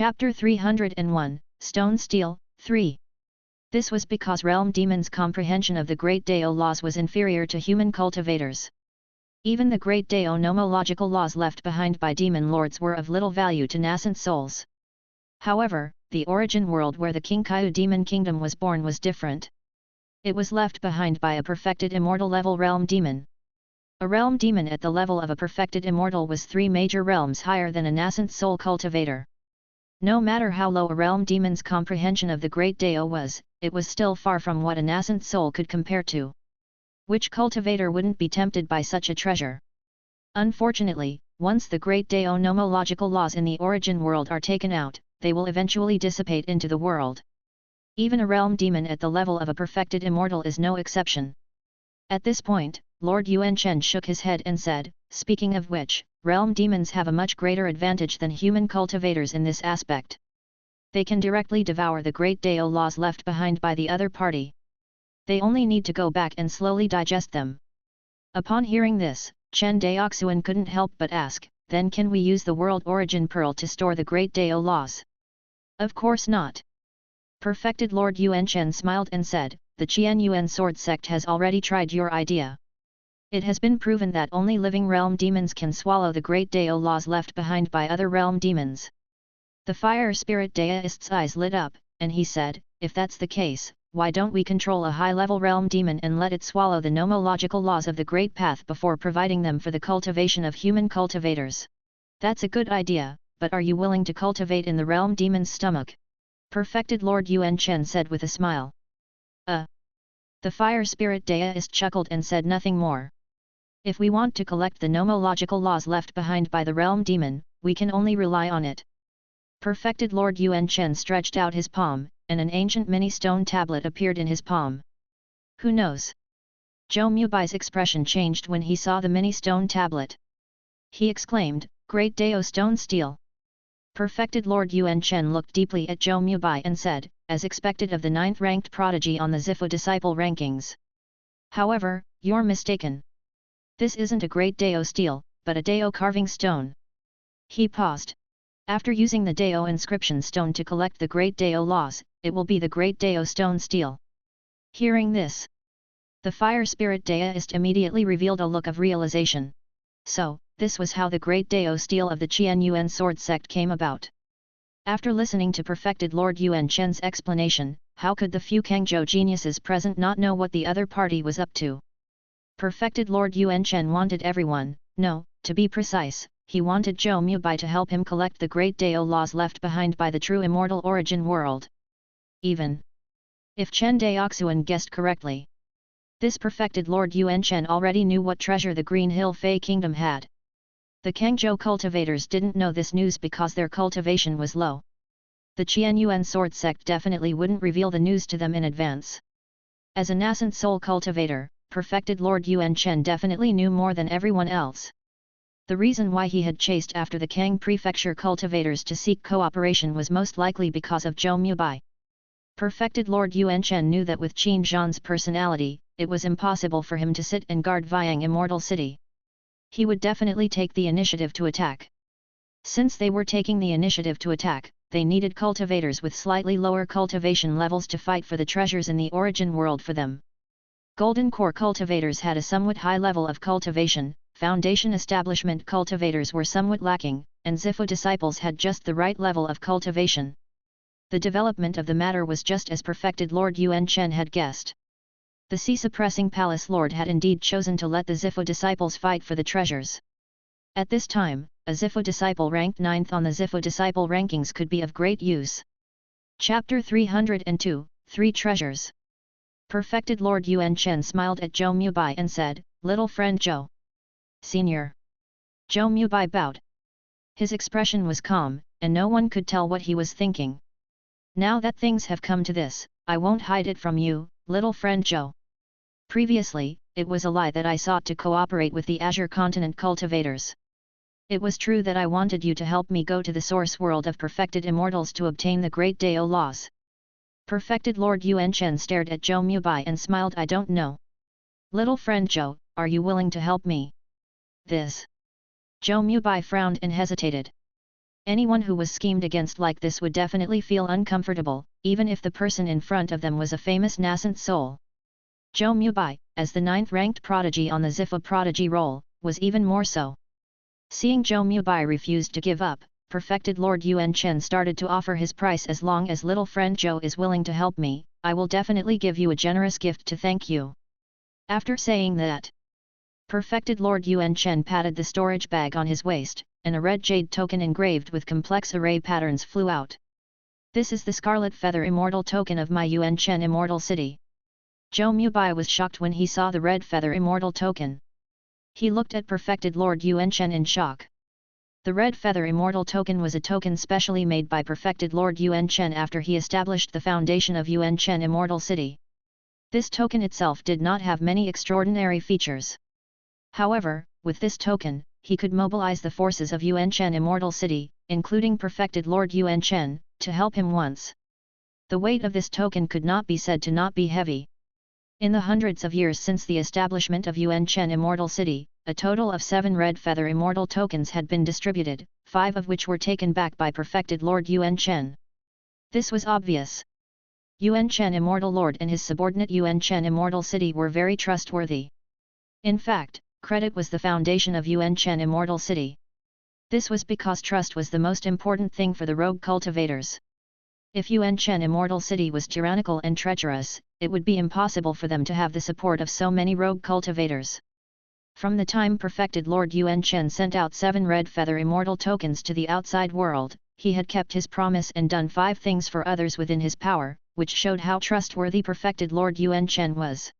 Chapter 301, Stone Steel, 3. This was because realm demons' comprehension of the Great Dao laws was inferior to human cultivators. Even the Great Dao nomological laws left behind by demon lords were of little value to nascent souls. However, the origin world where the Qingqiu demon kingdom was born was different. It was left behind by a perfected immortal level realm demon. A realm demon at the level of a perfected immortal was 3 major realms higher than a nascent soul cultivator. No matter how low a realm demon's comprehension of the Great Dao was, it was still far from what a nascent soul could compare to. Which cultivator wouldn't be tempted by such a treasure? Unfortunately, once the Great Dao nomological laws in the origin world are taken out, they will eventually dissipate into the world. Even a realm demon at the level of a perfected immortal is no exception. At this point, Lord Yuan Chen shook his head and said, "Speaking of which, realm demons have a much greater advantage than human cultivators in this aspect. They can directly devour the Great Dao laws left behind by the other party. They only need to go back and slowly digest them." Upon hearing this, Chen Daoxuan couldn't help but ask, "Then can we use the World Origin Pearl to store the Great Dao laws?" "Of course not." Perfected Lord Yuan Chen smiled and said, "The Qian Yuan sword sect has already tried your idea. It has been proven that only living realm demons can swallow the Great Dao laws left behind by other realm demons." The fire spirit Daoist's eyes lit up, and he said, "If that's the case, why don't we control a high-level realm demon and let it swallow the nomological laws of the Great Path before providing them for the cultivation of human cultivators?" "That's a good idea, but are you willing to cultivate in the realm demon's stomach?" Perfected Lord Yuan Chen said with a smile. The fire spirit Daoist chuckled and said nothing more. "If we want to collect the nomological laws left behind by the realm demon, we can only rely on it." Perfected Lord Yuan Chen stretched out his palm, and an ancient mini-stone tablet appeared in his palm. "Who knows?" Zhou Mubai's expression changed when he saw the mini-stone tablet. He exclaimed, "Great Dao stone steel!" Perfected Lord Yuan Chen looked deeply at Zhou Mubai and said, "As expected of the 9th-ranked prodigy on the Zifu disciple rankings. However, you're mistaken. This isn't a Great Dao steel, but a Dao carving stone." He paused. "After using the Dao inscription stone to collect the Great Dao laws, it will be the Great Dao stone steel." Hearing this, the fire spirit Daoist immediately revealed a look of realization. So, this was how the Great Dao steel of the Qian Yuan sword sect came about. After listening to Perfected Lord Yuan Chen's explanation, how could the few Kangzhou geniuses present not know what the other party was up to? Perfected Lord Yuan Chen wanted everyone, no, to be precise, he wanted Zhou Mubai to help him collect the Great Dao laws left behind by the true immortal origin world. Even if Chen Daoxuan guessed correctly, this Perfected Lord Yuan Chen already knew what treasure the Green Hill Fei Kingdom had. The Kangzhou cultivators didn't know this news because their cultivation was low. The Qian Yuan sword sect definitely wouldn't reveal the news to them in advance. As a nascent soul cultivator, Perfected Lord Yuan Chen definitely knew more than everyone else. The reason why he had chased after the Kang Prefecture cultivators to seek cooperation was most likely because of Zhou Mubai. Perfected Lord Yuan Chen knew that with Qin Zhan's personality, it was impossible for him to sit and guard Vying Immortal City. He would definitely take the initiative to attack. Since they were taking the initiative to attack, they needed cultivators with slightly lower cultivation levels to fight for the treasures in the origin world for them. Golden Core cultivators had a somewhat high level of cultivation, Foundation Establishment cultivators were somewhat lacking, and Zifu disciples had just the right level of cultivation. The development of the matter was just as Perfected Lord Yuan Chen had guessed. The Sea-suppressing Palace Lord had indeed chosen to let the Zifu disciples fight for the treasures. At this time, a Zifu disciple ranked 9th on the Zifu disciple rankings could be of great use. Chapter 302, 3 Treasures. Perfected Lord Yuan Chen smiled at Zhou Mubai and said, "Little friend Zhou." "Senior." Zhou Mubai bowed. His expression was calm, and no one could tell what he was thinking. "Now that things have come to this, I won't hide it from you, little friend Zhou. Previously, it was a lie that I sought to cooperate with the Azure Continent cultivators. It was true that I wanted you to help me go to the source world of perfected immortals to obtain the Great Dao laws." Perfected Lord Yuan Chen stared at Zhou Mubai and smiled. "I don't know. Little friend Zhou, are you willing to help me?" "This." Zhou Mubai frowned and hesitated. Anyone who was schemed against like this would definitely feel uncomfortable, even if the person in front of them was a famous nascent soul. Zhou Mubai, as the 9th-ranked prodigy on the Zifa prodigy roll, was even more so. Seeing Zhou Mubai refused to give up, perfected Lord Yuan Chen started to offer his price. As long as little friend Zhou is willing to help me, I will definitely give you a generous gift to thank you. After saying that, perfected Lord Yuan Chen patted the storage bag on his waist, and a red jade token engraved with complex array patterns flew out. This is the Scarlet Feather Immortal Token of my Yuan Chen Immortal City. Zhou Mubai was shocked when he saw the red feather immortal token. He looked at perfected Lord Yuan Chen in shock. The red feather immortal token was a token specially made by perfected Lord Yuan Chen after he established the foundation of Yuan Chen Immortal City. This token itself did not have many extraordinary features. However, with this token, he could mobilize the forces of Yuan Chen Immortal City, including perfected Lord Yuan Chen, to help him once. The weight of this token could not be said to not be heavy. In the hundreds of years since the establishment of Yuan Chen Immortal City, a total of 7 red feather immortal tokens had been distributed, 5 of which were taken back by perfected Lord Yuan Chen. This was obvious. Yuan Chen Immortal Lord and his subordinate Yuan Chen Immortal City were very trustworthy. In fact, credit was the foundation of Yuan Chen Immortal City. This was because trust was the most important thing for the rogue cultivators. If Yuan Chen Immortal City was tyrannical and treacherous, it would be impossible for them to have the support of so many rogue cultivators. From the time perfected Lord Yuan Chen sent out 7 red feather immortal tokens to the outside world, he had kept his promise and done 5 things for others within his power, which showed how trustworthy perfected Lord Yuan Chen was.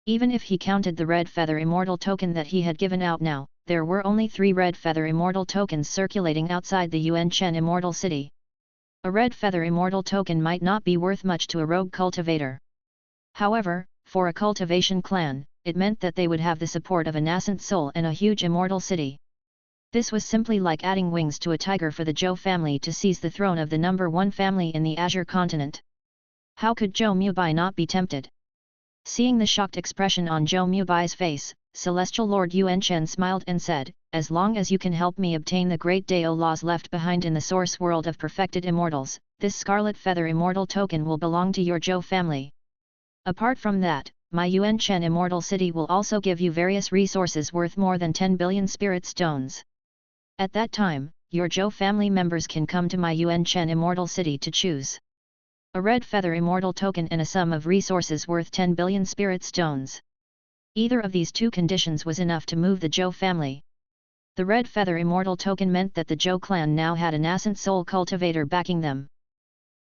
Even if he counted the red feather immortal token that he had given out now, there were only 3 red feather immortal tokens circulating outside the Yuan Chen Immortal City. A red feather immortal token might not be worth much to a rogue cultivator. However, for a cultivation clan, it meant that they would have the support of a nascent soul and a huge immortal city. This was simply like adding wings to a tiger for the Zhou family to seize the throne of the number 1 family in the Azure continent. How could Zhou Mubai not be tempted? Seeing the shocked expression on Zhou Mubai's face, Celestial Lord Yuan Chen smiled and said, "As long as you can help me obtain the great Dao laws left behind in the source world of perfected immortals, this Scarlet Feather Immortal Token will belong to your Zhou family. Apart from that, my Yuan Chen Immortal City will also give you various resources worth more than 10 billion spirit stones. At that time, your Zhou family members can come to my Yuan Chen Immortal City to choose a red feather immortal token and a sum of resources worth 10 billion spirit stones. Either of these 2 conditions was enough to move the Zhou family. The red feather immortal token meant that the Zhou clan now had a nascent soul cultivator backing them.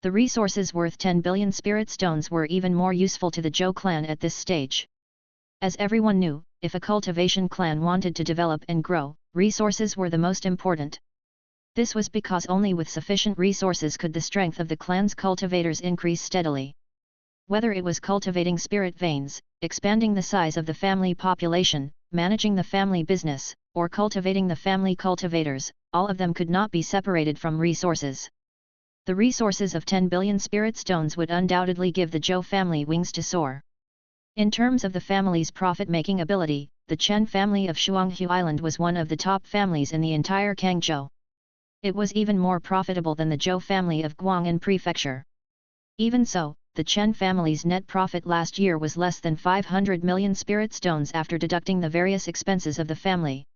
The resources worth 10 billion spirit stones were even more useful to the Zhou clan at this stage. As everyone knew, if a cultivation clan wanted to develop and grow, resources were the most important. This was because only with sufficient resources could the strength of the clan's cultivators increase steadily. Whether it was cultivating spirit veins, expanding the size of the family population, managing the family business, or cultivating the family cultivators, all of them could not be separated from resources. The resources of 10 billion spirit stones would undoubtedly give the Zhou family wings to soar. In terms of the family's profit-making ability, the Chen family of Shuanghu Island was one of the top families in the entire Kangzhou. It was even more profitable than the Zhou family of Guang'an Prefecture. Even so, the Chen family's net profit last year was less than 500 million spirit stones after deducting the various expenses of the family.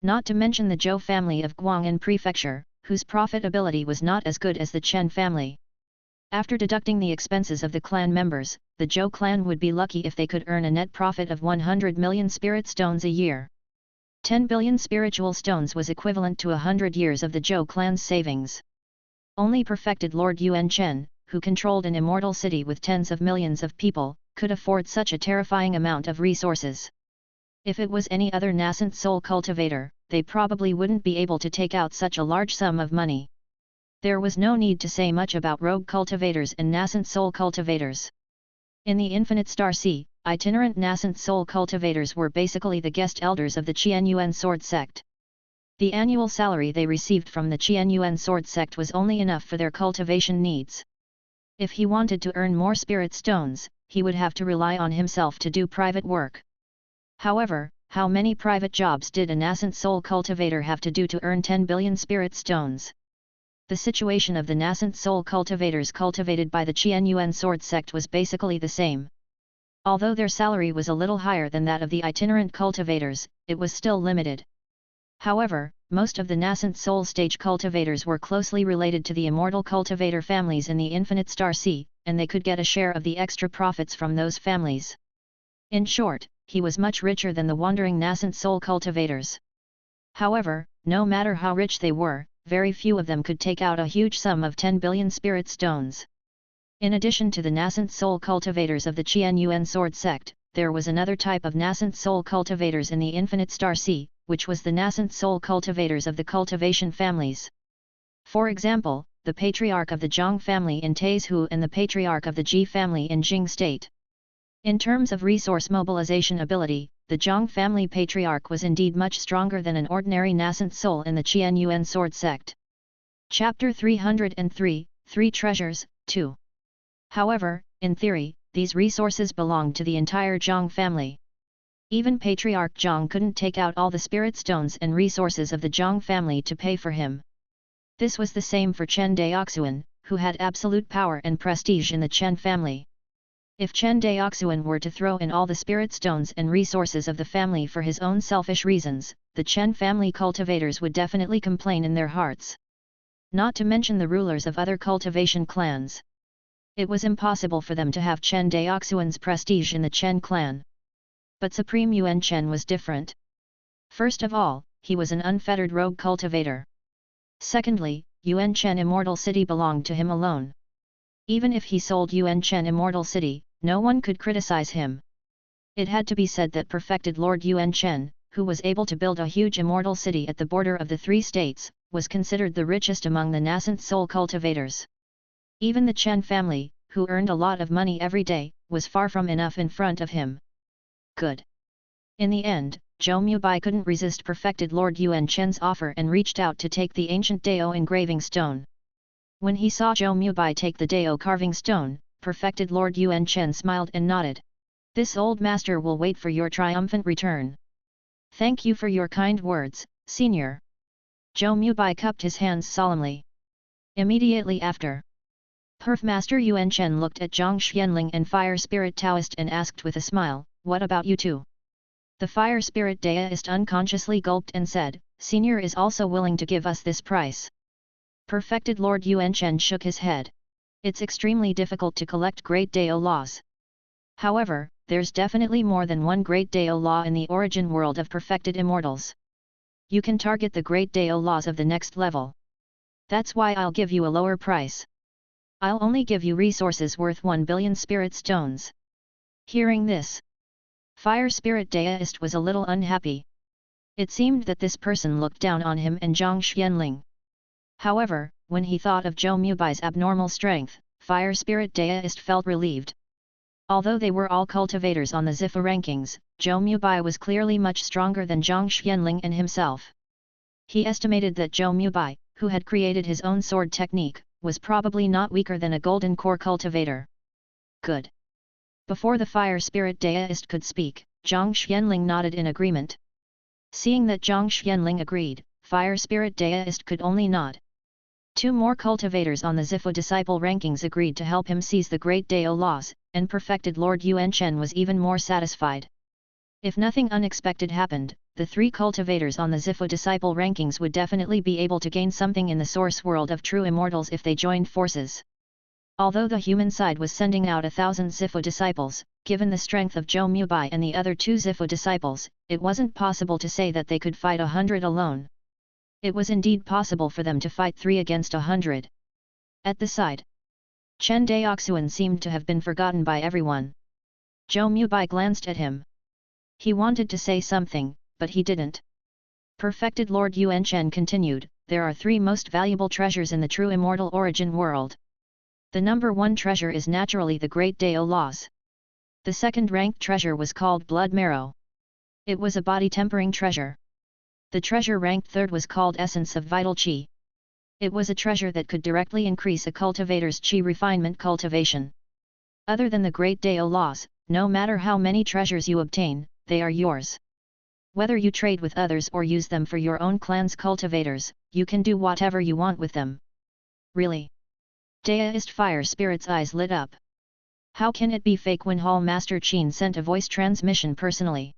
Not to mention the Zhou family of Guang'an Prefecture, whose profitability was not as good as the Chen family. After deducting the expenses of the clan members, the Zhou clan would be lucky if they could earn a net profit of 100 million spirit stones a year. 10 billion spiritual stones was equivalent to 100 years of the Zhou clan's savings. Only perfected Lord Yuan Chen, who controlled an immortal city with tens of millions of people, could afford such a terrifying amount of resources. If it was any other nascent soul cultivator, they probably wouldn't be able to take out such a large sum of money. There was no need to say much about rogue cultivators and nascent soul cultivators. In the Infinite Star Sea, itinerant nascent soul cultivators were basically the guest elders of the Qianyuan sword sect. The annual salary they received from the Qianyuan sword sect was only enough for their cultivation needs. If he wanted to earn more spirit stones, he would have to rely on himself to do private work. However, how many private jobs did a nascent soul cultivator have to do to earn 10 billion spirit stones? The situation of the nascent soul cultivators cultivated by the Qian Yuan sword sect was basically the same. Although their salary was a little higher than that of the itinerant cultivators, it was still limited. However, most of the nascent soul stage cultivators were closely related to the immortal cultivator families in the infinite star sea, and they could get a share of the extra profits from those families. In short, he was much richer than the wandering nascent soul cultivators. However, no matter how rich they were, very few of them could take out a huge sum of 10 billion spirit stones. In addition to the nascent soul cultivators of the Qian Yuan sword sect, there was another type of nascent soul cultivators in the infinite star sea, which was the nascent soul cultivators of the cultivation families. For example, the patriarch of the Zhang family in Taizhu and the patriarch of the Ji family in Jing state. In terms of resource mobilization ability, the Zhang family patriarch was indeed much stronger than an ordinary nascent soul in the Qian Yuan sword sect. Chapter 303, 3 Treasures, 2. However, in theory, these resources belonged to the entire Zhang family. Even Patriarch Zhang couldn't take out all the spirit stones and resources of the Zhang family to pay for him. This was the same for Chen Daoxuan, who had absolute power and prestige in the Chen family. If Chen Daoxuan were to throw in all the spirit stones and resources of the family for his own selfish reasons, the Chen family cultivators would definitely complain in their hearts. Not to mention the rulers of other cultivation clans. It was impossible for them to have Chen Daoxuan's prestige in the Chen clan. But Supreme Yuan Chen was different. First of all, he was an unfettered rogue cultivator. Secondly, Yuan Chen Immortal City belonged to him alone. Even if he sold Yuan Chen Immortal City, no one could criticize him. It had to be said that perfected Lord Yuan Chen, who was able to build a huge immortal city at the border of the 3 states, was considered the richest among the nascent soul cultivators. Even the Chen family, who earned a lot of money every day, was far from enough in front of him. Good. In the end, Zhou Mubai couldn't resist perfected Lord Yuan Chen's offer and reached out to take the ancient Dao engraving stone. When he saw Zhou Mubai take the Dao carving stone, perfected Lord Yuan Chen smiled and nodded. This old master will wait for your triumphant return. Thank you for your kind words, senior. Zhou Mubai cupped his hands solemnly. Immediately after, Perf Master Yuan Chen looked at Zhang Xianling and Fire Spirit Taoist and asked with a smile, "What about you two?" The Fire Spirit Daoist unconsciously gulped and said, "Senior is also willing to give us this price." Perfected Lord Yuan Chen shook his head. It's extremely difficult to collect Great Dao laws. However, there's definitely more than one Great Dao law in the origin world of perfected immortals. You can target the Great Dao laws of the next level. That's why I'll give you a lower price. I'll only give you resources worth 1 billion spirit stones. Hearing this, Fire Spirit Daoist was a little unhappy. It seemed that this person looked down on him and Zhang Xianling. However, when he thought of Zhou Mubai's abnormal strength, Fire Spirit Daoist felt relieved. Although they were all cultivators on the Zifa rankings, Zhou Mubai was clearly much stronger than Zhang Xianling and himself. He estimated that Zhou Mubai, who had created his own sword technique, was probably not weaker than a golden core cultivator. Good. Before the Fire Spirit Daoist could speak, Zhang Xianling nodded in agreement. Seeing that Zhang Xianling agreed, Fire Spirit Daoist could only nod. 2 more cultivators on the Zifu disciple rankings agreed to help him seize the Great Dao laws, and perfected Lord Yuan Chen was even more satisfied. If nothing unexpected happened, the 3 cultivators on the Zifu disciple rankings would definitely be able to gain something in the source world of true immortals if they joined forces. Although the human side was sending out 1,000 Zifu disciples, given the strength of Zhou Mubai and the other 2 Zifu disciples, it wasn't possible to say that they could fight 100 alone. It was indeed possible for them to fight 3 against 100. At the side, Chen Daoxuan seemed to have been forgotten by everyone. Zhou Mubai glanced at him. He wanted to say something, but he didn't. Perfected Lord Yuan Chen continued, "There are 3 most valuable treasures in the true immortal origin world. The number 1 treasure is naturally the Great Dao laws. The second ranked treasure was called Blood Marrow. It was a body-tempering treasure. The treasure ranked 3rd was called Essence of Vital Qi. It was a treasure that could directly increase a cultivator's qi refinement cultivation. Other than the Great Dao laws, no matter how many treasures you obtain, they are yours. Whether you trade with others or use them for your own clan's cultivators, you can do whatever you want with them. Really? Daoist fire spirit's eyes lit up. How can it be fake when Hall Master Qin sent a voice transmission personally?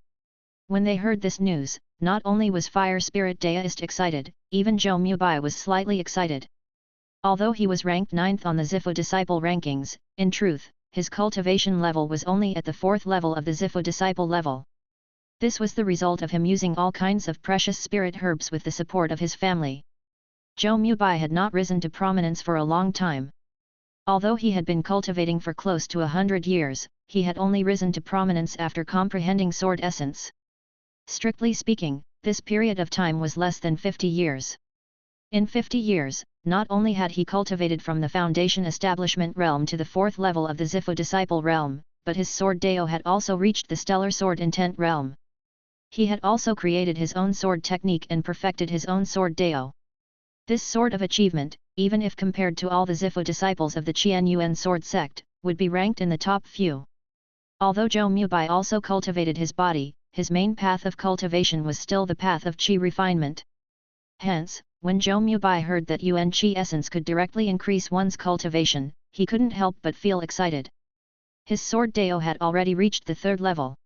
When they heard this news, not only was fire spirit Daoist excited, even Zhou Mubai was slightly excited. Although he was ranked 9th on the Zifu disciple rankings, in truth, his cultivation level was only at the 4th level of the Zifu disciple level. This was the result of him using all kinds of precious spirit herbs with the support of his family. Zhou Mubai had not risen to prominence for a long time. Although he had been cultivating for close to 100 years, he had only risen to prominence after comprehending sword essence. Strictly speaking, this period of time was less than 50 years. In 50 years, not only had he cultivated from the foundation establishment realm to the 4th level of the Zifu disciple realm, but his sword Dao had also reached the stellar sword intent realm. He had also created his own sword technique and perfected his own sword Dao. This sort of achievement, even if compared to all the Zifu disciples of the Qianyuan sword sect, would be ranked in the top few. Although Zhou Mubai also cultivated his body, his main path of cultivation was still the path of Qi refinement. Hence, when Zhou Mubai heard that Yuan Qi essence could directly increase one's cultivation, he couldn't help but feel excited. His sword Dao had already reached the 3rd level.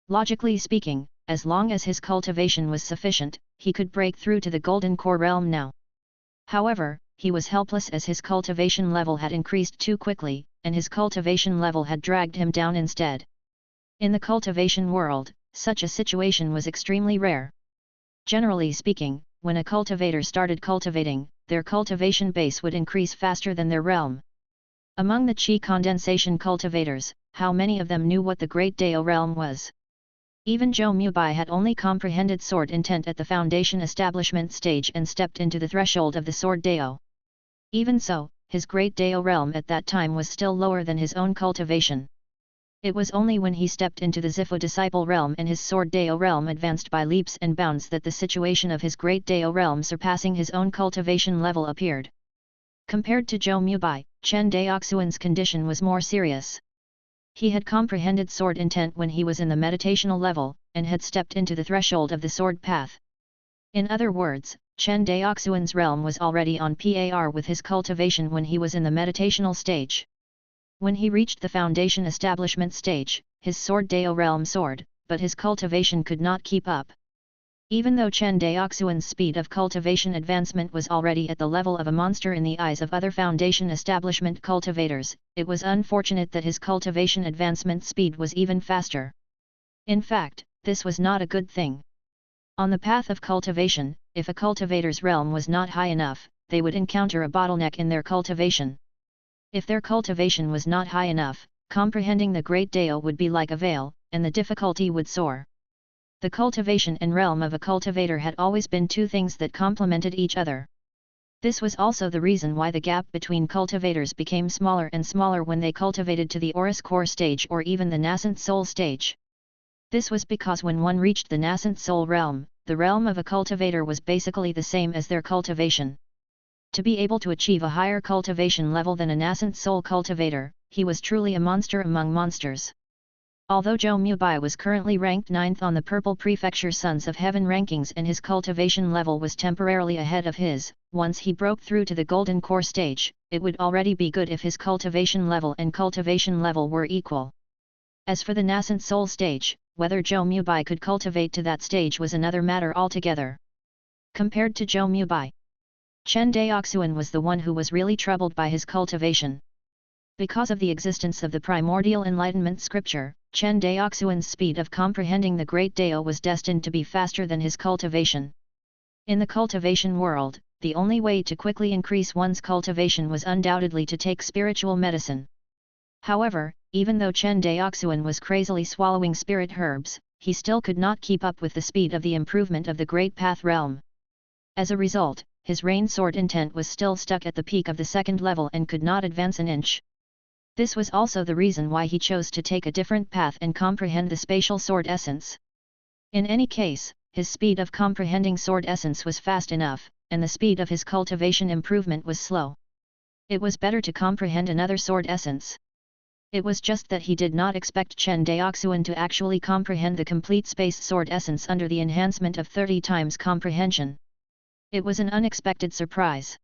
Logically speaking, as long as his cultivation was sufficient, he could break through to the golden core realm now. However, he was helpless as his cultivation level had increased too quickly, and his cultivation level had dragged him down instead. In the cultivation world, such a situation was extremely rare. Generally speaking, when a cultivator started cultivating, their cultivation base would increase faster than their realm. Among the Qi condensation cultivators, how many of them knew what the Great Dao realm was? Even Zhou Mubai had only comprehended sword intent at the foundation establishment stage and stepped into the threshold of the sword Dao. Even so, his Great Dao realm at that time was still lower than his own cultivation. It was only when he stepped into the Zifu disciple realm and his sword Dao realm advanced by leaps and bounds that the situation of his Great Dao realm surpassing his own cultivation level appeared. Compared to Zhou Mubai, Chen Daoxuan's condition was more serious. He had comprehended sword intent when he was in the meditational level, and had stepped into the threshold of the sword path. In other words, Chen Daoxuan's realm was already on par with his cultivation when he was in the meditational stage. When he reached the foundation establishment stage, his sword Dao realm soared, but his cultivation could not keep up. Even though Chen Daoxuan's speed of cultivation advancement was already at the level of a monster in the eyes of other foundation establishment cultivators, it was unfortunate that his cultivation advancement speed was even faster. In fact, this was not a good thing. On the path of cultivation, if a cultivator's realm was not high enough, they would encounter a bottleneck in their cultivation. If their cultivation was not high enough, comprehending the Great Dao would be like a veil, and the difficulty would soar. The cultivation and realm of a cultivator had always been two things that complemented each other. This was also the reason why the gap between cultivators became smaller and smaller when they cultivated to the Aurus core stage or even the nascent soul stage. This was because when one reached the nascent soul realm, the realm of a cultivator was basically the same as their cultivation. To be able to achieve a higher cultivation level than a nascent soul cultivator, he was truly a monster among monsters. Although Zhou Mubai was currently ranked 9th on the Purple Prefecture Sons of Heaven rankings and his cultivation level was temporarily ahead of his, once he broke through to the Golden Core stage, it would already be good if his cultivation level were equal. As for the nascent soul stage, whether Zhou Mubai could cultivate to that stage was another matter altogether. Compared to Zhou Mubai, Chen Daoxuan was the one who was really troubled by his cultivation. Because of the existence of the primordial enlightenment scripture, Chen Daoxuan's speed of comprehending the Great Dao was destined to be faster than his cultivation. In the cultivation world, the only way to quickly increase one's cultivation was undoubtedly to take spiritual medicine. However, even though Chen Daoxuan was crazily swallowing spirit herbs, he still could not keep up with the speed of the improvement of the Great Path realm. As a result, his rain sword intent was still stuck at the peak of the 2nd level and could not advance an inch. This was also the reason why he chose to take a different path and comprehend the spatial sword essence. In any case, his speed of comprehending sword essence was fast enough, and the speed of his cultivation improvement was slow. It was better to comprehend another sword essence. It was just that he did not expect Chen Daoxuan to actually comprehend the complete space sword essence under the enhancement of 30 times comprehension. It was an unexpected surprise.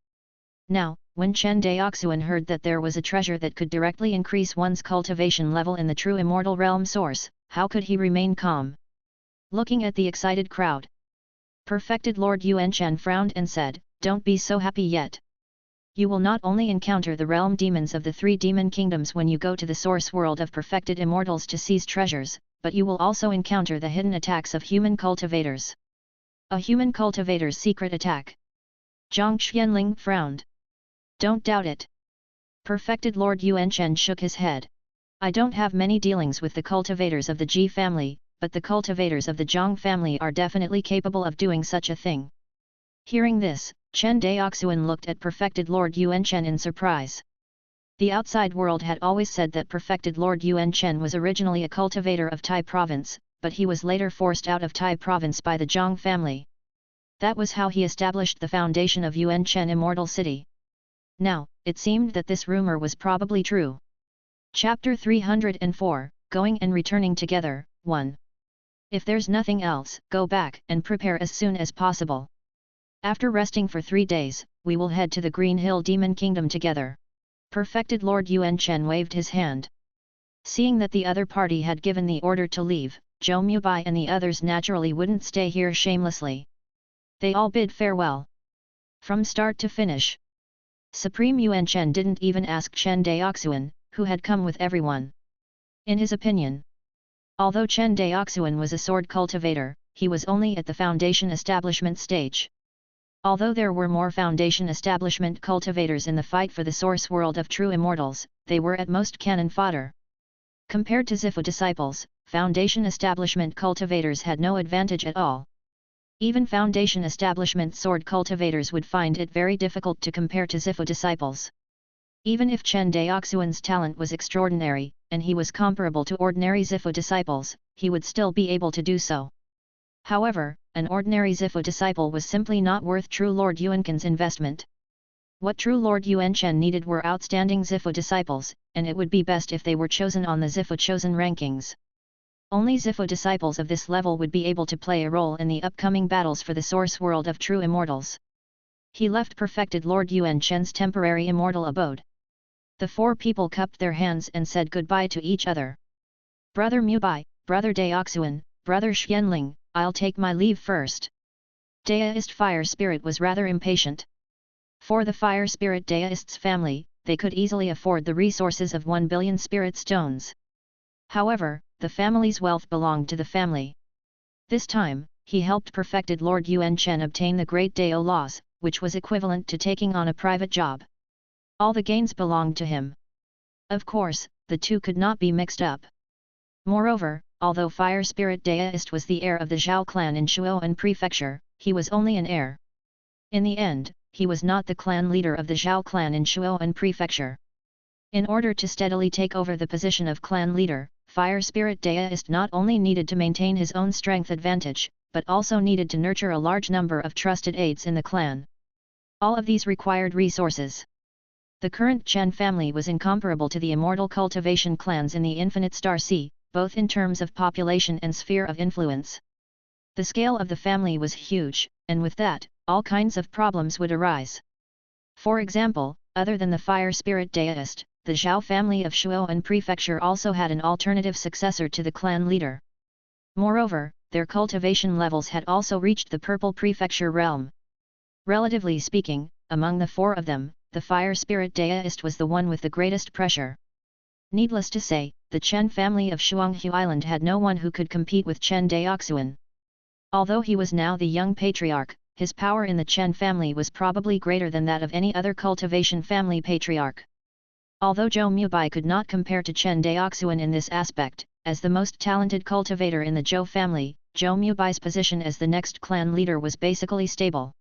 Now, when Chen Daoxuan heard that there was a treasure that could directly increase one's cultivation level in the true immortal realm source, how could he remain calm? Looking at the excited crowd, Perfected Lord Yuanchen frowned and said, "Don't be so happy yet. You will not only encounter the realm demons of the three demon kingdoms when you go to the source world of perfected immortals to seize treasures, but you will also encounter the hidden attacks of human cultivators." A human cultivator's secret attack. Zhang Xianling frowned. "Don't doubt it." Perfected Lord Yuanchen shook his head. "I don't have many dealings with the cultivators of the Ji family, but the cultivators of the Zhang family are definitely capable of doing such a thing." Hearing this, Chen Daoxuan looked at Perfected Lord Yuanchen in surprise. The outside world had always said that Perfected Lord Yuanchen was originally a cultivator of Tai province, but he was later forced out of Tai province by the Zhang family. That was how he established the foundation of Yuanchen Immortal City. Now, it seemed that this rumor was probably true. Chapter 304, Going and Returning Together, 1. If there's nothing else, go back and prepare as soon as possible. After resting for 3 days, we will head to the Green Hill Demon Kingdom together. Perfected Lord Yuanchen waved his hand. Seeing that the other party had given the order to leave, Zhou Mubai and the others naturally wouldn't stay here shamelessly. They all bid farewell. From start to finish. Supreme Yuanchen didn't even ask Chen Daoxuan, who had come with everyone. In his opinion, although Chen Daoxuan was a sword cultivator, he was only at the foundation establishment stage. Although there were more foundation establishment cultivators in the fight for the source world of true immortals, they were at most cannon fodder. Compared to Zifu disciples, foundation establishment cultivators had no advantage at all. Even foundation establishment sword cultivators would find it very difficult to compare to Zifu disciples. Even if Chen Daoxuan's talent was extraordinary, and he was comparable to ordinary Zifu disciples, he would still be able to do so. However, an ordinary Zifu disciple was simply not worth true Lord Yuanchen's investment. What true Lord Yuanchen needed were outstanding Zifu disciples, and it would be best if they were chosen on the Zifu chosen rankings. Only Zifu disciples of this level would be able to play a role in the upcoming battles for the source world of true immortals. He left Perfected Lord Yuanchen's temporary immortal abode. The 4 people cupped their hands and said goodbye to each other. "Brother Mubai, Brother Daoxuan, Brother Xianling, I'll take my leave first." Daoist Fire Spirit was rather impatient. For the Fire Spirit Daoist's family, they could easily afford the resources of 1 billion spirit stones. However, the family's wealth belonged to the family. This time, he helped Perfected Lord Yuanchen obtain the Great Dao laws, which was equivalent to taking on a private job. All the gains belonged to him. Of course, the two could not be mixed up. Moreover, although Fire Spirit Daoist was the heir of the Zhao clan in Shuoan Prefecture, he was only an heir. In the end, he was not the clan leader of the Zhao clan in Shuoan Prefecture. In order to steadily take over the position of clan leader, Fire Spirit Daoist not only needed to maintain his own strength advantage, but also needed to nurture a large number of trusted aides in the clan. All of these required resources. The current Chen family was incomparable to the immortal cultivation clans in the Infinite Star Sea, both in terms of population and sphere of influence. The scale of the family was huge, and with that, all kinds of problems would arise. For example, other than the Fire Spirit Daoist, the Zhao family of Shuoan Prefecture also had an alternative successor to the clan leader. Moreover, their cultivation levels had also reached the Purple Prefecture realm. Relatively speaking, among the 4 of them, the Fire Spirit Daoist was the one with the greatest pressure. Needless to say, the Chen family of Shuanghu Island had no one who could compete with Chen Daoxuan. Although he was now the young patriarch, his power in the Chen family was probably greater than that of any other cultivation family patriarch. Although Zhou Mubai could not compare to Chen Daoxuan in this aspect, as the most talented cultivator in the Zhou family, Zhou Mubai's position as the next clan leader was basically stable.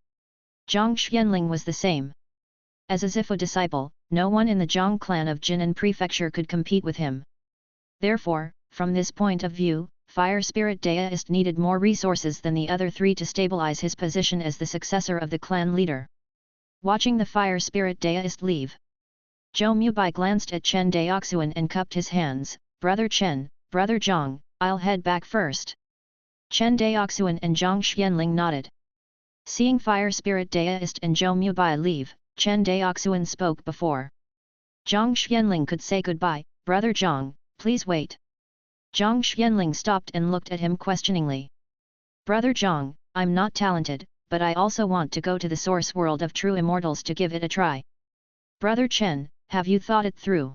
Zhang Xianling was the same. As a Zifu disciple, no one in the Zhang clan of Jinan Prefecture could compete with him. Therefore, from this point of view, Fire Spirit Daoist needed more resources than the other 3 to stabilize his position as the successor of the clan leader. Watching the Fire Spirit Daoist leave, Zhou Mubai glanced at Chen Daoxuan and cupped his hands. "Brother Chen, Brother Zhang, I'll head back first." Chen Daoxuan and Zhang Xianling nodded. Seeing Fire Spirit Daoist and Zhou Mubai leave, Chen Daoxuan spoke before Zhang Xianling could say goodbye. Brother Zhang, please wait. Zhang Xianling stopped and looked at him questioningly. Brother Zhang, I'm not talented, but I also want to go to the source world of true immortals to give it a try. Brother Chen, have you thought it through?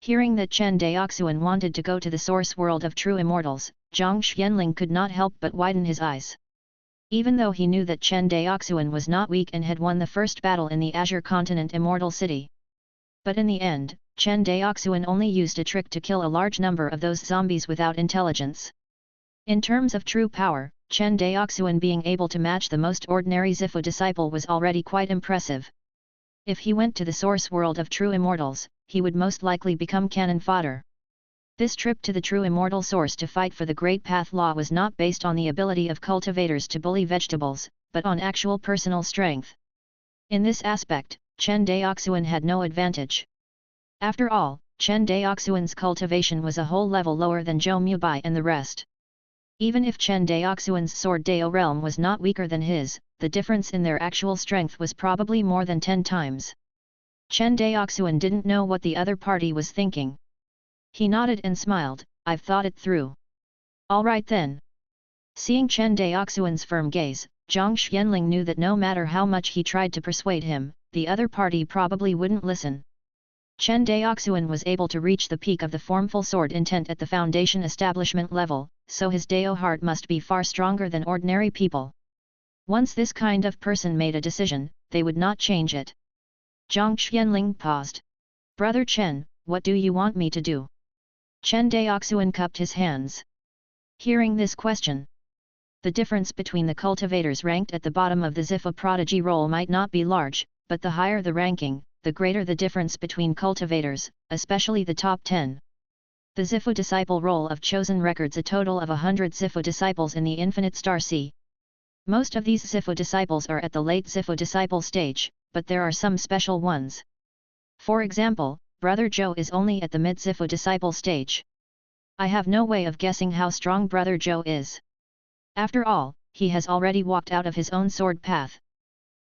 Hearing that Chen Daoxuan wanted to go to the source world of true immortals, Zhang Xianling could not help but widen his eyes. Even though he knew that Chen Daoxuan was not weak and had won the first battle in the Azure Continent Immortal City. But in the end, Chen Daoxuan only used a trick to kill a large number of those zombies without intelligence. In terms of true power, Chen Daoxuan being able to match the most ordinary Zifu disciple was already quite impressive. If he went to the source world of true immortals, he would most likely become cannon fodder. This trip to the true immortal source to fight for the Great Path Law was not based on the ability of cultivators to bully vegetables, but on actual personal strength. In this aspect, Chen Daoxuan had no advantage. After all, Chen Daoxuan's cultivation was a whole level lower than Zhou Mubai and the rest. Even if Chen Daoxuan's sword Dao realm was not weaker than his, the difference in their actual strength was probably more than 10 times. Chen Daoxuan didn't know what the other party was thinking. He nodded and smiled, I've thought it through. All right then. Seeing Chen Daoxuan's firm gaze, Zhang Xianling knew that no matter how much he tried to persuade him, the other party probably wouldn't listen. Chen Daoxuan was able to reach the peak of the formful sword intent at the foundation establishment level, so his Dao heart must be far stronger than ordinary people. Once this kind of person made a decision, they would not change it. Zhang Xianling paused. Brother Chen, what do you want me to do? Chen Daoxuan cupped his hands. Hearing this question, the difference between the cultivators ranked at the bottom of the Zifa prodigy roll might not be large, but the higher the ranking, the greater the difference between cultivators, especially the top 10. The Zifu disciple roll of chosen records a total of 100 Zifu disciples in the Infinite Star Sea. Most of these Zifu disciples are at the late Zifu disciple stage, but there are some special ones. For example, Brother Zhou is only at the mid Zifu disciple stage. I have no way of guessing how strong Brother Zhou is. After all, he has already walked out of his own sword path.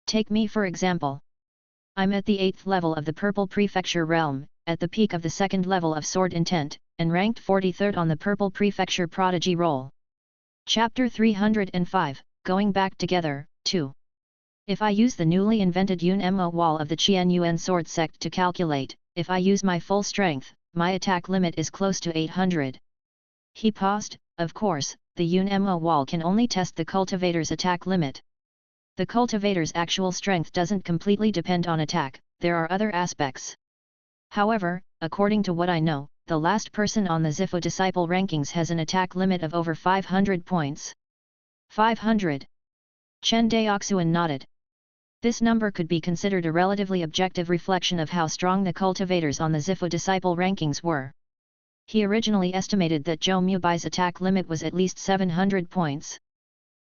Take me for example. I'm at the 8th level of the Purple Prefecture realm, at the peak of the 2nd level of Sword Intent, and ranked 43rd on the Purple Prefecture Prodigy roll. Chapter 305, Going Back Together, 2. If I use the newly invented Yun Mo wall of the Qian Yuan sword sect to calculate, if I use my full strength, my attack limit is close to 800. He paused. Of course, the Yun Mo wall can only test the cultivator's attack limit. The cultivator's actual strength doesn't completely depend on attack, there are other aspects. However, according to what I know, the last person on the Zifu disciple rankings has an attack limit of over 500 points. 500. Chen Daoxuan nodded. This number could be considered a relatively objective reflection of how strong the cultivators on the Zifu disciple rankings were. He originally estimated that Zhou Mubai's attack limit was at least 700 points.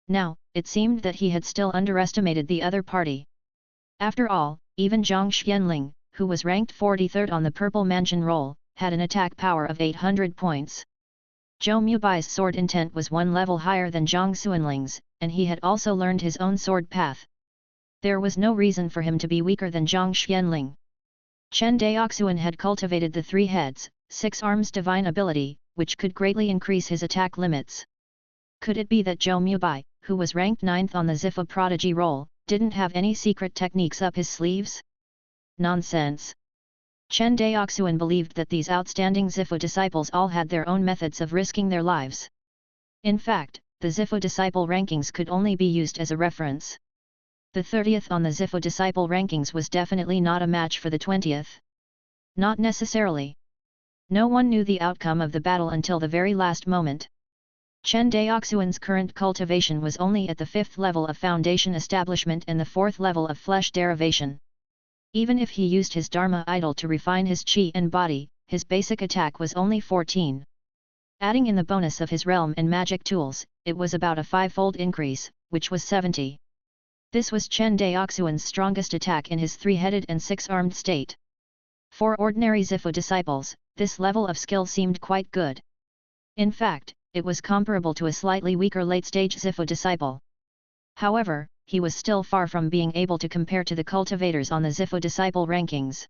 Now, it seemed that he had still underestimated the other party. After all, even Zhang Xianling, who was ranked 43rd on the Purple Mansion roll, had an attack power of 800 points. Zhou Mubai's sword intent was one level higher than Zhang Xuanling's, and he had also learned his own sword path. There was no reason for him to be weaker than Zhang Xianling. Chen Daoxuan had cultivated the 3 heads, 6 arms divine ability, which could greatly increase his attack limits. Could it be that Zhou Mubai, who was ranked 9th on the Zifa prodigy roll, didn't have any secret techniques up his sleeves? Nonsense. Chen Daoxuan believed that these outstanding Zifu disciples all had their own methods of risking their lives. In fact, the Zifu disciple rankings could only be used as a reference. The 30th on the Zifu disciple rankings was definitely not a match for the 20th. Not necessarily. No one knew the outcome of the battle until the very last moment. Chen Daoxuan's current cultivation was only at the 5th level of foundation establishment and the 4th level of flesh derivation. Even if he used his Dharma idol to refine his chi and body, his basic attack was only 14. Adding in the bonus of his realm and magic tools, it was about a 5-fold increase, which was 70. This was Chen Daoxuan's strongest attack in his 3-headed and 6-armed state. For ordinary Zifu disciples, this level of skill seemed quite good. In fact, it was comparable to a slightly weaker late-stage Zifu disciple. However, he was still far from being able to compare to the cultivators on the Zifu disciple rankings.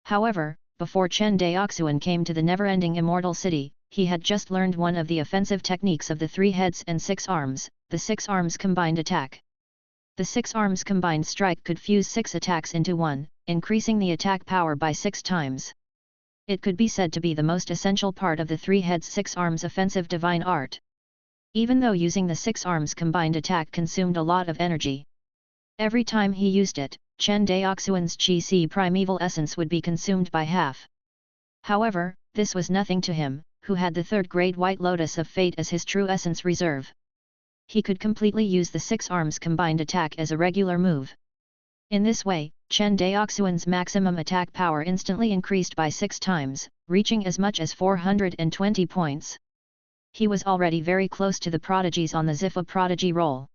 However, before Chen Daoxuan came to the never-ending immortal city, he had just learned one of the offensive techniques of the 3 heads and 6 arms, the 6 arms combined attack. The 6 arms combined strike could fuse 6 attacks into one, increasing the attack power by 6 times. It could be said to be the most essential part of the 3 heads 6 arms offensive divine art. Even though using the 6 arms combined attack consumed a lot of energy. Every time he used it, Chen Daoxuan's Qi primeval essence would be consumed by half. However, this was nothing to him, who had the 3rd grade White Lotus of Fate as his true essence reserve. He could completely use the 6 arms combined attack as a regular move. In this way, Chen Daoxuan's maximum attack power instantly increased by 6 times, reaching as much as 420 points. He was already very close to the prodigies on the Zifu prodigy roll.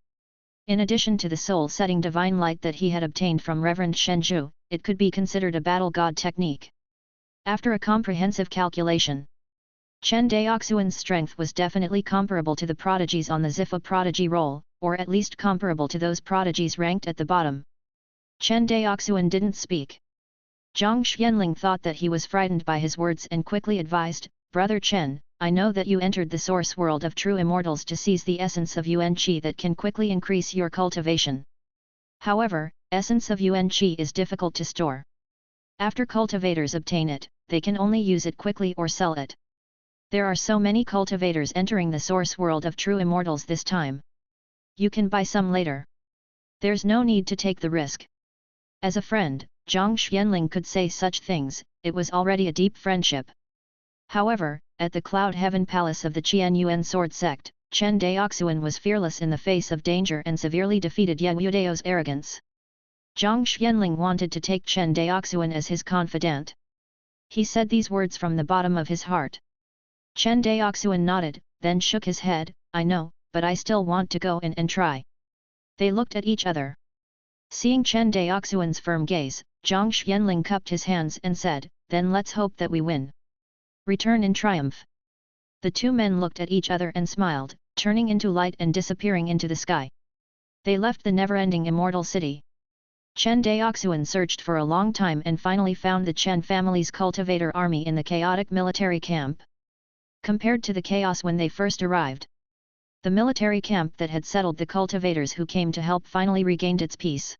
In addition to the soul-setting divine light that he had obtained from Reverend Shenju, it could be considered a battle god technique. After a comprehensive calculation, Chen Daoxuan's strength was definitely comparable to the prodigies on the Zifu prodigy roll, or at least comparable to those prodigies ranked at the bottom. Chen Daoxuan didn't speak. Zhang Xianling thought that he was frightened by his words and quickly advised, "Brother Chen, I know that you entered the source world of true immortals to seize the essence of Yuan Qi that can quickly increase your cultivation. However, essence of Yuan Qi is difficult to store. After cultivators obtain it, they can only use it quickly or sell it. There are so many cultivators entering the source world of true immortals this time. You can buy some later. There's no need to take the risk." As a friend, Zhang Xianling could say such things, it was already a deep friendship. However, at the Cloud Heaven Palace of the Qian Yuan Sword Sect, Chen Daoxuan was fearless in the face of danger and severely defeated Yang Yudeo's arrogance. Zhang Xianling wanted to take Chen Daoxuan as his confidant. He said these words from the bottom of his heart. Chen Daoxuan nodded, then shook his head, "I know, but I still want to go in and try." They looked at each other. Seeing Chen Daoxuan's firm gaze, Zhang Xianling cupped his hands and said, "Then let's hope that we win. Return in triumph." The 2 men looked at each other and smiled, turning into light and disappearing into the sky. They left the never-ending immortal city. Chen Daoxuan searched for a long time and finally found the Chen family's cultivator army in the chaotic military camp. Compared to the chaos when they first arrived, the military camp that had settled the cultivators who came to help finally regained its peace.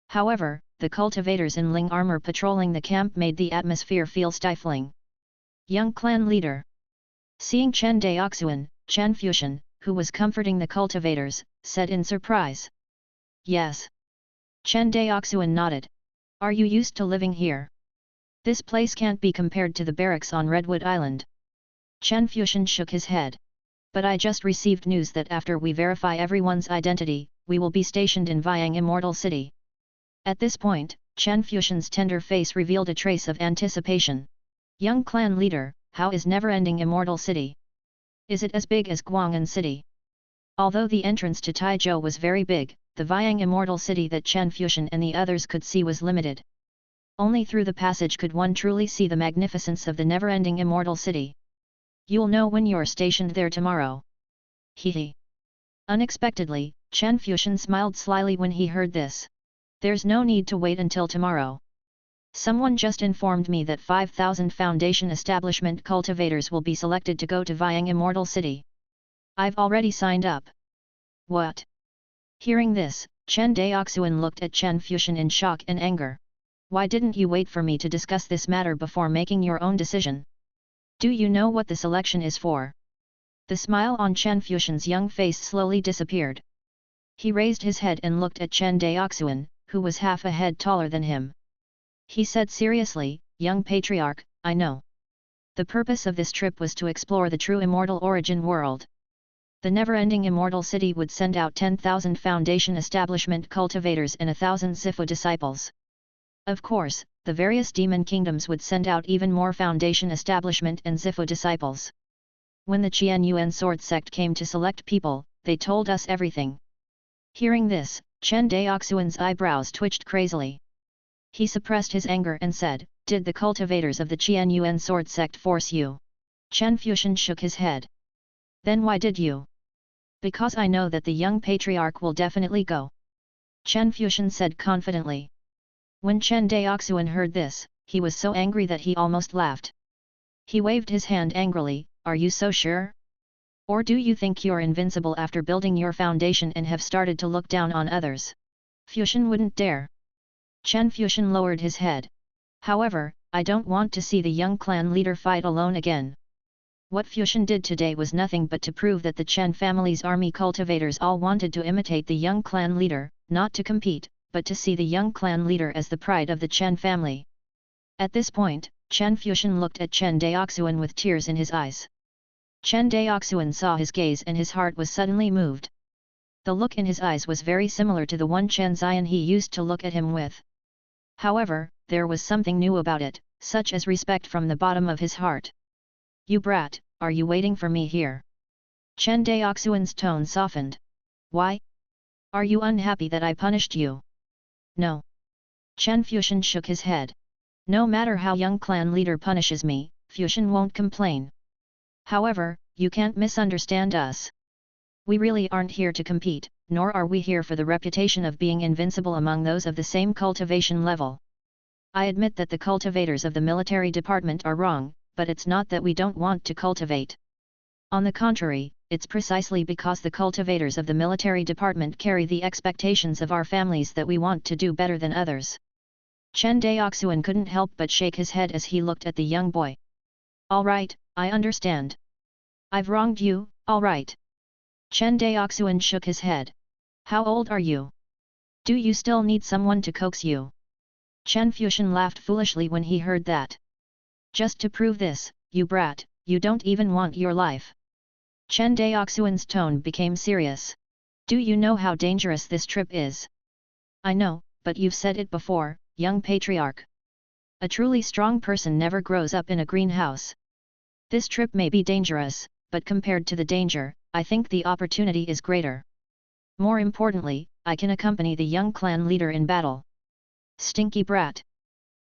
However, the cultivators in Ling armor patrolling the camp made the atmosphere feel stifling. Young clan leader. Seeing Chen Daoxuan, Chen Fuxian, who was comforting the cultivators, said in surprise. "Yes." Chen Daoxuan nodded. "Are you used to living here? This place can't be compared to the barracks on Redwood Island." Chen Fuxian shook his head. "But I just received news that after we verify everyone's identity, we will be stationed in Vyang Immortal City." At this point, Chen Fuxian's tender face revealed a trace of anticipation. "Young clan leader, how is never-ending Immortal City? Is it as big as Guang'an City?" Although the entrance to Taizhou was very big, the Vyang Immortal City that Chen Fuxian and the others could see was limited. Only through the passage could one truly see the magnificence of the never-ending Immortal City. "You'll know when you're stationed there tomorrow." Hee. Unexpectedly, Chen Fuxian smiled slyly when he heard this. "There's no need to wait until tomorrow. Someone just informed me that 5,000 Foundation Establishment cultivators will be selected to go to Vyang Immortal City. I've already signed up." "What?" Hearing this, Chen Daoxuan looked at Chen Fuxian in shock and anger. "Why didn't you wait for me to discuss this matter before making your own decision? Do you know what the selection is for?" The smile on Chen Fuxian's young face slowly disappeared. He raised his head and looked at Chen Daoxuan, who was half a head taller than him. He said seriously, "Young patriarch, I know. The purpose of this trip was to explore the true immortal origin world. The never-ending immortal city would send out 10,000 Foundation Establishment cultivators and 1,000 Zifu disciples. Of course, the various demon kingdoms would send out even more Foundation Establishment and Zifu disciples. When the Qian Yuan Sword Sect came to select people, they told us everything." Hearing this, Chen Daoxuan's eyebrows twitched crazily. He suppressed his anger and said, "Did the cultivators of the Qian Yuan Sword Sect force you?" Chen Fuxian shook his head. "Then why did you?" "Because I know that the young patriarch will definitely go. Chen Fuxian said confidently. When Chen Daoxuan heard this, he was so angry that he almost laughed. He waved his hand angrily, are you so sure? Or do you think you're invincible after building your foundation and have started to look down on others? Fuxian wouldn't dare. Chen Fuxian lowered his head. However, I don't want to see the young clan leader fight alone again. What Fuxian did today was nothing but to prove that the Chen family's army cultivators all wanted to imitate the young clan leader, not to compete, but to see the young clan leader as the pride of the Chen family. At this point, Chen Fuxian looked at Chen Daoxuan with tears in his eyes. Chen Daoxuan saw his gaze and his heart was suddenly moved. The look in his eyes was very similar to the one Chen Ziyan he used to look at him with. However, there was something new about it, such as respect from the bottom of his heart. You brat, are you waiting for me here? Chen Daoxuan's tone softened. Why? Are you unhappy that I punished you? No. Chen Fuxian shook his head. No matter how young clan leader punishes me, Fuxian won't complain. However, you can't misunderstand us. We really aren't here to compete, nor are we here for the reputation of being invincible among those of the same cultivation level. I admit that the cultivators of the military department are wrong, but it's not that we don't want to cultivate. On the contrary, it's precisely because the cultivators of the military department carry the expectations of our families that we want to do better than others. Chen Daoxuan couldn't help but shake his head as he looked at the young boy. All right, I understand. I've wronged you, all right. Chen Daoxuan shook his head. How old are you? Do you still need someone to coax you? Chen Fuxian laughed foolishly when he heard that. Just to prove this, you brat, you don't even want your life. Chen Daoxuan's tone became serious. Do you know how dangerous this trip is? I know, but you've said it before, young patriarch. A truly strong person never grows up in a greenhouse. This trip may be dangerous, but compared to the danger, I think the opportunity is greater. More importantly, I can accompany the young clan leader in battle. Stinky brat.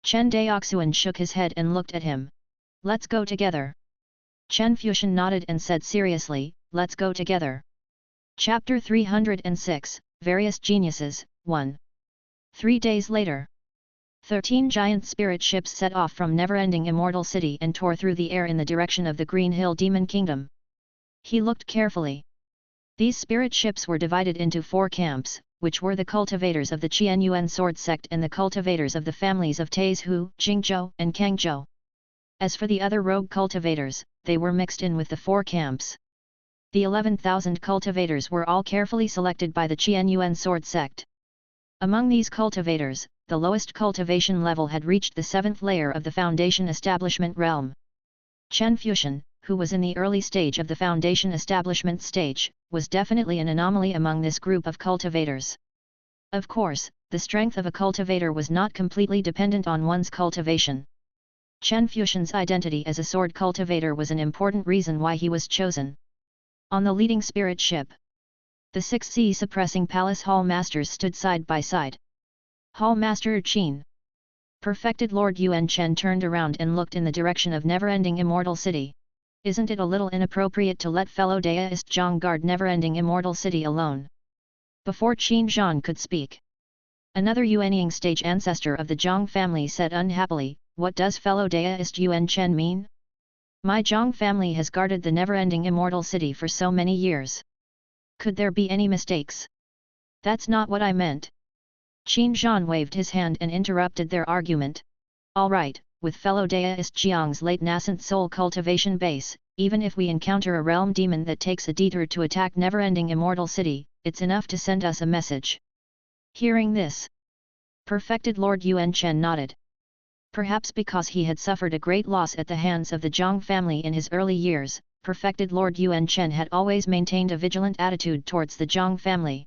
Chen Daoxuan shook his head and looked at him. Let's go together. Chen Fuxian nodded and said seriously, let's go together. Chapter 306, Various Geniuses, 1. 3 days later. 13 giant spirit ships set off from never-ending Immortal City and tore through the air in the direction of the Green Hill Demon Kingdom. He looked carefully. These spirit ships were divided into 4 camps, which were the cultivators of the Qianyuan sword sect and the cultivators of the families of Taizhu, Jingzhou, and Kangzhou. As for the other rogue cultivators, they were mixed in with the 4 camps. The 11,000 cultivators were all carefully selected by the Qianyuan sword sect. Among these cultivators, the lowest cultivation level had reached the 7th layer of the Foundation Establishment realm. Chen Fuxian, who was in the early stage of the Foundation Establishment stage, was definitely an anomaly among this group of cultivators. Of course, the strength of a cultivator was not completely dependent on one's cultivation. Chen Fuxian's identity as a sword cultivator was an important reason why he was chosen. On the leading spirit ship, the 6 sea-suppressing palace hall masters stood side by side. Hall Master Qin. Perfected Lord Yuan Chen turned around and looked in the direction of never-ending Immortal City. Isn't it a little inappropriate to let fellow Daoist Zhang guard never-ending Immortal City alone? Before Qin Zhang could speak, another Yuanying stage ancestor of the Zhang family said unhappily, what does fellow Daoist Yuan Chen mean? My Zhang family has guarded the never-ending Immortal City for so many years. Could there be any mistakes? That's not what I meant. Qin Zhan waved his hand and interrupted their argument. All right, with fellow Daoist Jiang's late nascent soul cultivation base, even if we encounter a realm demon that takes a detour to attack never-ending Immortal City, it's enough to send us a message. Hearing this, Perfected Lord Yuan Chen nodded. Perhaps because he had suffered a great loss at the hands of the Zhang family in his early years, Perfected Lord Yuan Chen had always maintained a vigilant attitude towards the Zhang family.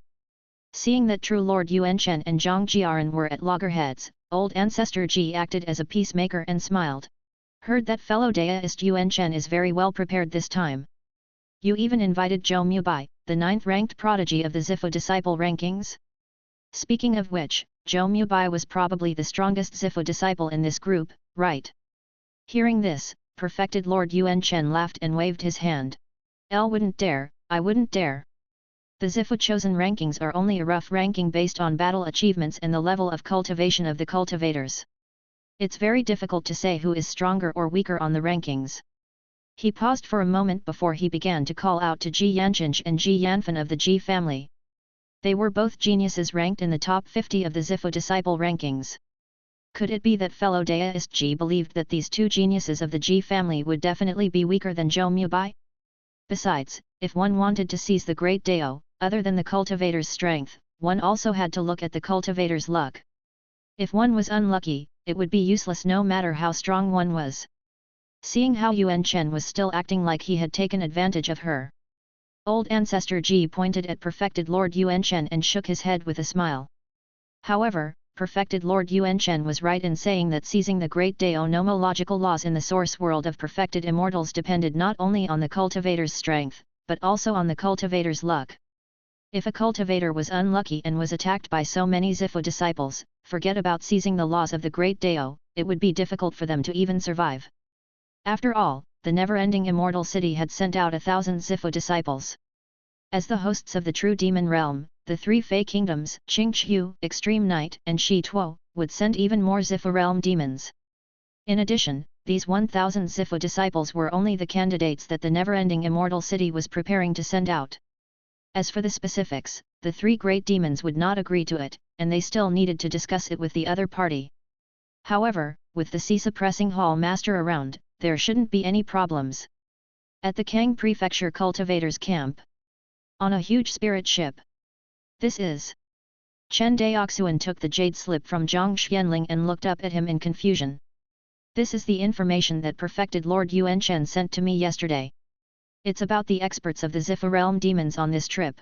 Seeing that true Lord Yuan Chen and Zhang Jiaran were at loggerheads, old ancestor Ji acted as a peacemaker and smiled. Heard that fellow Daoist Yuan Chen is very well prepared this time. You even invited Zhou Mubai, the 9th-ranked prodigy of the Zifu disciple rankings? Speaking of which, Zhou Mubai was probably the strongest Zifu disciple in this group, right? Hearing this, Perfected Lord Yuan Chen laughed and waved his hand. I wouldn't dare. The The Zifu chosen rankings are only a rough ranking based on battle achievements and the level of cultivation of the cultivators. It's very difficult to say who is stronger or weaker on the rankings. He paused for a moment before he began to call out to Ji Yanqing and Ji Yanfan of the Ji family. They were both geniuses ranked in the top 50 of the Zifu disciple rankings. Could it be that fellow Daoist Ji believed that these two geniuses of the Ji family would definitely be weaker than Zhou Mubai? Besides, if one wanted to seize the great Dao, other than the cultivator's strength, one also had to look at the cultivator's luck. If one was unlucky, it would be useless no matter how strong one was. Seeing how Yuan Chen was still acting like he had taken advantage of her, old ancestor Ji pointed at perfected Lord Yuan Chen and shook his head with a smile. However, perfected Lord Yuan Chen was right in saying that seizing the great Dao nomological laws in the source world of perfected immortals depended not only on the cultivator's strength, but also on the cultivator's luck. If a cultivator was unlucky and was attacked by so many Zifu disciples, forget about seizing the laws of the great Dao, it would be difficult for them to even survive. After all, the never-ending immortal city had sent out 1,000 Zifu disciples. As the hosts of the true demon realm, the three Fey kingdoms, Qingqiu, Extreme Night, and Shi Tuo, would send even more Zifu realm demons. In addition, these 1,000 Zifu disciples were only the candidates that the never-ending immortal city was preparing to send out. As for the specifics, the three great demons would not agree to it, and they still needed to discuss it with the other party. However, with the sea-suppressing hall master around, there shouldn't be any problems. At the Kang Prefecture cultivators' camp, on a huge spirit ship. This is. Chen Daoxuan took the jade slip from Zhang Xianling and looked up at him in confusion. This is the information that perfected Lord Yuan Chen sent to me yesterday. It's about the experts of the Zifu realm demons on this trip.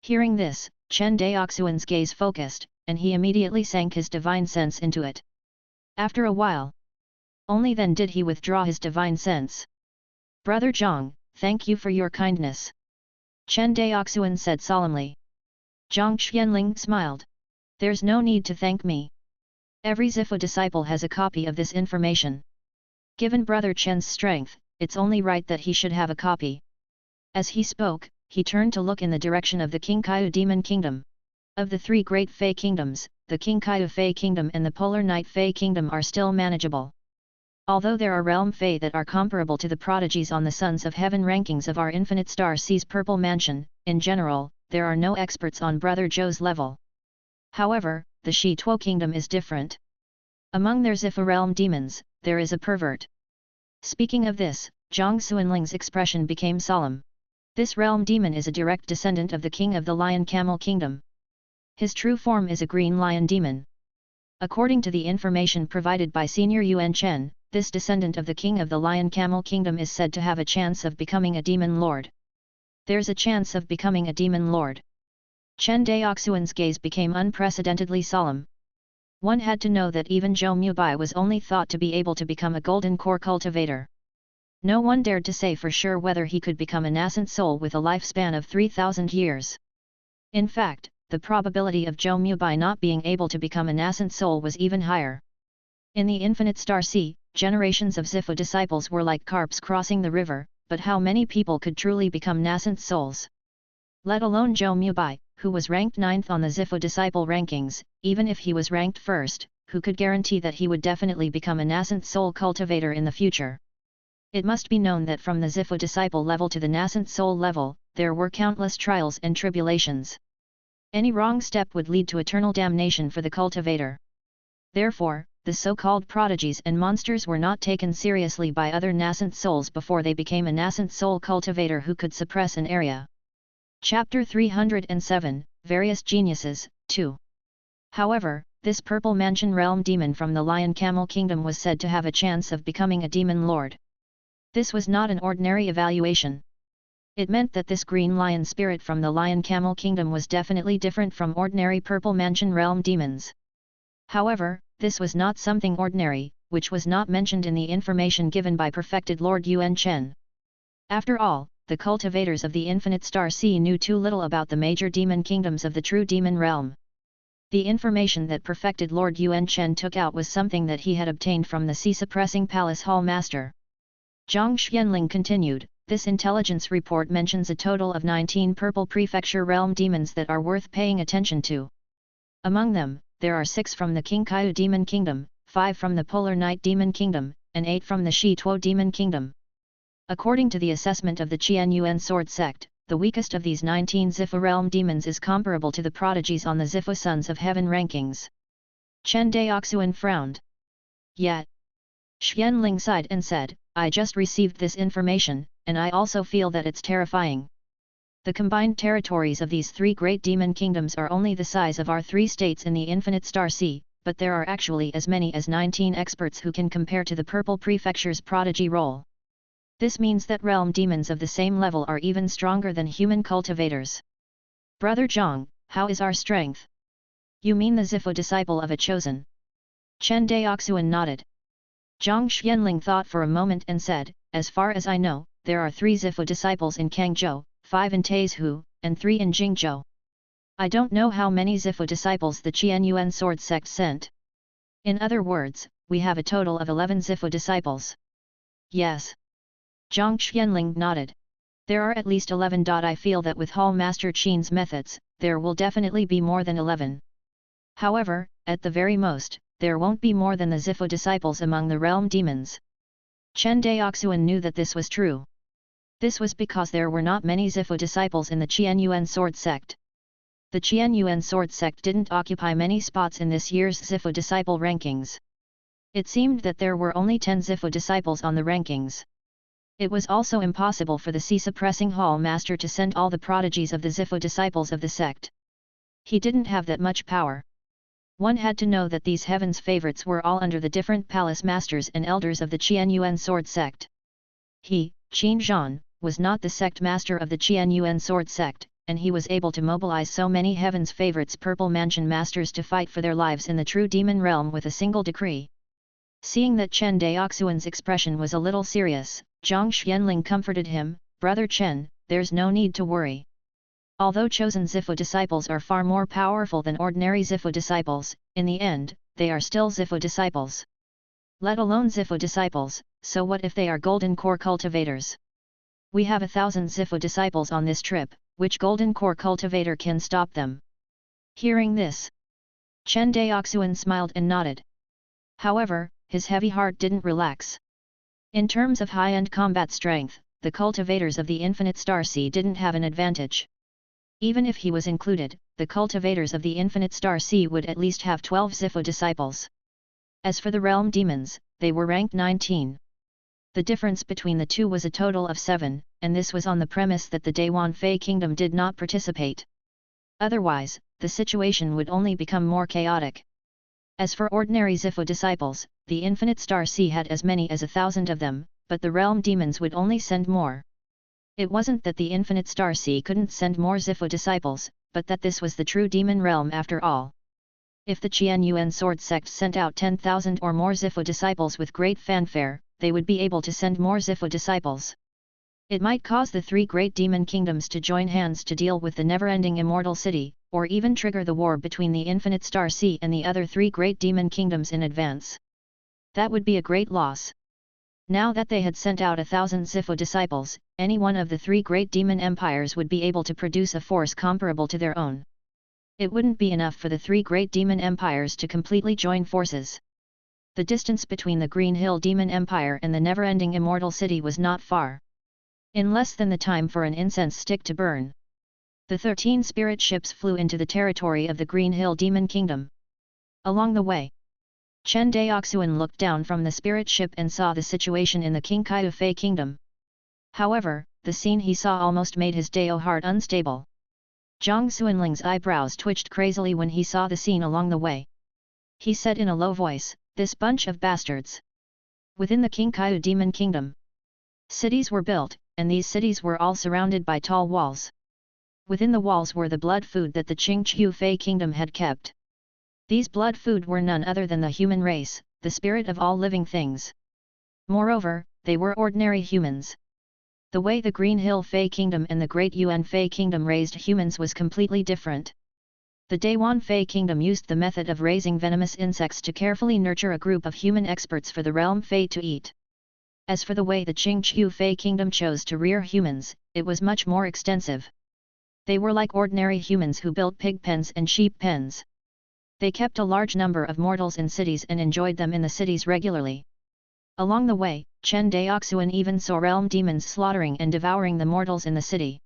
Hearing this, Chen Daoxuan's gaze focused, and he immediately sank his divine sense into it. After a while, only then did he withdraw his divine sense. Brother Zhang, thank you for your kindness. Chen Daoxuan said solemnly. Zhang Xianling smiled. There's no need to thank me. Every Zifu disciple has a copy of this information. Given Brother Chen's strength, it's only right that he should have a copy. As he spoke, he turned to look in the direction of the Qingqiu Demon Kingdom. Of the three great Fey kingdoms, the Qingqiu Fey Kingdom and the Polar Night Fey Kingdom are still manageable. Although there are realm Fey that are comparable to the prodigies on the Sons of Heaven rankings of our Infinite Star Sea's Purple Mansion, in general, there are no experts on Brother Zhou's level. However, the Shi Tuo Kingdom is different. Among their Zifu realm demons, there is a pervert. Speaking of this, Zhang Xuanling's expression became solemn. This realm demon is a direct descendant of the King of the Lion Camel Kingdom. His true form is a green lion demon. According to the information provided by Senior Yuan Chen, this descendant of the King of the Lion Camel Kingdom is said to have a chance of becoming a demon lord. There's a chance of becoming a demon lord. Chen Daoxuan's gaze became unprecedentedly solemn. One had to know that even Zhou Mubai was only thought to be able to become a golden core cultivator. No one dared to say for sure whether he could become a nascent soul with a lifespan of 3,000 years. In fact, the probability of Zhou Mubai not being able to become a nascent soul was even higher. In the Infinite Star Sea, generations of Zifu disciples were like carps crossing the river, but how many people could truly become nascent souls? Let alone Zhou Mubai, who was ranked 9th on the Zifu disciple rankings. Even if he was ranked 1st, who could guarantee that he would definitely become a nascent soul cultivator in the future? It must be known that from the Zifu disciple level to the nascent soul level, there were countless trials and tribulations. Any wrong step would lead to eternal damnation for the cultivator. Therefore, the so-called prodigies and monsters were not taken seriously by other nascent souls before they became a nascent soul cultivator who could suppress an area. Chapter 307, Various Geniuses, 2. However, this Purple Mansion realm demon from the Lion Camel Kingdom was said to have a chance of becoming a demon lord. This was not an ordinary evaluation. It meant that this green lion spirit from the Lion Camel Kingdom was definitely different from ordinary Purple Mansion realm demons. However, this was not something ordinary, which was not mentioned in the information given by perfected Lord Yuan Chen. After all, the cultivators of the Infinite Star Sea knew too little about the major demon kingdoms of the true demon realm. The information that perfected Lord Yuan Chen took out was something that he had obtained from the sea-suppressing palace hall master. Zhang Xianling continued, This intelligence report mentions a total of 19 purple prefecture realm demons that are worth paying attention to. Among them, there are 6 from the Qingqiu Demon Kingdom, 5 from the Polar Night Demon Kingdom, and 8 from the Shi Tuo Demon Kingdom. According to the assessment of the Qianyuan Sword Sect, the weakest of these 19 Zifu realm demons is comparable to the prodigies on the Zifu Sons of Heaven rankings. Chen Daoxuan frowned. Yet, Xianling sighed and said, I just received this information, and I also feel that it's terrifying. The combined territories of these 3 great demon kingdoms are only the size of our 3 states in the infinite star sea, but there are actually as many as 19 experts who can compare to the purple prefecture's prodigy role. This means that realm demons of the same level are even stronger than human cultivators. Brother Zhang, how is our strength? You mean the Zifu disciple of a chosen? Chen Daoxuan nodded. Zhang Xianling thought for a moment and said, as far as I know, there are 3 Zifu disciples in Kangzhou, 5 in Taizhou, and 3 in Jingzhou. I don't know how many Zifu disciples the Qianyuan Sword Sect sent. In other words, we have a total of 11 Zifu disciples. Yes. Zhang Xianling nodded. There are at least 11. I feel that with Hall Master Qin's methods, there will definitely be more than 11. However, at the very most, there won't be more than the Zifu disciples among the realm demons. Chen Daoxuan knew that this was true. This was because there were not many Zifu disciples in the Qianyuan Sword Sect. The Qianyuan Sword Sect didn't occupy many spots in this year's Zifu disciple rankings. It seemed that there were only 10 Zifu disciples on the rankings. It was also impossible for the sea-suppressing Hall Master to send all the prodigies of the Zifu disciples of the sect. He didn't have that much power. One had to know that these heaven's favorites were all under the different palace masters and elders of the Qianyuan Sword Sect. He, Qin Zhan, was not the sect master of the Qianyuan Sword Sect, and he was able to mobilize so many heaven's favorites Purple Mansion masters to fight for their lives in the true demon realm with a single decree. Seeing that Chen Daoxuan's expression was a little serious, Zhang Xianling comforted him, Brother Chen, there's no need to worry. Although chosen Zifu disciples are far more powerful than ordinary Zifu disciples, in the end, they are still Zifu disciples. Let alone Zifu disciples, so what if they are golden core cultivators? We have 1,000 Zifu disciples on this trip, which golden core cultivator can stop them? Hearing this, Chen Daoxuan smiled and nodded. However, his heavy heart didn't relax. In terms of high-end combat strength, the cultivators of the Infinite Star Sea didn't have an advantage. Even if he was included, the cultivators of the Infinite Star Sea would at least have 12 Zifu disciples. As for the realm demons, they were ranked 19. The difference between the two was a total of 7, and this was on the premise that the Dayuan Fei Kingdom did not participate. Otherwise, the situation would only become more chaotic. As for ordinary Zifu disciples, the Infinite Star Sea had as many as 1,000 of them, but the realm demons would only send more. It wasn't that the Infinite Star Sea couldn't send more Zifu disciples, but that this was the true demon realm after all. If the Qianyuan Sword Sect sent out 10,000 or more Zifu disciples with great fanfare, they would be able to send more Zifu disciples. It might cause the 3 great demon kingdoms to join hands to deal with the never-ending immortal city, or even trigger the war between the Infinite Star Sea and the other 3 great demon kingdoms in advance. That would be a great loss. Now that they had sent out 1,000 Zifu disciples, any one of the 3 great demon empires would be able to produce a force comparable to their own. It wouldn't be enough for the 3 great demon empires to completely join forces. The distance between the Green Hill Demon Empire and the never-ending immortal city was not far. In less than the time for an incense stick to burn, the 13 spirit ships flew into the territory of the Green Hill Demon Kingdom. Along the way, Chen Daoxuan looked down from the spirit ship and saw the situation in the Qingqiu Fei Kingdom. However, the scene he saw almost made his Dao heart unstable. Zhang Xuanling's eyebrows twitched crazily when he saw the scene along the way. He said in a low voice, "This bunch of bastards." Within the Qingqiu Demon Kingdom, cities were built, and these cities were all surrounded by tall walls. Within the walls were the blood food that the Qingqiu Fei Kingdom had kept. These blood food were none other than the human race, the spirit of all living things. Moreover, they were ordinary humans. The way the Green Hill Fei Kingdom and the Great Yuan Fei Kingdom raised humans was completely different. The Dayuan Fei Kingdom used the method of raising venomous insects to carefully nurture a group of human experts for the realm Fei to eat. As for the way the Qingqiu Fei kingdom chose to rear humans, it was much more extensive. They were like ordinary humans who built pig pens and sheep pens. They kept a large number of mortals in cities and enjoyed them in the cities regularly. Along the way, Chen Daoxuan even saw realm demons slaughtering and devouring the mortals in the city.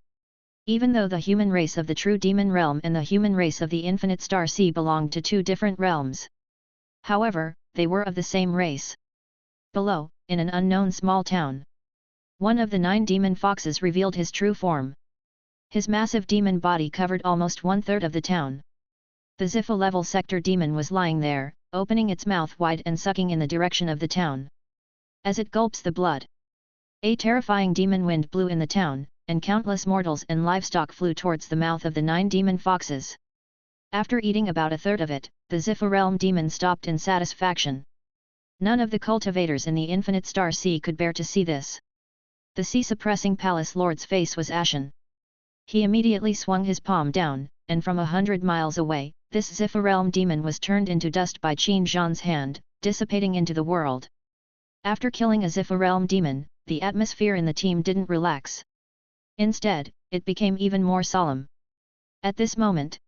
Even though the human race of the true demon realm and the human race of the infinite star sea belonged to two different realms. However, they were of the same race. Below, in an unknown small town, one of the 9 demon foxes revealed his true form. His massive demon body covered almost 1/3 of the town. The Ziffa level sector demon was lying there, opening its mouth wide and sucking in the direction of the town. As it gulps the blood, a terrifying demon wind blew in the town, and countless mortals and livestock flew towards the mouth of the 9 demon foxes. After eating about 1/3 of it, the Ziffa realm demon stopped in satisfaction. None of the cultivators in the infinite star sea could bear to see this. The sea-suppressing palace lord's face was ashen. He immediately swung his palm down, and from 100 miles away, this Ziffa realm demon was turned into dust by Qin Zhan's hand, dissipating into the world. After killing a Ziffa realm demon, the atmosphere in the team didn't relax. Instead, it became even more solemn. At this moment,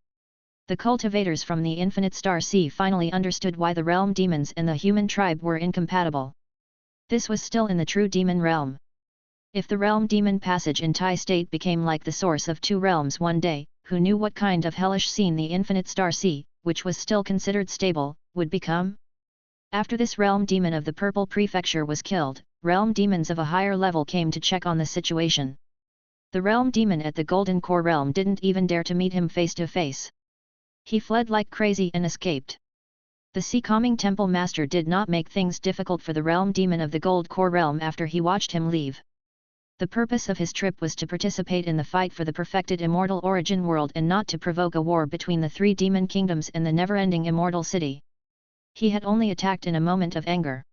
the cultivators from the infinite star sea finally understood why the realm demons and the human tribe were incompatible. This was still in the true demon realm. If the realm demon passage in Tai state became like the source of 2 realms one day, who knew what kind of hellish scene the infinite star sea, which was still considered stable, would become? After this realm demon of the purple prefecture was killed, realm demons of a higher level came to check on the situation. The realm demon at the Golden Core realm didn't even dare to meet him face to face. He fled like crazy and escaped. The Sea Calming Temple Master did not make things difficult for the realm demon of the Gold Core realm after he watched him leave. The purpose of his trip was to participate in the fight for the perfected immortal origin world and not to provoke a war between the 3 demon kingdoms and the never-ending immortal city. He had only attacked in a moment of anger.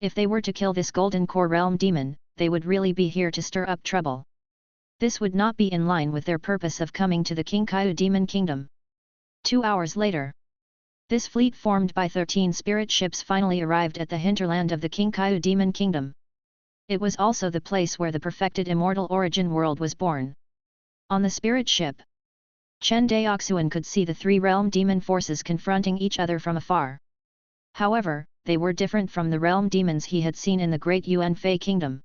If they were to kill this Golden Core realm demon, they would really be here to stir up trouble. This would not be in line with their purpose of coming to the Qingqiu demon kingdom. 2 hours later, this fleet formed by 13 spirit ships finally arrived at the hinterland of the Qingqiu demon kingdom. It was also the place where the perfected immortal origin world was born. On the spirit ship, Chen Daoxuan could see the 3 realm demon forces confronting each other from afar. However, they were different from the realm demons he had seen in the Great Yuan Fei Kingdom.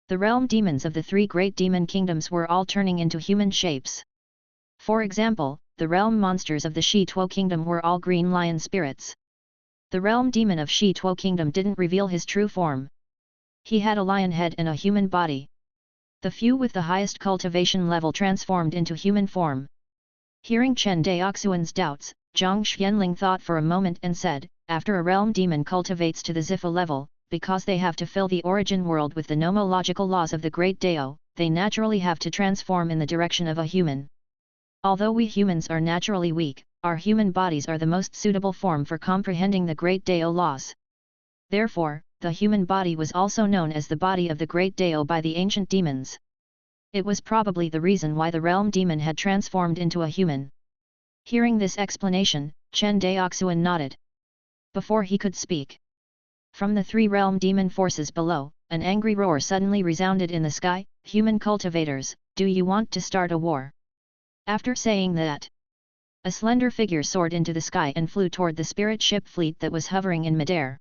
The realm demons of the 3 great demon kingdoms were all turning into human shapes. For example, the realm monsters of the Shi Tuo Kingdom were all green lion spirits. The realm demon of Shi Tuo Kingdom didn't reveal his true form. He had a lion head and a human body. The few with the highest cultivation level transformed into human form. Hearing Chen Daoxuan's doubts, Zhang Xianling thought for a moment and said, after a realm demon cultivates to the Ziffa level, because they have to fill the origin world with the nomological laws of the Great Dao, they naturally have to transform in the direction of a human. Although we humans are naturally weak, our human bodies are the most suitable form for comprehending the Great Dao laws. Therefore, the human body was also known as the body of the Great Dao by the ancient demons. It was probably the reason why the realm demon had transformed into a human. Hearing this explanation, Chen Daoxuan nodded. Before he could speak, from the 3 realm demon forces below, an angry roar suddenly resounded in the sky. Human cultivators, do you want to start a war? After saying that, a slender figure soared into the sky and flew toward the spirit ship fleet that was hovering in midair.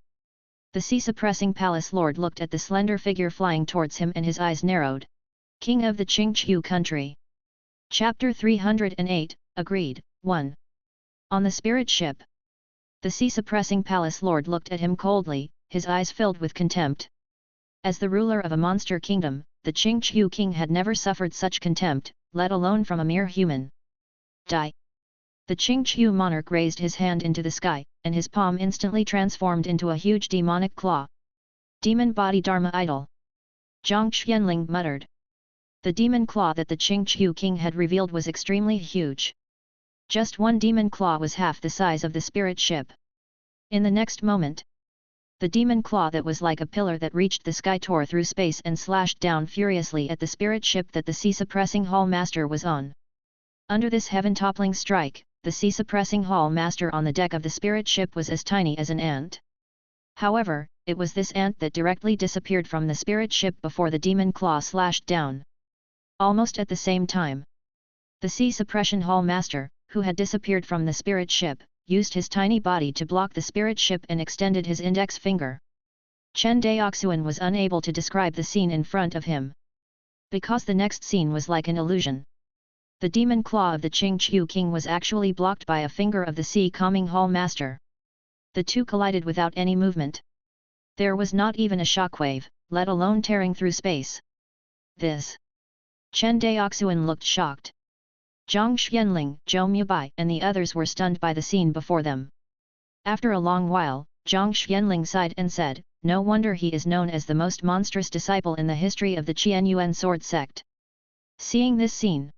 The sea-suppressing palace lord looked at the slender figure flying towards him and his eyes narrowed. King of the Qingqiu country. Chapter 308, Agreed, 1. On the spirit ship, the sea-suppressing palace lord looked at him coldly, his eyes filled with contempt. As the ruler of a monster kingdom, the Qingqiu king had never suffered such contempt, let alone from a mere human. Die! The Qingqiu monarch raised his hand into the sky, and his palm instantly transformed into a huge demonic claw. Demon body Dharma idol. Zhang Xianling muttered. The demon claw that the Qingqiu king had revealed was extremely huge. Just one demon claw was half the size of the spirit ship. In the next moment, the demon claw that was like a pillar that reached the sky tore through space and slashed down furiously at the spirit ship that the sea-suppressing hall master was on. Under this heaven-toppling strike, the sea-suppressing hall master on the deck of the spirit ship was as tiny as an ant. However, it was this ant that directly disappeared from the spirit ship before the demon claw slashed down. Almost at the same time, the Sea Suppression Hall Master, who had disappeared from the spirit ship, used his tiny body to block the spirit ship and extended his index finger. Chen Daoxuan was unable to describe the scene in front of him, because the next scene was like an illusion. The demon claw of the Qingqiu King was actually blocked by a finger of the Sea Calming Hall Master. The two collided without any movement. There was not even a shockwave, let alone tearing through space. This. Chen Daoxuan looked shocked. Zhang Xianling, Zhou Mubai and the others were stunned by the scene before them. After a long while, Zhang Xianling sighed and said, "No wonder he is known as the most monstrous disciple in the history of the Qianyuan sword sect." Seeing this scene,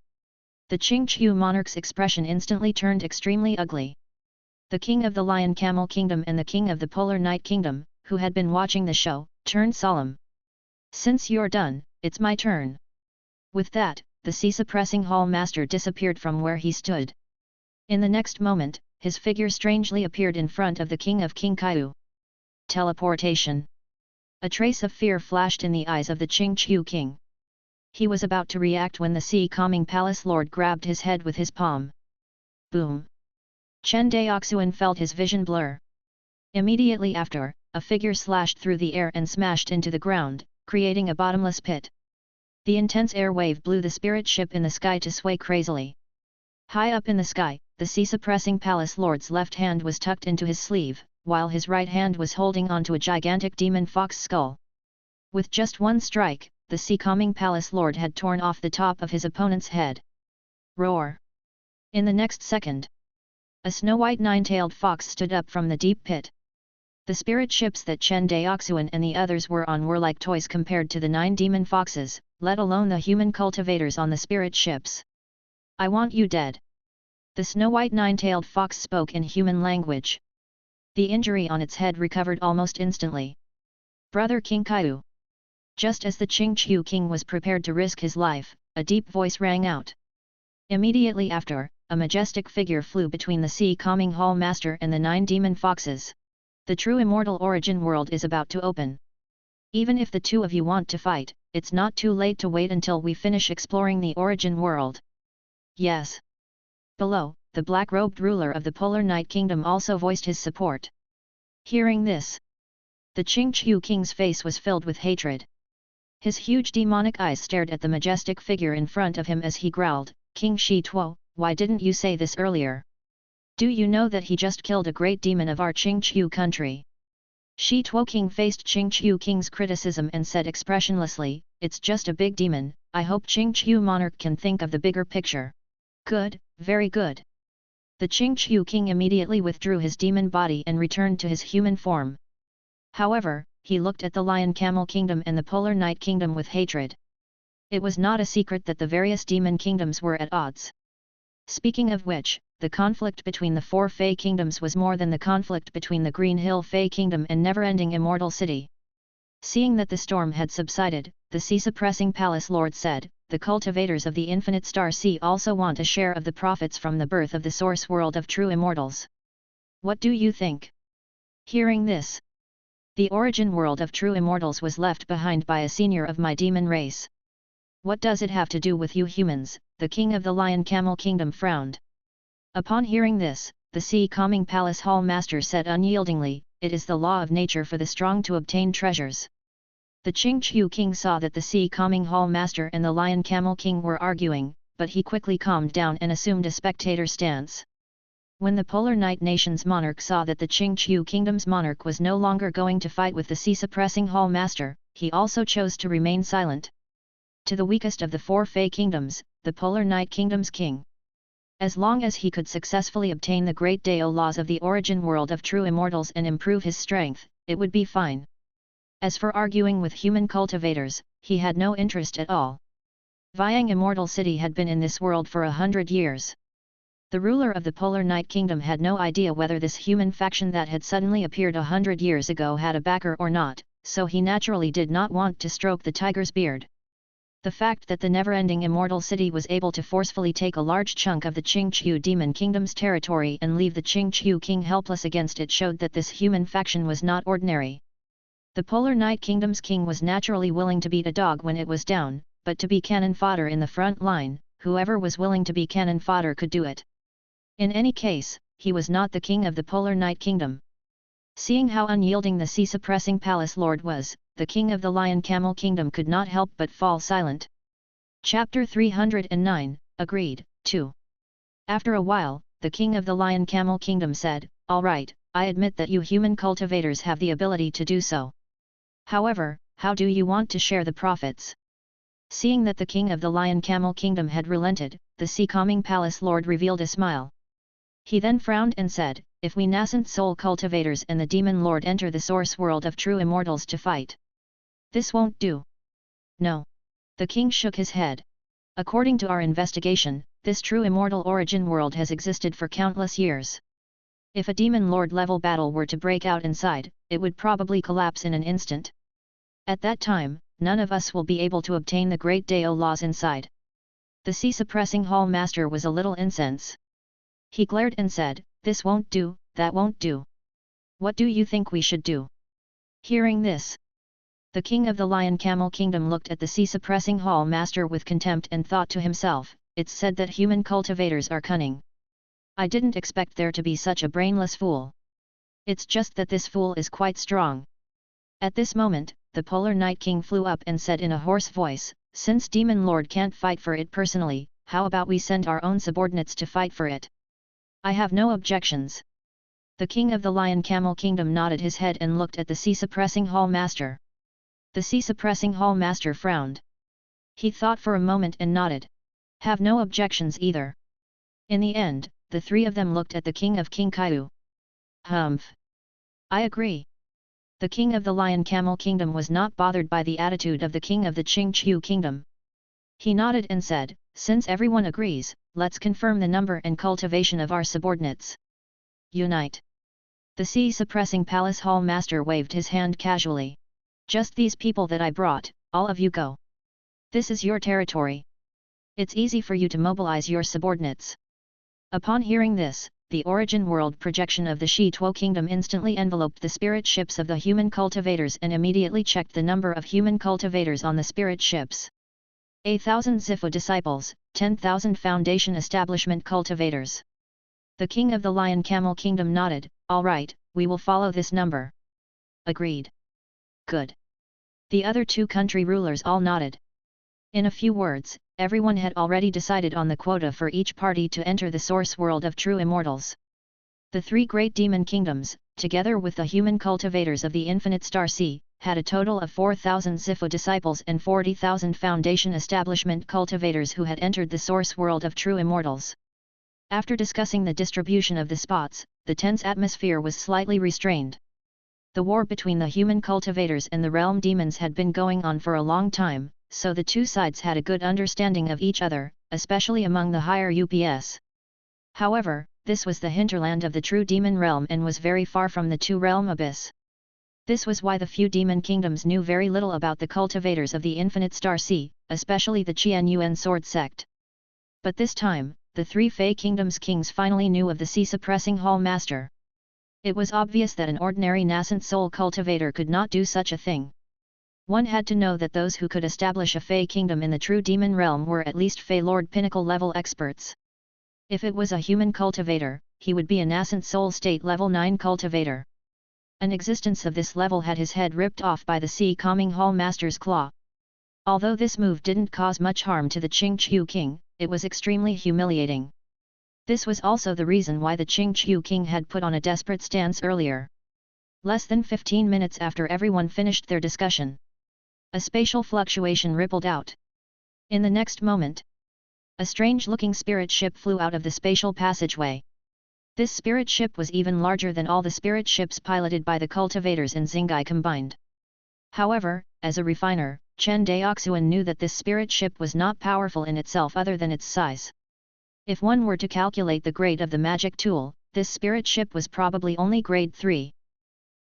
the Qingqiu monarch's expression instantly turned extremely ugly. The king of the Lion Camel Kingdom and the king of the Polar Night Kingdom, who had been watching the show, turned solemn. "Since you're done, it's my turn." With that, the Sea Suppressing Hall Master disappeared from where he stood. In the next moment, his figure strangely appeared in front of the king of Qingqiu. Teleportation. A trace of fear flashed in the eyes of the Qingqiu king. He was about to react when the Sea Calming Palace Lord grabbed his head with his palm. Boom! Chen Daoxuan felt his vision blur. Immediately after, a figure slashed through the air and smashed into the ground, creating a bottomless pit. The intense air wave blew the spirit ship in the sky to sway crazily. High up in the sky, the Sea-Suppressing Palace Lord's left hand was tucked into his sleeve, while his right hand was holding onto a gigantic demon fox skull. With just one strike, the Sea Calming Palace Lord had torn off the top of his opponent's head. Roar! In the next second, a snow-white nine-tailed fox stood up from the deep pit. The spirit ships that Chen Daoxuan and the others were on were like toys compared to the 9 demon foxes, let alone the human cultivators on the spirit ships. "I want you dead." The snow-white nine-tailed fox spoke in human language. The injury on its head recovered almost instantly. "Brother Qingqiu." Just as the Qingqiu king was prepared to risk his life, a deep voice rang out. Immediately after, a majestic figure flew between the Sea Calming Hall Master and the 9 demon foxes. "The true immortal origin world is about to open. Even if the two of you want to fight, it's not too late to wait until we finish exploring the origin world." "Yes." Below, the black-robed ruler of the Polar Night Kingdom also voiced his support. Hearing this, the Qingqiu king's face was filled with hatred. His huge demonic eyes stared at the majestic figure in front of him as he growled, "King Shi Tuo, why didn't you say this earlier? Do you know that he just killed a great demon of our Qingqiu country?" Shi Tuo King faced Qingqiu King's criticism and said expressionlessly, "It's just a big demon, I hope Qingqiu monarch can think of the bigger picture." "Good, very good." The Qingqiu King immediately withdrew his demon body and returned to his human form. However, he looked at the Lion Camel Kingdom and the Polar Night Kingdom with hatred. It was not a secret that the various demon kingdoms were at odds. Speaking of which, the conflict between the 4 Fey kingdoms was more than the conflict between the Green Hill Fey Kingdom and Never-Ending Immortal City. Seeing that the storm had subsided, the Sea-Suppressing Palace Lord said, "The cultivators of the Infinite Star Sea also want a share of the profits from the birth of the source world of true immortals. What do you think?" Hearing this, the origin world of true immortals was left behind by a senior of my demon race. "What does it have to do with you humans?" the king of the Lion Camel Kingdom frowned. Upon hearing this, the Sea Calming Palace Hall Master said unyieldingly, "It is the law of nature for the strong to obtain treasures." The Qingqiu King saw that the Sea Calming Hall Master and the Lion Camel King were arguing, but he quickly calmed down and assumed a spectator stance. When the Polar Night Nation's monarch saw that the Qingqiu Kingdom's monarch was no longer going to fight with the Sea-Suppressing Hall Master, he also chose to remain silent. To the weakest of the 4 Fey kingdoms, the Polar Night Kingdom's king. As long as he could successfully obtain the Great Dao laws of the origin world of true immortals and improve his strength, it would be fine. As for arguing with human cultivators, he had no interest at all. Vying Immortal City had been in this world for 100 years. The ruler of the Polar Night Kingdom had no idea whether this human faction that had suddenly appeared 100 years ago had a backer or not, so he naturally did not want to stroke the tiger's beard. The fact that the never-ending Immortal City was able to forcefully take a large chunk of the Qingqiu Demon Kingdom's territory and leave the Qingqiu King helpless against it showed that this human faction was not ordinary. The Polar Night Kingdom's king was naturally willing to beat a dog when it was down, but to be cannon fodder in the front line, whoever was willing to be cannon fodder could do it. In any case, he was not the king of the Polar Night Kingdom. Seeing how unyielding the sea-suppressing palace lord was, the king of the Lion Camel Kingdom could not help but fall silent. Chapter 309, Agreed, 2. After a while, the king of the Lion Camel Kingdom said, "All right, I admit that you human cultivators have the ability to do so. However, how do you want to share the profits?" Seeing that the king of the Lion Camel Kingdom had relented, the sea-calming palace lord revealed a smile. He then frowned and said, "If we nascent soul cultivators and the demon lord enter the source world of true immortals to fight, this won't do." "No." The king shook his head. "According to our investigation, this true immortal origin world has existed for countless years. If a demon lord level battle were to break out inside, it would probably collapse in an instant. At that time, none of us will be able to obtain the Great Dao laws inside." The sea-suppressing hall master was a little incensed. He glared and said, "This won't do, that won't do. What do you think we should do?" Hearing this, the king of the Lion Camel Kingdom looked at the sea-suppressing hall master with contempt and thought to himself, "It's said that human cultivators are cunning. I didn't expect there to be such a brainless fool. It's just that this fool is quite strong." At this moment, the Polar Night King flew up and said in a hoarse voice, "Since Demon Lord can't fight for it personally, how about we send our own subordinates to fight for it? I have no objections." The king of the Lion Camel Kingdom nodded his head and looked at the sea-suppressing hall master. The sea-suppressing hall master frowned. He thought for a moment and nodded. "Have no objections either." In the end, the three of them looked at the king of King Kaiu. "Humph. I agree." The king of the Lion Camel Kingdom was not bothered by the attitude of the king of the Qingqiu Kingdom. He nodded and said, "Since everyone agrees, let's confirm the number and cultivation of our subordinates. Unite." The sea-suppressing palace hall master waved his hand casually. "Just these people that I brought, all of you go. This is your territory. It's easy for you to mobilize your subordinates." Upon hearing this, the origin world projection of the Shi Tuo Kingdom instantly enveloped the spirit ships of the human cultivators and immediately checked the number of human cultivators on the spirit ships. 1,000 Zifu disciples, 10,000 foundation establishment cultivators. The king of the Lion Camel Kingdom nodded, "All right, we will follow this number." "Agreed." "Good." The other two country rulers all nodded. In a few words, everyone had already decided on the quota for each party to enter the source world of true immortals. The three great demon kingdoms, together with the human cultivators of the infinite star sea, had a total of 4,000 Zifu disciples and 40,000 foundation establishment cultivators who had entered the source world of true immortals. After discussing the distribution of the spots, the tense atmosphere was slightly restrained. The war between the human cultivators and the realm demons had been going on for a long time, so the two sides had a good understanding of each other, especially among the higher UPS. However, this was the hinterland of the true demon realm and was very far from the two-realm abyss. This was why the few demon kingdoms knew very little about the cultivators of the infinite star sea, especially the Qian Yuan sword sect. But this time, the three Fey kingdoms' kings finally knew of the sea-suppressing hall master. It was obvious that an ordinary nascent soul cultivator could not do such a thing. One had to know that those who could establish a Fey kingdom in the true demon realm were at least Fey Lord pinnacle level experts. If it was a human cultivator, he would be a nascent soul state level 9 cultivator. An existence of this level had his head ripped off by the sea-calming hall master's claw. Although this move didn't cause much harm to the Qingqiu king, it was extremely humiliating. This was also the reason why the Qingqiu king had put on a desperate stance earlier. Less than 15 minutes after everyone finished their discussion, a spatial fluctuation rippled out. In the next moment, a strange-looking spirit ship flew out of the spatial passageway. This spirit ship was even larger than all the spirit ships piloted by the cultivators in Xingai combined. However, as a refiner, Chen Daoxuan knew that this spirit ship was not powerful in itself other than its size. If one were to calculate the grade of the magic tool, this spirit ship was probably only grade 3.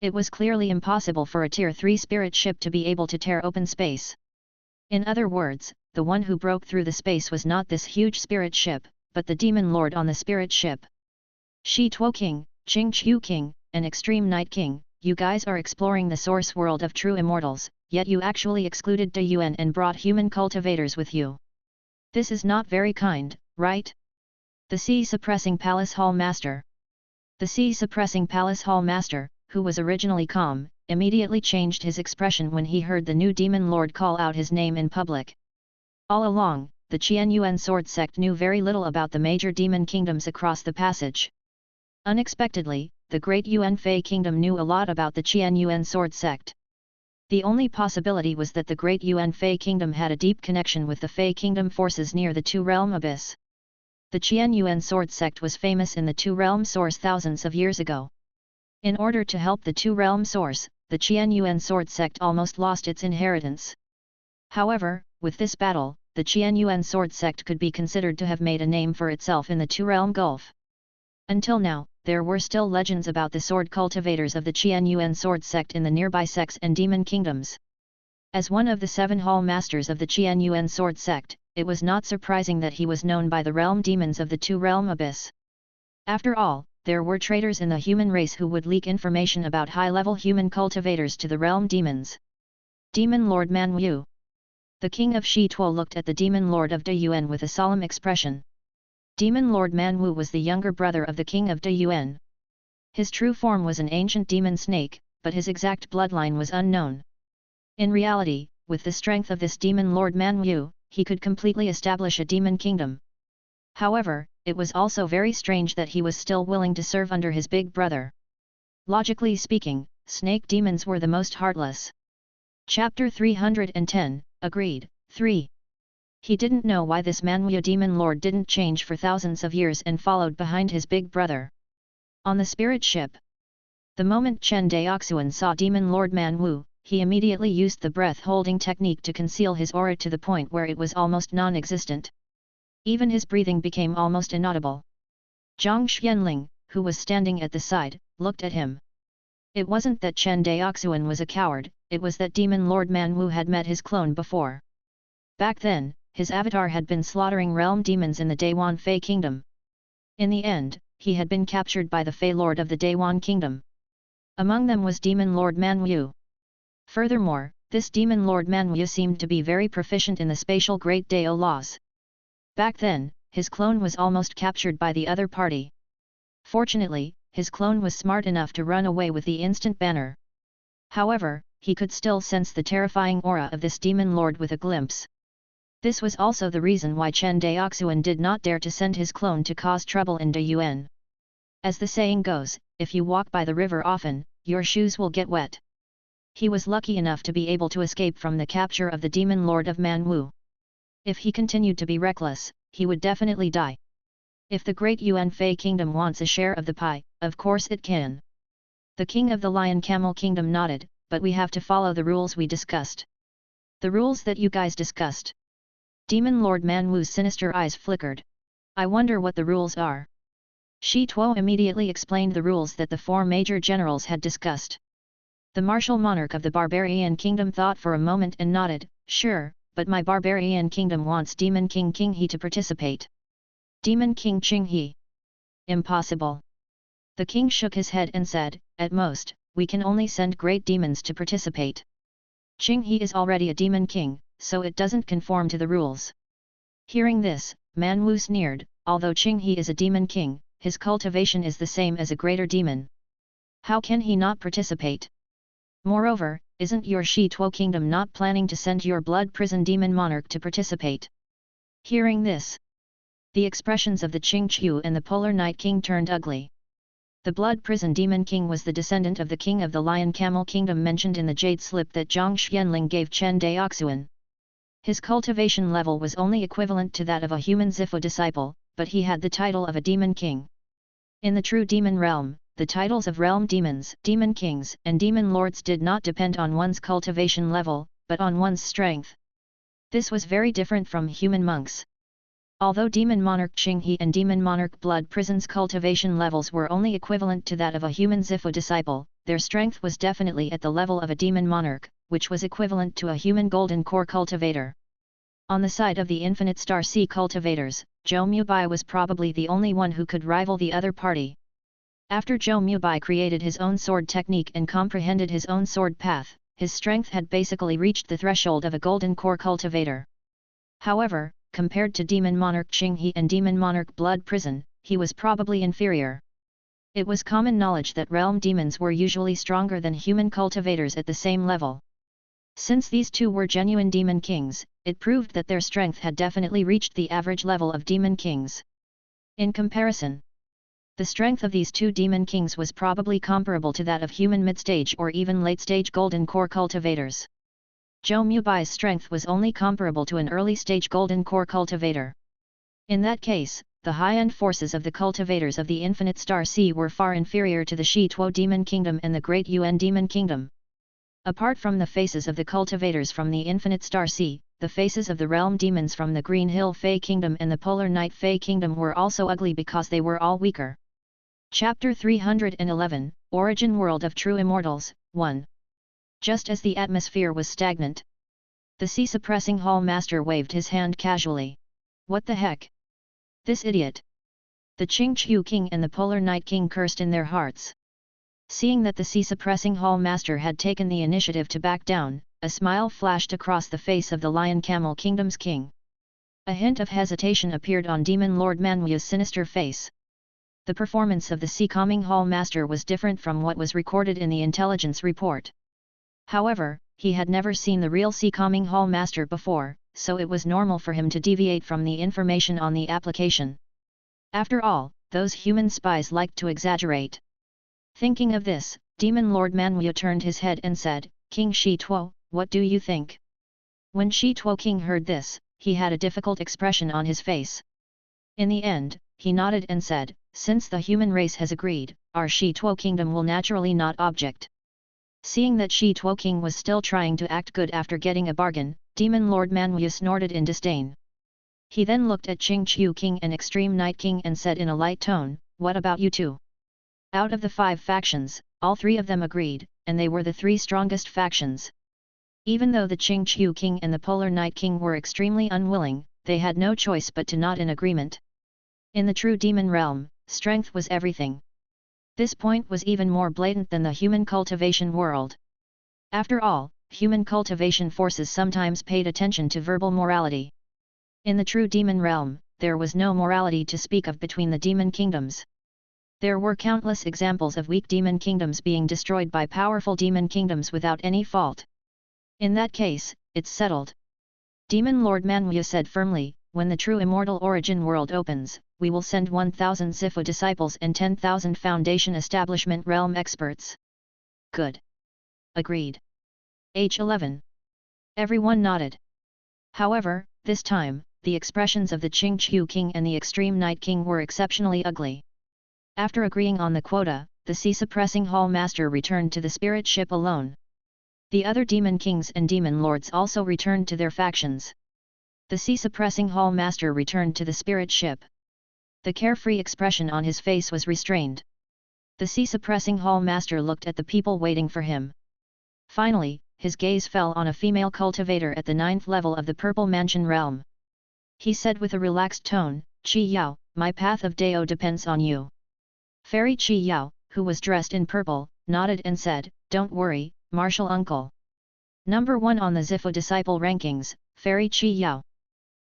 It was clearly impossible for a tier 3 spirit ship to be able to tear open space. In other words, the one who broke through the space was not this huge spirit ship, but the demon lord on the spirit ship. Shi Tuo King, Qingqiu King, and Extreme Night King, you guys are exploring the source world of true immortals, yet you actually excluded Daoyuan and brought human cultivators with you. This is not very kind, right? The Sea-suppressing Palace Hall Master. The Sea-suppressing Palace Hall Master, who was originally calm, immediately changed his expression when he heard the new demon lord call out his name in public. All along, the Qianyuan sword sect knew very little about the major demon kingdoms across the passage. Unexpectedly, the great Yuan Fei kingdom knew a lot about the Qianyuan sword sect. The only possibility was that the great Yuan Fei kingdom had a deep connection with the Fei kingdom forces near the Two-Realm Abyss. The Qianyuan sword sect was famous in the Two-Realm Source thousands of years ago. In order to help the Two-Realm Source, the Qianyuan sword sect almost lost its inheritance. However, with this battle, the Qianyuan sword sect could be considered to have made a name for itself in the Two-Realm Gulf. Until now, there were still legends about the sword cultivators of the Qianyuan sword sect in the nearby sects and demon kingdoms. As one of the 7 hall masters of the Qianyuan sword sect, it was not surprising that he was known by the realm demons of the Two-Realm Abyss. After all, there were traitors in the human race who would leak information about high-level human cultivators to the realm demons. Demon Lord Man Wu. The king of Shi Tuo looked at the demon lord of Daoyuan with a solemn expression. Demon Lord Man Wu was the younger brother of the king of Daoyuan. His true form was an ancient demon snake, but his exact bloodline was unknown. In reality, with the strength of this demon Lord Man Wu, he could completely establish a demon kingdom. However, it was also very strange that he was still willing to serve under his big brother. Logically speaking, snake demons were the most heartless. Chapter 310, Agreed, 3. He didn't know why this Manwu demon lord didn't change for thousands of years and followed behind his big brother. On the spirit ship. The moment Chen Daoxuan saw demon lord Manwu, he immediately used the breath-holding technique to conceal his aura to the point where it was almost non-existent. Even his breathing became almost inaudible. Zhang Xianling, who was standing at the side, looked at him. It wasn't that Chen Daoxuan was a coward, it was that demon lord Manwu had met his clone before. Back then, his avatar had been slaughtering realm demons in the Daoyuan Fei kingdom. In the end, he had been captured by the Fei lord of the Daoyuan kingdom. Among them was demon lord Manwu. Furthermore, this demon lord Manwu seemed to be very proficient in the spatial Great Dao laws. Back then, his clone was almost captured by the other party. Fortunately, his clone was smart enough to run away with the instant banner. However, he could still sense the terrifying aura of this demon lord with a glimpse. This was also the reason why Chen Daoxuan did not dare to send his clone to cause trouble in Daoyuan. As the saying goes, if you walk by the river often, your shoes will get wet. He was lucky enough to be able to escape from the capture of the demon lord of Manwu. If he continued to be reckless, he would definitely die. If the great Yuan Fei kingdom wants a share of the pie, of course it can. The king of the Lion Camel kingdom nodded, but we have to follow the rules we discussed. The rules that you guys discussed. Demon Lord Manwu's sinister eyes flickered. I wonder what the rules are. Shi Tuo immediately explained the rules that the 4 major generals had discussed. The martial monarch of the barbarian kingdom thought for a moment and nodded, sure, but my barbarian kingdom wants Demon King King He to participate. Demon King Ching He. Impossible. The king shook his head and said, at most, we can only send great demons to participate. Ching He is already a demon king, so it doesn't conform to the rules. Hearing this, Manwu sneered, although Ching He is a demon king, his cultivation is the same as a greater demon. How can he not participate? Moreover, isn't your Shi Tuo kingdom not planning to send your blood prison demon monarch to participate? Hearing this, the expressions of the Qing Chu and the Polar Night King turned ugly. The blood prison demon king was the descendant of the king of the Lion Camel kingdom mentioned in the jade slip that Zhang Xianling gave Chen Daoxuan. His cultivation level was only equivalent to that of a human Zifu disciple, but he had the title of a demon king. In the true demon realm, the titles of realm demons, demon kings, and demon lords did not depend on one's cultivation level, but on one's strength. This was very different from human monks. Although demon monarch Qing He and demon monarch blood prison's cultivation levels were only equivalent to that of a human Zifu disciple, their strength was definitely at the level of a demon monarch, which was equivalent to a human golden core cultivator. On the side of the infinite star sea cultivators, Zhou Mubai was probably the only one who could rival the other party. After Zhou Mubai created his own sword technique and comprehended his own sword path, his strength had basically reached the threshold of a golden core cultivator. However, compared to Demon Monarch Qinghe and Demon Monarch Blood Prison, he was probably inferior. It was common knowledge that realm demons were usually stronger than human cultivators at the same level. Since these two were genuine demon kings, it proved that their strength had definitely reached the average level of demon kings. In comparison, the strength of these two demon kings was probably comparable to that of human mid-stage or even late-stage golden core cultivators. Zhou Mubai's strength was only comparable to an early-stage golden core cultivator. In that case, the high-end forces of the cultivators of the Infinite Star Sea were far inferior to the Shi Tuo Demon Kingdom and the Great Yuan Demon Kingdom. Apart from the faces of the cultivators from the Infinite Star Sea, the faces of the realm demons from the Green Hill Fey Kingdom and the Polar Night Fey Kingdom were also ugly because they were all weaker. Chapter 311, Origin World of True Immortals, 1. Just as the atmosphere was stagnant, the sea-suppressing Hall Master waved his hand casually. What the heck? This idiot! The Qingqiu King and the Polar Night King cursed in their hearts. Seeing that the sea-suppressing Hall Master had taken the initiative to back down, a smile flashed across the face of the Lion Camel Kingdom's king. A hint of hesitation appeared on Demon Lord Manwu's sinister face. The performance of the Sea-Calming Hall Master was different from what was recorded in the intelligence report. However, he had never seen the real Sea-Calming Hall Master before, so it was normal for him to deviate from the information on the application. After all, those human spies liked to exaggerate. Thinking of this, Demon Lord Manwu turned his head and said, King Shi Tuo, what do you think? When Shi Tuo King heard this, he had a difficult expression on his face. In the end, he nodded and said, since the human race has agreed, our Shi Tuo Kingdom will naturally not object. Seeing that Shi Tuo King was still trying to act good after getting a bargain, Demon Lord Manwu snorted in disdain. He then looked at Qingqiu King and Extreme Night King and said in a light tone, what about you two? Out of the 5 factions, all 3 of them agreed, and they were the 3 strongest factions. Even though the Qingqiu King and the Polar Night King were extremely unwilling, they had no choice but to nod in agreement. In the true demon realm, strength was everything. This point was even more blatant than the human cultivation world. After all, human cultivation forces sometimes paid attention to verbal morality. In the true demon realm, there was no morality to speak of between the demon kingdoms. There were countless examples of weak demon kingdoms being destroyed by powerful demon kingdoms without any fault. In that case, it's settled. Demon Lord Manwu said firmly, when the true immortal origin world opens, we will send 1,000 Zifu disciples and 10,000 Foundation Establishment realm experts. Good. Agreed. H11. Everyone nodded. However, this time, the expressions of the Qingqiu King and the Extreme Night King were exceptionally ugly. After agreeing on the quota, the sea-suppressing Hall Master returned to the spirit ship alone. The other demon kings and demon lords also returned to their factions. The sea-suppressing Hall Master returned to the spirit ship. The carefree expression on his face was restrained. The sea-suppressing Hall Master looked at the people waiting for him. Finally, his gaze fell on a female cultivator at the 9th level of the Purple Mansion realm. He said with a relaxed tone, Qi Yao, my path of Dao depends on you. Fairy Qi Yao, who was dressed in purple, nodded and said, don't worry, Martial Uncle. Number 1 on the Zifu disciple rankings, Fairy Qi Yao.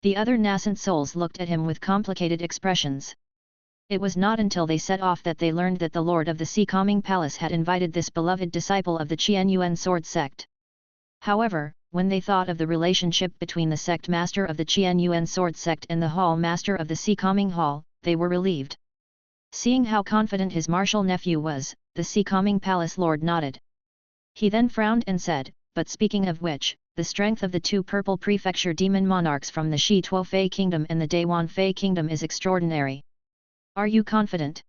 The other nascent souls looked at him with complicated expressions. It was not until they set off that they learned that the Lord of the Sea Calming Palace had invited this beloved disciple of the Qian Yuan sword sect. However, when they thought of the relationship between the sect master of the Qian Yuan sword sect and the hall master of the Sea Calming Hall, they were relieved. Seeing how confident his martial nephew was, the Sea Calming Palace Lord nodded. He then frowned and said, but speaking of which, the strength of the 2 purple prefecture demon monarchs from the Shi Tuo Fei Kingdom and the Dayuan Fei Kingdom is extraordinary. Are you confident?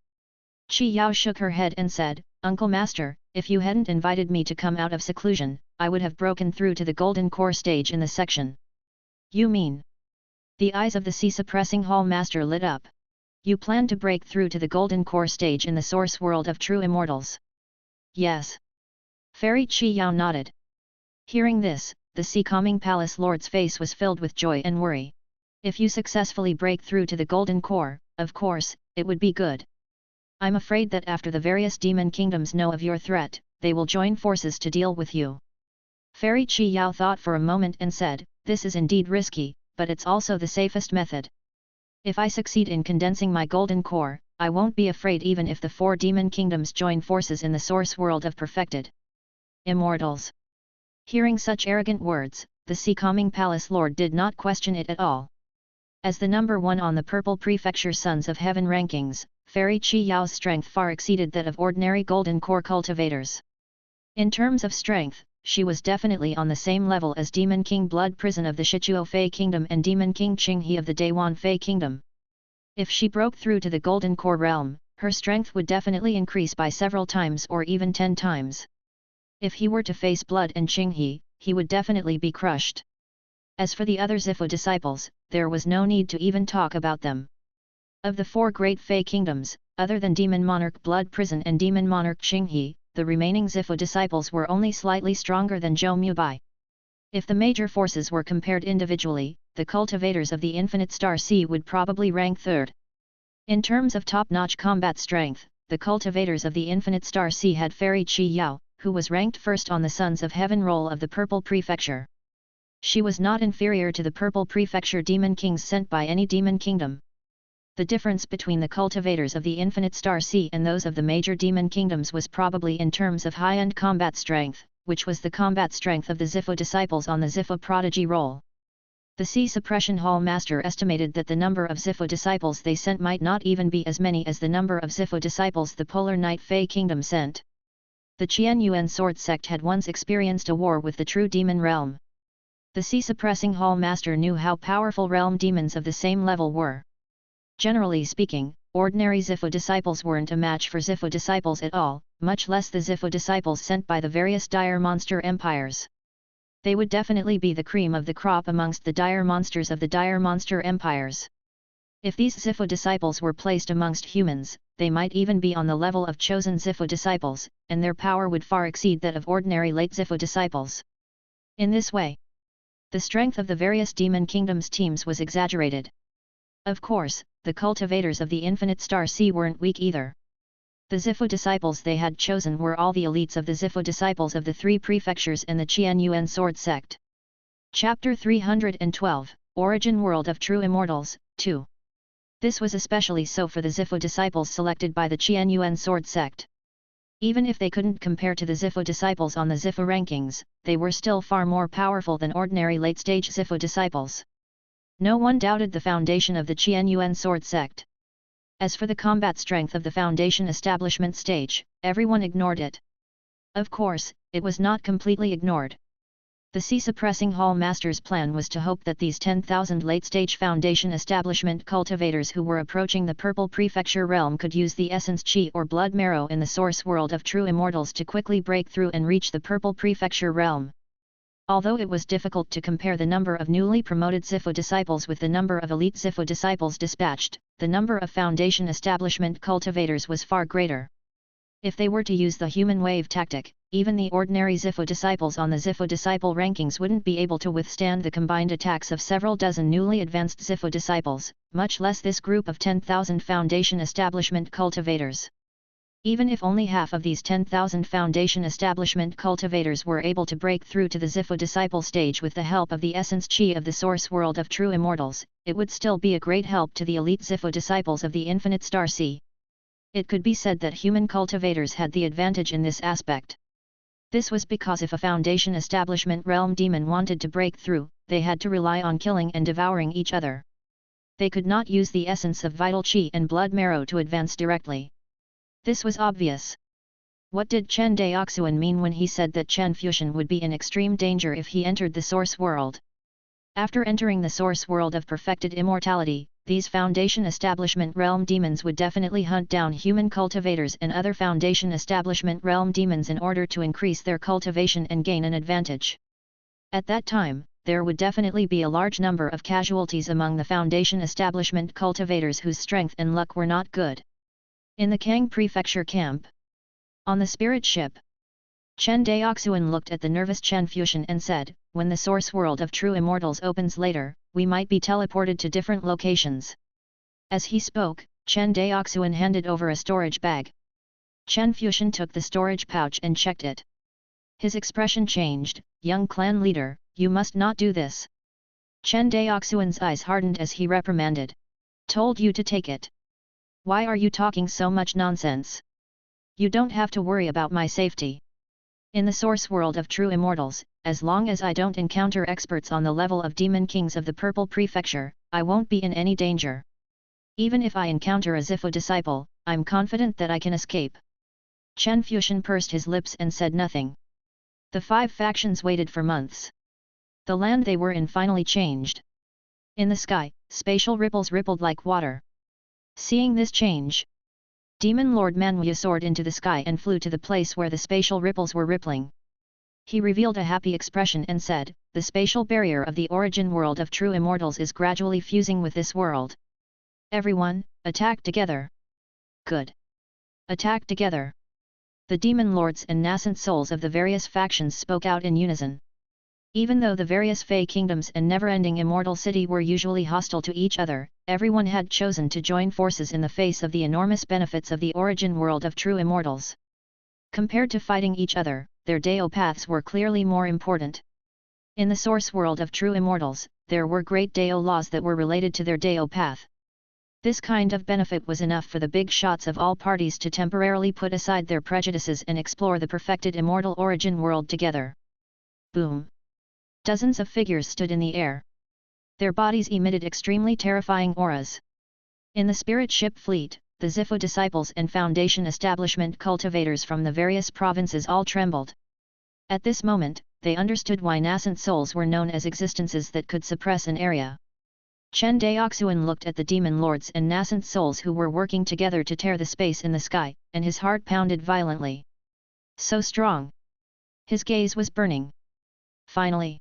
Qi Yao shook her head and said, Uncle Master, if you hadn't invited me to come out of seclusion, I would have broken through to the golden core stage in the section. You mean? The eyes of the sea-suppressing Hall Master lit up. You plan to break through to the golden core stage in the source world of true immortals? Yes. Fairy Qi Yao nodded. Hearing this, the Sea Calming Palace Lord's face was filled with joy and worry. If you successfully break through to the golden core, of course, it would be good. I'm afraid that after the various demon kingdoms know of your threat, they will join forces to deal with you. Fairy Qi Yao thought for a moment and said, this is indeed risky, but it's also the safest method. If I succeed in condensing my golden core, I won't be afraid even if the 4 demon kingdoms join forces in the source world of perfected immortals. Hearing such arrogant words, the Sea-Calming Palace Lord did not question it at all. As the number 1 on the Purple Prefecture Sons of Heaven rankings, Fairy Qi Yao's strength far exceeded that of ordinary golden core cultivators. In terms of strength, she was definitely on the same level as Demon King Blood Prison of the Shichuo Fei Kingdom and Demon King Qinghe of the Dayuan Fei Kingdom. If she broke through to the Golden Core realm, her strength would definitely increase by several times or even 10 times. If he were to face Blood and Qinghe, he would definitely be crushed. As for the other Zifu disciples, there was no need to even talk about them. Of the 4 great Fei kingdoms, other than Demon Monarch Blood Prison and Demon Monarch Qinghe, the remaining Zifu disciples were only slightly stronger than Zhou Mubai. If the major forces were compared individually, the cultivators of the Infinite Star Sea would probably rank 3rd. In terms of top-notch combat strength, the cultivators of the Infinite Star Sea had Fairy Qi Yao, who was ranked first on the Sons of Heaven roll of the Purple Prefecture. She was not inferior to the Purple Prefecture demon kings sent by any demon kingdom. The difference between the cultivators of the Infinite Star Sea and those of the major demon kingdoms was probably in terms of high-end combat strength, which was the combat strength of the Zifu disciples on the Zifu Prodigy roll. The Sea Suppression Hall Master estimated that the number of Zifu disciples they sent might not even be as many as the number of Zifu disciples the Polar Night Fei Kingdom sent. The Qian Yuan Sword Sect had once experienced a war with the true demon realm. The Sea Suppressing Hall Master knew how powerful realm demons of the same level were. Generally speaking, ordinary Zifu disciples weren't a match for Zifu disciples at all, much less the Zifu disciples sent by the various dire monster empires. They would definitely be the cream of the crop amongst the dire monsters of the dire monster empires. If these Zifu disciples were placed amongst humans, they might even be on the level of chosen Zifu disciples, and their power would far exceed that of ordinary late Zifu disciples. In this way, the strength of the various demon kingdoms teams was exaggerated. Of course, the cultivators of the Infinite Star Sea weren't weak either. The Zifu disciples they had chosen were all the elites of the Zifu disciples of the 3 prefectures and the Qian Yuan Sword Sect. Chapter 312, Origin World of True Immortals, 2. This was especially so for the Zifu disciples selected by the Qian Yuan Sword Sect. Even if they couldn't compare to the Zifu disciples on the Zifu rankings, they were still far more powerful than ordinary late-stage Zifu disciples. No one doubted the foundation of the Qian Yuan Sword Sect. As for the combat strength of the foundation establishment stage, everyone ignored it. Of course, it was not completely ignored. The Sea Suppressing Hall Master's plan was to hope that these 10,000 late-stage foundation establishment cultivators who were approaching the Purple Prefecture realm could use the essence Qi or blood marrow in the source world of true immortals to quickly break through and reach the Purple Prefecture realm. Although it was difficult to compare the number of newly promoted Zifu disciples with the number of elite Zifu disciples dispatched, the number of foundation establishment cultivators was far greater. If they were to use the human wave tactic, even the ordinary Zifu disciples on the Zifu disciple rankings wouldn't be able to withstand the combined attacks of several dozen newly advanced Zifu disciples, much less this group of 10,000 foundation establishment cultivators. Even if only half of these 10,000 foundation establishment cultivators were able to break through to the Zifu disciple stage with the help of the essence Qi of the source world of true immortals, it would still be a great help to the elite Zifu disciples of the Infinite Star Sea. It could be said that human cultivators had the advantage in this aspect. This was because if a foundation establishment realm demon wanted to break through, they had to rely on killing and devouring each other. They could not use the essence of vital Qi and blood marrow to advance directly. This was obvious. What did Chen Daoxuan mean when he said that Chen Fuxian would be in extreme danger if he entered the source world? After entering the source world of perfected immortality, these foundation establishment realm demons would definitely hunt down human cultivators and other foundation establishment realm demons in order to increase their cultivation and gain an advantage. At that time, there would definitely be a large number of casualties among the foundation establishment cultivators whose strength and luck were not good. In the Kang Prefecture camp, on the spirit ship, Chen Daoxuan looked at the nervous Chen Fuxian and said, when the source world of true immortals opens later, we might be teleported to different locations. As he spoke, Chen Daoxuan handed over a storage bag. Chen Fuxian took the storage pouch and checked it. His expression changed. Young clan leader, you must not do this. Chen Daoxuan's eyes hardened as he reprimanded. Told you to take it. Why are you talking so much nonsense? You don't have to worry about my safety. In the source world of true immortals, as long as I don't encounter experts on the level of demon kings of the Purple Prefecture, I won't be in any danger. Even if I encounter a Zifu disciple, I'm confident that I can escape. Chen Fuxian pursed his lips and said nothing. The 5 factions waited for months. The land they were in finally changed. In the sky, spatial ripples rippled like water. Seeing this change, Demon Lord Manwë soared into the sky and flew to the place where the spatial ripples were rippling. He revealed a happy expression and said, the spatial barrier of the origin world of true immortals is gradually fusing with this world. Everyone, attack together. Good. Attack together. The demon lords and nascent souls of the various factions spoke out in unison. Even though the various Fey kingdoms and never-ending immortal city were usually hostile to each other, everyone had chosen to join forces in the face of the enormous benefits of the origin world of true immortals. Compared to fighting each other, their Dao paths were clearly more important. In the source world of true immortals, there were great Dao laws that were related to their Dao path. This kind of benefit was enough for the big shots of all parties to temporarily put aside their prejudices and explore the perfected immortal origin world together. Boom! Dozens of figures stood in the air. Their bodies emitted extremely terrifying auras. In the spirit ship fleet, the Zifu disciples and Foundation establishment cultivators from the various provinces all trembled. At this moment, they understood why nascent souls were known as existences that could suppress an area. Chen Daoxuan looked at the demon lords and nascent souls who were working together to tear the space in the sky, and his heart pounded violently. So strong! His gaze was burning. Finally,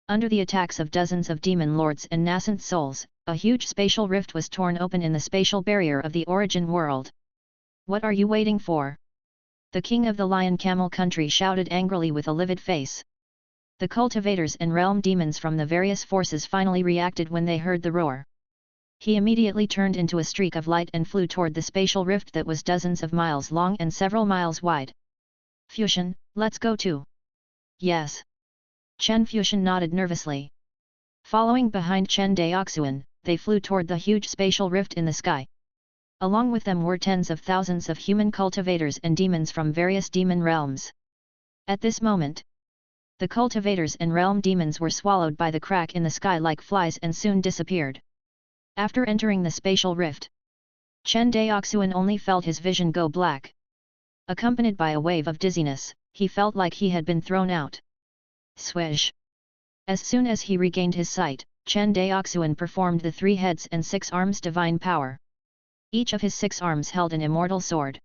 under the attacks of dozens of demon lords and nascent souls, a huge spatial rift was torn open in the spatial barrier of the origin world. What are you waiting for? The king of the Lion Camel country shouted angrily with a livid face. The cultivators and realm demons from the various forces finally reacted when they heard the roar. He immediately turned into a streak of light and flew toward the spatial rift that was dozens of miles long and several miles wide. Fuxian, let's go too. Yes. Chen Fuxian nodded nervously. Following behind Chen Daoxuan, they flew toward the huge spatial rift in the sky. Along with them were tens of thousands of human cultivators and demons from various demon realms. At this moment, the cultivators and realm demons were swallowed by the crack in the sky like flies and soon disappeared. After entering the spatial rift, Chen Daoxuan only felt his vision go black. Accompanied by a wave of dizziness, he felt like he had been thrown out. Swish! As soon as he regained his sight, Chen Daoxuan performed the 3 heads and 6 arms divine power. Each of his 6 arms held an immortal sword.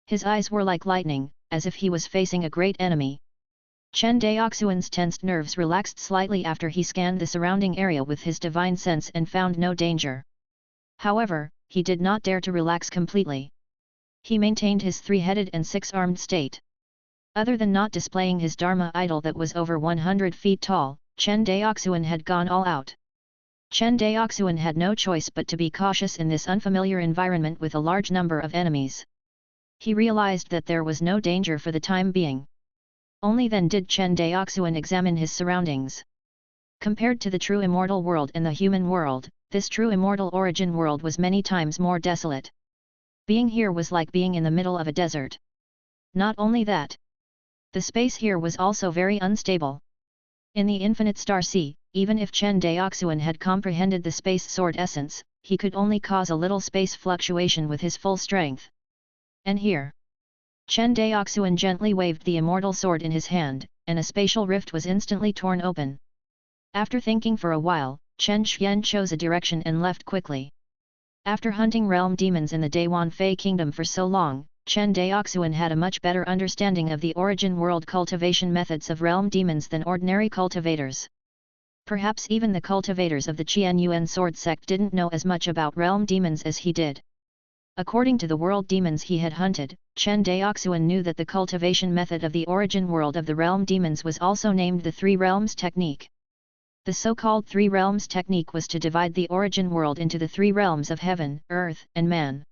His eyes were like lightning, as if he was facing a great enemy. Chen Daoxuan's tensed nerves relaxed slightly after he scanned the surrounding area with his divine sense and found no danger. However, he did not dare to relax completely. He maintained his 3-headed and 6-armed state. Other than not displaying his Dharma idol that was over 100 feet tall, Chen Daoxuan had gone all out. Chen Daoxuan had no choice but to be cautious in this unfamiliar environment with a large number of enemies. He realized that there was no danger for the time being. Only then did Chen Daoxuan examine his surroundings. Compared to the true immortal world and the human world, this true immortal origin world was many times more desolate. Being here was like being in the middle of a desert. Not only that, the space here was also very unstable. In the infinite star sea, even if Chen Daoxuan had comprehended the space sword essence, he could only cause a little space fluctuation with his full strength. And here, Chen Daoxuan gently waved the immortal sword in his hand, and a spatial rift was instantly torn open. After thinking for a while, Chen Xian chose a direction and left quickly. After hunting realm demons in the Dayuan Fei kingdom for so long, Chen Daoxuan had a much better understanding of the origin world cultivation methods of realm demons than ordinary cultivators. Perhaps even the cultivators of the Qian Yuan sword sect didn't know as much about realm demons as he did. According to the world demons he had hunted, Chen Daoxuan knew that the cultivation method of the origin world of the realm demons was also named the 3 realms technique. The so-called three realms technique was to divide the origin world into the three realms of heaven, earth, and man.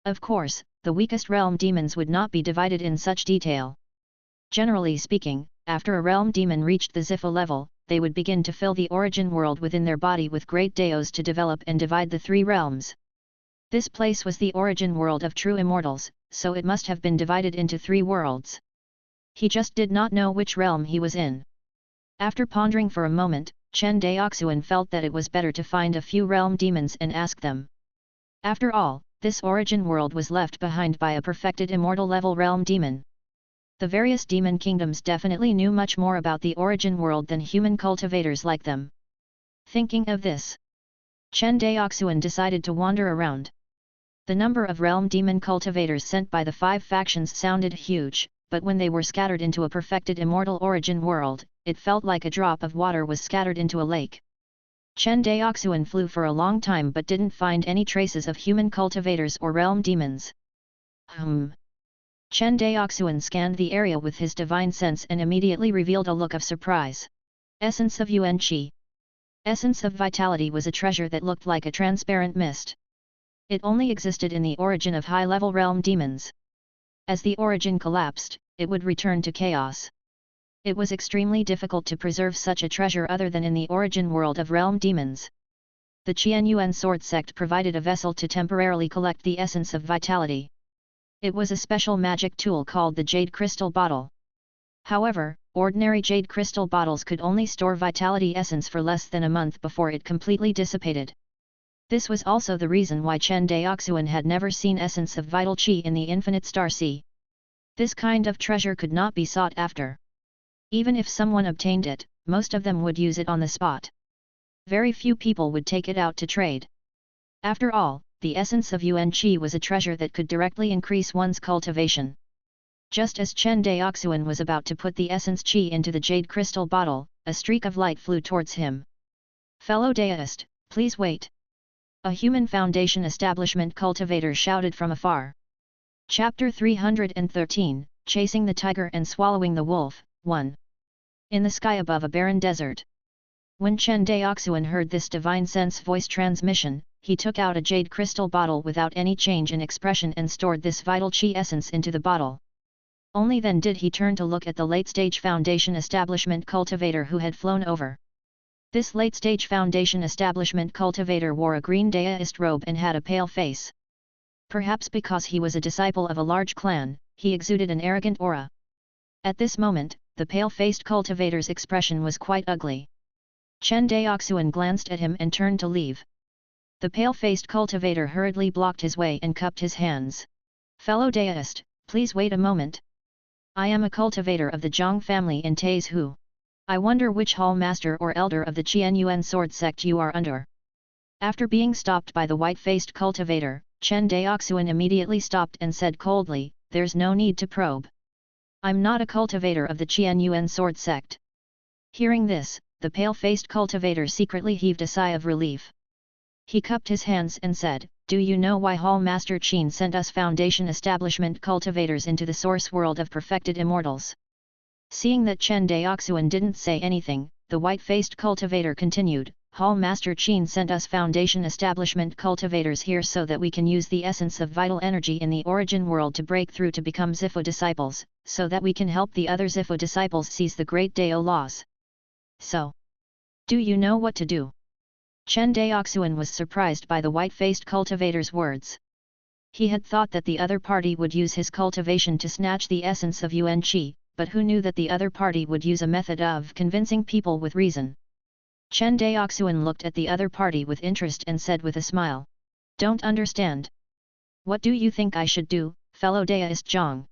Of course, the weakest realm demons would not be divided in such detail. Generally speaking, after a realm demon reached the Zifa level, they would begin to fill the origin world within their body with great daos to develop and divide the three realms. This place was the origin world of true immortals, so it must have been divided into three worlds. He just did not know which realm he was in. After pondering for a moment, Chen Daoxuan felt that it was better to find a few realm demons and ask them. After all, this origin world was left behind by a perfected immortal level realm demon. The various demon kingdoms definitely knew much more about the origin world than human cultivators like them. Thinking of this, Chen Daoxuan decided to wander around. The number of realm demon cultivators sent by the 5 factions sounded huge, but when they were scattered into a perfected immortal origin world, it felt like a drop of water was scattered into a lake. Chen Daoxuan flew for a long time but didn't find any traces of human cultivators or realm demons. Chen Daoxuan scanned the area with his divine sense and immediately revealed a look of surprise. Essence of Yuan Qi. Essence of Vitality was a treasure that looked like a transparent mist. It only existed in the origin of high-level realm demons. As the origin collapsed, it would return to chaos. It was extremely difficult to preserve such a treasure other than in the origin world of realm demons. The Qianyuan sword sect provided a vessel to temporarily collect the essence of vitality. It was a special magic tool called the Jade Crystal Bottle. However, ordinary jade crystal bottles could only store vitality essence for less than a month before it completely dissipated. This was also the reason why Chen Daoxuan had never seen essence of vital qi in the infinite star sea. This kind of treasure could not be sought after. Even if someone obtained it, most of them would use it on the spot. Very few people would take it out to trade. After all, the essence of Yuan Qi was a treasure that could directly increase one's cultivation. Just as Chen Daoxuan was about to put the essence Qi into the jade crystal bottle, a streak of light flew towards him. "Fellow Daoist, please wait!" A human foundation establishment cultivator shouted from afar. Chapter 313, Chasing the Tiger and Swallowing the Wolf, 1. In the sky above a barren desert. When Chen Daoxuan heard this divine sense voice transmission, he took out a jade crystal bottle without any change in expression and stored this vital qi essence into the bottle. Only then did he turn to look at the late-stage foundation establishment cultivator who had flown over. This late-stage foundation establishment cultivator wore a green Daoist robe and had a pale face. Perhaps because he was a disciple of a large clan, he exuded an arrogant aura. At this moment, the pale-faced cultivator's expression was quite ugly. Chen Daoxuan glanced at him and turned to leave. The pale-faced cultivator hurriedly blocked his way and cupped his hands. "Fellow Daoist, please wait a moment. I am a cultivator of the Zhang family in Taizhu. I wonder which hall master or elder of the Qianyuan sword sect you are under." After being stopped by the white-faced cultivator, Chen Daoxuan immediately stopped and said coldly, "There's no need to probe. I'm not a cultivator of the Qianyuan sword sect." Hearing this, the pale-faced cultivator secretly heaved a sigh of relief. He cupped his hands and said, "Do you know why Hall Master Qin sent us foundation establishment cultivators into the source world of perfected immortals?" Seeing that Chen Daoxuan didn't say anything, the white-faced cultivator continued, "Hall Master Qin sent us foundation establishment cultivators here so that we can use the essence of vital energy in the origin world to break through to become Zifu disciples, so that we can help the other Zifu disciples seize the great Dao laws. So, do you know what to do?" Chen Daoxuan was surprised by the white-faced cultivator's words. He had thought that the other party would use his cultivation to snatch the essence of Yuan Qi, but who knew that the other party would use a method of convincing people with reason. Chen Daoxuan looked at the other party with interest and said with a smile, "Don't understand. What do you think I should do, fellow Daoist Zhang?"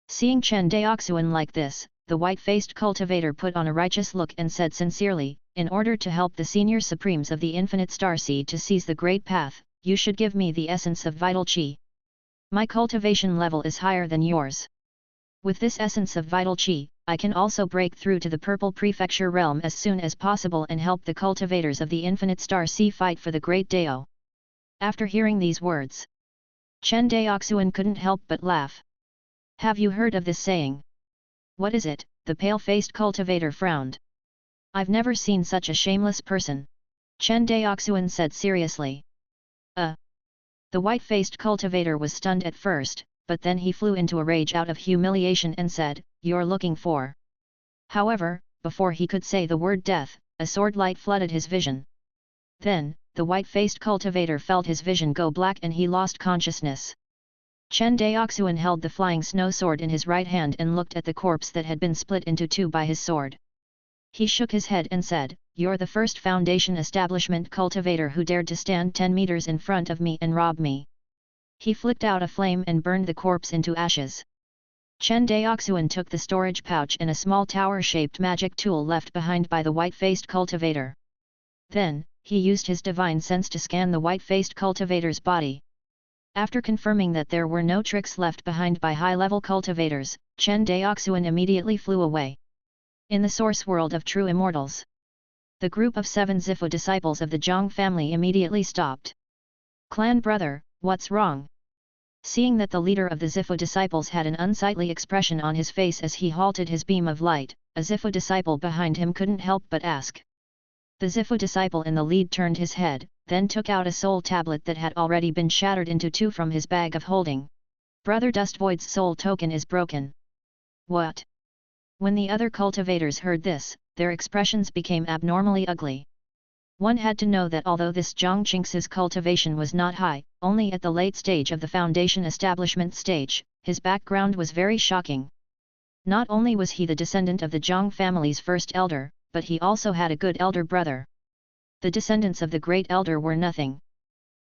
Seeing Chen Daoxuan like this, the white-faced cultivator put on a righteous look and said sincerely, "In order to help the senior supremes of the infinite starseed to seize the great path, you should give me the essence of vital qi. My cultivation level is higher than yours. With this essence of vital qi, I can also break through to the purple prefecture realm as soon as possible and help the cultivators of the infinite star sea fight for the great Dao." After hearing these words, Chen Daoxuan couldn't help but laugh. "Have you heard of this saying?" "What is it?" the pale-faced cultivator frowned. I've never seen such a shameless person. Chen Daoxuan said seriously. The white-faced cultivator was stunned at first, but then he flew into a rage out of humiliation and said, "You're looking for..." However, before he could say the word death, a sword light flooded his vision. Then, the white-faced cultivator felt his vision go black and he lost consciousness. Chen Daoxuan held the flying snow sword in his right hand and looked at the corpse that had been split into two by his sword. He shook his head and said, "You're the first Foundation establishment cultivator who dared to stand 10 meters in front of me and rob me." He flicked out a flame and burned the corpse into ashes. Chen Daoxuan took the storage pouch and a small tower-shaped magic tool left behind by the white-faced cultivator. Then, he used his divine sense to scan the white-faced cultivator's body. After confirming that there were no tricks left behind by high-level cultivators, Chen Daoxuan immediately flew away. In the source world of true immortals, the group of 7 Zifu disciples of the Zhang family immediately stopped. "Clan brother, what's wrong?" Seeing that the leader of the Zifu disciples had an unsightly expression on his face as he halted his beam of light, a Zifu disciple behind him couldn't help but ask. The Zifu disciple in the lead turned his head, then took out a soul tablet that had already been shattered into two from his bag of holding. "Brother Dustvoid's soul token is broken." "What?" When the other cultivators heard this, their expressions became abnormally ugly. One had to know that although this Zhang Qingxi's cultivation was not high, only at the late stage of the Foundation establishment stage, his background was very shocking. Not only was he the descendant of the Zhang family's first elder, but he also had a good elder brother. The descendants of the great elder were nothing.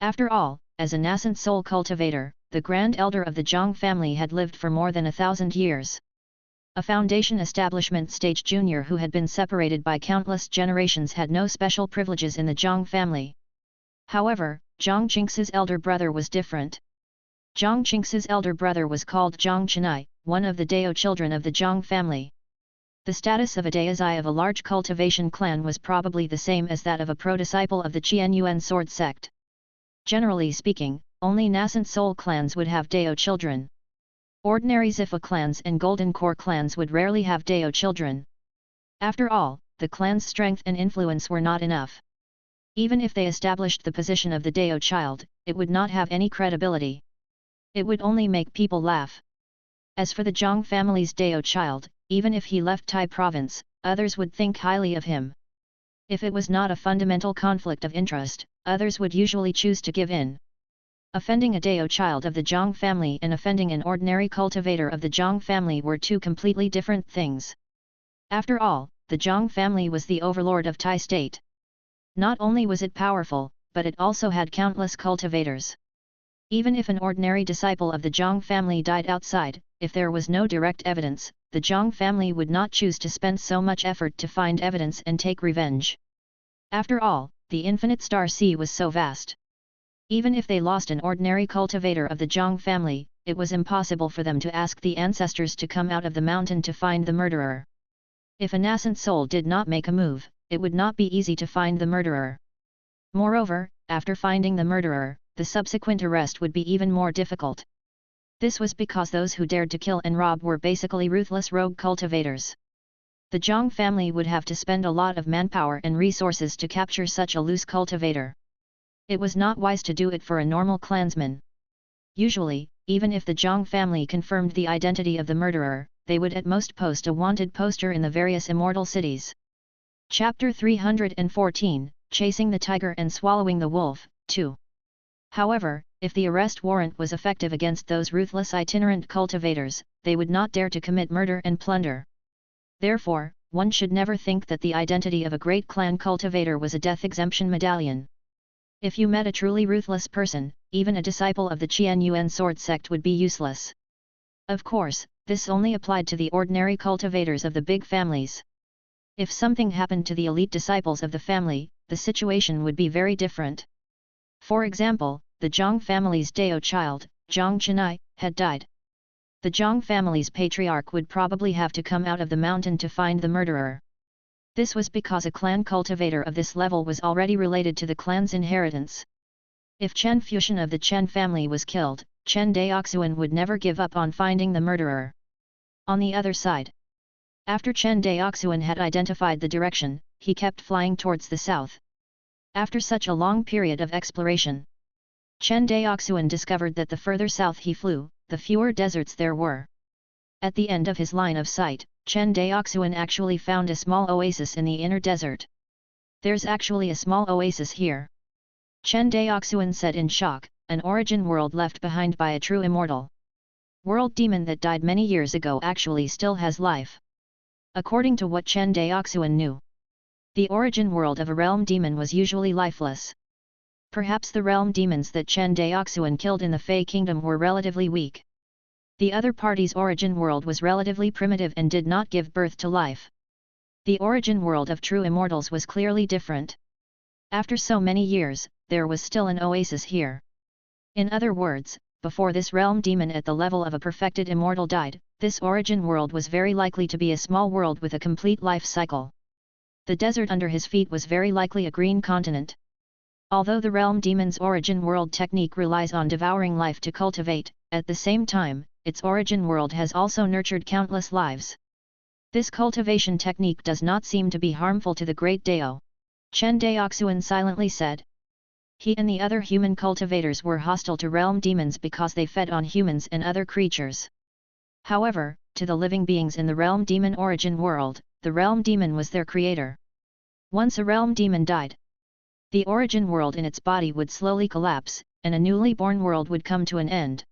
After all, as a nascent soul cultivator, the grand elder of the Zhang family had lived for more than 1,000 years. A Foundation establishment stage junior who had been separated by countless generations had no special privileges in the Zhang family. However, Zhang Qingxi's elder brother was different. Zhang Qingxi's elder brother was called Zhang Chenai, one of the Dao children of the Zhang family. The status of a Daozai of a large cultivation clan was probably the same as that of a pro-disciple of the Qianyuan sword sect. Generally speaking, only nascent soul clans would have Dao children. Ordinary Zifu clans and Golden Core clans would rarely have Dao children. After all, the clan's strength and influence were not enough. Even if they established the position of the Dao child, it would not have any credibility. It would only make people laugh. As for the Zhang family's Dao child, even if he left Tai province, others would think highly of him. If it was not a fundamental conflict of interest, others would usually choose to give in. Offending a Dao child of the Zhang family and offending an ordinary cultivator of the Zhang family were two completely different things. After all, the Zhang family was the overlord of Tai state. Not only was it powerful, but it also had countless cultivators. Even if an ordinary disciple of the Zhang family died outside, if there was no direct evidence, the Zhang family would not choose to spend so much effort to find evidence and take revenge. After all, the infinite star sea was so vast. Even if they lost an ordinary cultivator of the Zhang family, it was impossible for them to ask the ancestors to come out of the mountain to find the murderer. If a nascent soul did not make a move, it would not be easy to find the murderer. Moreover, after finding the murderer, the subsequent arrest would be even more difficult. This was because those who dared to kill and rob were basically ruthless rogue cultivators. The Zhang family would have to spend a lot of manpower and resources to capture such a loose cultivator. It was not wise to do it for a normal clansman. Usually, even if the Zhang family confirmed the identity of the murderer, they would at most post a wanted poster in the various immortal cities. Chapter 314, Chasing the Tiger and Swallowing the Wolf, 2. However, if the arrest warrant was effective against those ruthless itinerant cultivators, they would not dare to commit murder and plunder. Therefore, one should never think that the identity of a great clan cultivator was a death exemption medallion. If you met a truly ruthless person, even a disciple of the Qianyuan sword sect would be useless. Of course, this only applied to the ordinary cultivators of the big families. If something happened to the elite disciples of the family, the situation would be very different. For example, the Zhang family's Dao child, Zhang Chenai, had died. The Zhang family's patriarch would probably have to come out of the mountain to find the murderer. This was because a clan cultivator of this level was already related to the clan's inheritance. If Chen Fuxian of the Chen family was killed, Chen Daoxuan would never give up on finding the murderer. On the other side, After Chen Daoxuan had identified the direction, he kept flying towards the south. After such a long period of exploration, Chen Daoxuan discovered that the further south he flew, the fewer deserts there were. At the end of his line of sight, Chen Daoxuan actually found a small oasis in the inner desert. "There's actually a small oasis here," Chen Daoxuan said in shock, "an origin world left behind by a true immortal. World demon that died many years ago actually still has life." According to what Chen Daoxuan knew, the origin world of a realm demon was usually lifeless. Perhaps the realm demons that Chen Daoxuan killed in the Fey Kingdom were relatively weak. The other party's origin world was relatively primitive and did not give birth to life. The origin world of true immortals was clearly different. After so many years, there was still an oasis here. In other words, before this realm demon at the level of a perfected immortal died, this origin world was very likely to be a small world with a complete life cycle. The desert under his feet was very likely a green continent. Although the realm demon's origin world technique relies on devouring life to cultivate, at the same time, its origin world has also nurtured countless lives. This cultivation technique does not seem to be harmful to the Great Dao. Chen Daoxuan silently said. He and the other human cultivators were hostile to realm demons because they fed on humans and other creatures. However, to the living beings in the realm demon origin world, the realm demon was their creator. Once a realm demon died, the origin world in its body would slowly collapse, and a newly born world would come to an end.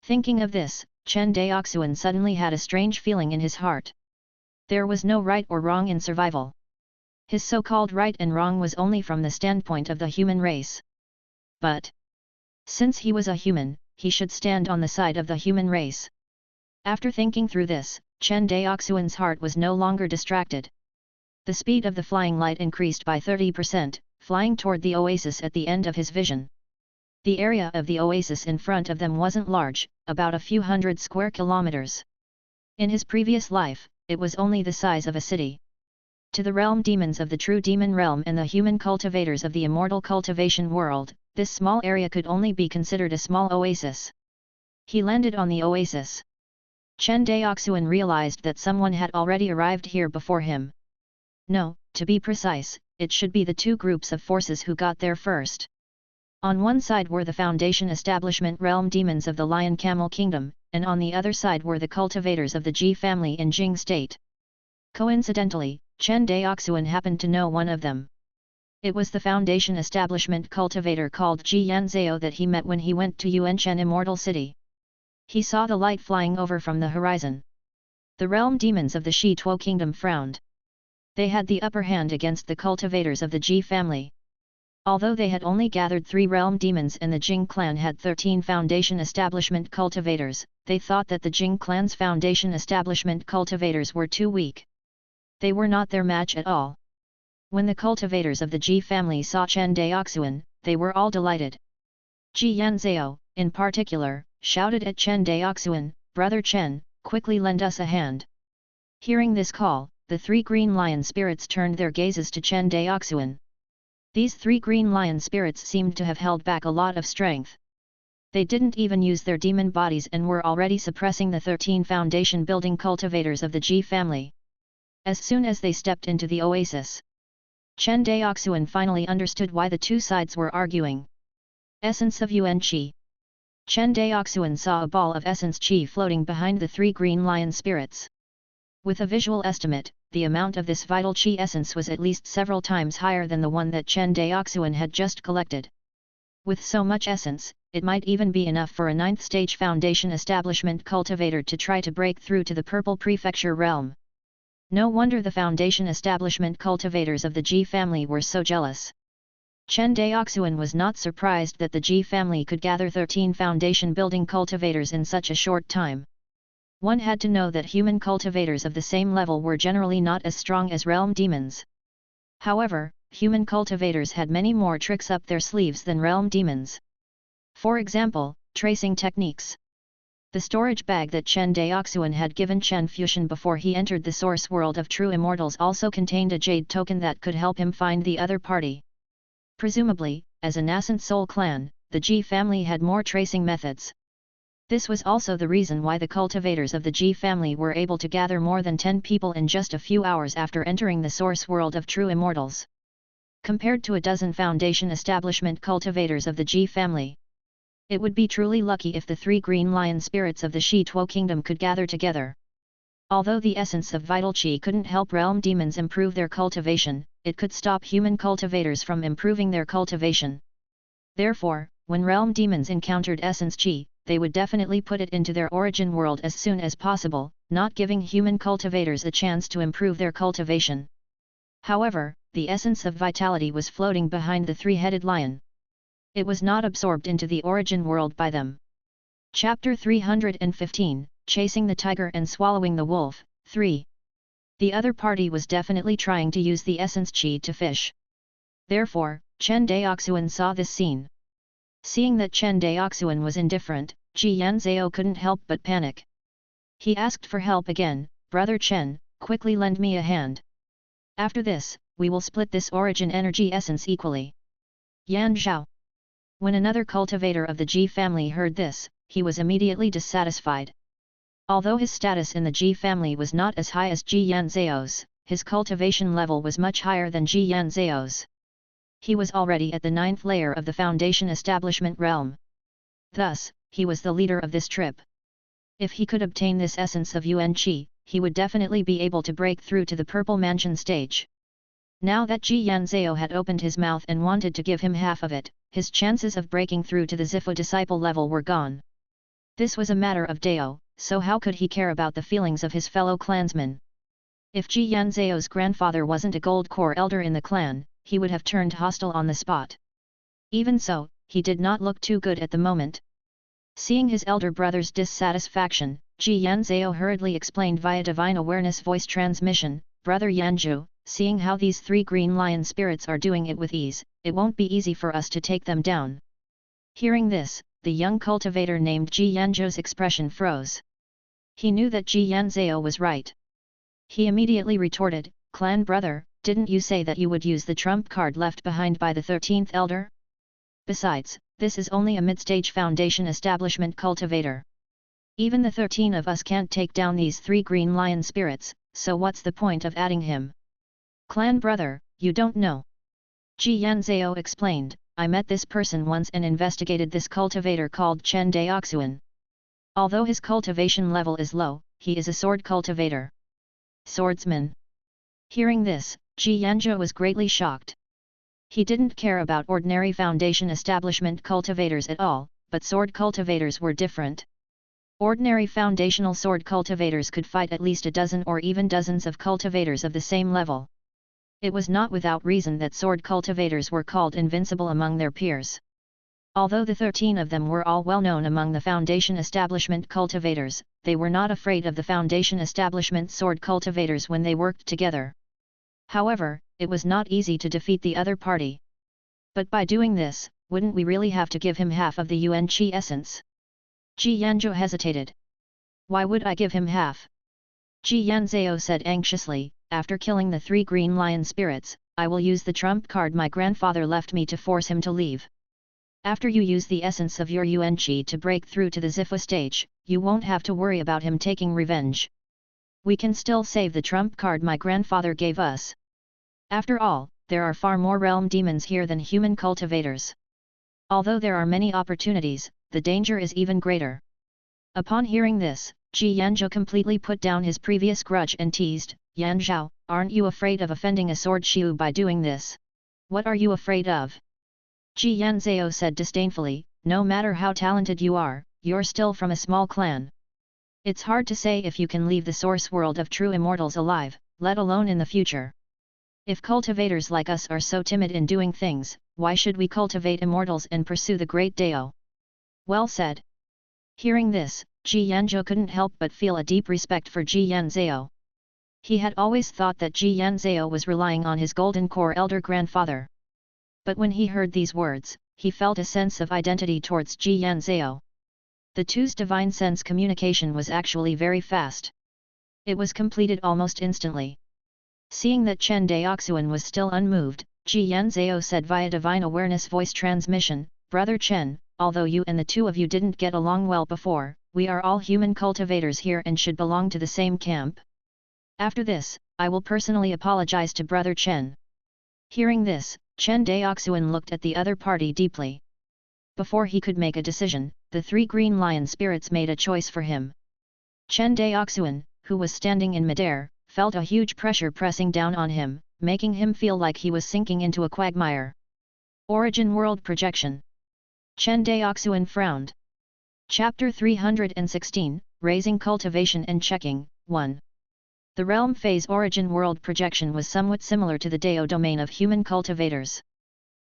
Thinking of this, Chen Daoxuan suddenly had a strange feeling in his heart. There was no right or wrong in survival. His so-called right and wrong was only from the standpoint of the human race. But since he was a human, he should stand on the side of the human race. After thinking through this, Chen Daoxuan's heart was no longer distracted. The speed of the flying light increased by 30%, flying toward the oasis at the end of his vision. The area of the oasis in front of them wasn't large, about a few hundred square kilometers. In his previous life, it was only the size of a city. To the realm demons of the true demon realm and the human cultivators of the immortal cultivation world, this small area could only be considered a small oasis. He landed on the oasis. Chen Daoxuan realized that someone had already arrived here before him. No, to be precise, it should be the two groups of forces who got there first. On one side were the Foundation Establishment realm demons of the Lion Camel Kingdom, and on the other side were the cultivators of the Ji family in Jing State. Coincidentally, Chen Daoxuan happened to know one of them. It was the Foundation Establishment cultivator called Ji Yanzhao that he met when he went to Yuanchen Immortal City. He saw the light flying over from the horizon. The realm demons of the Shi Tuo Kingdom frowned. They had the upper hand against the cultivators of the Ji family. Although they had only gathered 3 realm demons and the Jing clan had 13 Foundation Establishment cultivators, they thought that the Jing clan's Foundation Establishment cultivators were too weak. They were not their match at all. When the cultivators of the Ji family saw Chen Daoxuan, they were all delighted. Ji Yanzhao, in particular, shouted at Chen Daoxuan, "Brother Chen, quickly lend us a hand." Hearing this call, the 3 green lion spirits turned their gazes to Chen Daoxuan. These 3 green lion spirits seemed to have held back a lot of strength. They didn't even use their demon bodies and were already suppressing the 13 foundation building cultivators of the Ji family. As soon as they stepped into the oasis, Chen Daoxuan finally understood why the two sides were arguing. Essence of Yuan Qi. Chen Daoxuan saw a ball of essence Qi floating behind the 3 green lion spirits. With a visual estimate, the amount of this vital Qi essence was at least several times higher than the one that Chen Daoxuan had just collected. With so much essence, it might even be enough for a 9th stage Foundation Establishment cultivator to try to break through to the Purple Prefecture realm. No wonder the Foundation Establishment cultivators of the Ji family were so jealous. Chen Daoxuan was not surprised that the Ji family could gather 13 foundation building cultivators in such a short time. One had to know that human cultivators of the same level were generally not as strong as realm demons. However, human cultivators had many more tricks up their sleeves than realm demons. For example, tracing techniques. The storage bag that Chen Daoxuan had given Chen Fuxian before he entered the source world of true immortals also contained a jade token that could help him find the other party. Presumably, as a nascent soul clan, the Ji family had more tracing methods. This was also the reason why the cultivators of the Ji family were able to gather more than 10 people in just a few hours after entering the source world of true immortals. Compared to a dozen foundation establishment cultivators of the Ji family, it would be truly lucky if the 3 green lion spirits of the Shi Tuo kingdom could gather together. Although the essence of vital qi couldn't help realm demons improve their cultivation, it could stop human cultivators from improving their cultivation. Therefore, when realm demons encountered essence qi, they would definitely put it into their origin world as soon as possible, not giving human cultivators a chance to improve their cultivation. However, the essence of vitality was floating behind the 3-headed lion. It was not absorbed into the origin world by them. Chapter 315, Chasing the Tiger and Swallowing the Wolf, 3. The other party was definitely trying to use the essence qi to fish. Therefore, Chen Daoxuan saw this scene. Seeing that Chen Daoxuan was indifferent, Ji Yanzhao couldn't help but panic. He asked for help again. "Brother Chen, quickly lend me a hand. After this, we will split this origin energy essence equally." Yan Zhao. When another cultivator of the Ji family heard this, he was immediately dissatisfied. Although his status in the Ji family was not as high as Ji Yanzhao's, his cultivation level was much higher than Ji Yanzhao's. He was already at the 9th layer of the foundation establishment realm. Thus, he was the leader of this trip. If he could obtain this essence of Yuan Qi, he would definitely be able to break through to the Purple Mansion stage. Now that Ji Yanzhao had opened his mouth and wanted to give him half of it, his chances of breaking through to the Zifu disciple level were gone. This was a matter of Dao, so how could he care about the feelings of his fellow clansmen? If Ji Yanzhao's grandfather wasn't a gold core elder in the clan, he would have turned hostile on the spot. Even so, he did not look too good at the moment. Seeing his elder brother's dissatisfaction, Ji Yanzhao hurriedly explained via divine awareness voice transmission, "Brother Yanzhu, seeing how these 3 green lion spirits are doing it with ease, it won't be easy for us to take them down." Hearing this, the young cultivator named Ji Yanzhu's expression froze. He knew that Ji Yanzhao was right. He immediately retorted, "Clan brother, didn't you say that you would use the trump card left behind by the 13th elder? Besides, this is only a mid-stage foundation establishment cultivator. Even the 13 of us can't take down these 3 green lion spirits, so what's the point of adding him?" "Clan brother, you don't know." Ji Yanzhao explained, "I met this person once and investigated this cultivator called Chen Daoxuan. Although his cultivation level is low, he is a sword cultivator." "Swordsman." Hearing this, Ji Yanzhou was greatly shocked. He didn't care about ordinary foundation establishment cultivators at all, but sword cultivators were different. Ordinary foundational sword cultivators could fight at least a dozen or even dozens of cultivators of the same level. It was not without reason that sword cultivators were called invincible among their peers. Although the 13 of them were all well known among the foundation establishment cultivators, they were not afraid of the foundation establishment sword cultivators when they worked together. However, it was not easy to defeat the other party. "But by doing this, wouldn't we really have to give him half of the Yuan Qi essence?" Ji Yanzhou hesitated. "Why would I give him half?" Ji Yanzhao said anxiously, "After killing the 3 green lion spirits, I will use the trump card my grandfather left me to force him to leave. After you use the essence of your Yuan Qi to break through to the Zifu stage, you won't have to worry about him taking revenge. We can still save the trump card my grandfather gave us. After all, there are far more realm demons here than human cultivators. Although there are many opportunities, the danger is even greater." Upon hearing this, Ji Yanzhou completely put down his previous grudge and teased, "Yanzhou, aren't you afraid of offending a sword shiu by doing this? What are you afraid of?" Ji Yanzhou said disdainfully, "No matter how talented you are, you're still from a small clan. It's hard to say if you can leave the source world of true immortals alive, let alone in the future. If cultivators like us are so timid in doing things, why should we cultivate immortals and pursue the great Dao?" "Well said." Hearing this, Ji Yanzhou couldn't help but feel a deep respect for Ji Yanzhao. He had always thought that Ji Yanzhao was relying on his golden core elder grandfather. But when he heard these words, he felt a sense of identity towards Ji Yanzhao. The two's divine sense communication was actually very fast. It was completed almost instantly. Seeing that Chen Daoxuan was still unmoved, Ji Yanzhao said via divine awareness voice transmission, "Brother Chen, although you and the two of you didn't get along well before, we are all human cultivators here and should belong to the same camp. After this, I will personally apologize to Brother Chen." Hearing this, Chen Daoxuan looked at the other party deeply. Before he could make a decision, the three green lion spirits made a choice for him. Chen Daoxuan, who was standing in midair, felt a huge pressure pressing down on him, making him feel like he was sinking into a quagmire. Origin World Projection. Chen Daoxuan frowned. Chapter 316, Raising Cultivation and Checking, 1. The Realm Phase Origin World Projection was somewhat similar to the Dao domain of human cultivators.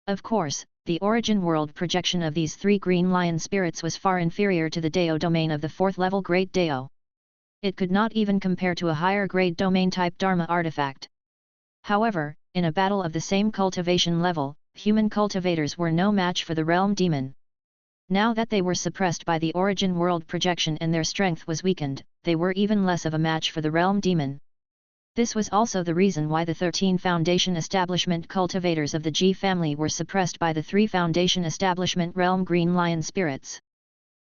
Of course, the origin world projection of these three green lion spirits was far inferior to the Dao domain of the 4th level Great Dao. It could not even compare to a higher grade domain type Dharma artifact. However, in a battle of the same cultivation level, human cultivators were no match for the realm demon. Now that they were suppressed by the origin world projection and their strength was weakened, they were even less of a match for the realm demon. This was also the reason why the 13 Foundation Establishment cultivators of the G family were suppressed by the 3 Foundation Establishment Realm Green Lion spirits.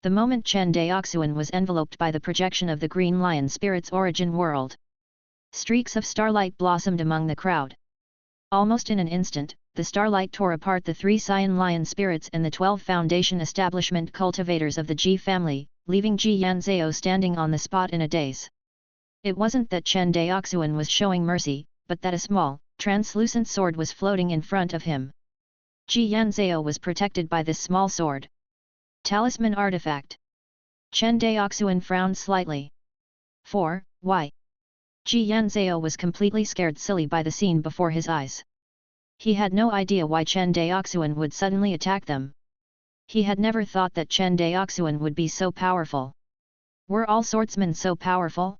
The moment Chen Daoxuan was enveloped by the projection of the Green Lion spirit's origin world, streaks of starlight blossomed among the crowd. Almost in an instant, the starlight tore apart the 3 Cyan Lion spirits and the 12 Foundation Establishment cultivators of the G family, leaving Ji Yanzhao standing on the spot in a daze. It wasn't that Chen Daoxuan was showing mercy, but that a small, translucent sword was floating in front of him. Ji Yanzhao was protected by this small sword. Talisman artifact. Chen Daoxuan frowned slightly. 4. Why? Ji Yanzhao was completely scared silly by the scene before his eyes. He had no idea why Chen Daoxuan would suddenly attack them. He had never thought that Chen Daoxuan would be so powerful. Were all swordsmen so powerful?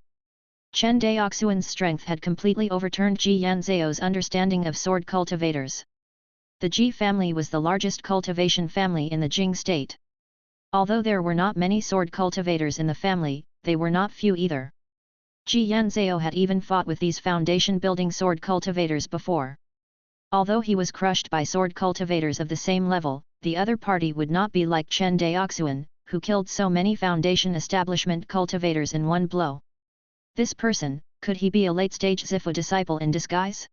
Chen Daoxuan's strength had completely overturned Ji Yanzhao's understanding of sword cultivators. The Ji family was the largest cultivation family in the Jing state. Although there were not many sword cultivators in the family, they were not few either. Ji Yanzhao had even fought with these foundation-building sword cultivators before. Although he was crushed by sword cultivators of the same level, the other party would not be like Chen Daoxuan, who killed so many foundation establishment cultivators in one blow. This person, could he be a late-stage Zifu disciple in disguise?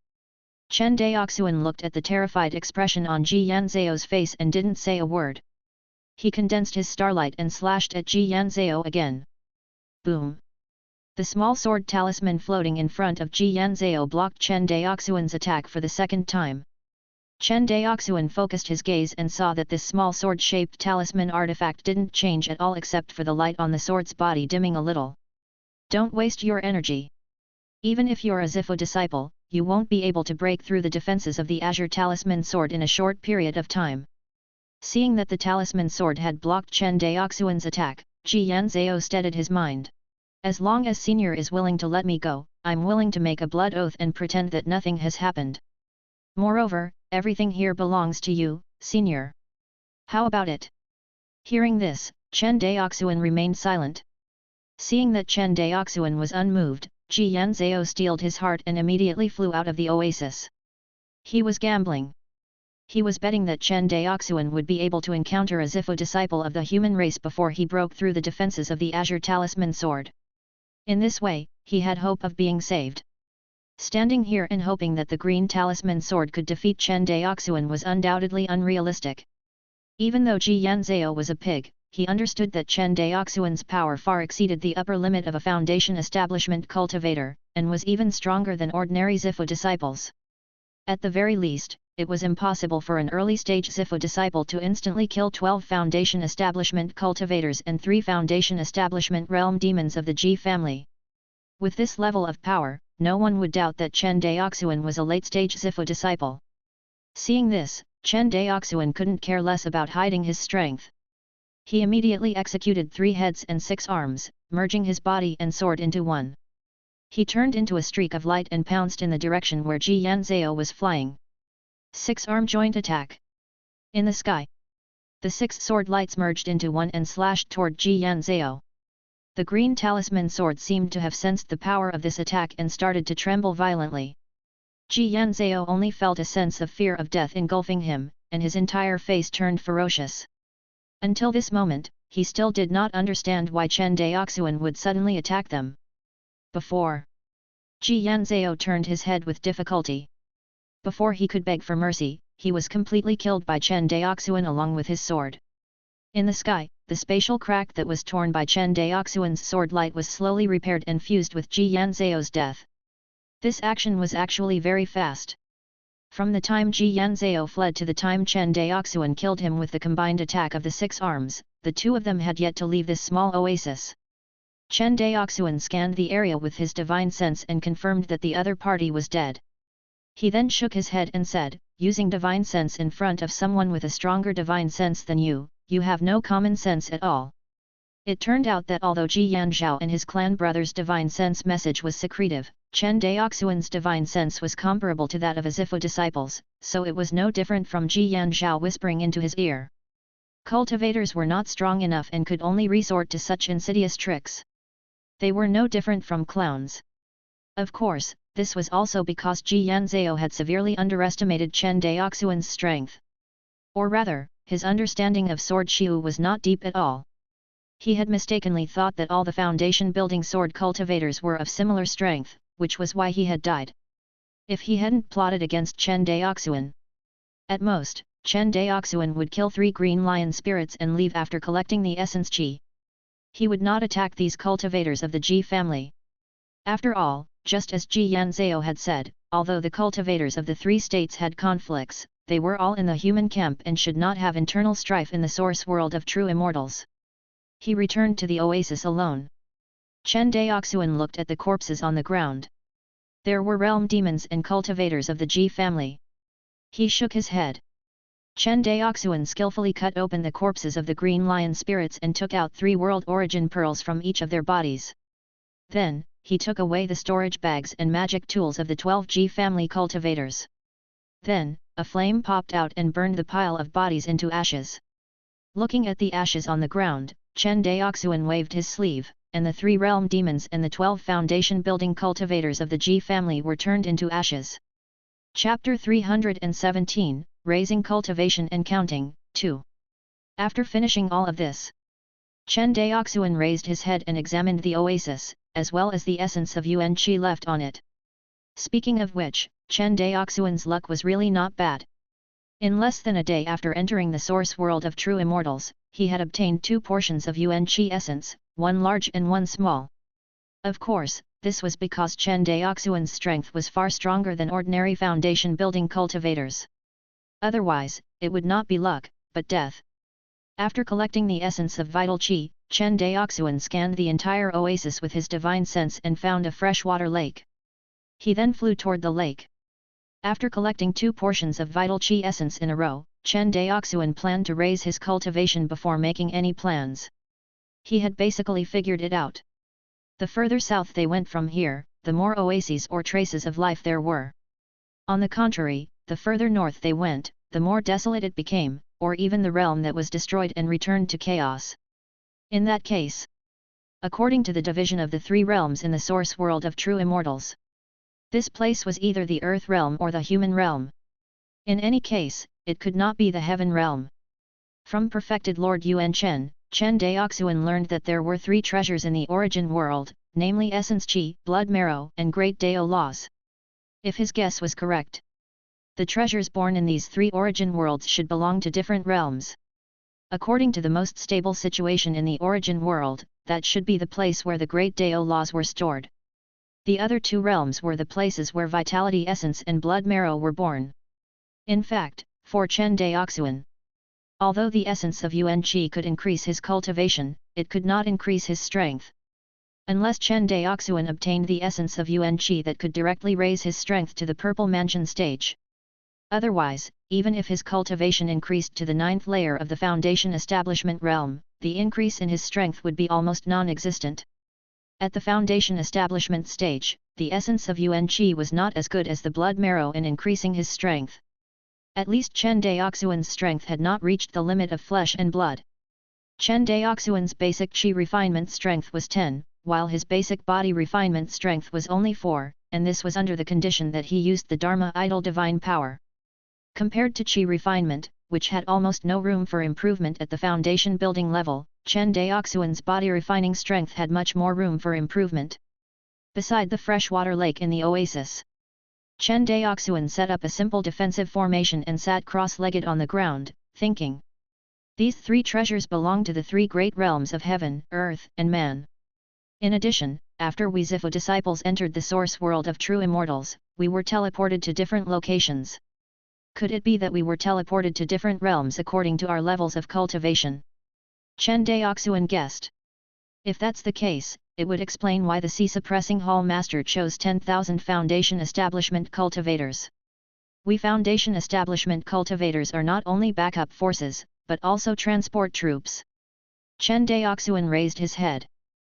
Chen Daoxuan looked at the terrified expression on Ji Yanzhao's face and didn't say a word. He condensed his starlight and slashed at Ji Yanzhao again. Boom! The small sword talisman floating in front of Ji Yanzhao blocked Chen Daoxuan's attack for the second time. Chen Daoxuan focused his gaze and saw that this small sword-shaped talisman artifact didn't change at all except for the light on the sword's body dimming a little. Don't waste your energy. Even if you're a Zifu disciple, you won't be able to break through the defenses of the Azure Talisman sword in a short period of time. Seeing that the talisman sword had blocked Chen Daoxuan's attack, Ji Yanzhao steadied his mind. As long as Senior is willing to let me go, I'm willing to make a blood oath and pretend that nothing has happened. Moreover, everything here belongs to you, Senior. How about it? Hearing this, Chen Daoxuan remained silent. Seeing that Chen Daoxuan was unmoved, Ji Yanzhao steeled his heart and immediately flew out of the oasis. He was gambling. He was betting that Chen Daoxuan would be able to encounter a Zifu disciple of the human race before he broke through the defenses of the Azure Talisman sword. In this way, he had hope of being saved. Standing here and hoping that the green talisman sword could defeat Chen Daoxuan was undoubtedly unrealistic. Even though Ji Yanzhao was a pig, he understood that Chen Daoxuan's power far exceeded the upper limit of a foundation establishment cultivator, and was even stronger than ordinary Zifu disciples. At the very least, it was impossible for an early-stage Zifu disciple to instantly kill 12 foundation establishment cultivators and 3 foundation establishment realm demons of the Ji family. With this level of power, no one would doubt that Chen Daoxuan was a late-stage Zifu disciple. Seeing this, Chen Daoxuan couldn't care less about hiding his strength. He immediately executed 3 heads and 6 arms, merging his body and sword into one. He turned into a streak of light and pounced in the direction where Ji Yanzhao was flying. 6-arm joint attack. In the sky, the 6 sword lights merged into one and slashed toward Ji Yanzhao. The green talisman sword seemed to have sensed the power of this attack and started to tremble violently. Ji Yanzhao only felt a sense of fear of death engulfing him, and his entire face turned ferocious. Until this moment, he still did not understand why Chen Daoxuan would suddenly attack them. Before Ji Yanzhao turned his head with difficulty. Before he could beg for mercy, he was completely killed by Chen Daoxuan along with his sword. In the sky, the spatial crack that was torn by Chen Daoxuan's sword light was slowly repaired and fused with Ji Yanzhao's death. This action was actually very fast. From the time Ji Yanzhao fled to the time Chen Daoxuan killed him with the combined attack of the 6 arms, the two of them had yet to leave this small oasis. Chen Daoxuan scanned the area with his divine sense and confirmed that the other party was dead. He then shook his head and said, using divine sense in front of someone with a stronger divine sense than you have no common sense at all. It turned out that although Ji Yanzhao and his clan brother's divine sense message was secretive, Chen Daoxuan's divine sense was comparable to that of his Ifa disciples, so it was no different from Ji Yanzhao whispering into his ear. Cultivators were not strong enough and could only resort to such insidious tricks. They were no different from clowns. Of course, this was also because Ji Yanzhao had severely underestimated Chen Daoxuan's strength. Or rather, his understanding of sword shiu was not deep at all. He had mistakenly thought that all the foundation-building sword cultivators were of similar strength, which was why he had died. If he hadn't plotted against Chen Daoxuan. At most, Chen Daoxuan would kill 3 green lion spirits and leave after collecting the essence Qi. He would not attack these cultivators of the Ji family. After all, just as Ji Yanzhao had said, although the cultivators of the 3 states had conflicts, they were all in the human camp and should not have internal strife in the source world of true immortals. He returned to the oasis alone. Chen Daoxuan looked at the corpses on the ground. There were realm demons and cultivators of the Ji family. He shook his head. Chen Daoxuan skillfully cut open the corpses of the green lion spirits and took out 3 world origin pearls from each of their bodies. Then, he took away the storage bags and magic tools of the 12 Ji family cultivators. Then, a flame popped out and burned the pile of bodies into ashes. Looking at the ashes on the ground, Chen Daoxuan waved his sleeve, and the 3 realm demons and the 12 foundation-building cultivators of the Ji family were turned into ashes. Chapter 317, Raising Cultivation and Counting, 2. After finishing all of this, Chen Daoxuan raised his head and examined the oasis, as well as the essence of Yuan Qi left on it. Speaking of which, Chen Daoxuan's luck was really not bad. In less than a day after entering the source world of true immortals, he had obtained 2 portions of Yuan Qi essence, one large and one small. Of course, this was because Chen Daoxuan's strength was far stronger than ordinary foundation-building cultivators. Otherwise, it would not be luck, but death. After collecting the essence of vital qi, Chen Daoxuan scanned the entire oasis with his divine sense and found a freshwater lake. He then flew toward the lake. After collecting 2 portions of vital qi essence in a row, Chen Daoxuan planned to raise his cultivation before making any plans. He had basically figured it out. The further south they went from here, the more oases or traces of life there were. On the contrary, the further north they went, the more desolate it became, or even the realm that was destroyed and returned to chaos. In that case, according to the division of the 3 realms in the source world of true immortals, this place was either the earth realm or the human realm. In any case, it could not be the heaven realm. From perfected Lord Yuan Chen Daoxuan learned that there were 3 treasures in the origin world, namely essence qi, blood marrow and great Dao laws. If his guess was correct, the treasures born in these 3 origin worlds should belong to different realms. According to the most stable situation in the origin world, that should be the place where the great Dao laws were stored. The other 2 realms were the places where vitality essence and blood marrow were born. In fact, for Chen Daoxuan, although the essence of Yuan Qi could increase his cultivation, it could not increase his strength. Unless Chen Daoxuan obtained the essence of Yuan Qi that could directly raise his strength to the purple mansion stage. Otherwise, even if his cultivation increased to the 9th layer of the foundation establishment realm, the increase in his strength would be almost non-existent. At the foundation establishment stage, the essence of Yuan Qi was not as good as the blood marrow in increasing his strength. At least Chen Daoxuan's strength had not reached the limit of flesh and blood. Chen Daoxuan's basic qi refinement strength was 10, while his basic body refinement strength was only 4, and this was under the condition that he used the Dharma idol divine power. Compared to qi refinement, which had almost no room for improvement at the foundation building level, Chen Daoxuan's body refining strength had much more room for improvement. Beside the freshwater lake in the oasis, Chen Daoxuan set up a simple defensive formation and sat cross-legged on the ground, thinking. These three treasures belong to the three great realms of heaven, earth, and man. In addition, after we Zifu disciples entered the source world of true immortals, we were teleported to different locations. Could it be that we were teleported to different realms according to our levels of cultivation? Chen Daoxuan guessed. If that's the case, it would explain why the sea-suppressing hall master chose 10,000 foundation establishment cultivators. We foundation establishment cultivators are not only backup forces, but also transport troops. Chen Daoxuan raised his head.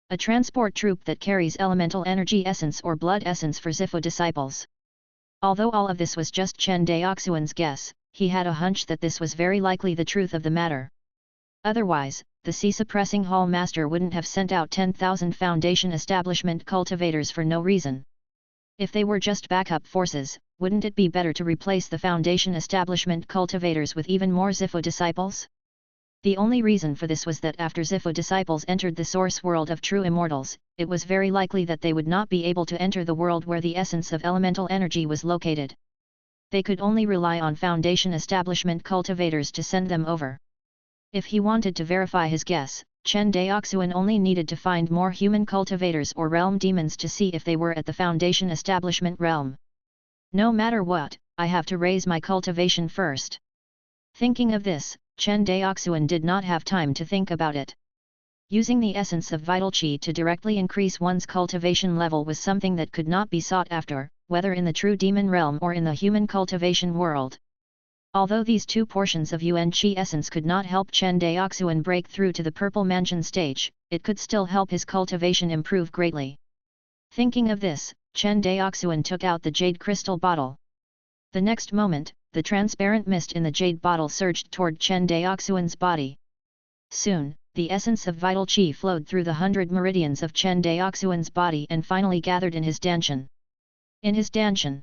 A transport troop that carries elemental energy essence or blood essence for Zifu disciples. Although all of this was just Chen Daoxuan's guess, he had a hunch that this was very likely the truth of the matter. Otherwise, the sea-suppressing hall master wouldn't have sent out 10,000 foundation establishment cultivators for no reason. If they were just backup forces, wouldn't it be better to replace the foundation establishment cultivators with even more Zifu disciples? The only reason for this was that after Zifu disciples entered the source world of true immortals, it was very likely that they would not be able to enter the world where the essence of elemental energy was located. They could only rely on foundation establishment cultivators to send them over. If he wanted to verify his guess, Chen Daoxuan only needed to find more human cultivators or realm demons to see if they were at the foundation establishment realm. No matter what, I have to raise my cultivation first. Thinking of this, Chen Daoxuan did not have time to think about it. Using the essence of vital qi to directly increase one's cultivation level was something that could not be sought after, whether in the true demon realm or in the human cultivation world. Although these two portions of Yuan Qi essence could not help Chen Daoxuan break through to the Purple Mansion stage, it could still help his cultivation improve greatly. Thinking of this, Chen Daoxuan took out the jade crystal bottle. The next moment, the transparent mist in the jade bottle surged toward Chen Daoxuan's body. Soon, the essence of vital qi flowed through the 100 meridians of Chen Daoxuan's body and finally gathered in his danshan. In his danshan,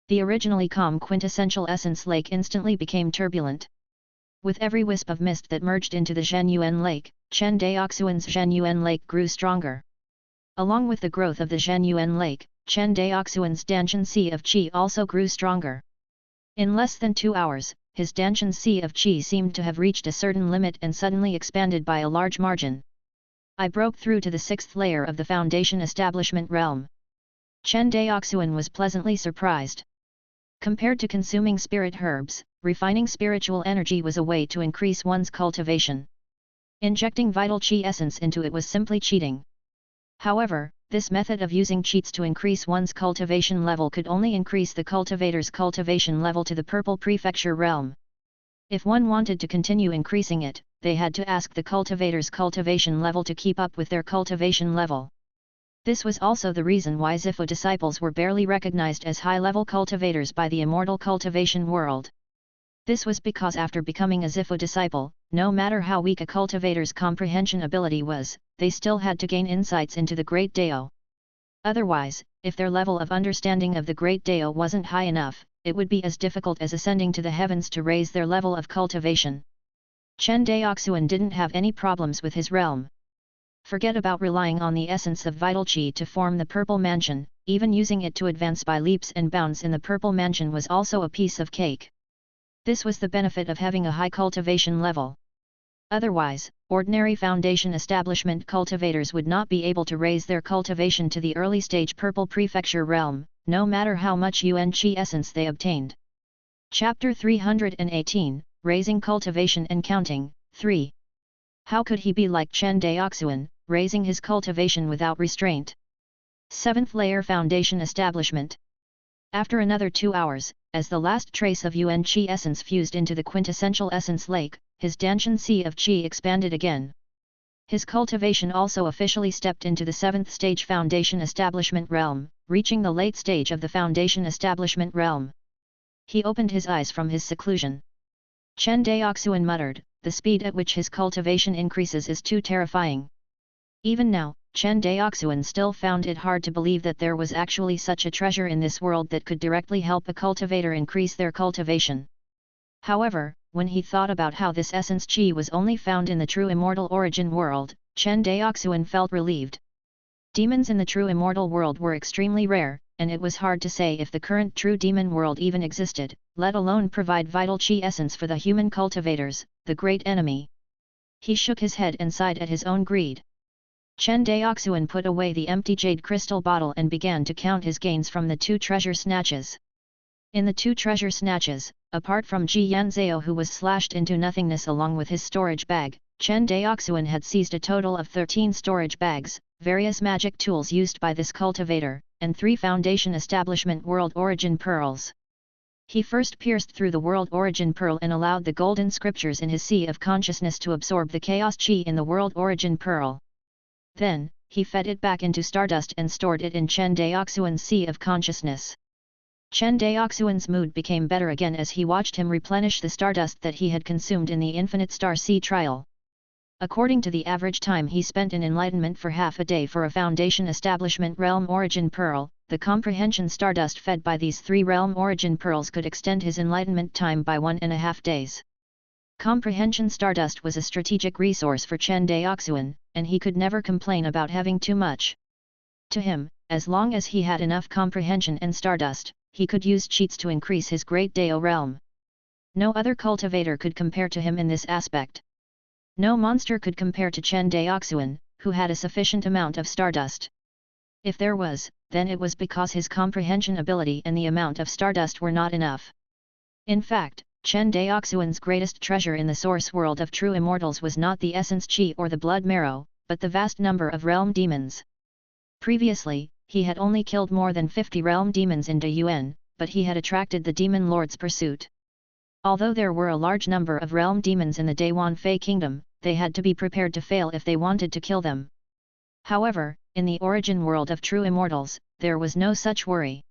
the originally calm quintessential essence lake instantly became turbulent. With every wisp of mist that merged into the Zhenyuan lake, Chen Daoxuan's Zhenyuan lake grew stronger. Along with the growth of the Zhenyuan lake, Chen Daoxuan's danshan sea of qi also grew stronger. In less than 2 hours, his danshan sea of qi seemed to have reached a certain limit and suddenly expanded by a large margin. I broke through to the 6th layer of the foundation establishment realm. Chen Daoxuan was pleasantly surprised. Compared to consuming spirit herbs, refining spiritual energy was a way to increase one's cultivation. Injecting vital qi essence into it was simply cheating. However, this method of using cheats to increase one's cultivation level could only increase the cultivator's cultivation level to the Purple Prefecture realm. If one wanted to continue increasing it, they had to ask the cultivator's cultivation level to keep up with their cultivation level. This was also the reason why Zifu disciples were barely recognized as high-level cultivators by the immortal cultivation world. This was because after becoming a Zifu disciple, no matter how weak a cultivator's comprehension ability was, they still had to gain insights into the Great Dao. Otherwise, if their level of understanding of the Great Dao wasn't high enough, it would be as difficult as ascending to the heavens to raise their level of cultivation. Chen Daoxuan didn't have any problems with his realm. Forget about relying on the essence of vital qi to form the Purple Mansion, even using it to advance by leaps and bounds in the Purple Mansion was also a piece of cake. This was the benefit of having a high cultivation level. Otherwise, ordinary foundation establishment cultivators would not be able to raise their cultivation to the early stage Purple Prefecture realm, no matter how much Yuan Qi essence they obtained. Chapter 318, Raising Cultivation and Counting, 3. How could he be like Chen Daoxuan, raising his cultivation without restraint? 7th Layer Foundation Establishment. After another 2 hours, as the last trace of Yuan Qi essence fused into the quintessential essence lake, his danshan sea of qi expanded again. His cultivation also officially stepped into the 7th stage foundation establishment realm, reaching the late stage of the foundation establishment realm. He opened his eyes from his seclusion. Chen Daoxuan muttered, "The speed at which his cultivation increases is too terrifying." Even now, Chen Daoxuan still found it hard to believe that there was actually such a treasure in this world that could directly help a cultivator increase their cultivation. However, when he thought about how this essence chi was only found in the true immortal origin world, Chen Daoxuan felt relieved. Demons in the true immortal world were extremely rare, and it was hard to say if the current true demon world even existed, let alone provide vital chi essence for the human cultivators, the great enemy. He shook his head and sighed at his own greed. Chen Daoxuan put away the empty jade crystal bottle and began to count his gains from the 2 treasure snatches. In the 2 treasure snatches, apart from Ji Yanzhao who was slashed into nothingness along with his storage bag, Chen Daoxuan had seized a total of 13 storage bags, various magic tools used by this cultivator, and 3 foundation establishment world origin pearls. He first pierced through the world origin pearl and allowed the golden scriptures in his sea of consciousness to absorb the chaos chi in the world origin pearl. Then, he fed it back into stardust and stored it in Chen Daoxuan's sea of consciousness. Chen Daoxuan's mood became better again as he watched him replenish the stardust that he had consumed in the infinite star sea trial. According to the average time he spent in enlightenment for half a day for a foundation establishment realm origin pearl, the comprehension stardust fed by these 3 realm origin pearls could extend his enlightenment time by 1.5 days. Comprehension stardust was a strategic resource for Chen Daoxuan, and he could never complain about having too much. To him, as long as he had enough comprehension and stardust, he could use cheats to increase his great Dao realm. No other cultivator could compare to him in this aspect. No monster could compare to Chen Daoxuan, who had a sufficient amount of stardust. If there was, then it was because his comprehension ability and the amount of stardust were not enough. In fact, Chen Daoxuan's greatest treasure in the source world of true immortals was not the essence chi or the blood marrow, but the vast number of realm demons. Previously, he had only killed more than 50 realm demons in Dayuan, but he had attracted the demon lord's pursuit. Although there were a large number of realm demons in the Dayuan Fei kingdom, they had to be prepared to fail if they wanted to kill them. However, in the origin world of true immortals, there was no such worry.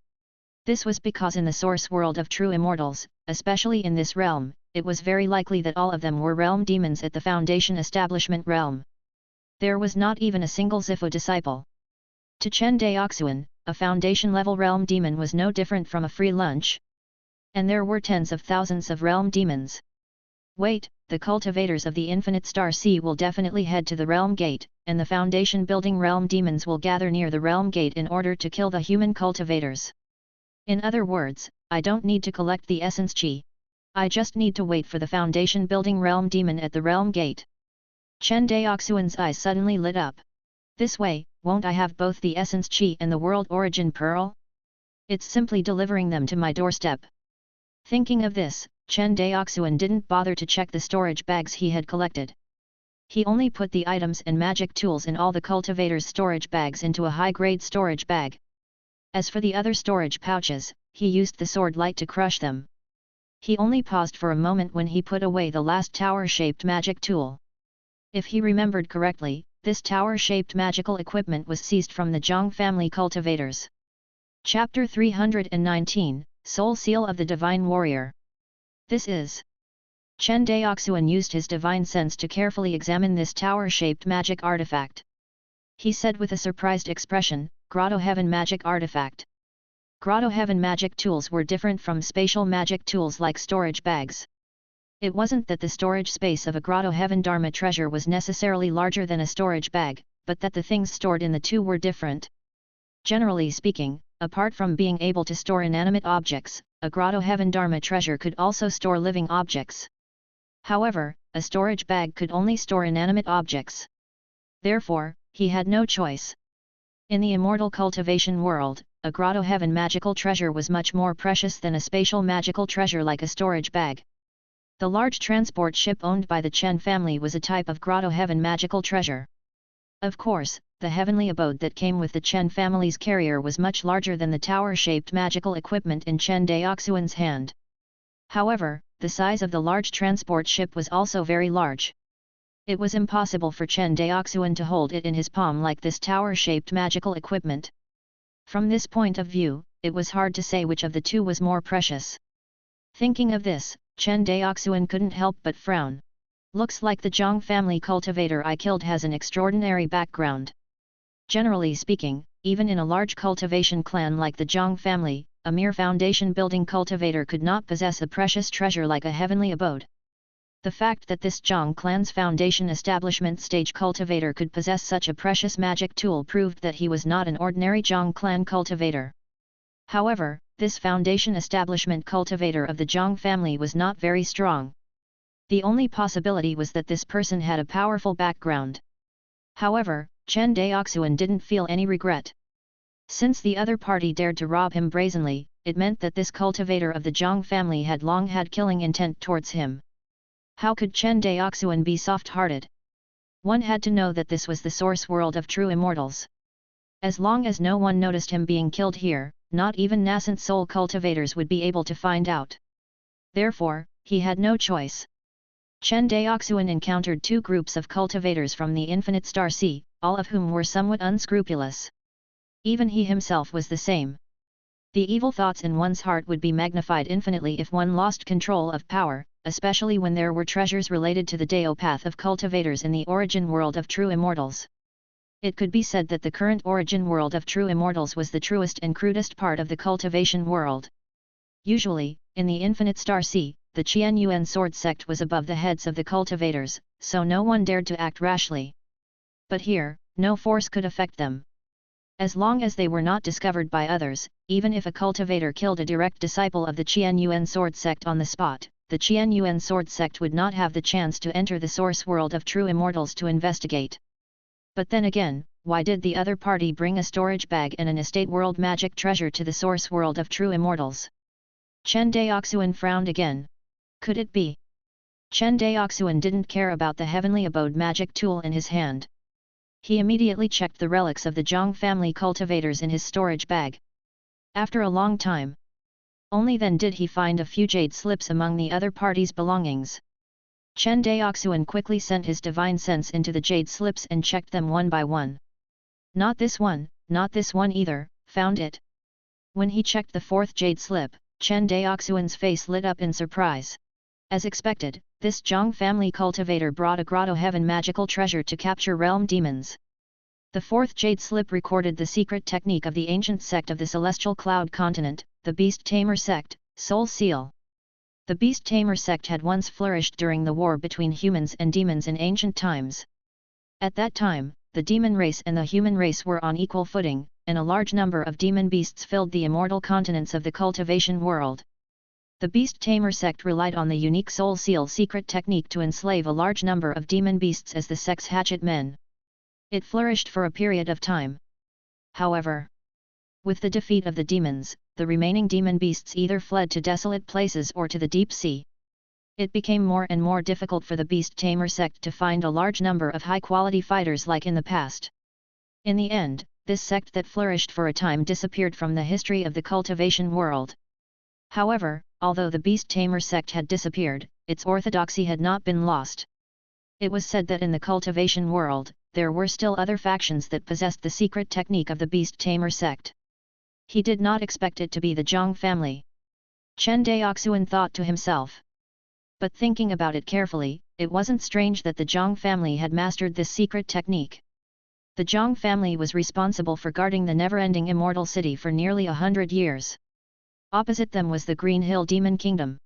This was because in the source world of true immortals, especially in this realm, it was very likely that all of them were realm demons at the foundation establishment realm. There was not even a single Zifu disciple. To Chen Daoxuan, a foundation-level realm demon was no different from a free lunch. And there were tens of thousands of realm demons. Wait, the cultivators of the Infinite Star Sea will definitely head to the Realm Gate, and the foundation-building realm demons will gather near the Realm Gate in order to kill the human cultivators. In other words, I don't need to collect the essence chi. I just need to wait for the foundation-building realm demon at the Realm Gate. Chen Daoxuan's eyes suddenly lit up. This way, won't I have both the essence chi and the world origin pearl? It's simply delivering them to my doorstep. Thinking of this, Chen Daoxuan didn't bother to check the storage bags he had collected. He only put the items and magic tools in all the cultivators' storage bags into a high-grade storage bag. As for the other storage pouches, he used the sword light to crush them. He only paused for a moment when he put away the last tower-shaped magic tool. If he remembered correctly, this tower-shaped magical equipment was seized from the Zhang family cultivators. Chapter 319, Soul Seal of the Divine Warrior. This is. Chen Daoxuan used his divine sense to carefully examine this tower-shaped magic artifact. He said with a surprised expression, Grotto Heaven magic artifact. Grotto Heaven magic tools were different from spatial magic tools like storage bags. It wasn't that the storage space of a Grotto Heaven Dharma treasure was necessarily larger than a storage bag, but that the things stored in the two were different. Generally speaking, apart from being able to store inanimate objects, a Grotto Heaven Dharma treasure could also store living objects. However, a storage bag could only store inanimate objects. Therefore, he had no choice. In the immortal cultivation world, a Grotto Heaven magical treasure was much more precious than a spatial magical treasure like a storage bag. The large transport ship owned by the Chen family was a type of Grotto Heaven magical treasure. Of course, the heavenly abode that came with the Chen family's carrier was much larger than the tower-shaped magical equipment in Chen Daoxuan's hand. However, the size of the large transport ship was also very large. It was impossible for Chen Daoxuan to hold it in his palm like this tower-shaped magical equipment. From this point of view, it was hard to say which of the two was more precious. Thinking of this, Chen Daoxuan couldn't help but frown. Looks like the Zhang family cultivator I killed has an extraordinary background. Generally speaking, even in a large cultivation clan like the Zhang family, a mere foundation-building cultivator could not possess a precious treasure like a heavenly abode. The fact that this Zhang clan's foundation establishment stage cultivator could possess such a precious magic tool proved that he was not an ordinary Zhang clan cultivator. However, this foundation establishment cultivator of the Zhang family was not very strong. The only possibility was that this person had a powerful background. However, Chen Daoxuan didn't feel any regret. Since the other party dared to rob him brazenly, it meant that this cultivator of the Zhang family had long had killing intent towards him. How could Chen Daoxuan be soft-hearted? One had to know that this was the source world of true immortals. As long as no one noticed him being killed here, not even nascent soul cultivators would be able to find out. Therefore, he had no choice. Chen Daoxuan encountered two groups of cultivators from the infinite star sea, all of whom were somewhat unscrupulous. Even he himself was the same. The evil thoughts in one's heart would be magnified infinitely if one lost control of power, especially when there were treasures related to the Dao path of cultivators in the origin world of true immortals. It could be said that the current origin world of true immortals was the truest and crudest part of the cultivation world. Usually, in the infinite star sea, the Qian Yuan sword sect was above the heads of the cultivators, so no one dared to act rashly. But here, no force could affect them. As long as they were not discovered by others, even if a cultivator killed a direct disciple of the Qian Yuan sword sect on the spot, the Qian Yuan sword sect would not have the chance to enter the source world of true immortals to investigate. But then again, why did the other party bring a storage bag and an estate world magic treasure to the source world of true immortals? Chen Daoxuan frowned again. Could it be? Chen Daoxuan didn't care about the heavenly abode magic tool in his hand. He immediately checked the relics of the Zhang family cultivators in his storage bag. After a long time, only then did he find a few jade slips among the other party's belongings. Chen Daoxuan quickly sent his divine sense into the jade slips and checked them one by one. Not this one either, found it. When he checked the fourth jade slip, Chen Daoxuan's face lit up in surprise. As expected, this Zhang family cultivator brought a grotto heaven magical treasure to capture realm demons. The fourth jade slip recorded the secret technique of the ancient sect of the celestial cloud continent, the beast tamer sect, soul seal. The beast tamer sect had once flourished during the war between humans and demons in ancient times. At that time, the demon race and the human race were on equal footing, and a large number of demon beasts filled the immortal continents of the cultivation world. The beast tamer sect relied on the unique soul seal secret technique to enslave a large number of demon beasts as the sect's hatchet men. It flourished for a period of time. However, with the defeat of the demons, the remaining demon beasts either fled to desolate places or to the deep sea. It became more and more difficult for the beast tamer sect to find a large number of high-quality fighters like in the past. In the end, this sect that flourished for a time disappeared from the history of the cultivation world. However, although the beast tamer sect had disappeared, its orthodoxy had not been lost. It was said that in the cultivation world, there were still other factions that possessed the secret technique of the beast tamer sect. He did not expect it to be the Zhang family. Chen Daoxuan thought to himself. But thinking about it carefully, it wasn't strange that the Zhang family had mastered this secret technique. The Zhang family was responsible for guarding the never-ending immortal city for nearly 100 years. Opposite them was the Green Hill Demon Kingdom.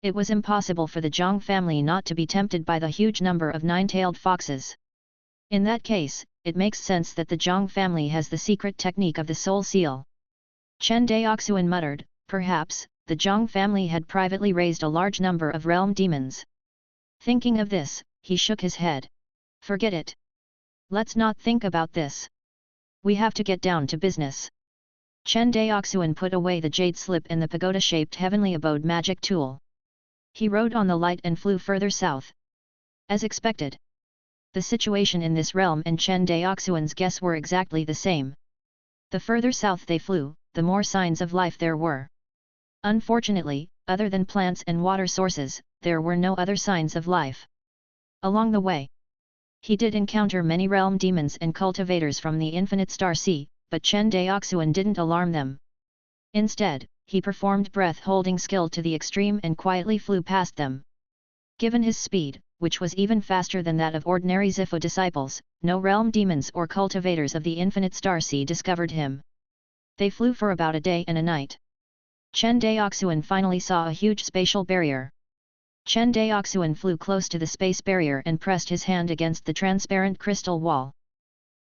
It was impossible for the Zhang family not to be tempted by the huge number of nine-tailed foxes. In that case, it makes sense that the Zhang family has the secret technique of the soul seal. Chen Daoxuan muttered, perhaps, the Zhang family had privately raised a large number of realm demons. Thinking of this, he shook his head. Forget it. Let's not think about this. We have to get down to business. Chen Daoxuan put away the jade slip and the pagoda-shaped heavenly abode magic tool. He rode on the light and flew further south. As expected, the situation in this realm and Chen Daoxuan's guess were exactly the same. The further south they flew, the more signs of life there were. Unfortunately, other than plants and water sources, there were no other signs of life. Along the way, he did encounter many realm demons and cultivators from the infinite star sea, but Chen Daoxuan didn't alarm them. Instead, he performed breath-holding skill to the extreme and quietly flew past them. Given his speed, which was even faster than that of ordinary Zifu disciples, no realm demons or cultivators of the infinite star sea discovered him. They flew for about a day and a night. Chen Daoxuan finally saw a huge spatial barrier. Chen Daoxuan flew close to the space barrier and pressed his hand against the transparent crystal wall.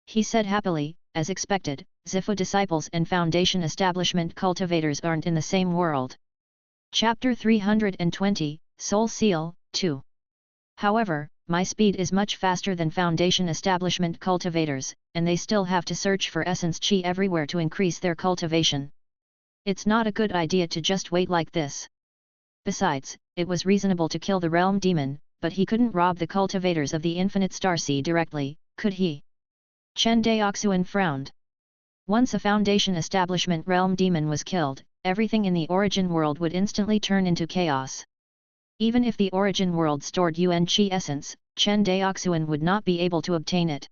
He said happily, as expected, Zifu disciples and Foundation establishment cultivators aren't in the same world. Chapter 320, Soul Seal, 2. However, my speed is much faster than Foundation establishment cultivators, and they still have to search for essence chi everywhere to increase their cultivation. It's not a good idea to just wait like this. Besides, it was reasonable to kill the realm demon, but he couldn't rob the cultivators of the infinite starseed directly, could he? Chen Daoxuan frowned. Once a Foundation establishment realm demon was killed, everything in the origin world would instantly turn into chaos. Even if the origin world stored Yuan Qi essence, Chen Daoxuan would not be able to obtain it.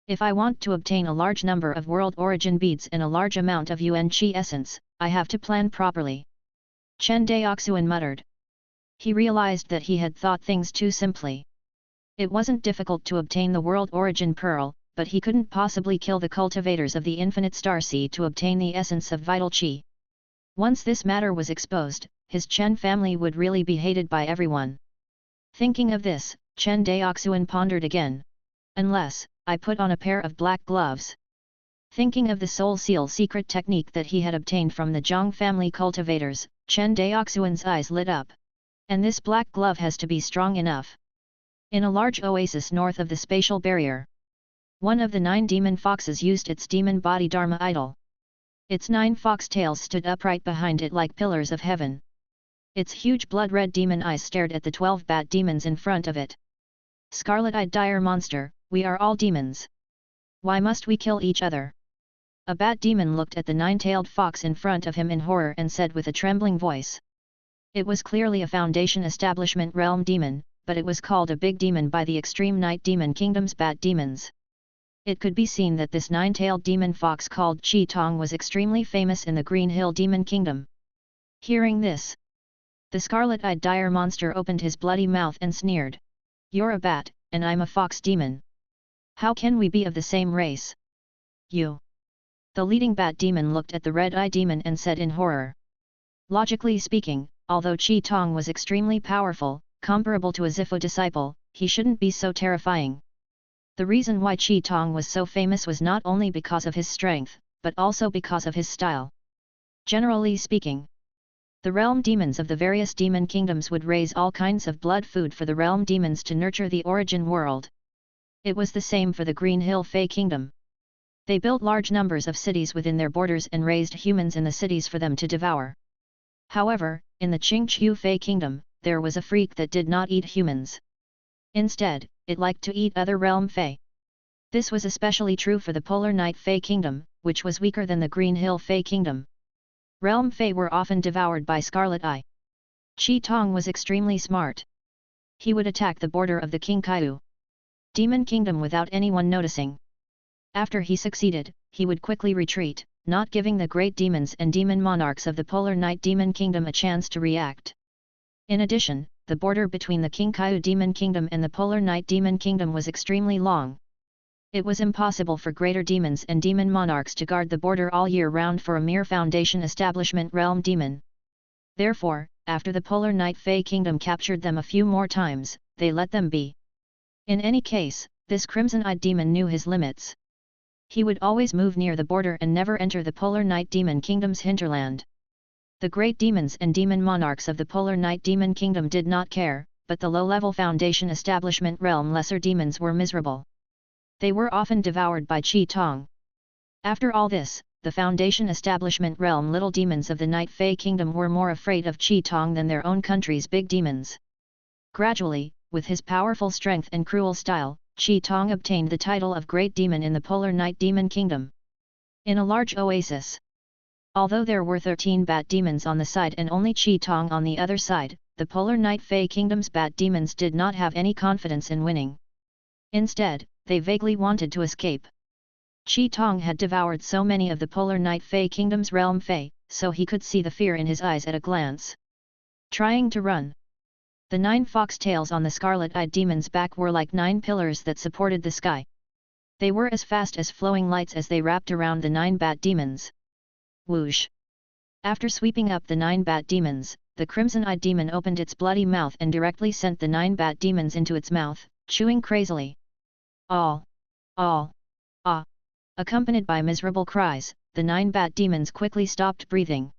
If I want to obtain a large number of world origin beads and a large amount of Yuan Qi essence, I have to plan properly. Chen Daoxuan muttered. He realized that he had thought things too simply. It wasn't difficult to obtain the world origin pearl, but he couldn't possibly kill the cultivators of the infinite starseed to obtain the essence of vital qi. Once this matter was exposed, his Chen family would really be hated by everyone. Thinking of this, Chen Daoxuan pondered again. Unless, I put on a pair of black gloves. Thinking of the soul seal secret technique that he had obtained from the Zhang family cultivators, Chen Daoxuan's eyes lit up. And this black glove has to be strong enough. In a large oasis north of the spatial barrier, one of the 9 demon foxes used its demon body Dharma idol. Its 9 fox tails stood upright behind it like pillars of heaven. Its huge blood-red demon eyes stared at the 12 bat demons in front of it. Scarlet-eyed dire monster, we are all demons. Why must we kill each other? A bat demon looked at the 9-tailed fox in front of him in horror and said with a trembling voice. It was clearly a Foundation establishment realm demon, but it was called a big demon by the extreme night demon kingdom's bat demons. It could be seen that this 9-tailed demon fox called Chi Tong was extremely famous in the Green Hill Demon Kingdom. Hearing this, the scarlet-eyed dire monster opened his bloody mouth and sneered. You're a bat, and I'm a fox demon. How can we be of the same race? You. The leading bat demon looked at the red-eye demon and said in horror. Logically speaking, although Chi Tong was extremely powerful, comparable to a Zifu disciple, he shouldn't be so terrifying. The reason why Chi Tong was so famous was not only because of his strength, but also because of his style. Generally speaking, the realm demons of the various demon kingdoms would raise all kinds of blood food for the realm demons to nurture the origin world. It was the same for the Green Hill Fey Kingdom. They built large numbers of cities within their borders and raised humans in the cities for them to devour. However, in the Qingqiu Fey Kingdom, there was a freak that did not eat humans. Instead, it liked to eat other realm Fey. This was especially true for the Polar Night Fey Kingdom, which was weaker than the Green Hill Fey Kingdom. Realm Fey were often devoured by Scarlet Eye. Chi Tong was extremely smart. He would attack the border of the Qingqiu Demon Kingdom without anyone noticing. After he succeeded, he would quickly retreat, not giving the great demons and demon monarchs of the Polar Night Demon Kingdom a chance to react. In addition, the border between the Qingqiu Demon Kingdom and the Polar Night Demon Kingdom was extremely long. It was impossible for greater demons and demon monarchs to guard the border all year round for a mere Foundation establishment realm demon. Therefore, after the Polar Night Fey Kingdom captured them a few more times, they let them be. In any case, this crimson-eyed demon knew his limits. He would always move near the border and never enter the Polar Night Demon Kingdom's hinterland. The great demons and demon monarchs of the Polar Night Demon Kingdom did not care, but the low-level Foundation establishment realm lesser demons were miserable. They were often devoured by Chi Tong. After all this, the Foundation establishment realm little demons of the Night Fey Kingdom were more afraid of Chi Tong than their own country's big demons. Gradually, with his powerful strength and cruel style, Chi Tong obtained the title of Great Demon in the Polar Night Demon Kingdom. In a large oasis. Although there were 13 bat demons on the side and only Chi Tong on the other side, the Polar Night Fey Kingdom's bat demons did not have any confidence in winning. Instead, they vaguely wanted to escape. Chi Tong had devoured so many of the Polar Night Fey Kingdom's realm Fey, so he could see the fear in his eyes at a glance. Trying to run. The 9 fox tails on the scarlet-eyed demon's back were like 9 pillars that supported the sky. They were as fast as flowing lights as they wrapped around the 9 bat demons. Whoosh! After sweeping up the 9 bat demons, the crimson-eyed demon opened its bloody mouth and directly sent the 9 bat demons into its mouth, chewing crazily. All! All! Ah! Accompanied by miserable cries, the 9 bat demons quickly stopped breathing.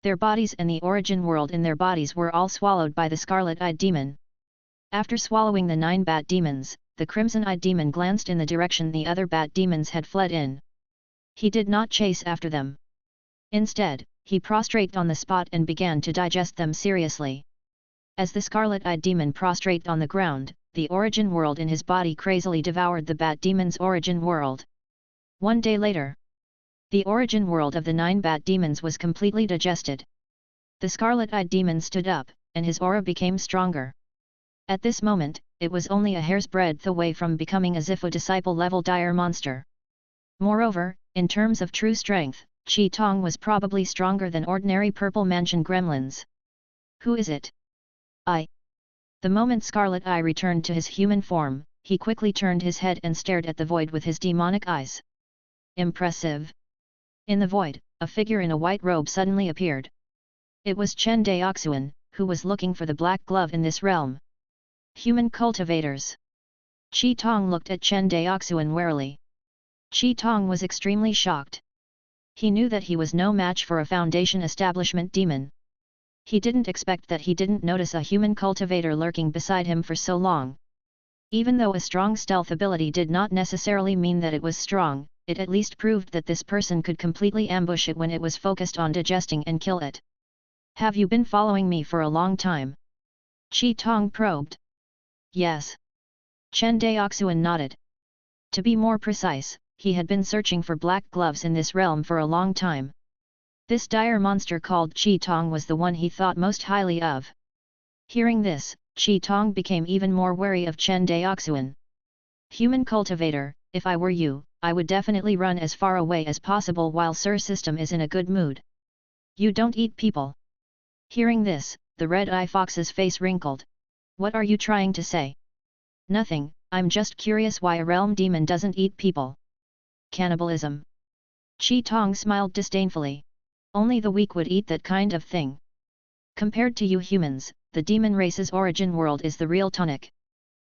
Their bodies and the origin world in their bodies were all swallowed by the scarlet-eyed demon. After swallowing the 9 bat demons, the crimson-eyed demon glanced in the direction the other bat demons had fled in. He did not chase after them. Instead, he prostrated on the spot and began to digest them seriously. As the scarlet-eyed demon prostrated on the ground, the origin world in his body crazily devoured the bat demon's origin world. 1 day later, the origin world of the 9 bat demons was completely digested. The scarlet-eyed demon stood up, and his aura became stronger. At this moment, it was only a hair's breadth away from becoming a Zifu disciple-level dire monster. Moreover, in terms of true strength, Qi Tong was probably stronger than ordinary Purple Mansion gremlins. Who is it? I. The moment Scarlet Eye returned to his human form, he quickly turned his head and stared at the void with his demonic eyes. Impressive. In the void, a figure in a white robe suddenly appeared. It was Chen Daoxuan, who was looking for the black glove in this realm. Human cultivators. Qi Tong looked at Chen Daoxuan warily. Qi Tong was extremely shocked. He knew that he was no match for a Foundation establishment demon. He didn't expect that he didn't notice a human cultivator lurking beside him for so long. Even though a strong stealth ability did not necessarily mean that it was strong, it at least proved that this person could completely ambush it when it was focused on digesting and kill it. Have you been following me for a long time? Qi Tong probed. Yes. Chen Daoxuan nodded. To be more precise, he had been searching for black gloves in this realm for a long time. This dire monster called Qi Tong was the one he thought most highly of. Hearing this, Qi Tong became even more wary of Chen Daoxuan. Human cultivator, if I were you, I would definitely run as far away as possible while Sir System is in a good mood. You don't eat people. Hearing this, the red-eye fox's face wrinkled. What are you trying to say? Nothing, I'm just curious why a realm demon doesn't eat people. Cannibalism. Qi Tong smiled disdainfully. Only the weak would eat that kind of thing. Compared to you humans, the demon race's origin world is the real tonic.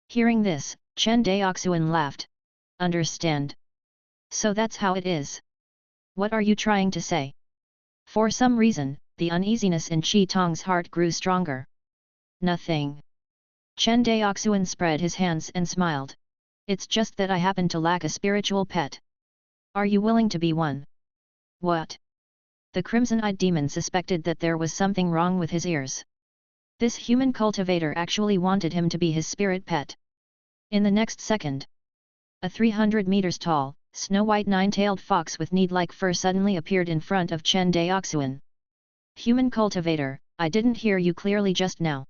Hearing this, Chen Daoxuan laughed. Understand. So that's how it is. What are you trying to say? For some reason, the uneasiness in Qi Tong's heart grew stronger. Nothing. Chen Daoxuan spread his hands and smiled. It's just that I happen to lack a spiritual pet. Are you willing to be one? What? The crimson-eyed demon suspected that there was something wrong with his ears. This human cultivator actually wanted him to be his spirit pet. In the next second, a 300 meters tall, snow-white nine-tailed fox with knead-like fur suddenly appeared in front of Chen Daoxuan. Human cultivator, I didn't hear you clearly just now.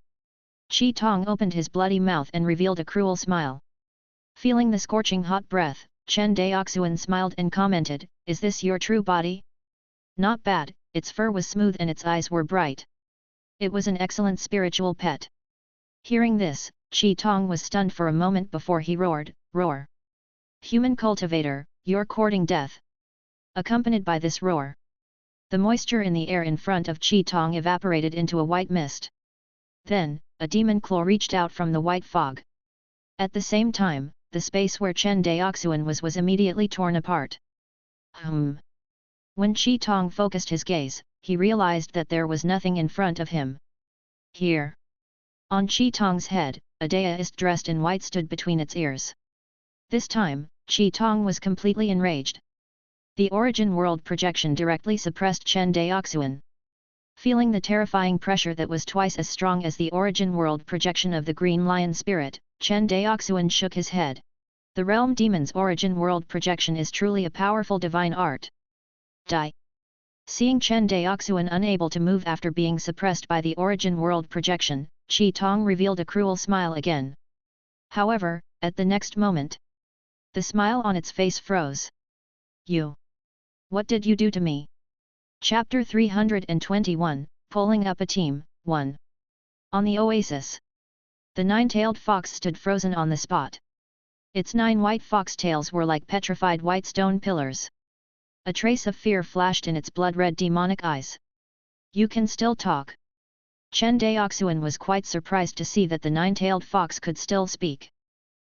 Qi Tong opened his bloody mouth and revealed a cruel smile. Feeling the scorching hot breath, Chen Daoxuan smiled and commented, is this your true body? Not bad, its fur was smooth and its eyes were bright. It was an excellent spiritual pet. Hearing this, Qi Tong was stunned for a moment before he roared, roar. Human cultivator, you're courting death. Accompanied by this roar, the moisture in the air in front of Qi Tong evaporated into a white mist. Then, a demon claw reached out from the white fog. At the same time, the space where Chen Daoxuan was immediately torn apart. When Qi Tong focused his gaze, he realized that there was nothing in front of him. Here. On Qi Tong's head, a daist dressed in white stood between its ears. This time, Qi Tong was completely enraged. The origin world projection directly suppressed Chen Daoxuan. Feeling the terrifying pressure that was twice as strong as the origin world projection of the Green Lion spirit, Chen Daoxuan shook his head. The realm demon's origin world projection is truly a powerful divine art. Die. Seeing Chen Daoxuan unable to move after being suppressed by the origin world projection, Qi Tong revealed a cruel smile again. However, at the next moment, the smile on its face froze. You. What did you do to me? Chapter 321, Pulling Up a Team, 1. On the oasis. The nine-tailed fox stood frozen on the spot. Its 9 white foxtails were like petrified white stone pillars. A trace of fear flashed in its blood-red demonic eyes. You can still talk. Chen Daoxuan was quite surprised to see that the nine-tailed fox could still speak.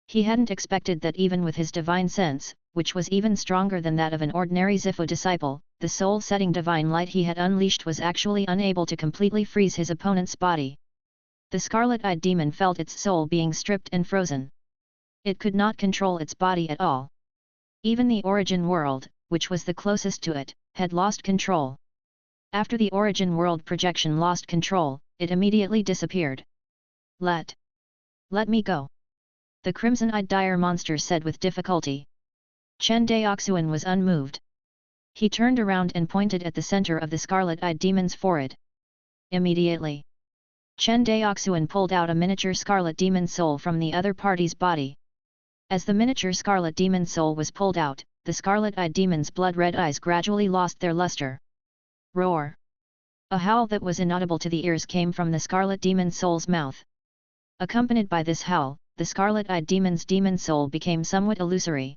He hadn't expected that even with his divine sense, which was even stronger than that of an ordinary Zifu disciple, the soul-setting divine light he had unleashed was actually unable to completely freeze his opponent's body. The scarlet-eyed demon felt its soul being stripped and frozen. It could not control its body at all. Even the origin world, which was the closest to it, had lost control. After the origin world projection lost control, it immediately disappeared. Let me go. The crimson-eyed dire monster said with difficulty. Chen Daoxuan was unmoved. He turned around and pointed at the center of the scarlet-eyed demon's forehead. Immediately, Chen Daoxuan pulled out a miniature scarlet demon soul from the other party's body. As the miniature scarlet demon soul was pulled out, the scarlet-eyed demon's blood-red eyes gradually lost their luster. Roar! A howl that was inaudible to the ears came from the scarlet demon soul's mouth. Accompanied by this howl, the scarlet-eyed demon's demon soul became somewhat illusory.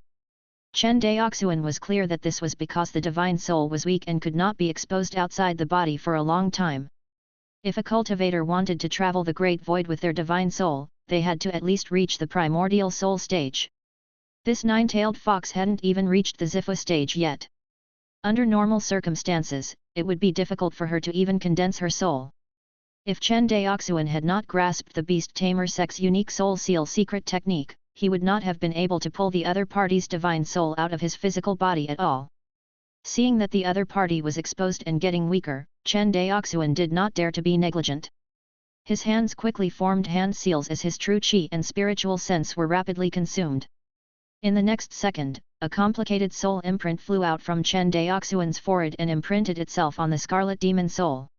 Chen Daoxuan was clear that this was because the divine soul was weak and could not be exposed outside the body for a long time. If a cultivator wanted to travel the great void with their divine soul, they had to at least reach the primordial soul stage. This nine-tailed fox hadn't even reached the Zifu stage yet. Under normal circumstances, it would be difficult for her to even condense her soul. If Chen Daoxuan had not grasped the beast tamer sect's unique soul seal secret technique, he would not have been able to pull the other party's divine soul out of his physical body at all. Seeing that the other party was exposed and getting weaker, Chen Daoxuan did not dare to be negligent. His hands quickly formed hand seals as his true qi and spiritual sense were rapidly consumed. In the next second, a complicated soul imprint flew out from Chen Daoxuan's forehead and imprinted itself on the scarlet demon soul.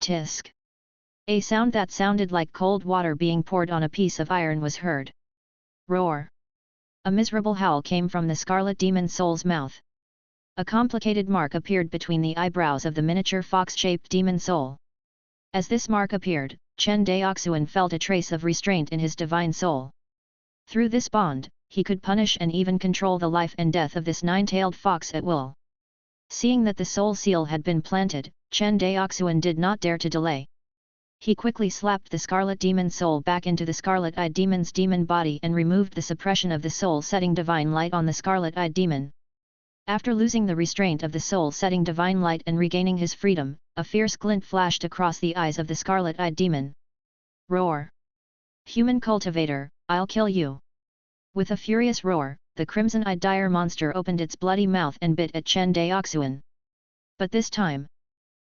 Tisk! A sound that sounded like cold water being poured on a piece of iron was heard. Roar! A miserable howl came from the scarlet demon soul's mouth. A complicated mark appeared between the eyebrows of the miniature fox-shaped demon soul. As this mark appeared, Chen Daoxuan felt a trace of restraint in his divine soul. Through this bond, he could punish and even control the life and death of this nine-tailed fox at will. Seeing that the soul seal had been planted, Chen Daoxuan did not dare to delay. He quickly slapped the scarlet demon soul back into the scarlet-eyed demon's demon body and removed the suppression of the soul-setting divine light on the scarlet-eyed demon. After losing the restraint of the soul-setting divine light and regaining his freedom, a fierce glint flashed across the eyes of the scarlet-eyed demon. Roar! Human cultivator, I'll kill you! With a furious roar, the crimson-eyed dire monster opened its bloody mouth and bit at Chen Daoxuan. But this time,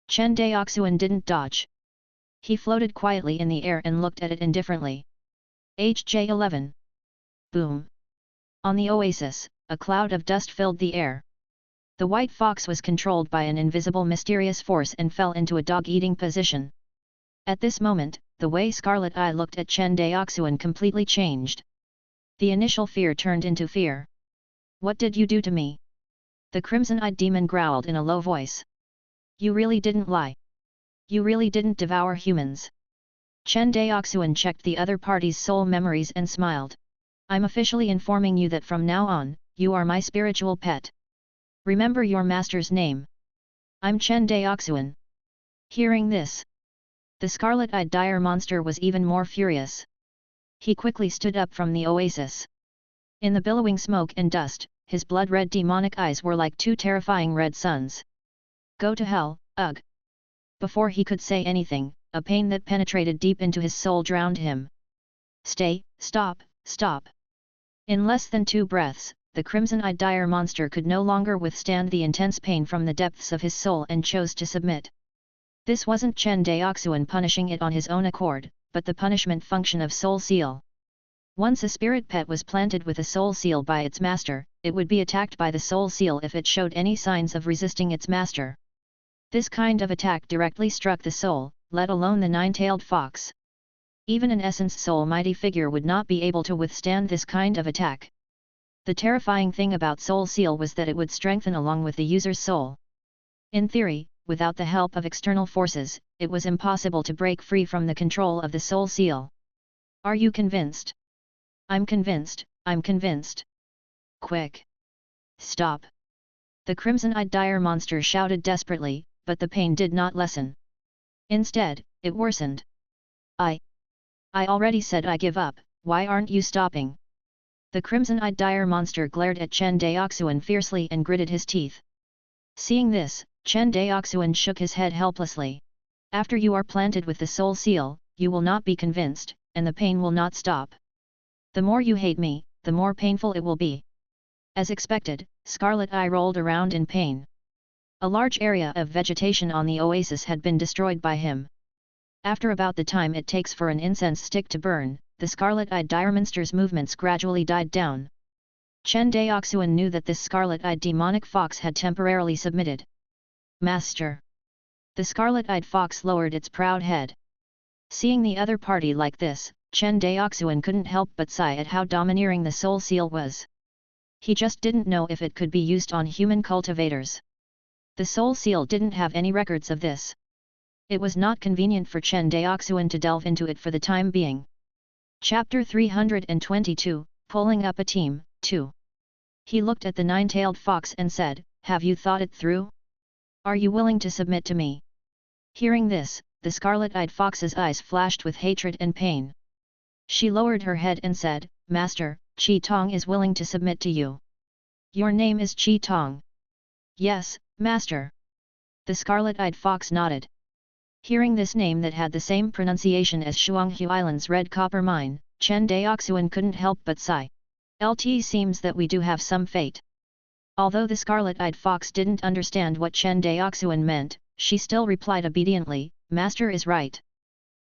Chen Daoxuan didn't dodge. He floated quietly in the air and looked at it indifferently. HJ11. Boom! On the oasis, a cloud of dust filled the air. The white fox was controlled by an invisible mysterious force and fell into a dog-eating position. At this moment, the way Scarlet Eye looked at Chen Daoxuan completely changed. The initial fear turned into fear. What did you do to me? The crimson-eyed demon growled in a low voice. You really didn't lie. You really didn't devour humans. Chen Daoxuan checked the other party's soul memories and smiled. I'm officially informing you that from now on, you are my spiritual pet. Remember your master's name. I'm Chen Daoxuan. Hearing this, the scarlet-eyed dire monster was even more furious. He quickly stood up from the oasis. In the billowing smoke and dust, his blood-red demonic eyes were like two terrifying red suns. Go to hell, ugh! Before he could say anything, a pain that penetrated deep into his soul drowned him. Stop! In less than 2 breaths, the crimson-eyed dire monster could no longer withstand the intense pain from the depths of his soul and chose to submit. This wasn't Chen Daoxuan punishing it on his own accord, but the punishment function of soul seal. Once a spirit pet was planted with a soul seal by its master, it would be attacked by the soul seal if it showed any signs of resisting its master. This kind of attack directly struck the soul, let alone the nine-tailed fox. Even an essence soul mighty figure would not be able to withstand this kind of attack. The terrifying thing about soul seal was that it would strengthen along with the user's soul. In theory, without the help of external forces, it was impossible to break free from the control of the soul seal. Are you convinced? I'm convinced. Quick! Stop! The crimson-eyed dire monster shouted desperately, but the pain did not lessen. Instead, it worsened. I already said I give up, why aren't you stopping? The crimson-eyed dire monster glared at Chen Daoxuan fiercely and gritted his teeth. Seeing this, Chen Daoxuan shook his head helplessly. After you are planted with the soul seal, you will not be convinced, and the pain will not stop. The more you hate me, the more painful it will be. As expected, Scarlet Eye rolled around in pain. A large area of vegetation on the oasis had been destroyed by him. After about the time it takes for an incense stick to burn, the scarlet-eyed dire monster's movements gradually died down. Chen Daoxuan knew that this scarlet-eyed demonic fox had temporarily submitted. Master! The scarlet-eyed fox lowered its proud head. Seeing the other party like this, Chen Daoxuan couldn't help but sigh at how domineering the soul seal was. He just didn't know if it could be used on human cultivators. The soul seal didn't have any records of this. It was not convenient for Chen Daoxuan to delve into it for the time being. Chapter 322, Pulling Up a Team, 2. He looked at the nine-tailed fox and said, "Have you thought it through? Are you willing to submit to me?" Hearing this, the scarlet-eyed fox's eyes flashed with hatred and pain. She lowered her head and said, "Master, Qi Tong is willing to submit to you. Your name is Qi Tong." "Yes, Master." The scarlet-eyed fox nodded. Hearing this name that had the same pronunciation as Shuanghu Island's red copper mine, Chen Daoxuan couldn't help but sigh. "It seems that we do have some fate." Although the scarlet-eyed fox didn't understand what Chen Daoxuan meant, she still replied obediently, "Master is right."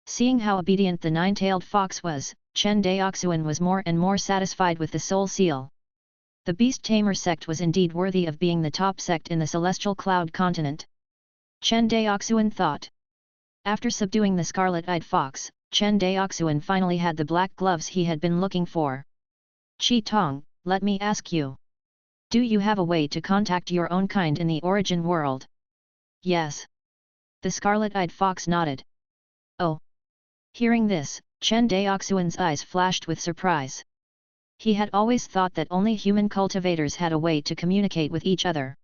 Seeing how obedient the nine-tailed fox was, Chen Daoxuan was more and more satisfied with the soul seal. The beast tamer sect was indeed worthy of being the top sect in the celestial cloud continent. Chen Daoxuan thought. After subduing the scarlet-eyed fox, Chen Daoxuan finally had the black gloves he had been looking for. "Qi Tong, let me ask you. Do you have a way to contact your own kind in the origin world?" "Yes." The scarlet-eyed fox nodded. "Oh." Hearing this, Chen Daoxuan's eyes flashed with surprise. He had always thought that only human cultivators had a way to communicate with each other.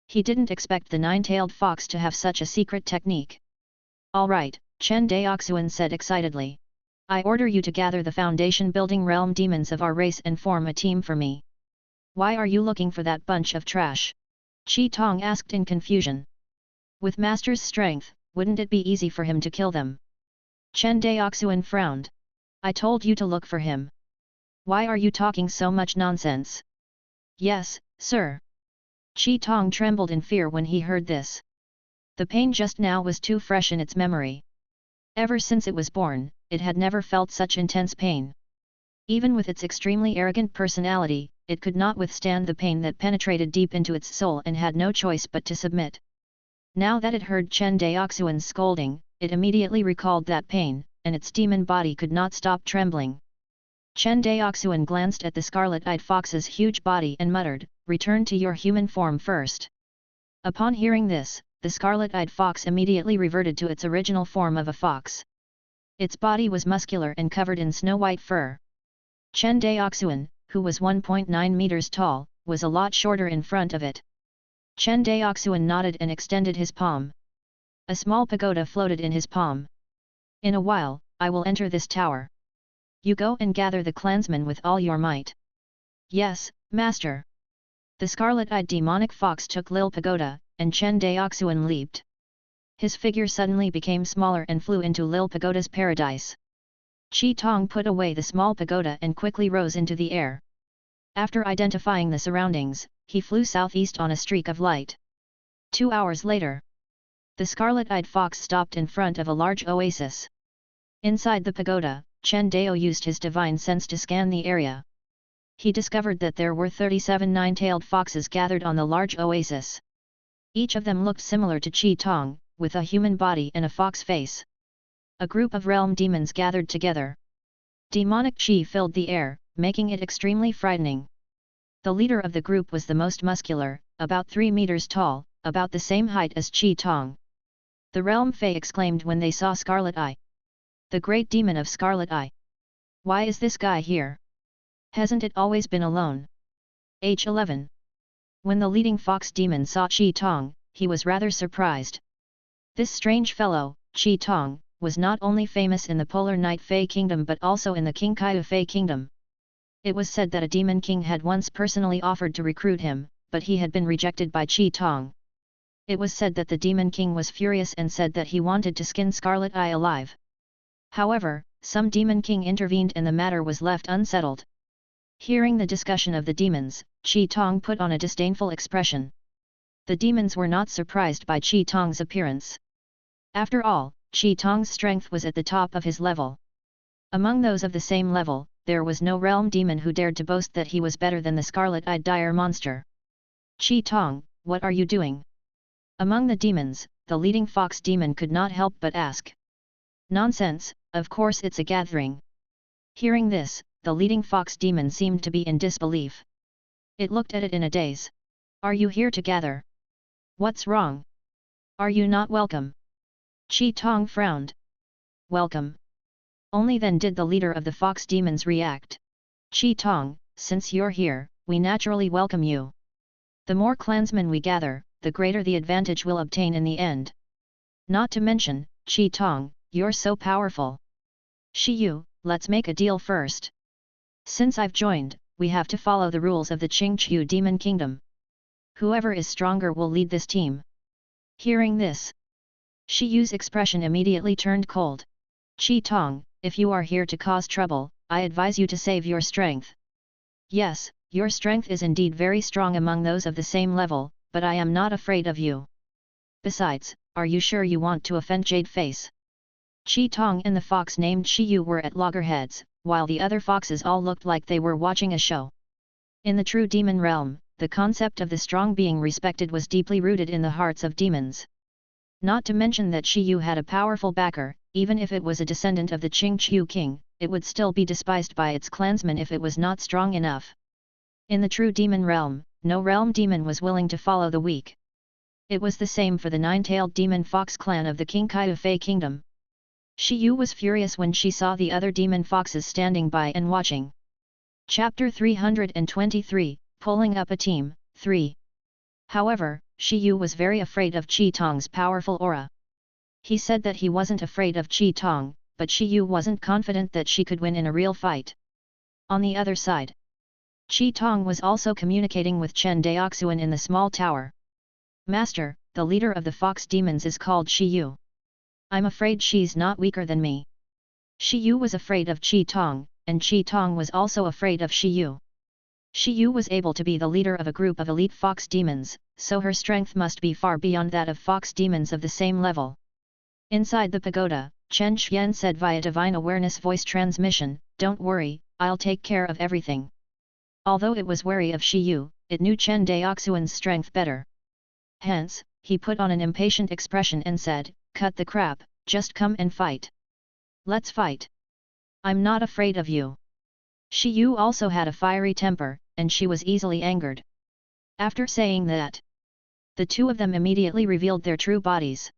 He didn't expect the nine-tailed fox to have such a secret technique. "All right," Chen Daoxuan said excitedly. "I order you to gather the foundation-building realm demons of our race and form a team for me." "Why are you looking for that bunch of trash?" Qi Tong asked in confusion. "With Master's strength, wouldn't it be easy for him to kill them?" Chen Daoxuan frowned. "I told you to look for him. Why are you talking so much nonsense?" "Yes, sir." Qi Tong trembled in fear when he heard this. The pain just now was too fresh in its memory. Ever since it was born, it had never felt such intense pain. Even with its extremely arrogant personality, it could not withstand the pain that penetrated deep into its soul and had no choice but to submit. Now that it heard Chen Daoxuan's scolding, it immediately recalled that pain, and its demon body could not stop trembling. Chen Daoxuan glanced at the scarlet-eyed fox's huge body and muttered, "Return to your human form first." Upon hearing this, the scarlet-eyed fox immediately reverted to its original form of a fox. Its body was muscular and covered in snow-white fur. Chen Daoxuan, who was 1.9 meters tall, was a lot shorter in front of it. Chen Daoxuan nodded and extended his palm. A small pagoda floated in his palm. "In a while, I will enter this tower. You go and gather the clansmen with all your might." "Yes, Master." The scarlet-eyed demonic fox took Lil Pagoda, and Chen Daoxuan leaped. His figure suddenly became smaller and flew into Lil Pagoda's paradise. Qi Tong put away the small pagoda and quickly rose into the air. After identifying the surroundings, he flew southeast on a streak of light. 2 hours later, the scarlet-eyed fox stopped in front of a large oasis. Inside the pagoda, Chen Dao used his divine sense to scan the area. He discovered that there were 37 nine-tailed foxes gathered on the large oasis. Each of them looked similar to Qi Tong, with a human body and a fox face. A group of realm demons gathered together. Demonic qi filled the air, making it extremely frightening. The leader of the group was the most muscular, about 3 meters tall, about the same height as Qi Tong. The realm Fae exclaimed when they saw Scarlet Eye. "The great demon of Scarlet Eye! Why is this guy here? Hasn't it always been alone?" H11. When the leading fox demon saw Qi Tong, he was rather surprised. This strange fellow, Qi Tong, was not only famous in the Polar Night Fey Kingdom but also in the Qingkai Fey Kingdom. It was said that a demon king had once personally offered to recruit him, but he had been rejected by Qi Tong. It was said that the demon king was furious and said that he wanted to skin Scarlet Eye alive. However, some demon king intervened and the matter was left unsettled. Hearing the discussion of the demons, Qi Tong put on a disdainful expression. The demons were not surprised by Qi Tong's appearance. After all, Qi Tong's strength was at the top of his level. Among those of the same level, there was no realm demon who dared to boast that he was better than the scarlet-eyed dire monster. Qi Tong, what are you doing? Among the demons, the leading fox demon could not help but ask. Nonsense, of course it's a gathering. Hearing this, the leading fox demon seemed to be in disbelief. It looked at it in a daze. Are you here to gather? What's wrong? Are you not welcome? Qi Tong frowned. Welcome. Only then did the leader of the fox demons react. Qi Tong, since you're here, we naturally welcome you. The more clansmen we gather, the greater the advantage we'll obtain in the end. Not to mention, Qi Tong, you're so powerful. Shiyu, let's make a deal first. Since I've joined, we have to follow the rules of the Qingqiu Demon Kingdom. Whoever is stronger will lead this team. Hearing this, Shiyu's expression immediately turned cold. Qi Tong, if you are here to cause trouble, I advise you to save your strength. Yes, your strength is indeed very strong among those of the same level, but I am not afraid of you. Besides, are you sure you want to offend Jade Face? Qi Tong and the fox named Shiyu were at loggerheads, while the other foxes all looked like they were watching a show. In the true demon realm, the concept of the strong being respected was deeply rooted in the hearts of demons. Not to mention that Shiyu had a powerful backer, even if it was a descendant of the Qingqiu king, it would still be despised by its clansmen if it was not strong enough. In the true demon realm, no realm demon was willing to follow the weak. It was the same for the nine-tailed demon fox clan of the Qingkai Fey Kingdom. Shiyu was furious when she saw the other demon foxes standing by and watching. Chapter 323, Pulling Up a Team, 3. However, Shiyu was very afraid of Qi Tong's powerful aura. He said that he wasn't afraid of Qi Tong, but Shiyu wasn't confident that she could win in a real fight. On the other side, Qi Tong was also communicating with Chen Daoxuan in the small tower. Master, the leader of the fox demons is called Shiyu. I'm afraid she's not weaker than me. Shiyu was afraid of Qi Tong, and Qi Tong was also afraid of Shiyu. Shiyu was able to be the leader of a group of elite fox demons, so her strength must be far beyond that of fox demons of the same level. Inside the pagoda, Chen Xian said via divine awareness voice transmission, "Don't worry, I'll take care of everything." Although it was wary of Shiyu, it knew Chen Daoxuan's strength better. Hence, he put on an impatient expression and said, "Cut the crap, just come and fight. Let's fight. I'm not afraid of you." Shiyu also had a fiery temper, and she was easily angered. After saying that, the two of them immediately revealed their true bodies.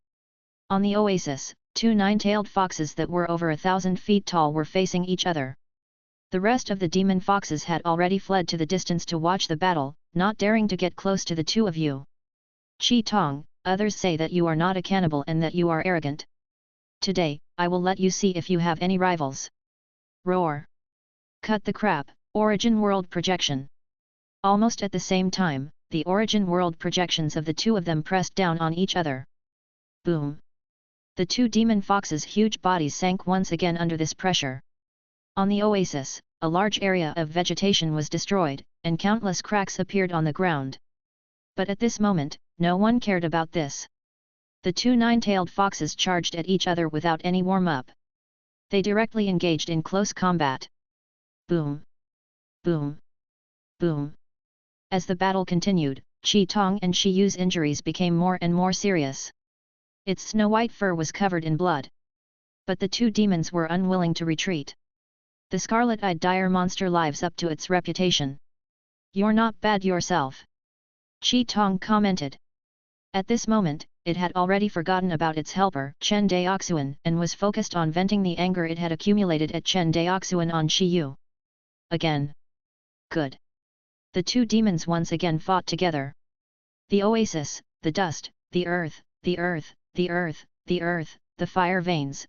On the oasis, two nine-tailed foxes that were over 1,000 feet tall were facing each other. The rest of the demon foxes had already fled to the distance to watch the battle, not daring to get close to the two of you. Qi Tong, others say that you are not a cannibal and that you are arrogant. Today, I will let you see if you have any rivals. Roar! Cut the crap, Origin World Projection. Almost at the same time, the Origin World projections of the two of them pressed down on each other. Boom! The two demon foxes' huge bodies sank once again under this pressure. On the oasis, a large area of vegetation was destroyed, and countless cracks appeared on the ground. But at this moment, no one cared about this. The two nine-tailed foxes charged at each other without any warm-up. They directly engaged in close combat. Boom! Boom! Boom! As the battle continued, Qi Tong and Shiyu's injuries became more and more serious. Its snow-white fur was covered in blood. But the two demons were unwilling to retreat. The scarlet-eyed dire monster lives up to its reputation. You're not bad yourself. Qi Tong commented. At this moment, it had already forgotten about its helper, Chen Daoxuan, and was focused on venting the anger it had accumulated at Chen Daoxuan on Shiyu. Again. Good. The two demons once again fought together. The oasis, the dust, the earth, the earth, the earth, the earth, the fire veins,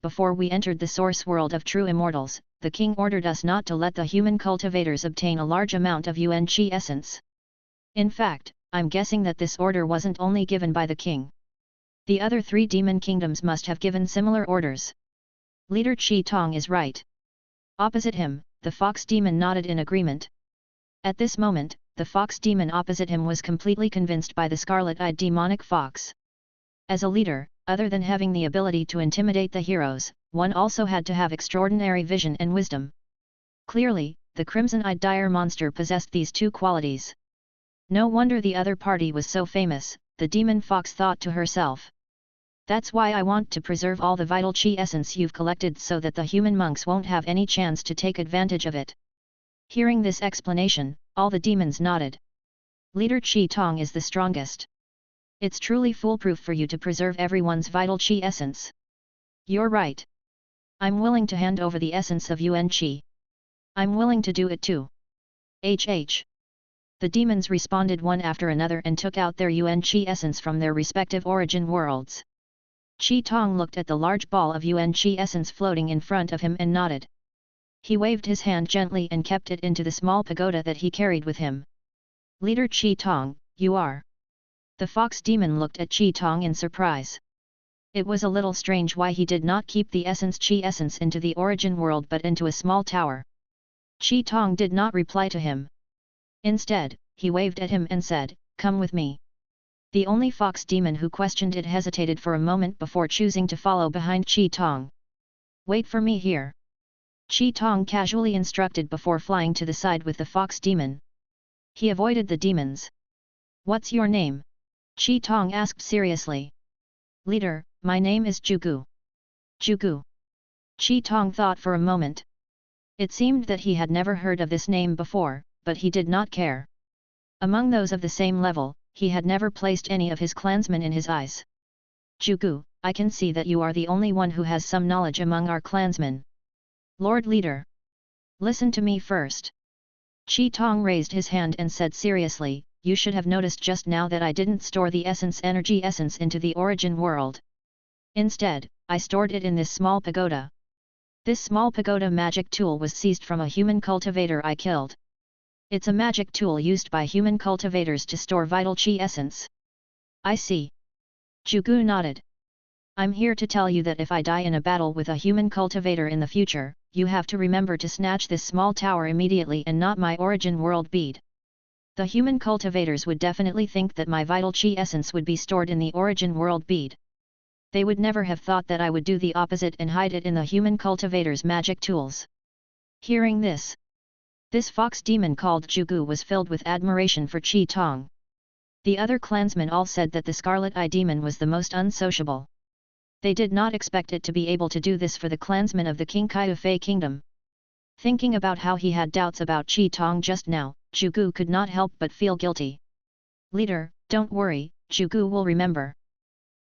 before we entered the source world of true immortals, the king ordered us not to let the human cultivators obtain a large amount of yuan qi essence. In fact, I'm guessing that this order wasn't only given by the king. The other 3 demon kingdoms must have given similar orders. Leader Qi Tong is right. Opposite him, the fox demon nodded in agreement. At this moment, the fox demon opposite him was completely convinced by the scarlet-eyed demonic fox. As a leader, other than having the ability to intimidate the heroes, one also had to have extraordinary vision and wisdom. Clearly, the crimson-eyed dire monster possessed these 2 qualities. No wonder the other party was so famous, the demon fox thought to herself. That's why I want to preserve all the vital chi essence you've collected so that the human monks won't have any chance to take advantage of it. Hearing this explanation, all the demons nodded. Leader Qi Tong is the strongest. It's truly foolproof for you to preserve everyone's vital chi essence. You're right. I'm willing to hand over the essence of yuan qi. I'm willing to do it too. HH. The demons responded one after another and took out their yuan qi essence from their respective origin worlds. Qi Tong looked at the large ball of yuan qi essence floating in front of him and nodded. He waved his hand gently and kept it into the small pagoda that he carried with him. Leader Qi Tong, you are. The fox demon looked at Qi Tong in surprise. It was a little strange why he did not keep the qi essence into the origin world but into a small tower. Qi Tong did not reply to him. Instead, he waved at him and said, "Come with me." The only fox demon who questioned it hesitated for a moment before choosing to follow behind Qi Tong. "Wait for me here," Qi Tong casually instructed before flying to the side with the fox demon. He avoided the demons. "What's your name?" Qi Tong asked seriously. "Leader, my name is Zhugu." Zhugu. Qi Tong thought for a moment. It seemed that he had never heard of this name before, but he did not care. Among those of the same level, he had never placed any of his clansmen in his eyes. "Zhugu, I can see that you are the only one who has some knowledge among our clansmen. Lord Leader, listen to me first." Qi Tong raised his hand and said seriously, "You should have noticed just now that I didn't store the energy essence into the origin world. Instead, I stored it in this small pagoda. This small pagoda magic tool was seized from a human cultivator I killed. It's a magic tool used by human cultivators to store vital chi essence." "I see." Zhugu nodded. "I'm here to tell you that if I die in a battle with a human cultivator in the future, you have to remember to snatch this small tower immediately and not my origin world bead. The human cultivators would definitely think that my vital chi essence would be stored in the origin world bead. They would never have thought that I would do the opposite and hide it in the human cultivators' magic tools." Hearing this fox demon called Zhugu was filled with admiration for Qi Tong. The other clansmen all said that the Scarlet Eye demon was the most unsociable. They did not expect it to be able to do this for the clansmen of the Qingkai Fei kingdom. Thinking about how he had doubts about Qi Tong just now, Zhugu could not help but feel guilty. "Leader, don't worry, Zhugu will remember."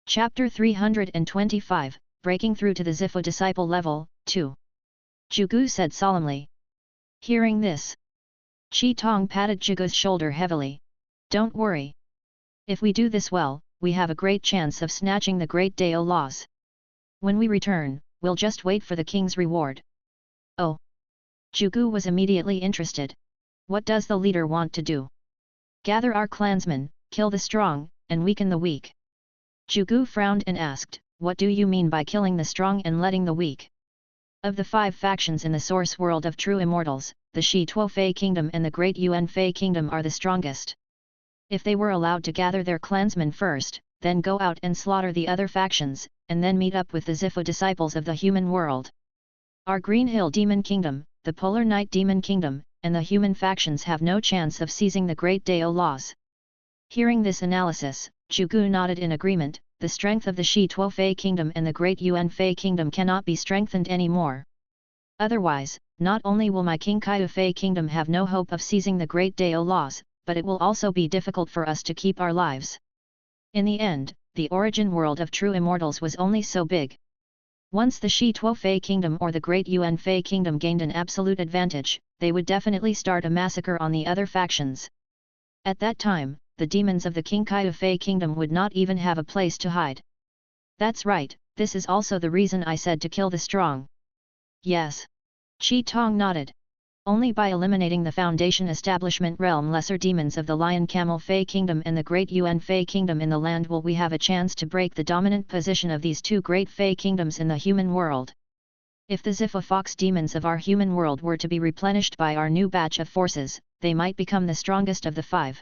Chapter 325, Breaking Through to the Zifu Disciple Level, 2. Zhugu said solemnly. Hearing this, Qi Tong patted Zhugu's shoulder heavily. "Don't worry. If we do this well, we have a great chance of snatching the Great Dao laws. When we return, we'll just wait for the king's reward." "Oh." Zhugu was immediately interested. "What does the leader want to do?" "Gather our clansmen, kill the strong, and weaken the weak." Zhugu frowned and asked, "What do you mean by killing the strong and letting the weak?" Of the 5 factions in the source world of true immortals, the Shi Tuo Fei Kingdom and the Great Yuan Fei Kingdom are the strongest. If they were allowed to gather their clansmen first, then go out and slaughter the other factions, and then meet up with the Zifu disciples of the human world. Our Green Hill Demon Kingdom, the Polar Night Demon Kingdom, and the human factions have no chance of seizing the Great Dao laws. Hearing this analysis, Zhugu nodded in agreement. The strength of the Shi Tuo Fei Kingdom and the Great Yuan Fei Kingdom cannot be strengthened anymore. Otherwise, not only will my Qingkai Fei Kingdom have no hope of seizing the Great Dao laws, but it will also be difficult for us to keep our lives. In the end, the origin world of true immortals was only so big. Once the Shi Tuo Fei Kingdom or the Great Yuan Fei Kingdom gained an absolute advantage, they would definitely start a massacre on the other factions. At that time, the demons of the Qingkai Fei Kingdom would not even have a place to hide. That's right, This is also the reason I said to kill the strong. Yes. Qi Tong nodded. Only by eliminating the Foundation Establishment realm lesser demons of the Lion Camel Fey Kingdom and the Great Yuan Fey Kingdom in the land will we have a chance to break the dominant position of these two great Fey Kingdoms in the human world. If the Ziffa Fox demons of our human world were to be replenished by our new batch of forces, they might become the strongest of the five.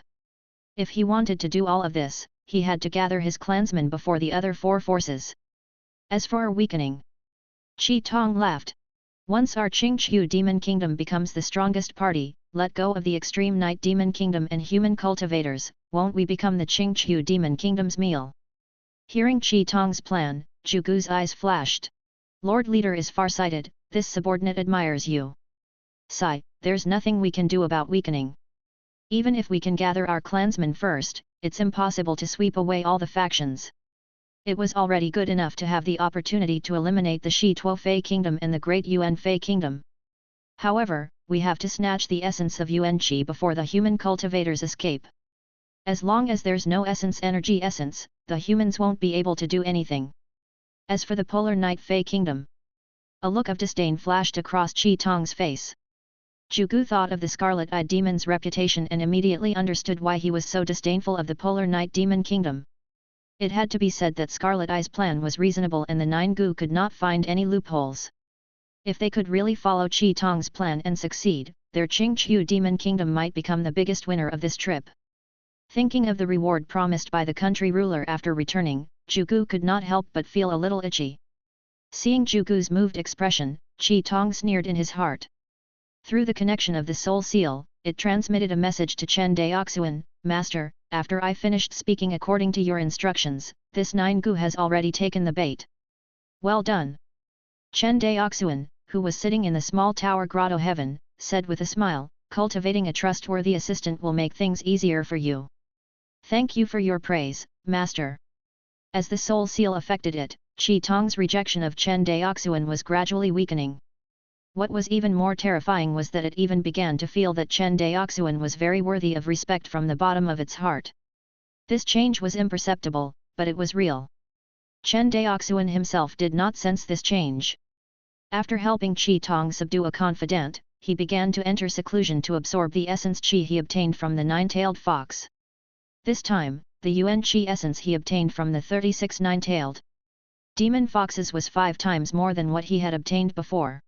If he wanted to do all of this, he had to gather his clansmen before the other four forces. As for our weakening, Qi Tong laughed. Once our Qingqiu Demon Kingdom becomes the strongest party, let go of the extreme Night Demon Kingdom and human cultivators, won't we become the Qingqiu Demon Kingdom's meal? Hearing Qi Tong's plan, Zhugu's eyes flashed. Lord Leader is farsighted, this subordinate admires you. Sigh, there's nothing we can do about weakening. Even if we can gather our clansmen first, it's impossible to sweep away all the factions. It was already good enough to have the opportunity to eliminate the Shi Tuo Fei Kingdom and the Great Yuan Fei Kingdom. However, we have to snatch the essence of Yuan Qi before the human cultivators escape. As long as there's no energy essence, the humans won't be able to do anything. As for the Polar Night Fei Kingdom, a look of disdain flashed across Qi Tong's face. Zhugu thought of the Scarlet-Eyed Demon's reputation and immediately understood why he was so disdainful of the Polar Night Demon Kingdom. It had to be said that Scarlet Eye's plan was reasonable and the Nine Gu could not find any loopholes. If they could really follow Qi Tong's plan and succeed, their Qingqiu Demon Kingdom might become the biggest winner of this trip. Thinking of the reward promised by the country ruler after returning, Zhugu could not help but feel a little itchy. Seeing Zhugu's moved expression, Qi Tong sneered in his heart. Through the connection of the soul seal, it transmitted a message to Chen Daoxuan, Master, after I finished speaking according to your instructions, this Nine Gu has already taken the bait. Well done. Chen Daoxuan, who was sitting in the small tower grotto heaven, said with a smile, cultivating a trustworthy assistant will make things easier for you. Thank you for your praise, Master. As the soul seal affected it, Qi Tong's rejection of Chen Daoxuan was gradually weakening. What was even more terrifying was that it even began to feel that Chen Daoxuan was very worthy of respect from the bottom of its heart. This change was imperceptible, but it was real. Chen Daoxuan himself did not sense this change. After helping Qi Tong subdue a confidant, he began to enter seclusion to absorb the essence Qi he obtained from the nine-tailed fox. This time, the Yuan Qi essence he obtained from the 36 nine-tailed demon foxes was 5 times more than what he had obtained before.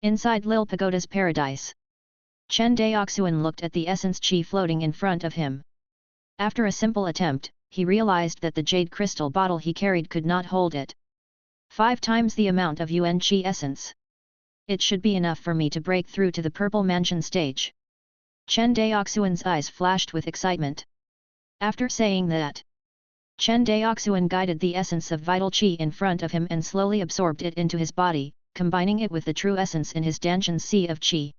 Inside Lil Pagoda's paradise, Chen Daoxuan looked at the essence Qi floating in front of him. After a simple attempt, he realized that the jade crystal bottle he carried could not hold it. 5 times the amount of Yuan Qi essence. It should be enough for me to break through to the Purple Mansion stage. Chen Daoxuan's eyes flashed with excitement. After saying that, Chen Daoxuan guided the essence of vital Qi in front of him and slowly absorbed it into his body, combining it with the true essence in his Danshan Sea of Qi.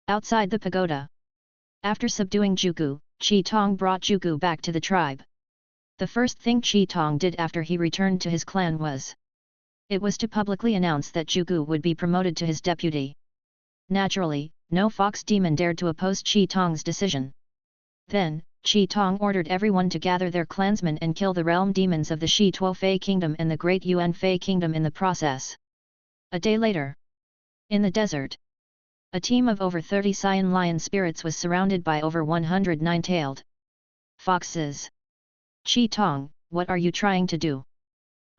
Outside the pagoda, after subduing Zhugu, Qi Tong brought Zhugu back to the tribe. The first thing Qi Tong did after he returned to his clan was to publicly announce that Zhugu would be promoted to his deputy. Naturally, no fox demon dared to oppose Qi Tong's decision. Then, Qi Tong ordered everyone to gather their clansmen and kill the realm demons of the Shi Tuo Fei Kingdom and the Great Yuan Fei Kingdom in the process. A day later, in the desert, a team of over 30 Saiyan lion spirits was surrounded by over 100 nine-tailed foxes. Qi Tong, what are you trying to do?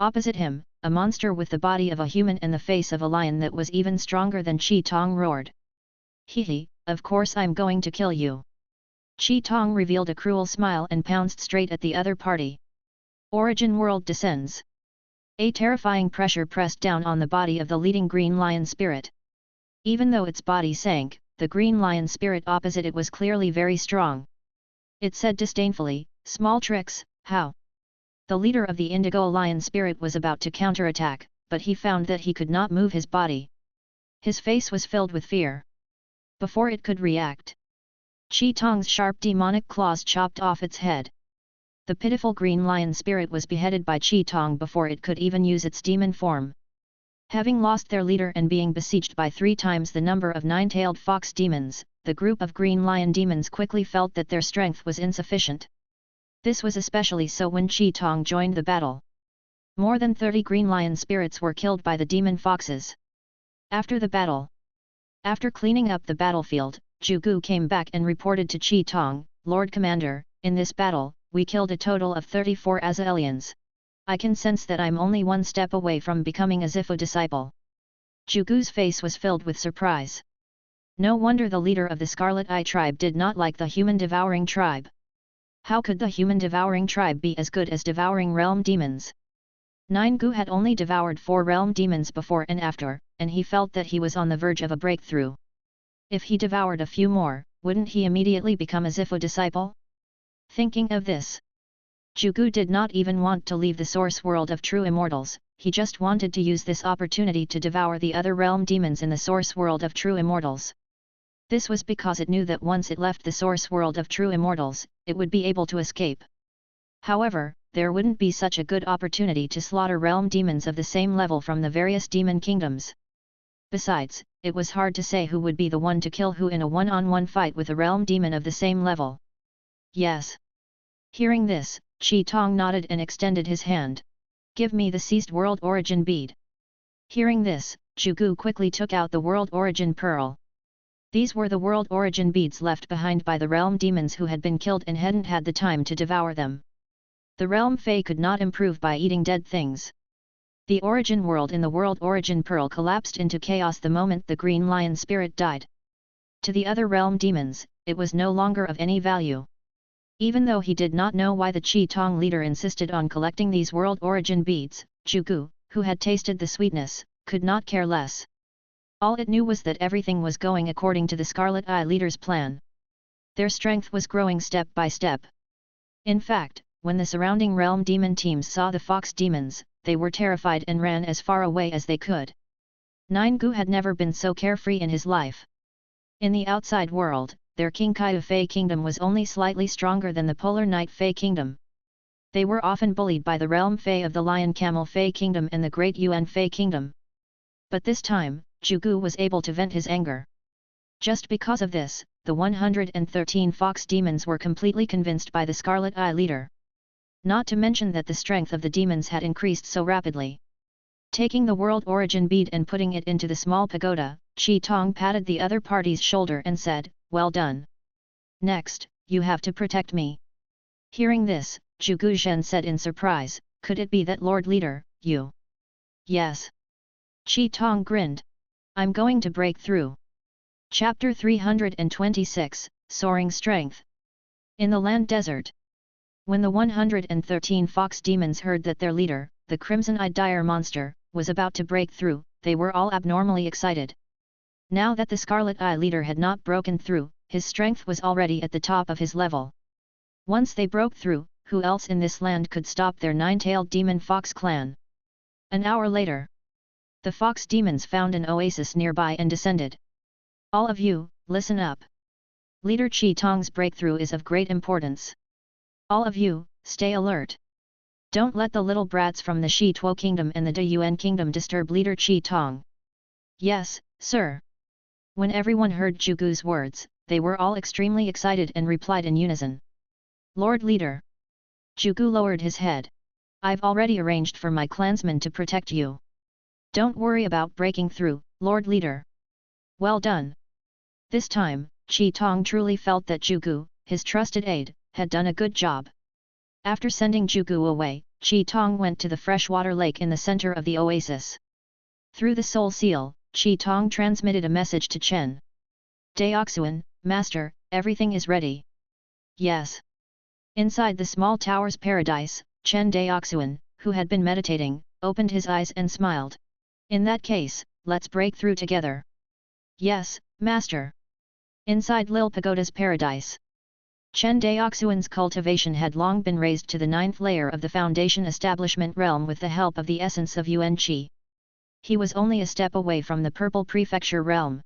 Opposite him, a monster with the body of a human and the face of a lion that was even stronger than Qi Tong roared. Hee, of course I'm going to kill you. Qi Tong revealed a cruel smile and pounced straight at the other party. Origin world descends. A terrifying pressure pressed down on the body of the leading green lion spirit. Even though its body sank, the green lion spirit opposite it was clearly very strong. It said disdainfully, small tricks, how? The leader of the indigo lion spirit was about to counterattack, but he found that he could not move his body. His face was filled with fear. Before it could react, Qi Tong's sharp demonic claws chopped off its head. The pitiful green lion spirit was beheaded by Qi Tong before it could even use its demon form. Having lost their leader and being besieged by 3 times the number of nine-tailed fox demons, the group of green lion demons quickly felt that their strength was insufficient. This was especially so when Qi Tong joined the battle. More than 30 green lion spirits were killed by the demon foxes. After the battle. After cleaning up the battlefield, Zhugu came back and reported to Qi Tong, Lord Commander, in this battle, we killed a total of 34 Azalians. I can sense that I'm only one step away from becoming a Zifu disciple. Zhugu's face was filled with surprise. No wonder the leader of the Scarlet Eye tribe did not like the human-devouring tribe. How could the human-devouring tribe be as good as devouring realm demons? Nine Gu had only devoured 4 realm demons before and after, and he felt that he was on the verge of a breakthrough. If he devoured a few more, wouldn't he immediately become a Zifu disciple? Thinking of this, Zhugu did not even want to leave the source world of true immortals, he just wanted to use this opportunity to devour the other realm demons in the source world of true immortals. This was because it knew that once it left the source world of true immortals, it would be able to escape. However, there wouldn't be such a good opportunity to slaughter realm demons of the same level from the various demon kingdoms. Besides, it was hard to say who would be the one to kill who in a one-on-one fight with a realm demon of the same level. Yes. Hearing this, Qi Tong nodded and extended his hand. Give me the seized world origin bead. Hearing this, Zhugu quickly took out the world origin pearl. These were the world origin beads left behind by the realm demons who had been killed and hadn't had the time to devour them. The realm Fey could not improve by eating dead things. The origin world in the world origin pearl collapsed into chaos the moment the green lion spirit died. To the other realm demons, it was no longer of any value. Even though he did not know why the Qi Tong leader insisted on collecting these world origin beads, Zhugu, who had tasted the sweetness, could not care less. All it knew was that everything was going according to the Scarlet Eye leader's plan. Their strength was growing step by step. In fact, when the surrounding realm demon teams saw the fox demons, they were terrified and ran as far away as they could. Nine Gu had never been so carefree in his life. In the outside world, their Qingkai Fei kingdom was only slightly stronger than the Polar Night Fei kingdom. They were often bullied by the realm Fei of the Lion Camel Fei kingdom and the Great Yuan Fei kingdom. But this time, Zhugu was able to vent his anger. Just because of this, the 113 fox demons were completely convinced by the Scarlet Eye leader. Not to mention that the strength of the demons had increased so rapidly. Taking the world origin bead and putting it into the small pagoda, Qi Tong patted the other party's shoulder and said, "Well done. Next, you have to protect me." Hearing this, Zhugu Zhen said in surprise, "Could it be that Lord Leader, you?" "Yes." Qi Tong grinned. "I'm going to break through." Chapter 326, Soaring Strength. In the land desert. When the 113 fox demons heard that their leader, the crimson-eyed dire monster, was about to break through, they were all abnormally excited. Now that the Scarlet Eye leader had not broken through, his strength was already at the top of his level. Once they broke through, who else in this land could stop their nine-tailed demon fox clan? An hour later, the fox demons found an oasis nearby and descended. All of you, listen up. Leader Qi Tong's breakthrough is of great importance. All of you, stay alert. Don't let the little brats from the Shi Tuo kingdom and the De Yuan kingdom disturb Leader Qi Tong. Yes, sir. When everyone heard Zhugu's words, they were all extremely excited and replied in unison. Lord Leader. Zhugu lowered his head. I've already arranged for my clansmen to protect you. Don't worry about breaking through, Lord Leader. Well done. This time, Qi Tong truly felt that Zhugu, his trusted aide, had done a good job. After sending Zhugu away, Qi Tong went to the freshwater lake in the center of the oasis. Through the soul seal, Qi Tong transmitted a message to Chen Daoxuan, Master, everything is ready. Yes. Inside the small tower's paradise, Chen Daoxuan, who had been meditating, opened his eyes and smiled. In that case, let's break through together. Yes, Master. Inside Lil Pagoda's paradise. Chen Daoxuan's cultivation had long been raised to the 9th layer of the Foundation Establishment realm with the help of the essence of Yuan Qi. He was only a step away from the Purple Prefecture realm.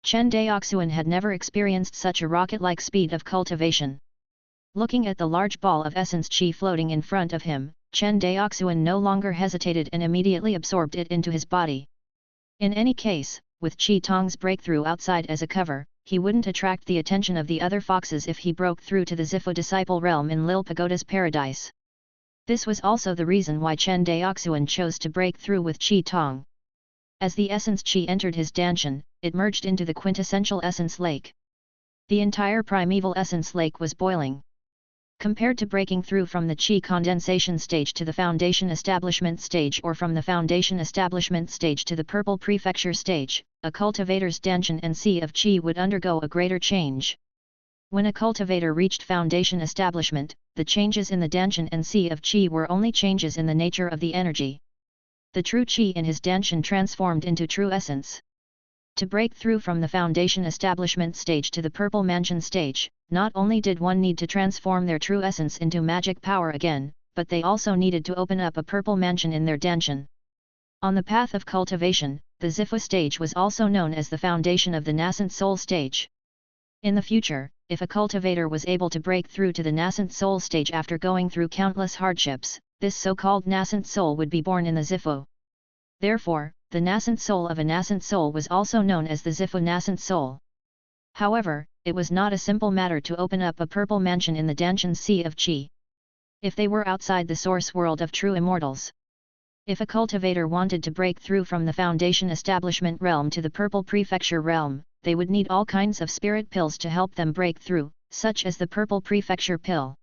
Chen Daoxuan had never experienced such a rocket-like speed of cultivation. Looking at the large ball of essence Qi floating in front of him, Chen Daoxuan no longer hesitated and immediately absorbed it into his body. In any case, with Qi Tong's breakthrough outside as a cover, he wouldn't attract the attention of the other foxes if he broke through to the Zifu disciple realm in Lil Pagoda's paradise. This was also the reason why Chen Daoxuan chose to break through with Qi Tong. As the essence Qi entered his danshan, it merged into the quintessential essence lake. The entire primeval essence lake was boiling. Compared to breaking through from the Qi condensation stage to the foundation establishment stage or from the foundation establishment stage to the purple prefecture stage, a cultivator's danshan and sea of Qi would undergo a greater change. When a cultivator reached foundation establishment, the changes in the danshan and sea of Qi were only changes in the nature of the energy. The true Qi in his danshan transformed into true essence. To break through from the foundation establishment stage to the purple mansion stage, not only did one need to transform their true essence into magic power again, but they also needed to open up a purple mansion in their danshan. On the path of cultivation, the Zifu stage was also known as the foundation of the nascent soul stage. In the future, if a cultivator was able to break through to the nascent soul stage after going through countless hardships, this so-called nascent soul would be born in the Zifu. Therefore, the nascent soul of a nascent soul was also known as the Zifu nascent soul. However, it was not a simple matter to open up a purple mansion in the danshan sea of Qi. If they were outside the source world of true immortals. If a cultivator wanted to break through from the foundation establishment realm to the purple prefecture realm, they would need all kinds of spirit pills to help them break through, such as the purple prefecture pill.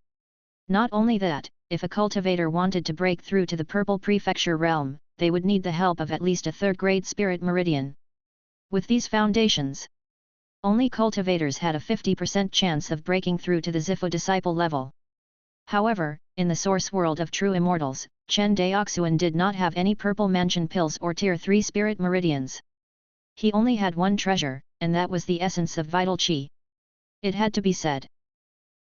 Not only that, if a cultivator wanted to break through to the purple prefecture realm, they would need the help of at least a third-grade spirit meridian. With these foundations, only cultivators had a 50% chance of breaking through to the Zifu disciple level. However, in the source world of true immortals, Chen Daoxuan did not have any purple mansion pills or tier 3 spirit meridians. He only had one treasure, and that was the essence of vital qi. It had to be said.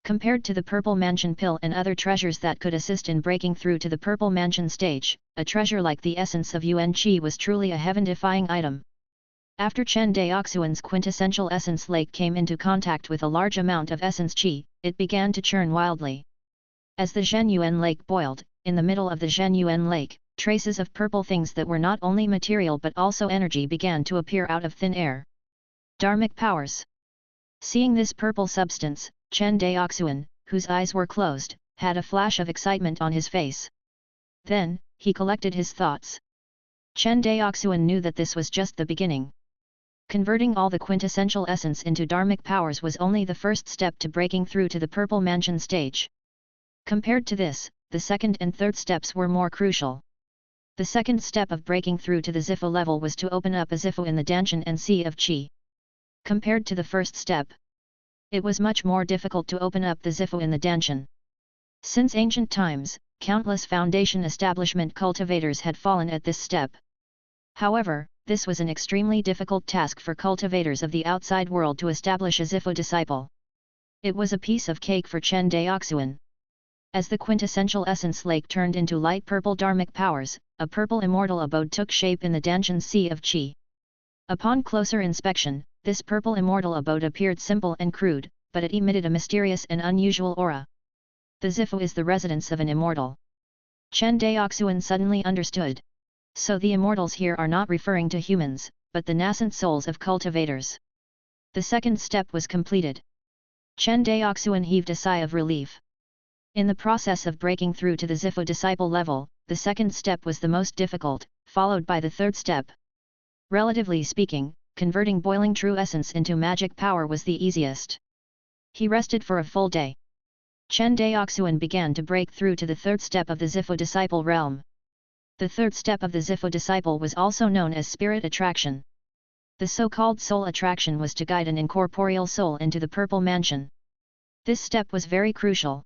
Compared to the purple mansion pill and other treasures that could assist in breaking through to the purple mansion stage, a treasure like the essence of Yuan Qi was truly a heaven-defying item. After Chen Daoxuan's quintessential essence lake came into contact with a large amount of essence Qi, it began to churn wildly. As the Zhenyuan lake boiled, in the middle of the Zhenyuan lake, traces of purple things that were not only material but also energy began to appear out of thin air. Dharmic powers. Seeing this purple substance, Chen Daoxuan, whose eyes were closed, had a flash of excitement on his face. Then, he collected his thoughts. Chen Daoxuan knew that this was just the beginning. Converting all the quintessential essence into dharmic powers was only the first step to breaking through to the purple mansion stage. Compared to this, the second and third steps were more crucial. The second step of breaking through to the Zifu level was to open up a Zifu in the Danshan and Sea of Qi. Compared to the first step, it was much more difficult to open up the Zifu in the Danshan. Since ancient times, countless foundation establishment cultivators had fallen at this step. However, this was an extremely difficult task for cultivators of the outside world to establish a Zifu disciple. It was a piece of cake for Chen Daoxuan. As the quintessential essence lake turned into light purple dharmic powers, a purple immortal abode took shape in the Danshan Sea of Qi. Upon closer inspection, this purple immortal abode appeared simple and crude, but it emitted a mysterious and unusual aura. The Zifu is the residence of an immortal. Chen Daoxuan suddenly understood. So the immortals here are not referring to humans, but the nascent souls of cultivators. The second step was completed. Chen Daoxuan heaved a sigh of relief. In the process of breaking through to the Zifu disciple level, the second step was the most difficult, followed by the third step. Relatively speaking, converting boiling true essence into magic power was the easiest. He rested for a full day. Chen Daoxuan began to break through to the third step of the Zifu disciple realm. The third step of the Zifu disciple was also known as spirit attraction. The so-called soul attraction was to guide an incorporeal soul into the purple mansion. This step was very crucial.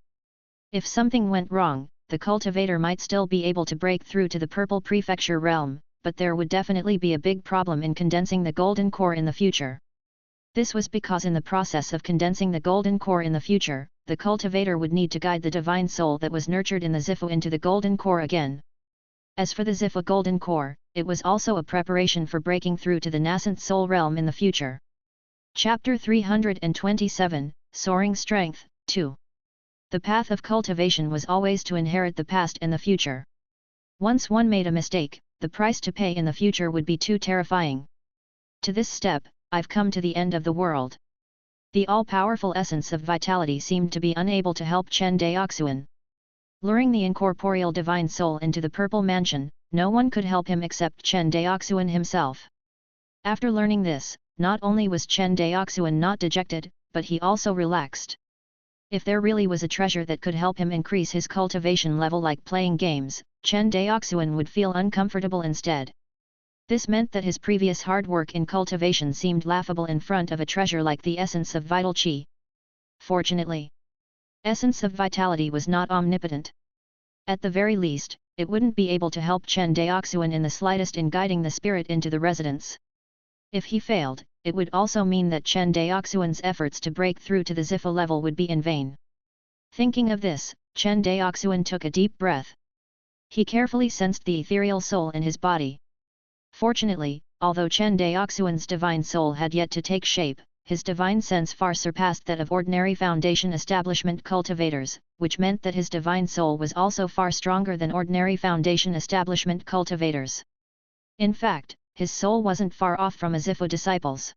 If something went wrong, the cultivator might still be able to break through to the purple prefecture realm, but there would definitely be a big problem in condensing the golden core in the future. This was because in the process of condensing the golden core in the future, the cultivator would need to guide the divine soul that was nurtured in the Zifu into the golden core again. As for the Zifu golden core, it was also a preparation for breaking through to the nascent soul realm in the future. Chapter 327, Soaring Strength, 2. The path of cultivation was always to inherit the past and the future. Once one made a mistake, the price to pay in the future would be too terrifying. To this step, I've come to the end of the world. The all-powerful essence of vitality seemed to be unable to help Chen Daoxuan. Luring the incorporeal divine soul into the purple mansion, no one could help him except Chen Daoxuan himself. After learning this, not only was Chen Daoxuan not dejected, but he also relaxed. If there really was a treasure that could help him increase his cultivation level like playing games, Chen Daoxuan would feel uncomfortable instead. This meant that his previous hard work in cultivation seemed laughable in front of a treasure like the essence of vital qi. Fortunately, essence of vitality was not omnipotent. At the very least, it wouldn't be able to help Chen Daoxuan in the slightest in guiding the spirit into the residence. If he failed, it would also mean that Chen Daoxuan's efforts to break through to the Zifu level would be in vain. Thinking of this, Chen Daoxuan took a deep breath. He carefully sensed the ethereal soul in his body. Fortunately, although Chen Daoxuan's divine soul had yet to take shape, his divine sense far surpassed that of ordinary foundation establishment cultivators, which meant that his divine soul was also far stronger than ordinary foundation establishment cultivators. In fact, his soul wasn't far off from a Zifu disciple's.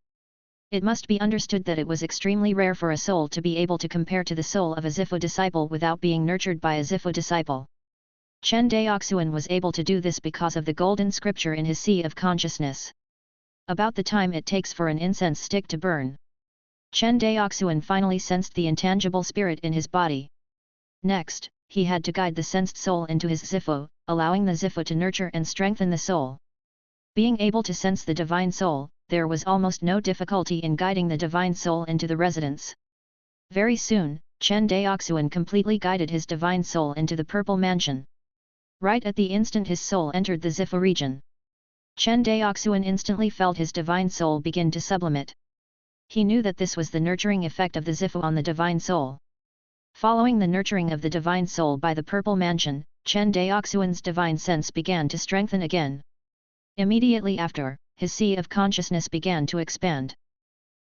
It must be understood that it was extremely rare for a soul to be able to compare to the soul of a Zifu disciple without being nurtured by a Zifu disciple. Chen Daoxuan was able to do this because of the golden scripture in his sea of consciousness. About the time it takes for an incense stick to burn, Chen Daoxuan finally sensed the intangible spirit in his body. Next, he had to guide the sensed soul into his Zifu, allowing the Zifu to nurture and strengthen the soul. Being able to sense the divine soul, there was almost no difficulty in guiding the divine soul into the residence. Very soon, Chen Daoxuan completely guided his divine soul into the purple mansion. Right at the instant his soul entered the Zifu region, Chen Daoxuan instantly felt his divine soul begin to sublimate. He knew that this was the nurturing effect of the Zifu on the divine soul. Following the nurturing of the divine soul by the purple mansion, Chen Daoxuan's divine sense began to strengthen again. Immediately after, his sea of consciousness began to expand.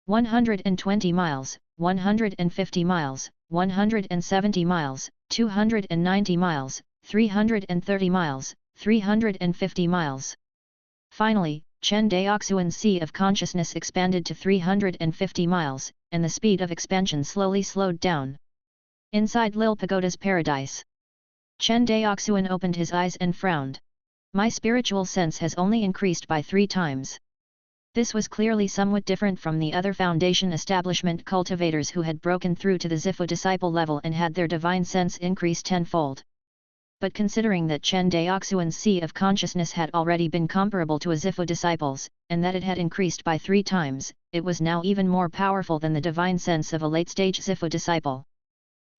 120 miles, 150 miles, 170 miles, 290 miles, 330 miles, 350 miles. Finally, Chen Daoxuan's sea of consciousness expanded to 350 miles, and the speed of expansion slowly slowed down. Inside Lil Pagoda's paradise, Chen Daoxuan opened his eyes and frowned. My spiritual sense has only increased by 3 times. This was clearly somewhat different from the other foundation establishment cultivators who had broken through to the Zifu disciple level and had their divine sense increase tenfold. But considering that Chen Daoxuan's sea of consciousness had already been comparable to a Zifu disciple's, and that it had increased by 3 times, it was now even more powerful than the divine sense of a late-stage Zifu disciple.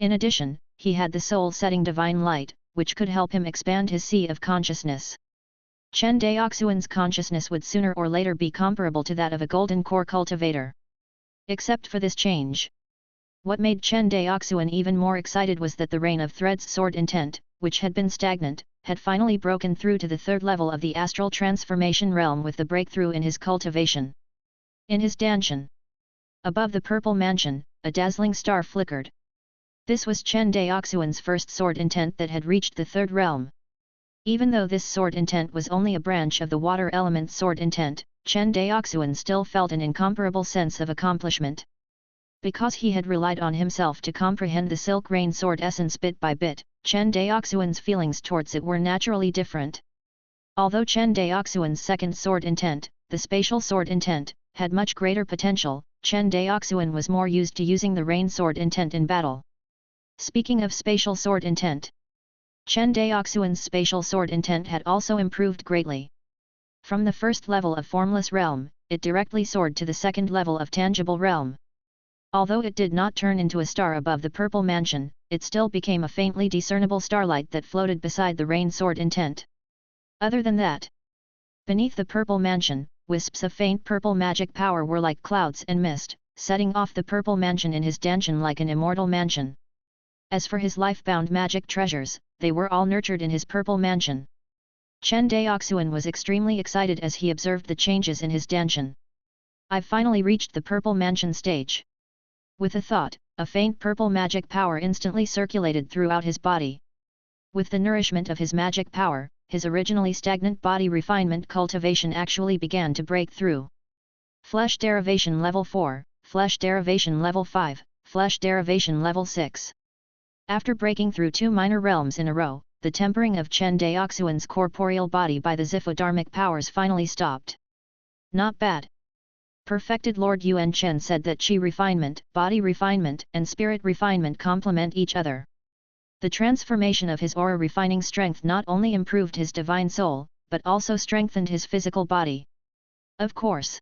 In addition, he had the soul-setting divine light, which could help him expand his sea of consciousness. Chen Daoxuan's consciousness would sooner or later be comparable to that of a golden core cultivator. Except for this change, what made Chen Daoxuan even more excited was that the Rain of Threads sword intent, which had been stagnant, had finally broken through to the 3rd level of the astral transformation realm with the breakthrough in his cultivation. In his danshan, above the purple mansion, a dazzling star flickered. This was Chen Daoxuan's first sword intent that had reached the 3rd realm. Even though this sword intent was only a branch of the water element sword intent, Chen Daoxuan still felt an incomparable sense of accomplishment. Because he had relied on himself to comprehend the Silk Rain sword essence bit by bit, Chen Daoxuan's feelings towards it were naturally different. Although Chen Daoxuan's second sword intent, the spatial sword intent, had much greater potential, Chen Daoxuan was more used to using the Rain sword intent in battle. Speaking of spatial sword intent, Chen Daoxuan's spatial sword intent had also improved greatly. From the 1st level of formless realm, it directly soared to the 2nd level of tangible realm. Although it did not turn into a star above the purple mansion, it still became a faintly discernible starlight that floated beside the Rain sword intent. Other than that, beneath the purple mansion, wisps of faint purple magic power were like clouds and mist, setting off the purple mansion in his danshan like an immortal mansion. As for his life-bound magic treasures, they were all nurtured in his purple mansion. Chen Daoxuan was extremely excited as he observed the changes in his danshan. I've finally reached the purple mansion stage. With a thought, a faint purple magic power instantly circulated throughout his body. With the nourishment of his magic power, his originally stagnant body refinement cultivation actually began to break through. Flesh derivation level 4, flesh derivation level 5, flesh derivation level 6. After breaking through 2 minor realms in a row, the tempering of Chen Daoxuan's corporeal body by the Ziphodharmic powers finally stopped. Not bad. Perfected Lord Yuan Chen said that chi refinement, body refinement and spirit refinement complement each other. The transformation of his aura refining strength not only improved his divine soul, but also strengthened his physical body. Of course,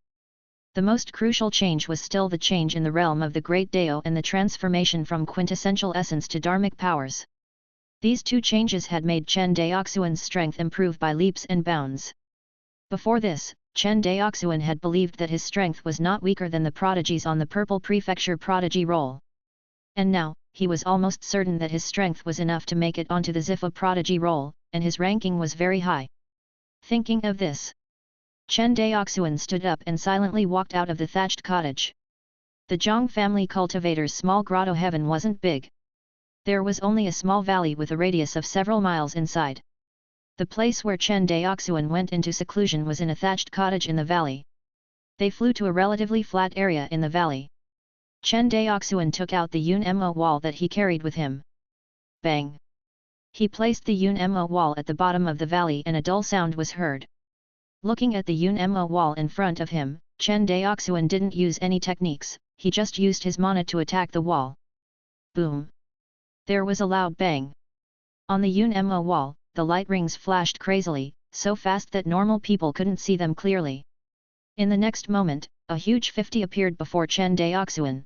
the most crucial change was still the change in the realm of the Great Dao and the transformation from quintessential essence to dharmic powers. These two changes had made Chen Daoxuan's strength improve by leaps and bounds. Before this, Chen Daoxuan had believed that his strength was not weaker than the prodigies on the Purple Prefecture prodigy roll. And now, he was almost certain that his strength was enough to make it onto the Zipho prodigy roll, and his ranking was very high. Thinking of this, Chen Daoxuan stood up and silently walked out of the thatched cottage. The Zhang family cultivator's small grotto heaven wasn't big. There was only a small valley with a radius of several miles inside. The place where Chen Daoxuan went into seclusion was in a thatched cottage in the valley. They flew to a relatively flat area in the valley. Chen Daoxuan took out the Yun-mo wall that he carried with him. Bang! He placed the Yun-mo wall at the bottom of the valley and a dull sound was heard. Looking at the Yun-mo wall in front of him, Chen Daoxuan didn't use any techniques, he just used his mana to attack the wall. Boom! There was a loud bang. On the Yun-mo wall, the light rings flashed crazily, so fast that normal people couldn't see them clearly. In the next moment, a huge 50 appeared before Chen Daoxuan.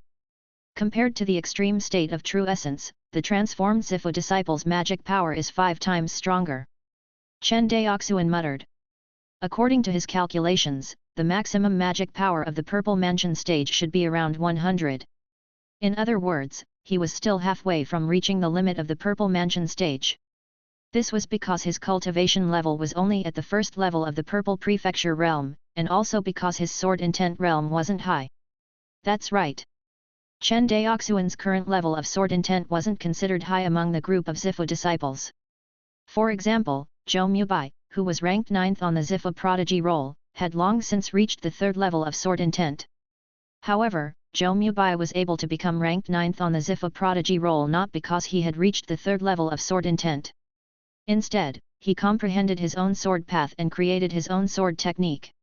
Compared to the extreme state of true essence, the transformed Zipho disciple's magic power is 5 times stronger. Chen Daoxuan muttered. According to his calculations, the maximum magic power of the Purple Mansion stage should be around 100. In other words, he was still halfway from reaching the limit of the Purple Mansion stage. This was because his cultivation level was only at the first level of the Purple Prefecture realm, and also because his sword intent realm wasn't high. That's right. Chen Daoxuan's current level of sword intent wasn't considered high among the group of Zipho disciples. For example, Zhou Mubai, who was ranked 9th on the Zipho prodigy roll, had long since reached the 3rd level of sword intent. However, Zhou Mubai was able to become ranked 9th on the Zipho prodigy roll not because he had reached the 3rd level of sword intent. Instead, he comprehended his own sword path and created his own sword technique.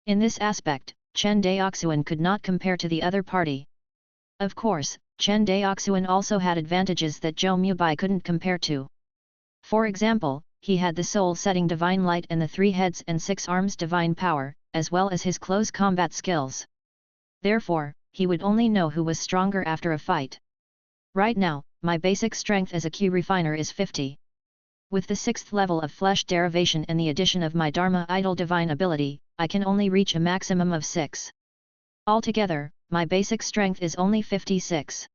In this aspect, Chen Daoxuan could not compare to the other party. Of course, Chen Daoxuan also had advantages that Zhou Mubai couldn't compare to. For example, he had the soul-setting divine light and the 3 heads and 6 arms divine power, as well as his close combat skills. Therefore, he would only know who was stronger after a fight. Right now, my basic strength as a Q refiner is 50. With the 6th level of flesh derivation and the addition of my Dharma idol divine ability, I can only reach a maximum of 6. Altogether, my basic strength is only 56.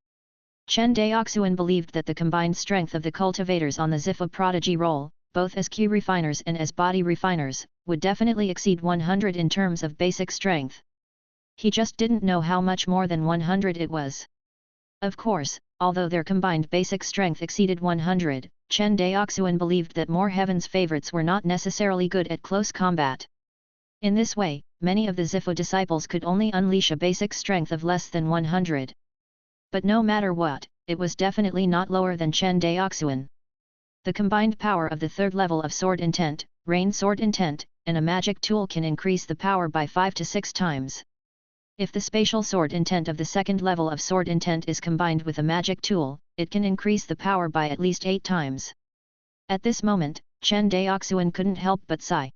Chen Daoxuan believed that the combined strength of the cultivators on the Zipho prodigy roll, both as Q refiners and as body refiners, would definitely exceed 100 in terms of basic strength. He just didn't know how much more than 100 it was. Of course, although their combined basic strength exceeded 100, Chen Daoxuan believed that more heaven's favorites were not necessarily good at close combat. In this way, many of the Zipho disciples could only unleash a basic strength of less than 100. But no matter what, it was definitely not lower than Chen Daoxuan. The combined power of the 3rd level of sword intent, rain sword intent, and a magic tool can increase the power by 5 to 6 times. If the spatial sword intent of the 2nd level of sword intent is combined with a magic tool, it can increase the power by at least 8 times. At this moment, Chen Daoxuan couldn't help but sigh.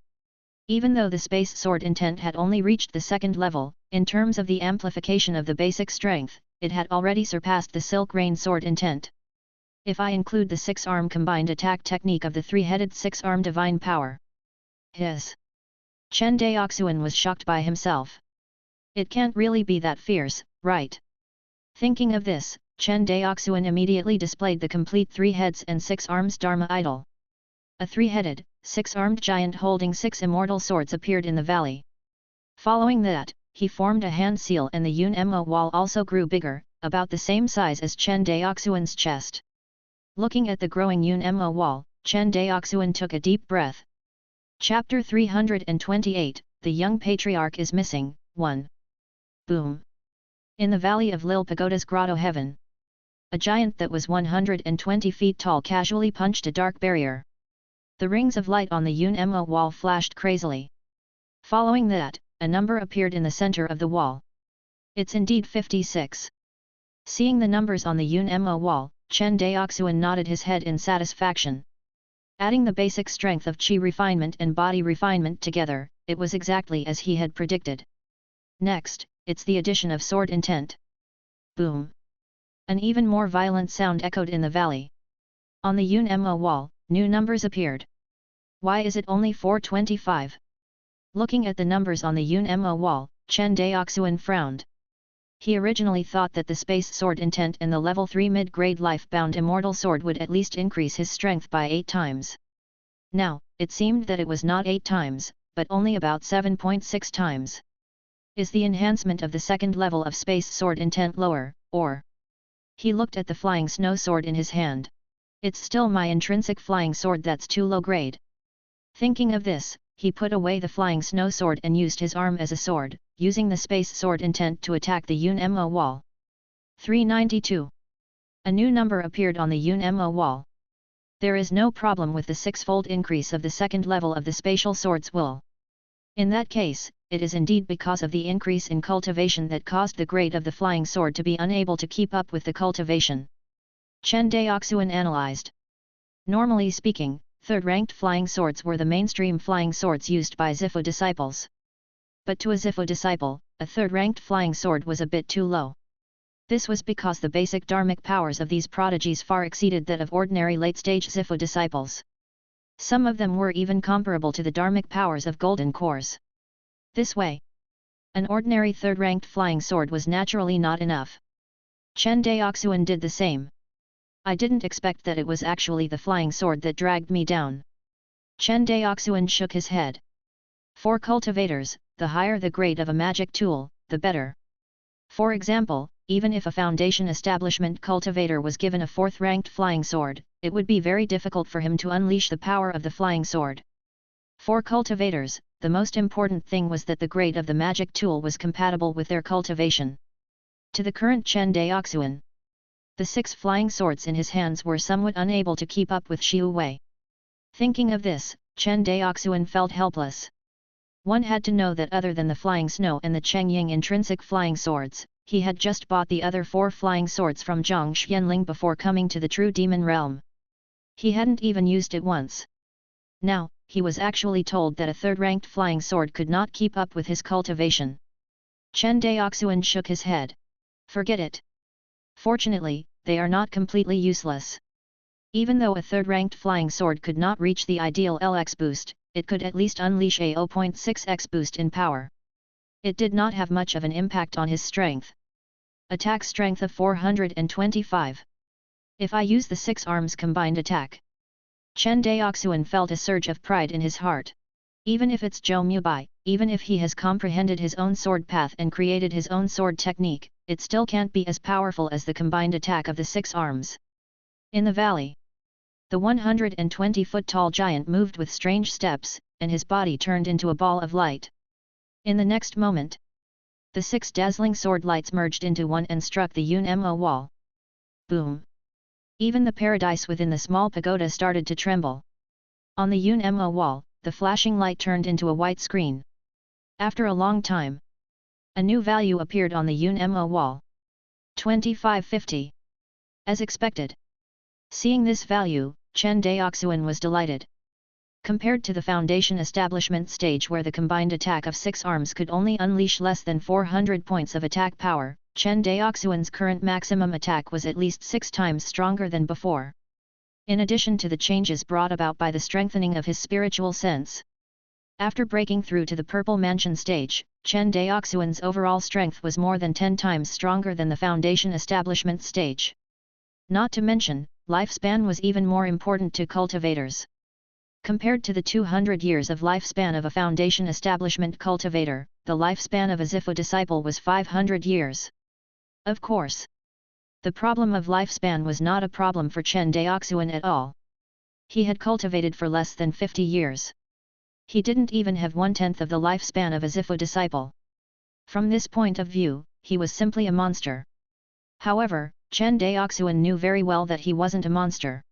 Even though the space sword intent had only reached the 2nd level, in terms of the amplification of the basic strength, it had already surpassed the silk rain sword intent. If I include the 6-arm combined attack technique of the 3-headed 6-arm divine power. Chen Daoxuan was shocked by himself. It can't really be that fierce, right? Thinking of this, Chen Daoxuan immediately displayed the complete 3 heads and 6 arms Dharma idol. A 3-headed, 6-armed giant holding 6 immortal swords appeared in the valley. Following that, he formed a hand seal and the Yun-mo wall also grew bigger, about the same size as Chen Daoxuan's chest. Looking at the growing Yun-mo wall, Chen Daoxuan took a deep breath. Chapter 328, The Young Patriarch is Missing, 1. Boom. In the valley of Lil Pagoda's grotto heaven. A giant that was 120 feet tall casually punched a dark barrier. The rings of light on the Yunmo wall flashed crazily. Following that, a number appeared in the center of the wall. It's indeed 56. Seeing the numbers on the Yunmo wall, Chen Daoxuan nodded his head in satisfaction. Adding the basic strength of Qi refinement and body refinement together, it was exactly as he had predicted. Next, it's the addition of sword intent. Boom! An even more violent sound echoed in the valley. On the Yunmo wall, new numbers appeared. Why is it only 425? Looking at the numbers on the Yunmo wall, Chen Daoxuan frowned. He originally thought that the space sword intent and the level 3 mid-grade life-bound immortal sword would at least increase his strength by 8 times. Now, it seemed that it was not 8 times, but only about 7.6 times. Is the enhancement of the second level of space sword intent lower, or? He looked at the flying snow sword in his hand. It's still my intrinsic flying sword that's too low grade. Thinking of this, he put away the flying snow sword and used his arm as a sword, using the space sword intent to attack the Yunmo wall. 392. A new number appeared on the Yunmo wall. There is no problem with the 6-fold increase of the second level of the spatial sword's will. In that case, it is indeed because of the increase in cultivation that caused the grade of the flying sword to be unable to keep up with the cultivation. Chen Daoxuan analyzed. Normally speaking, third-ranked flying swords were the mainstream flying swords used by Zifu disciples. But to a Zifu disciple, a third-ranked flying sword was a bit too low. This was because the basic dharmic powers of these prodigies far exceeded that of ordinary late-stage Zifu disciples. Some of them were even comparable to the dharmic powers of golden cores. This way, an ordinary third-ranked flying sword was naturally not enough. Chen Daoxuan did the same. I didn't expect that it was actually the flying sword that dragged me down. Chen Daoxuan shook his head. For cultivators, the higher the grade of a magic tool, the better. For example, even if a foundation establishment cultivator was given a 4th-ranked flying sword, it would be very difficult for him to unleash the power of the flying sword. For cultivators, the most important thing was that the grade of the magic tool was compatible with their cultivation. To the current Chen Daoxuan, the 6 flying swords in his hands were somewhat unable to keep up with Xiu Wei. Thinking of this, Chen Daoxuan felt helpless. One had to know that other than the flying snow and the Chengying intrinsic flying swords, he had just bought the other 4 flying swords from Zhang Xianling before coming to the true demon realm. He hadn't even used it once. Now, he was actually told that a third-ranked flying sword could not keep up with his cultivation. Chen Daoxuan shook his head. Forget it. Fortunately, they are not completely useless. Even though a third-ranked flying sword could not reach the ideal LX boost, it could at least unleash a 0.6x boost in power. It did not have much of an impact on his strength. Attack strength of 425. If I use the 6 arms combined attack. Chen Daoxuan felt a surge of pride in his heart. Even if it's Zhou Mubai, even if he has comprehended his own sword path and created his own sword technique, it still can't be as powerful as the combined attack of the 6 arms. In the valley, the 120-foot-tall giant moved with strange steps, and his body turned into a ball of light. In the next moment, the 6 dazzling sword lights merged into one and struck the Yunmo wall. Boom! Even the paradise within the small pagoda started to tremble. On the Yunmo wall, the flashing light turned into a white screen. After a long time, a new value appeared on the Yunmo wall. 2550. As expected. Seeing this value, Chen Daoxuan was delighted. Compared to the foundation establishment stage where the combined attack of 6 arms could only unleash less than 400 points of attack power, Chen Daoxuan's current maximum attack was at least 6 times stronger than before. In addition to the changes brought about by the strengthening of his spiritual sense. After breaking through to the Purple Mansion stage, Chen Daoxuan's overall strength was more than 10 times stronger than the foundation establishment stage. Not to mention, lifespan was even more important to cultivators. Compared to the 200 years of lifespan of a foundation establishment cultivator, the lifespan of a Zifu disciple was 500 years. Of course, the problem of lifespan was not a problem for Chen Daoxuan at all. He had cultivated for less than 50 years. He didn't even have 1/10 of the lifespan of a Zifu disciple. From this point of view, he was simply a monster. However, Chen Daoxuan knew very well that he wasn't a monster.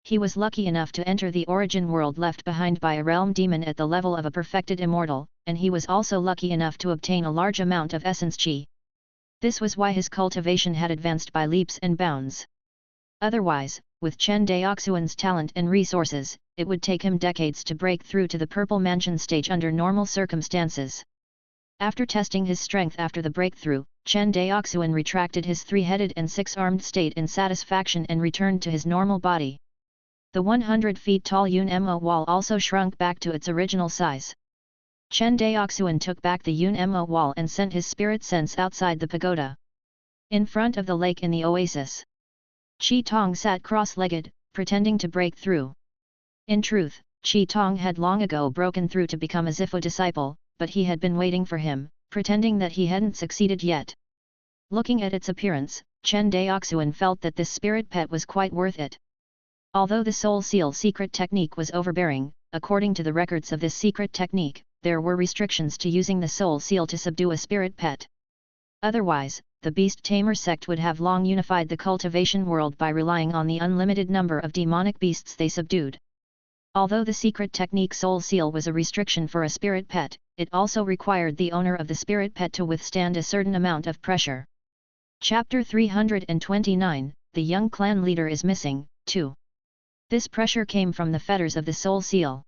He was lucky enough to enter the origin world left behind by a realm demon at the level of a perfected immortal, and he was also lucky enough to obtain a large amount of essence chi. This was why his cultivation had advanced by leaps and bounds. Otherwise, with Chen Daoxuan's talent and resources, it would take him decades to break through to the Purple Mansion stage under normal circumstances. After testing his strength after the breakthrough, Chen Daoxuan retracted his three-headed and six-armed state in satisfaction and returned to his normal body. The 100 feet tall Yun-mo wall also shrunk back to its original size. Chen Daoxuan took back the Yun-mo wall and sent his spirit sense outside the pagoda. In front of the lake in the oasis, Qi Tong sat cross-legged, pretending to break through. In truth, Qi Tong had long ago broken through to become a Zifu disciple, but he had been waiting for him, pretending that he hadn't succeeded yet. Looking at its appearance, Chen Daoxuan felt that this spirit pet was quite worth it. Although the Soul Seal secret technique was overbearing, according to the records of this secret technique, there were restrictions to using the Soul Seal to subdue a spirit pet. Otherwise, the Beast Tamer sect would have long unified the cultivation world by relying on the unlimited number of demonic beasts they subdued. Although the secret technique Soul Seal was a restriction for a spirit pet, it also required the owner of the spirit pet to withstand a certain amount of pressure. Chapter 329, The Young Clan Leader is Missing, 2. This pressure came from the fetters of the Soul Seal.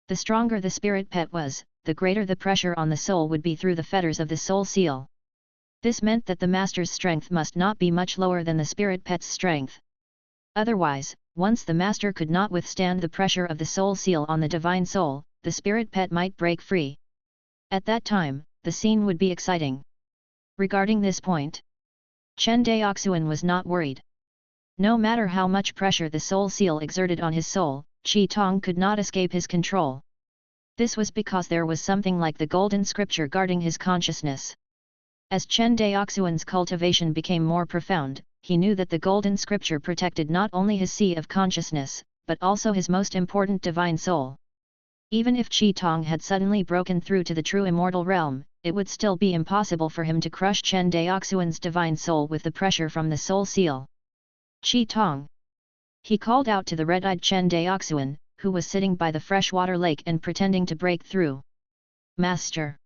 The stronger the spirit pet was, the greater the pressure on the soul would be through the fetters of the Soul Seal. This meant that the master's strength must not be much lower than the spirit pet's strength. Otherwise, once the master could not withstand the pressure of the Soul Seal on the divine soul, the spirit pet might break free. At that time, the scene would be exciting. Regarding this point, Chen Daoxuan was not worried. No matter how much pressure the Soul Seal exerted on his soul, Qi Tong could not escape his control. This was because there was something like the golden scripture guarding his consciousness. As Chen Daoxuan's cultivation became more profound, he knew that the golden scripture protected not only his sea of consciousness, but also his most important divine soul. Even if Qi Tong had suddenly broken through to the true immortal realm, it would still be impossible for him to crush Chen Daoxuan's divine soul with the pressure from the Soul Seal. Qi Tong! He called out to the red-eyed Chen Daoxuan, who was sitting by the freshwater lake and pretending to break through. Master!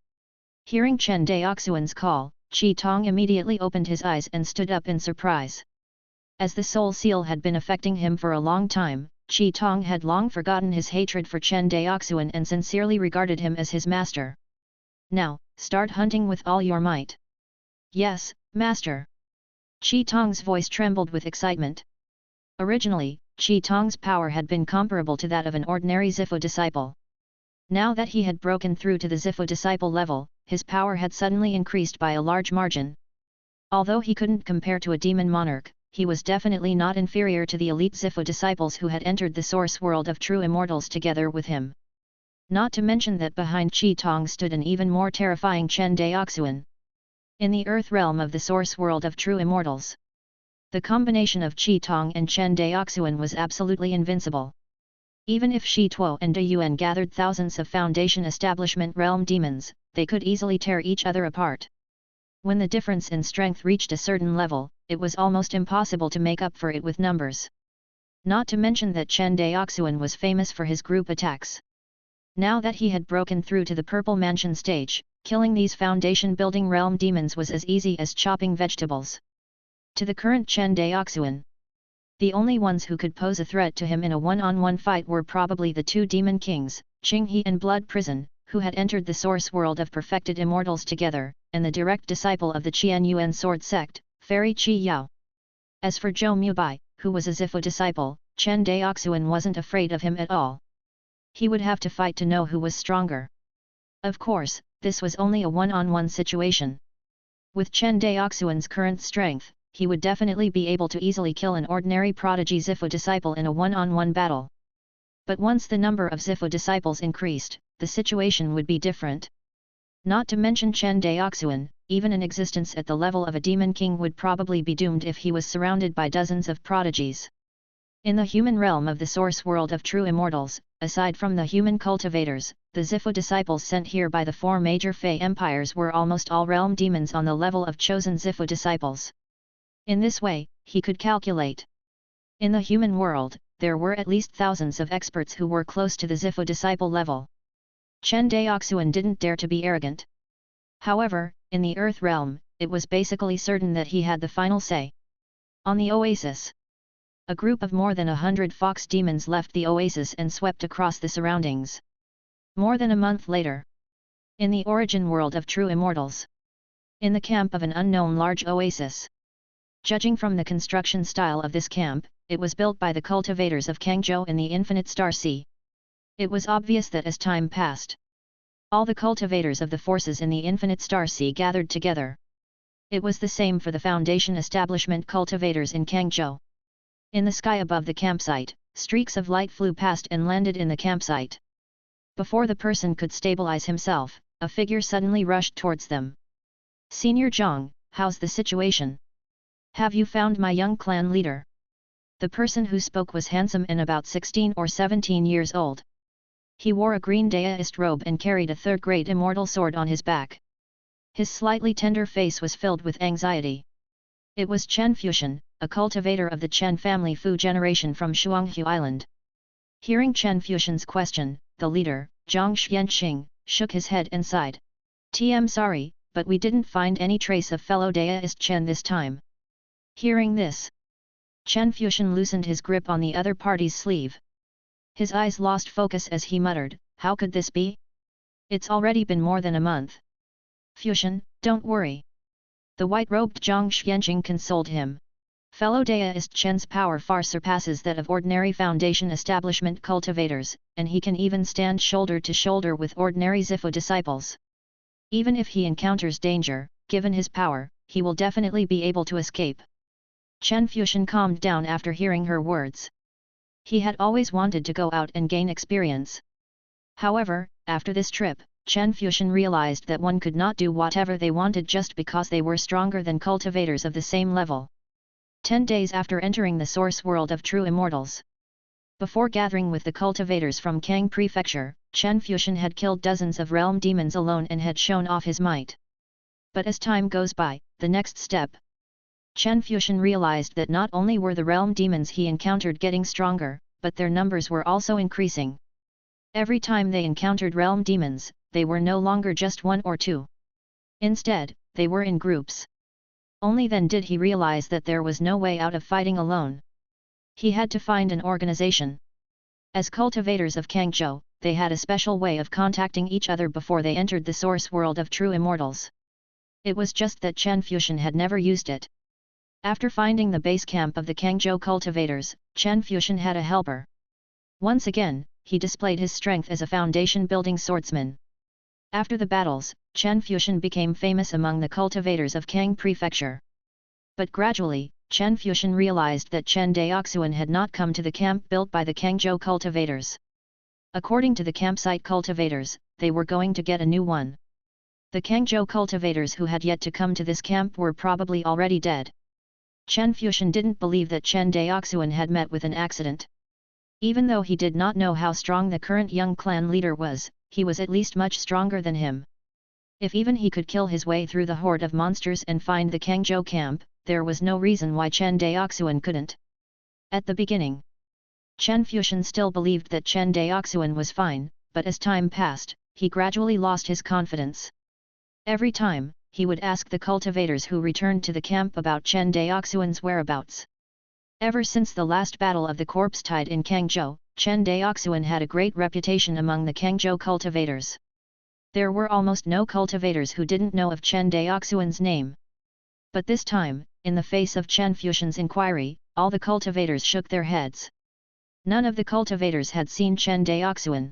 Hearing Chen Daoxuan's call, Qi Tong immediately opened his eyes and stood up in surprise. As the Soul Seal had been affecting him for a long time, Qi Tong had long forgotten his hatred for Chen Daoxuan and sincerely regarded him as his master. Now, start hunting with all your might. Yes, master. Qi Tong's voice trembled with excitement. Originally, Qi Tong's power had been comparable to that of an ordinary Zifu disciple. Now that he had broken through to the Zifu disciple level, his power had suddenly increased by a large margin. Although he couldn't compare to a demon monarch, he was definitely not inferior to the elite Zifu disciples who had entered the source world of true immortals together with him. Not to mention that behind Qi Tong stood an even more terrifying Chen Daoxuan. In the earth realm of the source world of true immortals, the combination of Qi Tong and Chen Daoxuan was absolutely invincible. Even if Shi Tuo and De Yuan gathered thousands of Foundation Establishment realm demons, they could easily tear each other apart. When the difference in strength reached a certain level, it was almost impossible to make up for it with numbers. Not to mention that Chen Daoxuan was famous for his group attacks. Now that he had broken through to the Purple Mansion stage, killing these foundation-building realm demons was as easy as chopping vegetables. To the current Chen Daoxuan, the only ones who could pose a threat to him in a one-on-one fight were probably the two demon kings, Qinghe and Blood Prison, who had entered the source world of perfected immortals together, and the direct disciple of the Qian Yuan sword sect, Fairy Qi Yao. As for Zhou Mubai, who was a Zifu disciple, Chen Daoxuan wasn't afraid of him at all. He would have to fight to know who was stronger. Of course, this was only a one-on-one situation. With Chen Daoxuan's current strength, he would definitely be able to easily kill an ordinary prodigy Zifu disciple in a one-on-one battle. But once the number of Zifu disciples increased, the situation would be different. Not to mention Chen Daoxuan, even an existence at the level of a demon king would probably be doomed if he was surrounded by dozens of prodigies. In the human realm of the source world of true immortals, aside from the human cultivators, the Zifu disciples sent here by the four major Fey empires were almost all realm demons on the level of chosen Zifu disciples. In this way, he could calculate. In the human world, there were at least thousands of experts who were close to the Zifu disciple level. Chen Daoxuan didn't dare to be arrogant. However, in the Earth realm, it was basically certain that he had the final say. On the oasis, a group of more than 100 fox demons left the oasis and swept across the surroundings. More than a month later, in the origin world of true immortals, in the camp of an unknown large oasis. Judging from the construction style of this camp, it was built by the cultivators of Kangzhou in the Infinite Star Sea. It was obvious that as time passed, all the cultivators of the forces in the Infinite Star Sea gathered together. It was the same for the Foundation establishment cultivators in Kangzhou. In the sky above the campsite, streaks of light flew past and landed in the campsite. Before the person could stabilize himself, a figure suddenly rushed towards them. "Senior Zhang, how's the situation? Have you found my young clan leader?" The person who spoke was handsome and about 16 or 17 years old. He wore a green Daoist robe and carried a third-grade immortal sword on his back. His slightly tender face was filled with anxiety. It was Chen Fuxian, a cultivator of the Chen family Fu generation from Shuanghu Island. Hearing Chen Fuxian's question, the leader, Zhang Xianxing, shook his head and sighed. "TM sorry, but we didn't find any trace of fellow Daoist Chen this time." Hearing this, Chen Fuxian loosened his grip on the other party's sleeve. His eyes lost focus as he muttered, "How could this be? It's already been more than a month." "Fuxian, don't worry." The white-robed Zhang Xianxing consoled him. "Fellow Daoist Chen's power far surpasses that of ordinary Foundation establishment cultivators, and he can even stand shoulder to shoulder with ordinary Zifu disciples. Even if he encounters danger, given his power, he will definitely be able to escape." Chen Fuxian calmed down after hearing her words. He had always wanted to go out and gain experience. However, after this trip, Chen Fuxian realized that one could not do whatever they wanted just because they were stronger than cultivators of the same level. 10 days after entering the source world of true immortals. Before gathering with the cultivators from Kang Prefecture, Chen Fuxian had killed dozens of realm demons alone and had shown off his might. But as time goes by, the next step, Chen Fuxian realized that not only were the realm demons he encountered getting stronger, but their numbers were also increasing. Every time they encountered realm demons, they were no longer just one or two. Instead, they were in groups. Only then did he realize that there was no way out of fighting alone. He had to find an organization. As cultivators of Kangzhou, they had a special way of contacting each other before they entered the source world of true immortals. It was just that Chen Fuxian had never used it. After finding the base camp of the Kangzhou cultivators, Chen Fuxian had a helper. Once again, he displayed his strength as a foundation-building swordsman. After the battles, Chen Fuxian became famous among the cultivators of Kang Prefecture. But gradually, Chen Fuxian realized that Chen Daoxuan had not come to the camp built by the Kangzhou cultivators. According to the campsite cultivators, they were going to get a new one. The Kangzhou cultivators who had yet to come to this camp were probably already dead. Chen Fuxian didn't believe that Chen Daoxuan had met with an accident. Even though he did not know how strong the current young clan leader was, he was at least much stronger than him. If even he could kill his way through the horde of monsters and find the Kangzhou camp, there was no reason why Chen Daoxuan couldn't. At the beginning, Chen Fuxian still believed that Chen Daoxuan was fine, but as time passed, he gradually lost his confidence. Every time, he would ask the cultivators who returned to the camp about Chen Daoxuan's whereabouts. Ever since the last battle of the Corpse Tide in Kangzhou, Chen Daoxuan had a great reputation among the Kangzhou cultivators. There were almost no cultivators who didn't know of Chen Daoxuan's name. But this time, in the face of Chen Fuxian's inquiry, all the cultivators shook their heads. None of the cultivators had seen Chen Daoxuan.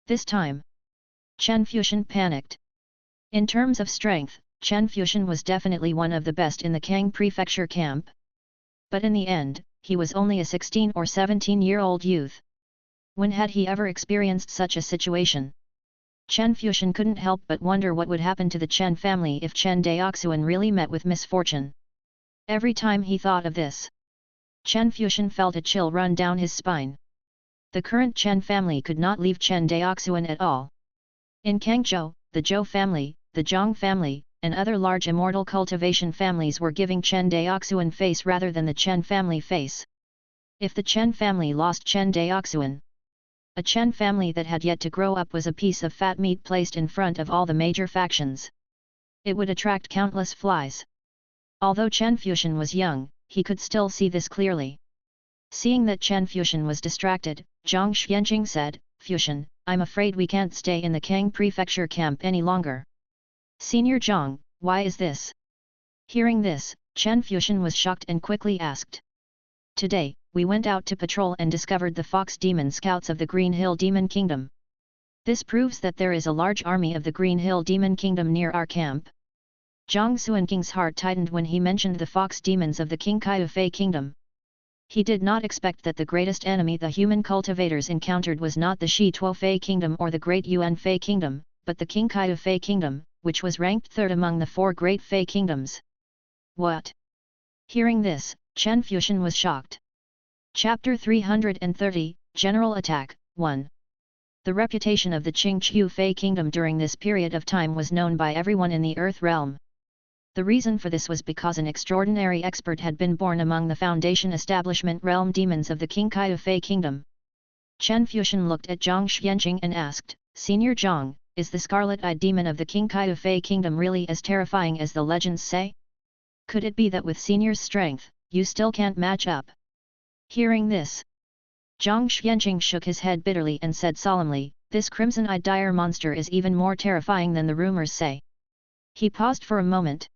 This time, Chen Fuxian panicked. In terms of strength, Chen Fuxian was definitely one of the best in the Kang Prefecture camp. But in the end, he was only a 16 or 17-year-old youth. When had he ever experienced such a situation? Chen Fuxian couldn't help but wonder what would happen to the Chen family if Chen Daoxuan really met with misfortune. Every time he thought of this, Chen Fuxian felt a chill run down his spine. The current Chen family could not leave Chen Daoxuan at all. In Kangzhou, the Zhou family, the Zhang family, and other large immortal cultivation families were giving Chen Daoxuan face rather than the Chen family face. If the Chen family lost Chen Daoxuan, a Chen family that had yet to grow up was a piece of fat meat placed in front of all the major factions. It would attract countless flies. Although Chen Fuxian was young, he could still see this clearly. Seeing that Chen Fuxian was distracted, Zhang Xianqing said, "Fuxian, I'm afraid we can't stay in the Kang Prefecture camp any longer." "Senior Zhang, why is this?" Hearing this, Chen Fuxian was shocked and quickly asked. "Today, we went out to patrol and discovered the Fox Demon Scouts of the Green Hill Demon Kingdom. This proves that there is a large army of the Green Hill Demon Kingdom near our camp." Zhang Xuanking's heart tightened when he mentioned the fox demons of the Qingkai Fei Kingdom. He did not expect that the greatest enemy the human cultivators encountered was not the Shi Tuo Fei Kingdom or the Great Yuan Fei Kingdom, but the Qingkai Fei Kingdom, which was ranked third among the four great Fei Kingdoms. What? Hearing this, Chen Fuxian was shocked. Chapter 330, General Attack, 1. The reputation of the Qingqiu Fei Kingdom during this period of time was known by everyone in the Earth realm. The reason for this was because an extraordinary expert had been born among the Foundation Establishment realm demons of the Qingkai Fei Kingdom. Chen Fuxian looked at Zhang Xianqing and asked, "Senior Zhang, is the scarlet-eyed demon of the Qingkai Fei Kingdom really as terrifying as the legends say? Could it be that with Senior's strength, you still can't match up?" Hearing this, Zhang Xianqing shook his head bitterly and said solemnly, "This crimson-eyed dire monster is even more terrifying than the rumors say." He paused for a moment.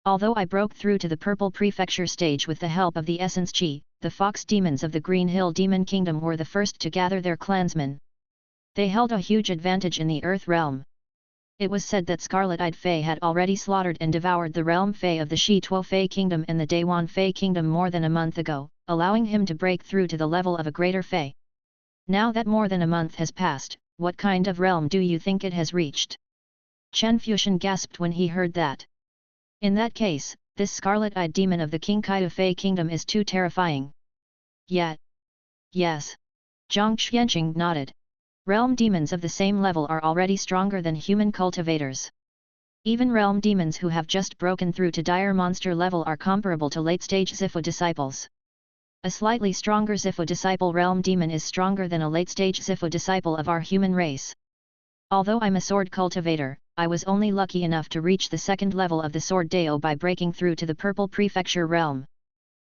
"Although I broke through to the Purple Prefecture stage with the help of the Essence Qi, the fox demons of the Green Hill Demon Kingdom were the first to gather their clansmen. They held a huge advantage in the Earth realm. It was said that Scarlet-Eyed Fei had already slaughtered and devoured the realm Fei of the Shi Tuo Fei Kingdom and the Dayuan Fei Kingdom more than a month ago, allowing him to break through to the level of a greater Fei. Now that more than a month has passed, what kind of realm do you think it has reached?" Chen Fuxian gasped when he heard that. "In that case, this scarlet-eyed demon of the Qingkai Fei Kingdom is too terrifying." "Yet." "Yes." Zhang Xianqing nodded. "Realm demons of the same level are already stronger than human cultivators. Even realm demons who have just broken through to dire monster level are comparable to late-stage Zifu disciples. A slightly stronger Zifu disciple realm demon is stronger than a late-stage Zifu disciple of our human race. Although I'm a sword cultivator, I was only lucky enough to reach the second level of the Sword Dao by breaking through to the Purple Prefecture realm.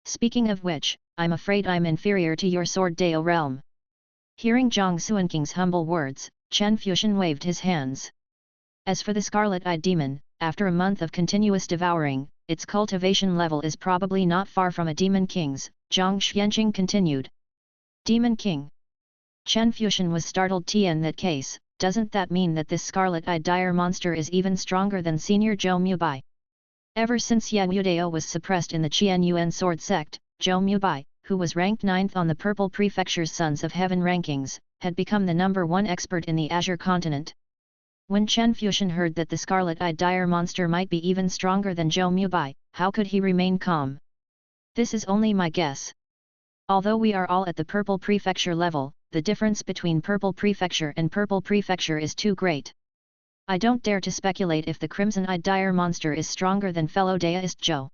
Speaking of which, I'm afraid I'm inferior to your Sword Dao realm." Hearing Zhang Xuanking's humble words, Chen Fuxian waved his hands. "As for the scarlet-eyed demon, after a month of continuous devouring, its cultivation level is probably not far from a demon king's," Zhang Xianqing continued. "Demon king?" Chen Fuxian was startled. "In that case, doesn't that mean that this scarlet-eyed dire monster is even stronger than Senior Zhou Mubai?" Ever since Ye Wudao was suppressed in the Qian Yuan sword sect, Zhou Mubai, who was ranked 9th on the Purple Prefecture's Sons of Heaven rankings, had become the #1 expert in the Azure continent. When Chen Fuxian heard that the scarlet-eyed dire monster might be even stronger than Zhou Mubai, how could he remain calm? "This is only my guess. Although we are all at the Purple Prefecture level, the difference between Purple Prefecture and Purple Prefecture is too great. I don't dare to speculate if the crimson-eyed dire monster is stronger than fellow Daoist Zhou.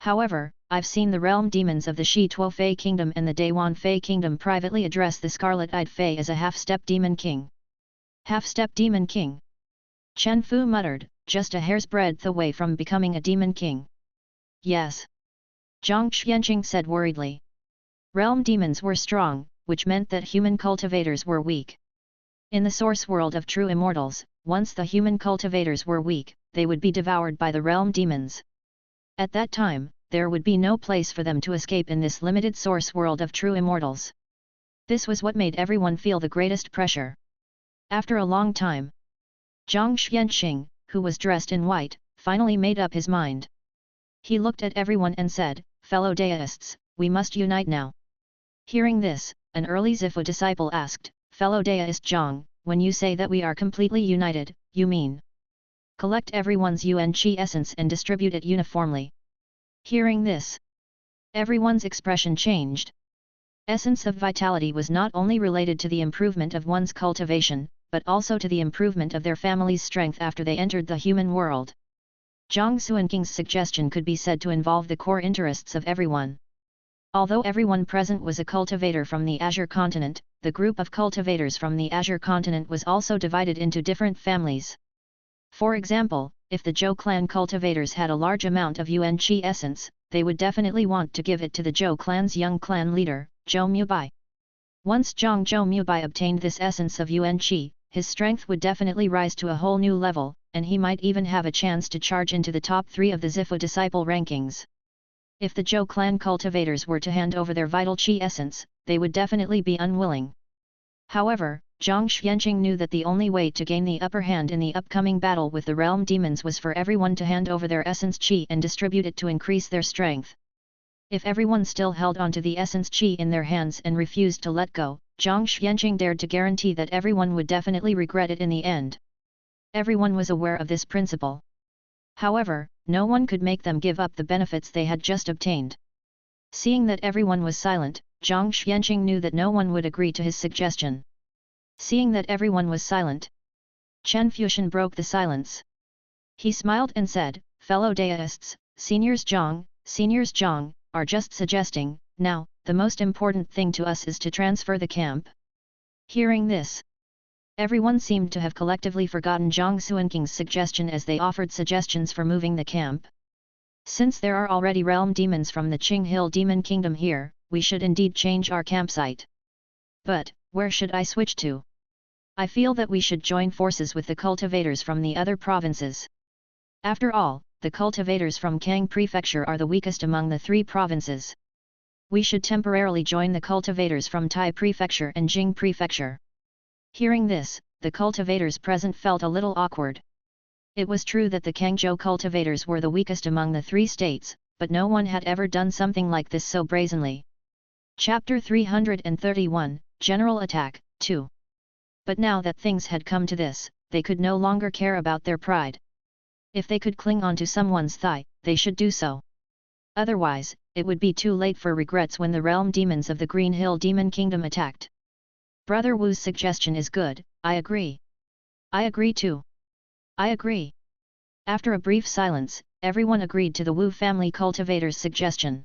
However, I've seen the realm demons of the Shi Tuo Fei Kingdom and the Dayuan Fei Kingdom privately address the scarlet-eyed Fei as a half-step demon king." "Half-step demon king?" Chen Fu muttered, "just a hair's breadth away from becoming a demon king." "Yes." Zhang Xianqing said worriedly. Realm demons were strong, which meant that human cultivators were weak. In the source world of true immortals, once the human cultivators were weak, they would be devoured by the realm demons. At that time, there would be no place for them to escape in this limited source world of true immortals. This was what made everyone feel the greatest pressure. After a long time, Zhang Xianqing, who was dressed in white, finally made up his mind. He looked at everyone and said, "Fellow Daoists, we must unite now." Hearing this, an early Zifu disciple asked, "Fellow Daoist Zhang, when you say that we are completely united, you mean collect everyone's Yuan Qi essence and distribute it uniformly?" Hearing this, everyone's expression changed. Essence of vitality was not only related to the improvement of one's cultivation, but also to the improvement of their family's strength after they entered the human world. Zhang Xuanking's suggestion could be said to involve the core interests of everyone. Although everyone present was a cultivator from the Azure continent, the group of cultivators from the Azure continent was also divided into different families. For example, if the Zhou clan cultivators had a large amount of Yuan Qi essence, they would definitely want to give it to the Zhou clan's young clan leader, Zhou Mubai. Once Zhou Mubai obtained this essence of Yuan Qi, his strength would definitely rise to a whole new level, and he might even have a chance to charge into the top 3 of the Zifu disciple rankings. If the Zhou clan cultivators were to hand over their vital Qi essence, they would definitely be unwilling. However, Zhang Xuanqing knew that the only way to gain the upper hand in the upcoming battle with the realm demons was for everyone to hand over their essence Qi and distribute it to increase their strength. If everyone still held onto the essence Qi in their hands and refused to let go, Zhang Xuanqing dared to guarantee that everyone would definitely regret it in the end. Everyone was aware of this principle. However, no one could make them give up the benefits they had just obtained. Seeing that everyone was silent, Zhang Xuanqing knew that no one would agree to his suggestion. Seeing that everyone was silent, Chen Daoxuan broke the silence. He smiled and said, "Fellow Daoists, Seniors Zhang, are just suggesting, now, the most important thing to us is to transfer the camp." Hearing this, everyone seemed to have collectively forgotten Zhang Xuanking's suggestion as they offered suggestions for moving the camp. Since there are already realm demons from the Qing Hill Demon Kingdom here, we should indeed change our campsite. But, where should I switch to? I feel that we should join forces with the cultivators from the other provinces. After all, the cultivators from Kang Prefecture are the weakest among the 3 provinces. We should temporarily join the cultivators from Tai Prefecture and Jing Prefecture. Hearing this, the cultivators present felt a little awkward. It was true that the Kangzhou cultivators were the weakest among the 3 states, but no one had ever done something like this so brazenly. Chapter 331, General Attack, 2. But now that things had come to this, they could no longer care about their pride. If they could cling onto someone's thigh, they should do so. Otherwise, it would be too late for regrets when the realm demons of the Green Hill Demon Kingdom attacked. Brother Wu's suggestion is good, I agree. I agree too. I agree. After a brief silence, everyone agreed to the Wu family cultivator's suggestion.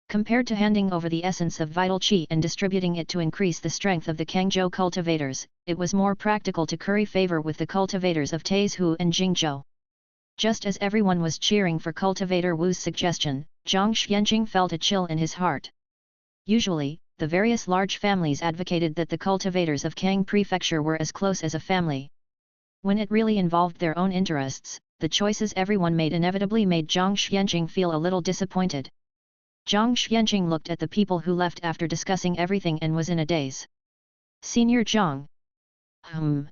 Compared to handing over the essence of vital qi and distributing it to increase the strength of the Kangzhou cultivators, it was more practical to curry favor with the cultivators of Taizhou and Jingzhou. Just as everyone was cheering for cultivator Wu's suggestion, Zhang Xuanqing felt a chill in his heart. Usually, the various large families advocated that the cultivators of Kang Prefecture were as close as a family. When it really involved their own interests, the choices everyone made inevitably made Zhang Xuanqing feel a little disappointed. Zhang Xuanqing looked at the people who left after discussing everything and was in a daze. Senior Zhang. Zhang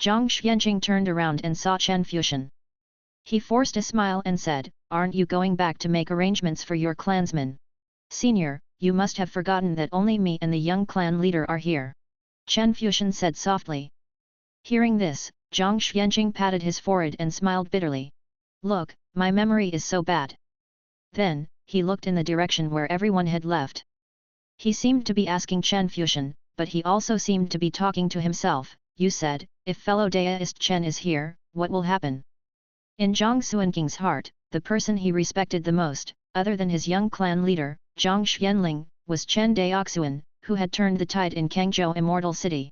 Xuanqing turned around and saw Chen Daoxuan. He forced a smile and said, "Aren't you going back to make arrangements for your clansmen? Senior, you must have forgotten that only me and the young clan leader are here." Chen Daoxuan said softly. Hearing this, Zhang Xuanqing patted his forehead and smiled bitterly. "Look, my memory is so bad." Then, he looked in the direction where everyone had left. He seemed to be asking Chen Daoxuan, but he also seemed to be talking to himself. "You said, if fellow Daoist Chen is here, what will happen?" In Zhang Xuanking's heart, the person he respected the most, other than his young clan leader, Zhang Xuanling, was Chen Daoxuan, who had turned the tide in Kangzhou Immortal City.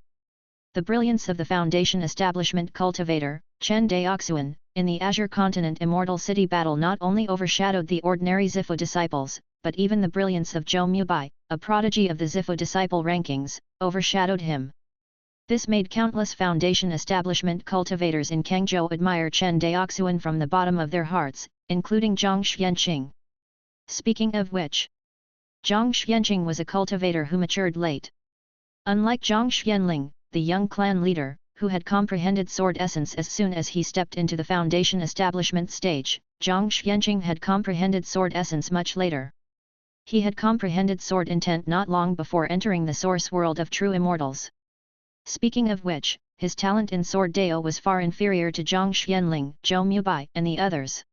The brilliance of the Foundation Establishment cultivator, Chen Daoxuan, in the Azure Continent Immortal City battle not only overshadowed the ordinary Zifu disciples, but even the brilliance of Zhou Mubai, a prodigy of the Zifu disciple rankings, overshadowed him. This made countless Foundation Establishment cultivators in Kangzhou admire Chen Daoxuan from the bottom of their hearts, including Zhang Xuanqing. Speaking of which, Zhang Xuanqing was a cultivator who matured late. Unlike Zhang Xuanling, the young clan leader, who had comprehended sword essence as soon as he stepped into the Foundation Establishment stage, Zhang Xuanqing had comprehended sword essence much later. He had comprehended sword intent not long before entering the source world of true immortals. Speaking of which, his talent in sword Dao was far inferior to Zhang Xuanling, Zhou Mubai, and the others.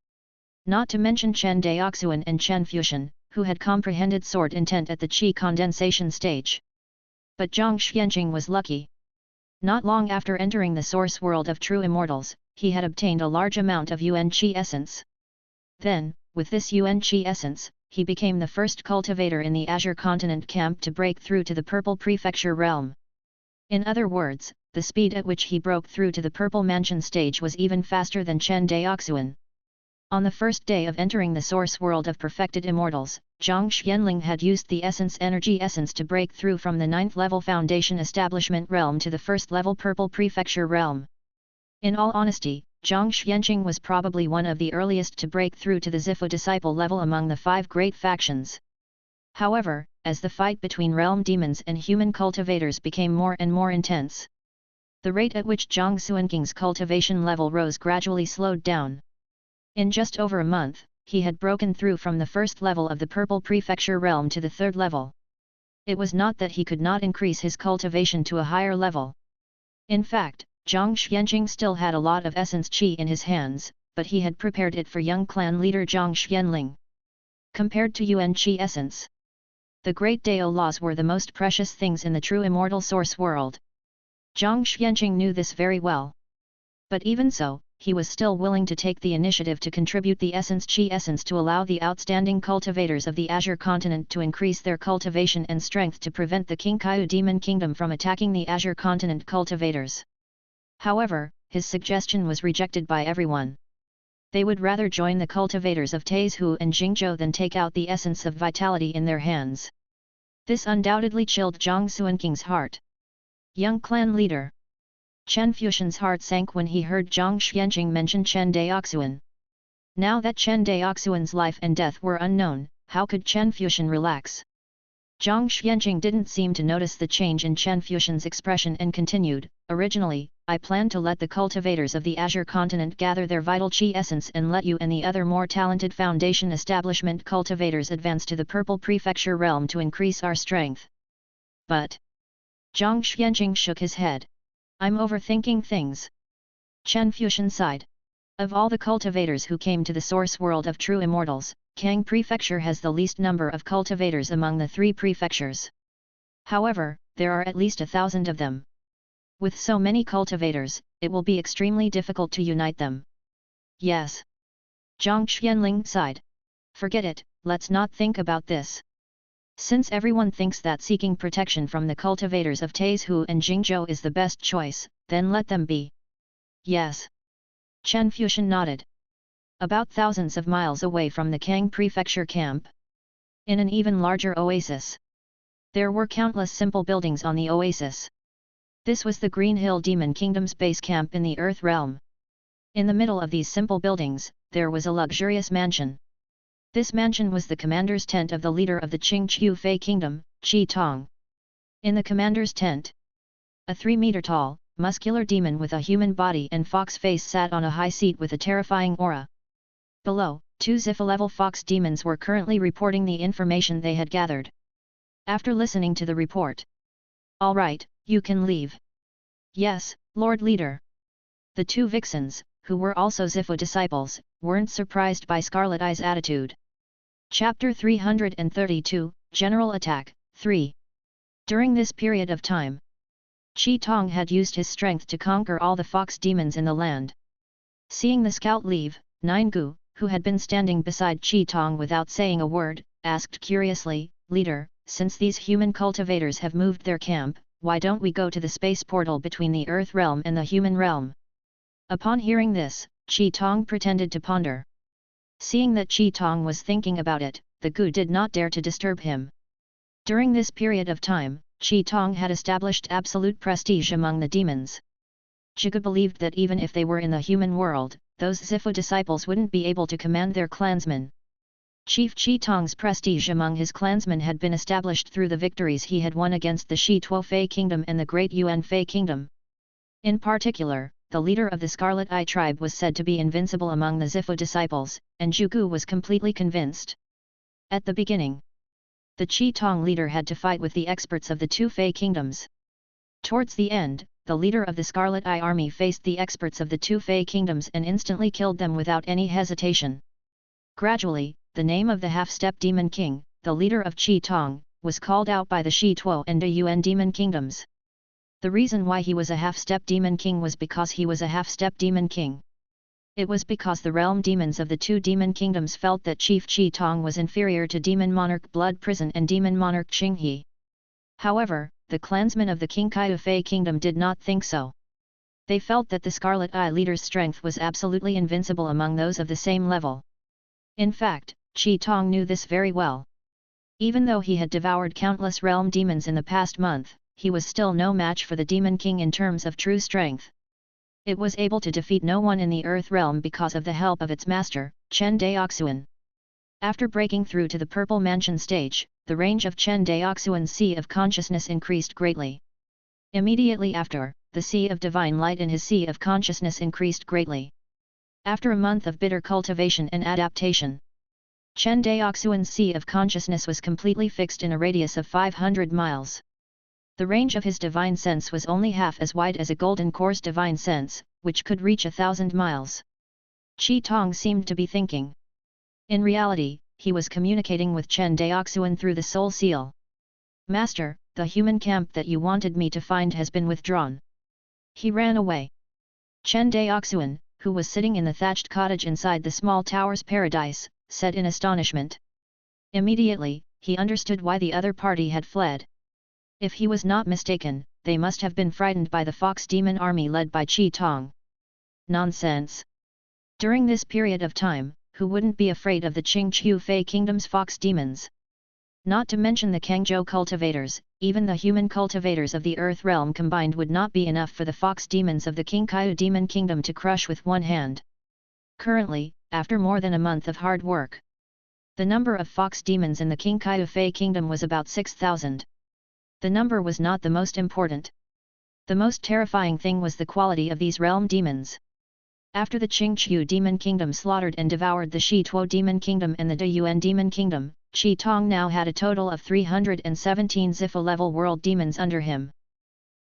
Not to mention Chen Daoxuan and Chen Daoxuan, who had comprehended sword intent at the Qi condensation stage. But Zhang Xuanqing was lucky. Not long after entering the source world of true immortals, he had obtained a large amount of Yuan Qi essence. Then, with this Yuan Qi essence, he became the first cultivator in the Azure Continent camp to break through to the Purple Prefecture realm. In other words, the speed at which he broke through to the Purple Mansion stage was even faster than Chen Daoxuan. On the first day of entering the source world of perfected immortals, Zhang Xianling had used the energy essence to break through from the 9th level Foundation Establishment realm to the 1st level Purple Prefecture realm. In all honesty, Zhang Xianqing was probably one of the earliest to break through to the Zifu disciple level among the 5 great factions. However, as the fight between realm demons and human cultivators became more and more intense, the rate at which Zhang Xuanqing's cultivation level rose gradually slowed down. In just over a month, he had broken through from the 1st level of the Purple Prefecture realm to the 3rd level. It was not that he could not increase his cultivation to a higher level. In fact, Zhang Xianqing still had a lot of essence qi in his hands, but he had prepared it for young clan leader Zhang Xianling. Compared to Yuan Qi essence, the Great Dao laws were the most precious things in the true immortal source world. Zhang Xianqing knew this very well. But even so, he was still willing to take the initiative to contribute the essence qi essence to allow the outstanding cultivators of the Azure Continent to increase their cultivation and strength to prevent the Qingqiu Demon Kingdom from attacking the Azure Continent cultivators. However, his suggestion was rejected by everyone. They would rather join the cultivators of Taizhou and Jingzhou than take out the essence of vitality in their hands. This undoubtedly chilled Zhang Xuanqing's heart. Young clan leader Chen Fuxian's heart sank when he heard Zhang Xianqing mention Chen Daoxuan. Now that Chen Daoxuan's life and death were unknown, how could Chen Fuxian relax? Zhang Xianqing didn't seem to notice the change in Chen Fuxian's expression and continued, "Originally, I planned to let the cultivators of the Azure Continent gather their vital qi essence and let you and the other more talented Foundation Establishment cultivators advance to the Purple Prefecture realm to increase our strength. But..." Zhang Xianqing shook his head. "I'm overthinking things." Chen Fuxian sighed. Of all the cultivators who came to the source world of true immortals, Kang Prefecture has the least number of cultivators among the 3 prefectures. However, there are at least 1,000 of them. With so many cultivators, it will be extremely difficult to unite them. Yes. Zhang Xianling sighed. Forget it, let's not think about this. Since everyone thinks that seeking protection from the cultivators of Taizhou and Jingzhou is the best choice, then let them be. Yes. Chen Fuxian nodded. About thousands of miles away from the Kang Prefecture camp, in an even larger oasis, there were countless simple buildings on the oasis. This was the Green Hill Demon Kingdom's base camp in the Earth realm. In the middle of these simple buildings, there was a luxurious mansion. This mansion was the commander's tent of the leader of the Qingqiu Fei Kingdom, Qi Tong. In the commander's tent, a 3-meter-tall, muscular demon with a human body and fox face sat on a high seat with a terrifying aura. Below, 2 Zifa-level fox demons were currently reporting the information they had gathered. After listening to the report, "All right, you can leave." "Yes, Lord Leader." The 2 vixens, who were also Zifa disciples, weren't surprised by Scarlet Eye's attitude. Chapter 332, General Attack, 3. During this period of time, Qi Tong had used his strength to conquer all the fox demons in the land. Seeing the scout leave, Nine-Gu, who had been standing beside Qi Tong without saying a word, asked curiously, "Leader, since these human cultivators have moved their camp, why don't we go to the space portal between the Earth realm and the human realm?" Upon hearing this, Qi Tong pretended to ponder. Seeing that Qi Tong was thinking about it, the Gu did not dare to disturb him. During this period of time, Qi Tong had established absolute prestige among the demons. Jigu believed that even if they were in the human world, those Zifu disciples wouldn't be able to command their clansmen. Chief Qi Tong's prestige among his clansmen had been established through the victories he had won against the Shi Tuo Fei Kingdom and the Great Yuan Fei Kingdom. In particular, the leader of the Scarlet Eye tribe was said to be invincible among the Zifu disciples, and Jigu was completely convinced. At the beginning, the Qi Tong leader had to fight with the experts of the 2 Fei Kingdoms. Towards the end, the leader of the Scarlet Eye army faced the experts of the 2 Fei Kingdoms and instantly killed them without any hesitation. Gradually, the name of the half-step Demon King, the leader of Qi Tong, was called out by the Shi Tuo and the Yuan Demon Kingdoms. The reason why he was a half-step Demon King was because he was a half-step Demon King. It was because the realm demons of the two demon kingdoms felt that Chief Chi Tong was inferior to Demon Monarch Blood Prison and Demon Monarch Qinghe. However, the clansmen of the Qingkai Fei Kingdom did not think so. They felt that the Scarlet Eye leader's strength was absolutely invincible among those of the same level. In fact, Chi Tong knew this very well. Even though he had devoured countless realm demons in the past month, he was still no match for the Demon King in terms of true strength. It was able to defeat no one in the Earth realm because of the help of its master, Chen Daoxuan. After breaking through to the Purple Mansion stage, the range of Chen Daoxuan's Sea of Consciousness increased greatly. Immediately after, the Sea of Divine Light in his Sea of Consciousness increased greatly. After a month of bitter cultivation and adaptation, Chen Daoxuan's Sea of Consciousness was completely fixed in a radius of 500 miles. The range of his divine sense was only half as wide as a golden core's divine sense, which could reach 1,000 miles. Chi Tong seemed to be thinking. In reality, he was communicating with Chen Daoxuan through the Soul Seal. Master, the human camp that you wanted me to find has been withdrawn. He ran away. Chen Daoxuan, who was sitting in the thatched cottage inside the small tower's paradise, said in astonishment. Immediately, he understood why the other party had fled. If he was not mistaken, they must have been frightened by the Fox Demon army led by Chi Tong. Nonsense! During this period of time, who wouldn't be afraid of the Qingqiu Fei Kingdom's Fox Demons? Not to mention the Kangzhou cultivators, even the human cultivators of the Earth realm combined would not be enough for the Fox Demons of the Qingkai Demon Kingdom to crush with one hand. Currently, after more than a month of hard work, the number of Fox Demons in the Qingkai Fei Kingdom was about 6,000. The number was not the most important. The most terrifying thing was the quality of these realm demons. After the Qingqiu Demon Kingdom slaughtered and devoured the Shituo Demon Kingdom and the Deyuan Demon Kingdom, Chi Tong now had a total of 317 Zifo-level world demons under him.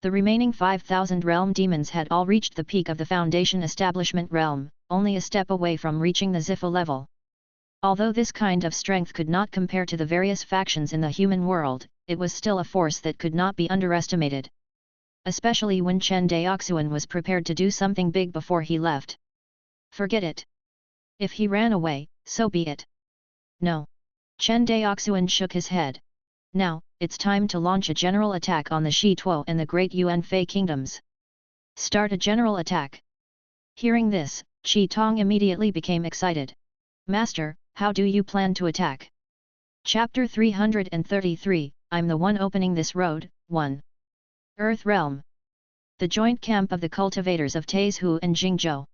The remaining 5,000 realm demons had all reached the peak of the Foundation Establishment realm, only a step away from reaching the Zifo level. Although this kind of strength could not compare to the various factions in the human world, it was still a force that could not be underestimated. Especially when Chen Daoxuan was prepared to do something big before he left. Forget it. If he ran away, so be it. No. Chen Daoxuan shook his head. Now, it's time to launch a general attack on the Shituo and the Great Yuan Fei Kingdoms. Start a general attack. Hearing this, Chi Tong immediately became excited. Master, how do you plan to attack? Chapter 333, I'm the one opening this road. 1. Earth Realm. The joint camp of the cultivators of Taizhou and Jingzhou.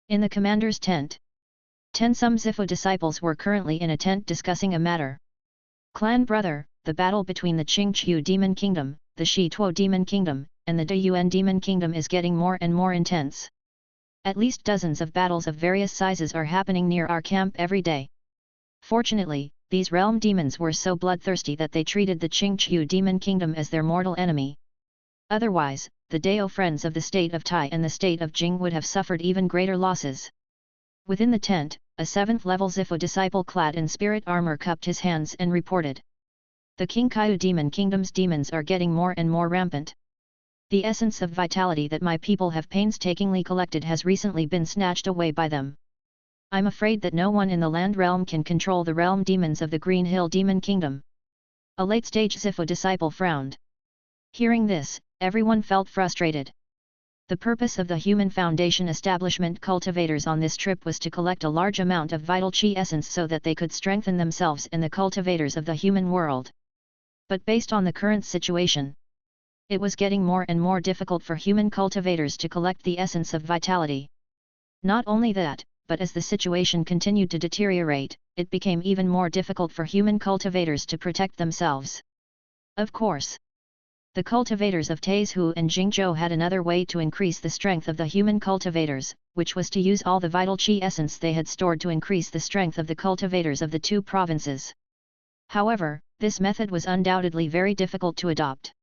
In the commander's tent. 10 some Zifo disciples were currently in a tent discussing a matter. Clan brother, the battle between the Qingqiu Demon Kingdom, the Shituo Demon Kingdom, and the Deyuan Demon Kingdom is getting more and more intense. At least dozens of battles of various sizes are happening near our camp every day. Fortunately, these realm demons were so bloodthirsty that they treated the Qingqiu Demon Kingdom as their mortal enemy. Otherwise, the Dao friends of the state of Tai and the state of Jing would have suffered even greater losses. Within the tent, a 7th-level Zifo disciple clad in spirit armor cupped his hands and reported. The Qingkai Demon Kingdom's demons are getting more and more rampant. The essence of vitality that my people have painstakingly collected has recently been snatched away by them. I'm afraid that no one in the land realm can control the realm demons of the Green Hill Demon Kingdom. A late-stage Zifo disciple frowned. Hearing this, everyone felt frustrated. The purpose of the Human Foundation Establishment cultivators on this trip was to collect a large amount of vital chi essence so that they could strengthen themselves and the cultivators of the human world. But based on the current situation, it was getting more and more difficult for human cultivators to collect the essence of vitality. Not only that, but as the situation continued to deteriorate, it became even more difficult for human cultivators to protect themselves. Of course, the cultivators of Taizhou and Jingzhou had another way to increase the strength of the human cultivators, which was to use all the vital chi essence they had stored to increase the strength of the cultivators of the two provinces. However, this method was undoubtedly very difficult to adopt.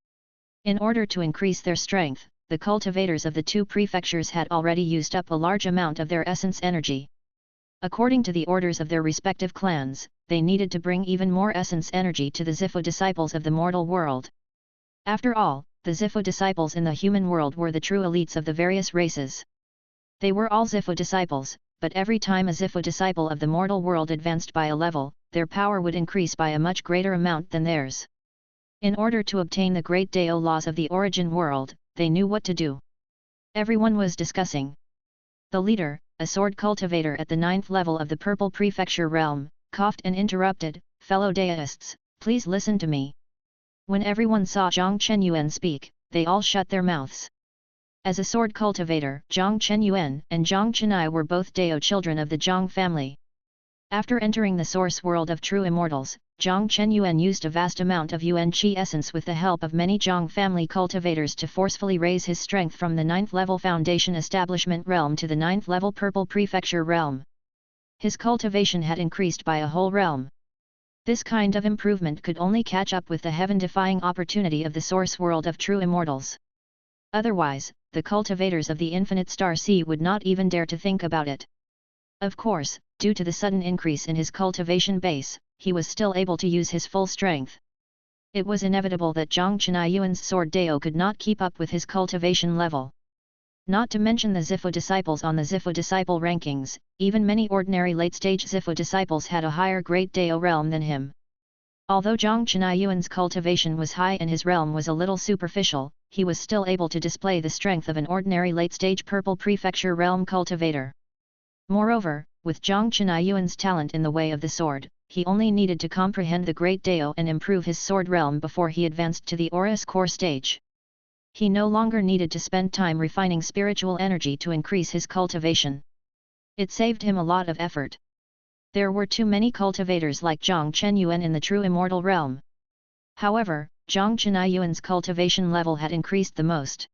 In order to increase their strength, the cultivators of the two prefectures had already used up a large amount of their essence energy. According to the orders of their respective clans, they needed to bring even more essence energy to the Zifo disciples of the mortal world. After all, the Zifo disciples in the human world were the true elites of the various races. They were all Zifo disciples, but every time a Zifu disciple of the mortal world advanced by a level, their power would increase by a much greater amount than theirs. In order to obtain the great Dao laws of the origin world, they knew what to do. Everyone was discussing. The leader, a sword cultivator at the 9th level of the Purple Prefecture realm, coughed and interrupted, "Fellow Daoists, please listen to me." When everyone saw Zhang Chenyuan speak, they all shut their mouths. As a sword cultivator, Zhang Chenyuan and Zhang Chenai were both Dao children of the Zhang family. After entering the source world of true immortals, Zhang Chenyuan used a vast amount of Yuan Qi essence with the help of many Zhang family cultivators to forcefully raise his strength from the 9th level Foundation Establishment realm to the 9th level Purple Prefecture realm. His cultivation had increased by a whole realm. This kind of improvement could only catch up with the heaven-defying opportunity of the source world of true immortals. Otherwise, the cultivators of the Infinite Star Sea would not even dare to think about it. Of course, due to the sudden increase in his cultivation base, he was still able to use his full strength. It was inevitable that Zhang Chenyuan's sword Dao could not keep up with his cultivation level. Not to mention the Zifu disciples on the Zifu disciple rankings, even many ordinary late-stage Zifu disciples had a higher great Dao realm than him. Although Zhang Chenyuan's cultivation was high and his realm was a little superficial, he was still able to display the strength of an ordinary late-stage Purple Prefecture realm cultivator. Moreover, with Zhang Chenyuan's talent in the way of the sword, he only needed to comprehend the great Dao and improve his sword realm before he advanced to the Aura's core stage. He no longer needed to spend time refining spiritual energy to increase his cultivation. It saved him a lot of effort. There were too many cultivators like Zhang Chenyuan in the true immortal realm. However, Zhang Chenyuan's cultivation level had increased the most.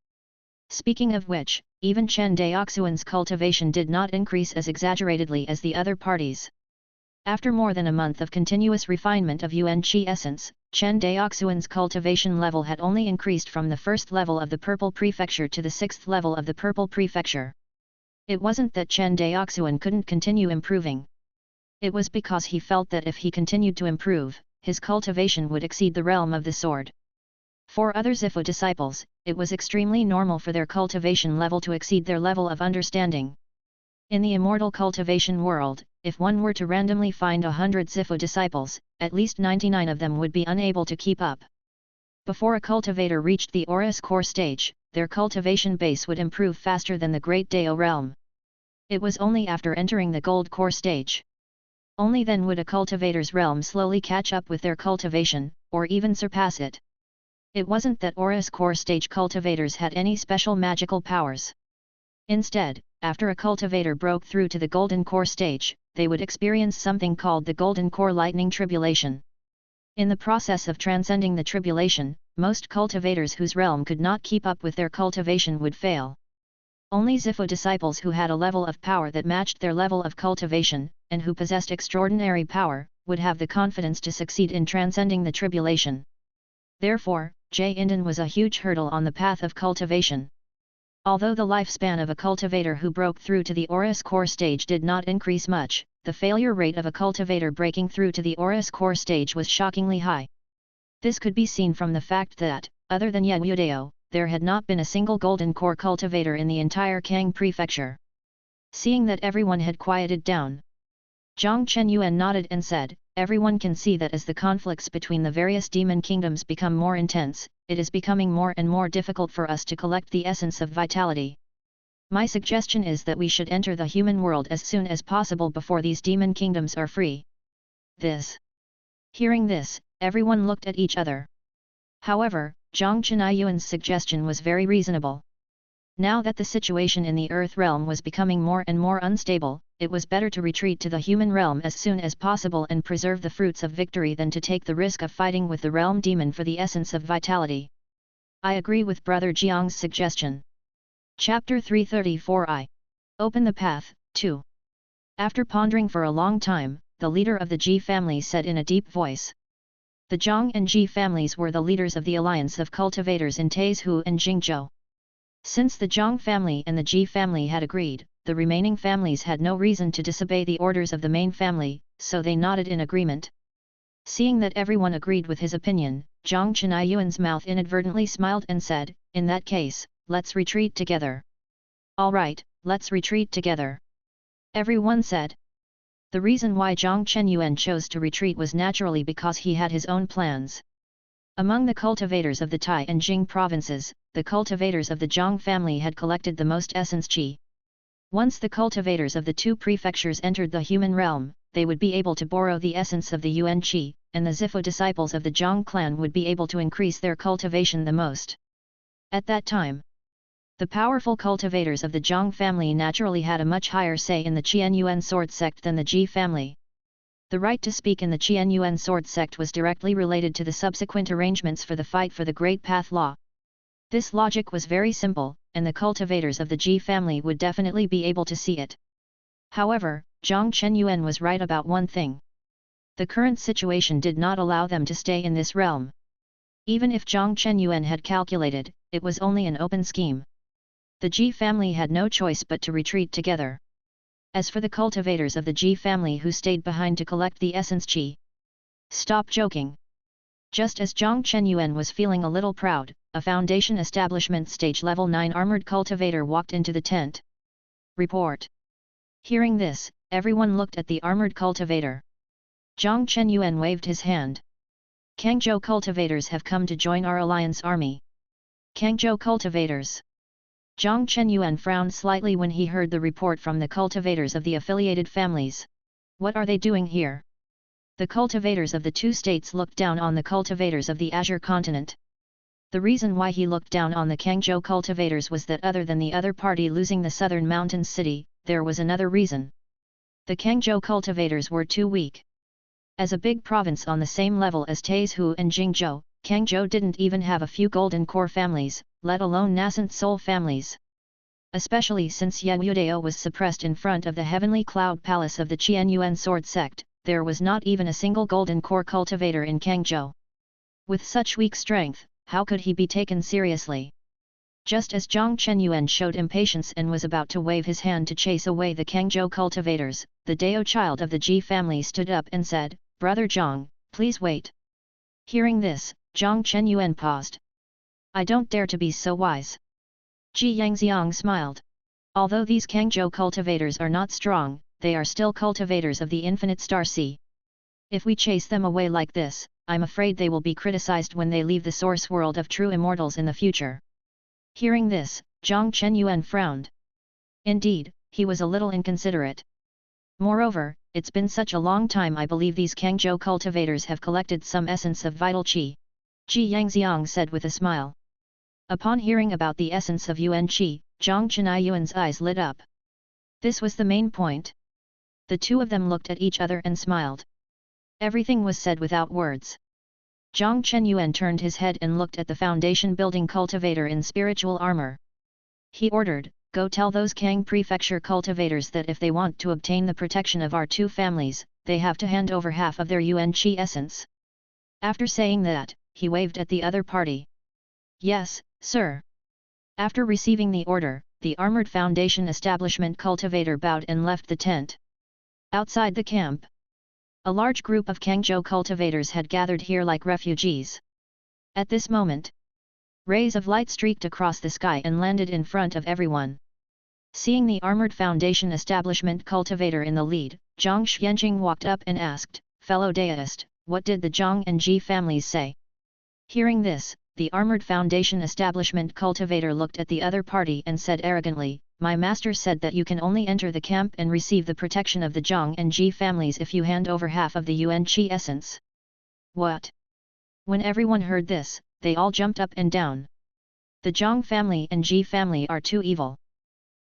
Speaking of which, even Chen Daoxuan's cultivation did not increase as exaggeratedly as the other parties. After more than a month of continuous refinement of Yuan Qi essence, Chen Daoxuan's cultivation level had only increased from the 1st level of the Purple Prefecture to the 6th level of the Purple Prefecture. It wasn't that Chen Daoxuan couldn't continue improving. It was because he felt that if he continued to improve, his cultivation would exceed the realm of the sword. For other Zifu disciples, it was extremely normal for their cultivation level to exceed their level of understanding. In the immortal cultivation world, if one were to randomly find 100 Zifu disciples, at least 99 of them would be unable to keep up. Before a cultivator reached the Aura's core stage, their cultivation base would improve faster than the Great Dao realm. It was only after entering the Gold core stage. Only then would a cultivator's realm slowly catch up with their cultivation, or even surpass it. It wasn't that Aura's core stage cultivators had any special magical powers. Instead, after a cultivator broke through to the Golden core stage, they would experience something called the Golden core lightning tribulation. In the process of transcending the tribulation, most cultivators whose realm could not keep up with their cultivation would fail. Only Zifu disciples who had a level of power that matched their level of cultivation, and who possessed extraordinary power, would have the confidence to succeed in transcending the tribulation. Therefore, Jainden was a huge hurdle on the path of cultivation. Although the lifespan of a cultivator who broke through to the Aura's core stage did not increase much, the failure rate of a cultivator breaking through to the Aura's core stage was shockingly high. This could be seen from the fact that, other than Ye Wudao, there had not been a single Golden core cultivator in the entire Kang prefecture. Seeing that everyone had quieted down, Zhang Chenyuan nodded and said, "Everyone can see that as the conflicts between the various demon kingdoms become more intense, it is becoming more and more difficult for us to collect the essence of vitality. My suggestion is that we should enter the human world as soon as possible before these demon kingdoms are free." Hearing this, everyone looked at each other. However, Zhang Chenyuan's suggestion was very reasonable. Now that the situation in the Earth realm was becoming more and more unstable, it was better to retreat to the human realm as soon as possible and preserve the fruits of victory than to take the risk of fighting with the realm demon for the essence of vitality. I agree with Brother Jiang's suggestion. Chapter 334 Open the Path, 2. After pondering for a long time, the leader of the Ji family said in a deep voice. The Zhang and Ji families were the leaders of the alliance of cultivators in Taizhou and Jingzhou. Since the Zhang family and the Ji family had agreed, the remaining families had no reason to disobey the orders of the main family, so they nodded in agreement. Seeing that everyone agreed with his opinion, Zhang Chenyuan's mouth inadvertently smiled and said, "In that case, let's retreat together." "All right, let's retreat together." Everyone said. The reason why Zhang Chenyuan chose to retreat was naturally because he had his own plans. Among the cultivators of the Tai and Jing provinces, the cultivators of the Zhang family had collected the most essence qi. Once the cultivators of the two prefectures entered the human realm, they would be able to borrow the essence of the Yuan qi, and the Zifu disciples of the Zhang clan would be able to increase their cultivation the most. At that time, the powerful cultivators of the Zhang family naturally had a much higher say in the Qianyuan sword sect than the Ji family. The right to speak in the Qianyuan sword sect was directly related to the subsequent arrangements for the fight for the Great Path Law. This logic was very simple, and the cultivators of the Ji family would definitely be able to see it. However, Zhang Chenyuan was right about one thing. The current situation did not allow them to stay in this realm. Even if Zhang Chenyuan had calculated, it was only an open scheme. The Ji family had no choice but to retreat together. As for the cultivators of the Ji family who stayed behind to collect the essence qi. Stop joking. Just as Zhang Chenyuan was feeling a little proud, a Foundation Establishment Stage Level 9 armored cultivator walked into the tent. Report. Hearing this, everyone looked at the armored cultivator. Zhang Chenyuan waved his hand. Kangzhou cultivators have come to join our alliance army. Kangzhou cultivators. Zhang Chenyuan frowned slightly when he heard the report from the cultivators of the affiliated families. What are they doing here? The cultivators of the two states looked down on the cultivators of the Azure continent. The reason why he looked down on the Kangzhou cultivators was that other than the other party losing the southern mountains city, there was another reason. The Kangzhou cultivators were too weak. As a big province on the same level as Taizhou and Jingzhou, Kangzhou didn't even have a few golden core families, let alone nascent soul families. Especially since Yewudao was suppressed in front of the heavenly cloud palace of the Qianyuan sword sect, there was not even a single golden core cultivator in Kangzhou. With such weak strength, how could he be taken seriously? Just as Zhang Chenyuan showed impatience and was about to wave his hand to chase away the Kangzhou cultivators, the Dao child of the Ji family stood up and said, "Brother Zhang, please wait." Hearing this, Zhang Chenyuan paused. "I don't dare to be so wise." Ji Yangxiang smiled. Although these Kangzhou cultivators are not strong, they are still cultivators of the infinite star sea. If we chase them away like this, I'm afraid they will be criticized when they leave the source world of true immortals in the future. Hearing this, Zhang Chenyuan frowned. Indeed, he was a little inconsiderate. Moreover, it's been such a long time. I believe these Kangzhou cultivators have collected some essence of vital qi. Ji Yangxiang said with a smile. Upon hearing about the essence of Yuan qi, Zhang Chenyuan's eyes lit up. This was the main point. The two of them looked at each other and smiled. Everything was said without words. Zhang Chenyuan turned his head and looked at the foundation building cultivator in spiritual armor. He ordered, "Go tell those Kang prefecture cultivators that if they want to obtain the protection of our two families, they have to hand over half of their Yuan qi essence." After saying that, he waved at the other party. "Yes, sir." After receiving the order, the armored foundation establishment cultivator bowed and left the tent. Outside the camp, a large group of Kangzhou cultivators had gathered here like refugees. At this moment, rays of light streaked across the sky and landed in front of everyone. Seeing the armored foundation establishment cultivator in the lead, Zhang Xianjing walked up and asked, "Fellow Daoist, what did the Zhang and Ji families say?" Hearing this, the armored foundation establishment cultivator looked at the other party and said arrogantly, "My master said that you can only enter the camp and receive the protection of the Zhang and Ji families if you hand over half of the Yuan qi essence." What? When everyone heard this, they all jumped up and down. The Zhang family and Ji family are too evil.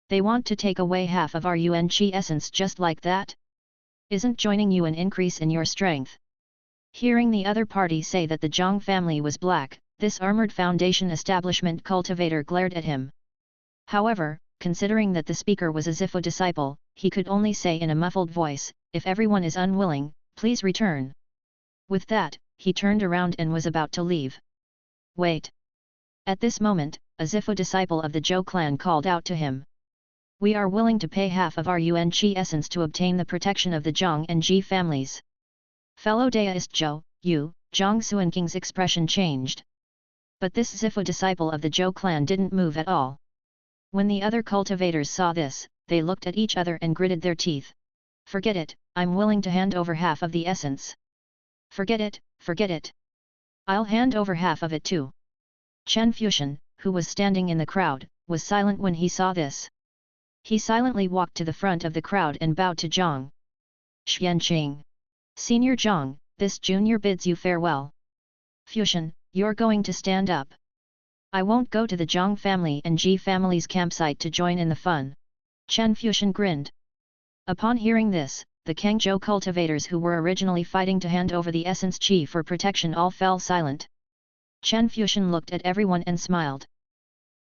They want to take away half of our Yuan qi essence just like that? Isn't joining you an increase in your strength? Hearing the other party say that the Zhang family was black, this armored foundation establishment cultivator glared at him. However, considering that the speaker was a Zifu disciple, he could only say in a muffled voice, "If everyone is unwilling, please return." With that, he turned around and was about to leave. "Wait." At this moment, a Zifu disciple of the Zhou clan called out to him. "We are willing to pay half of our Yuan qi essence to obtain the protection of the Zhang and Ji families." Fellow Daoist Zhou, Zhang Xuanking's expression changed. But this Zifu disciple of the Zhou clan didn't move at all. When the other cultivators saw this, they looked at each other and gritted their teeth. Forget it, I'm willing to hand over half of the essence. Forget it, forget it. I'll hand over half of it too. Chen Daoxuan, who was standing in the crowd, was silent when he saw this. He silently walked to the front of the crowd and bowed to Zhang Xianqing. Senior Zhang, this junior bids you farewell. Daoxuan, you're going to stand up. I won't go to the Zhang family and Ji family's campsite to join in the fun. Chen Daoxuan grinned. Upon hearing this, the Kangzhou cultivators who were originally fighting to hand over the essence qi for protection all fell silent. Chen Daoxuan looked at everyone and smiled.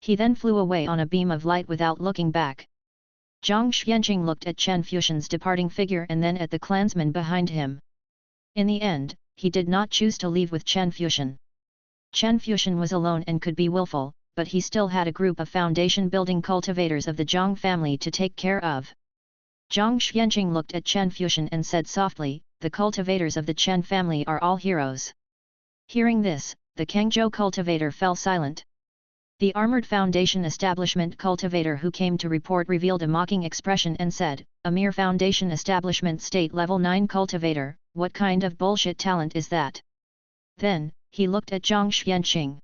He then flew away on a beam of light without looking back. Zhang Xianqing looked at Chen Daoxuan's departing figure and then at the clansmen behind him. In the end, he did not choose to leave with Chen Daoxuan. Chen Daoxuan was alone and could be willful, but he still had a group of foundation-building cultivators of the Zhang family to take care of. Zhang Xianqing looked at Chen Daoxuan and said softly, "The cultivators of the Chen family are all heroes." Hearing this, the Kangzhou cultivator fell silent. The armored foundation establishment cultivator who came to report revealed a mocking expression and said, "A mere foundation establishment state level 9 cultivator, what kind of bullshit talent is that?" Then, he looked at Zhang Xianqing.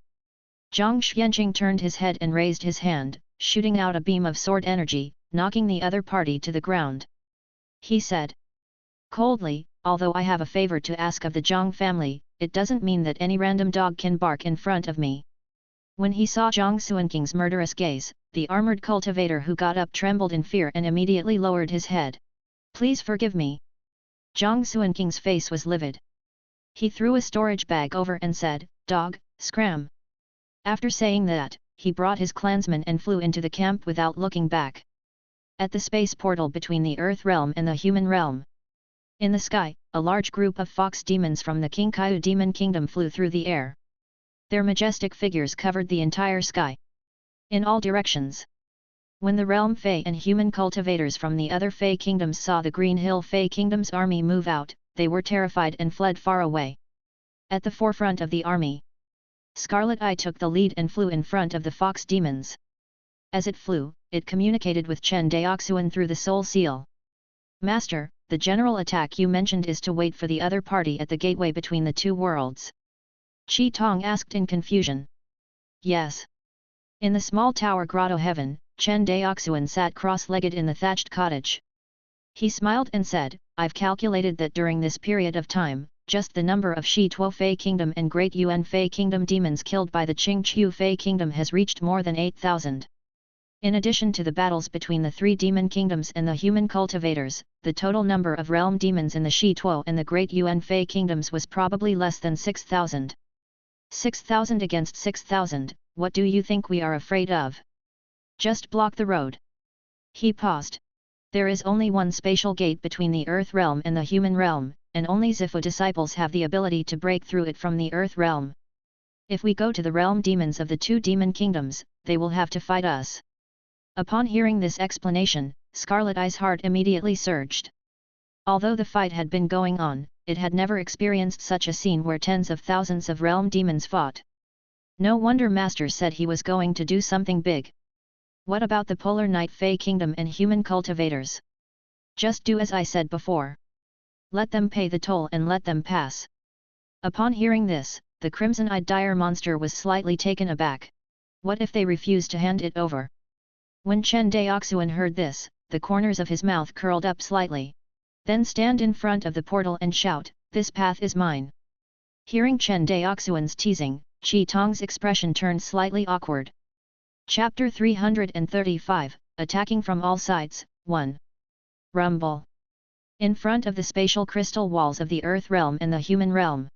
Zhang Xianqing turned his head and raised his hand, shooting out a beam of sword energy, knocking the other party to the ground. He said coldly, "Although I have a favor to ask of the Zhang family, it doesn't mean that any random dog can bark in front of me." When he saw Zhang Xuanqing's murderous gaze, the armored cultivator who got up trembled in fear and immediately lowered his head. "Please forgive me." Zhang Xuanqing's face was livid. He threw a storage bag over and said, "Dog, scram." After saying that, he brought his clansmen and flew into the camp without looking back. At the space portal between the Earth realm and the human realm. In the sky, a large group of fox demons from the Qingqiu demon kingdom flew through the air. Their majestic figures covered the entire sky. In all directions. When the realm Fey and human cultivators from the other Fey kingdoms saw the Green Hill Fey kingdom's army move out, they were terrified and fled far away. At the forefront of the army, Scarlet Eye took the lead and flew in front of the fox demons. As it flew, it communicated with Chen Daoxuan through the soul seal. "Master, the general attack you mentioned is to wait for the other party at the gateway between the two worlds?" Qi Tong asked in confusion. "Yes." In the small tower grotto heaven, Chen Daoxuan sat cross-legged in the thatched cottage. He smiled and said, "I've calculated that during this period of time, just the number of Shi Tuo Fei Kingdom and Great Yuan Fei Kingdom demons killed by the Qingqiu Fei Kingdom has reached more than 8,000. In addition to the battles between the three demon kingdoms and the human cultivators, the total number of realm demons in the Shi Tuo and the Great Yuan Fei Kingdoms was probably less than 6,000. 6,000 against 6,000, what do you think we are afraid of? Just block the road." He paused. "There is only one spatial gate between the Earth realm and the human realm, and only Zifu disciples have the ability to break through it from the Earth realm. If we go to the realm demons of the two demon kingdoms, they will have to fight us." Upon hearing this explanation, Scarlet Eye's heart immediately surged. Although the fight had been going on, it had never experienced such a scene where tens of thousands of realm demons fought. No wonder Master said he was going to do something big. What about the Polar Night Fey Kingdom and human cultivators? Just do as I said before. Let them pay the toll and let them pass. Upon hearing this, the crimson-eyed dire monster was slightly taken aback. What if they refused to hand it over? When Chen Daoxuan heard this, the corners of his mouth curled up slightly. Then stand in front of the portal and shout, "This path is mine." Hearing Chen Daoxuan's teasing, Qi Tong's expression turned slightly awkward. Chapter 335, Attacking from All Sides, 1. Rumble. In front of the spatial crystal walls of the Earth realm and the human realm.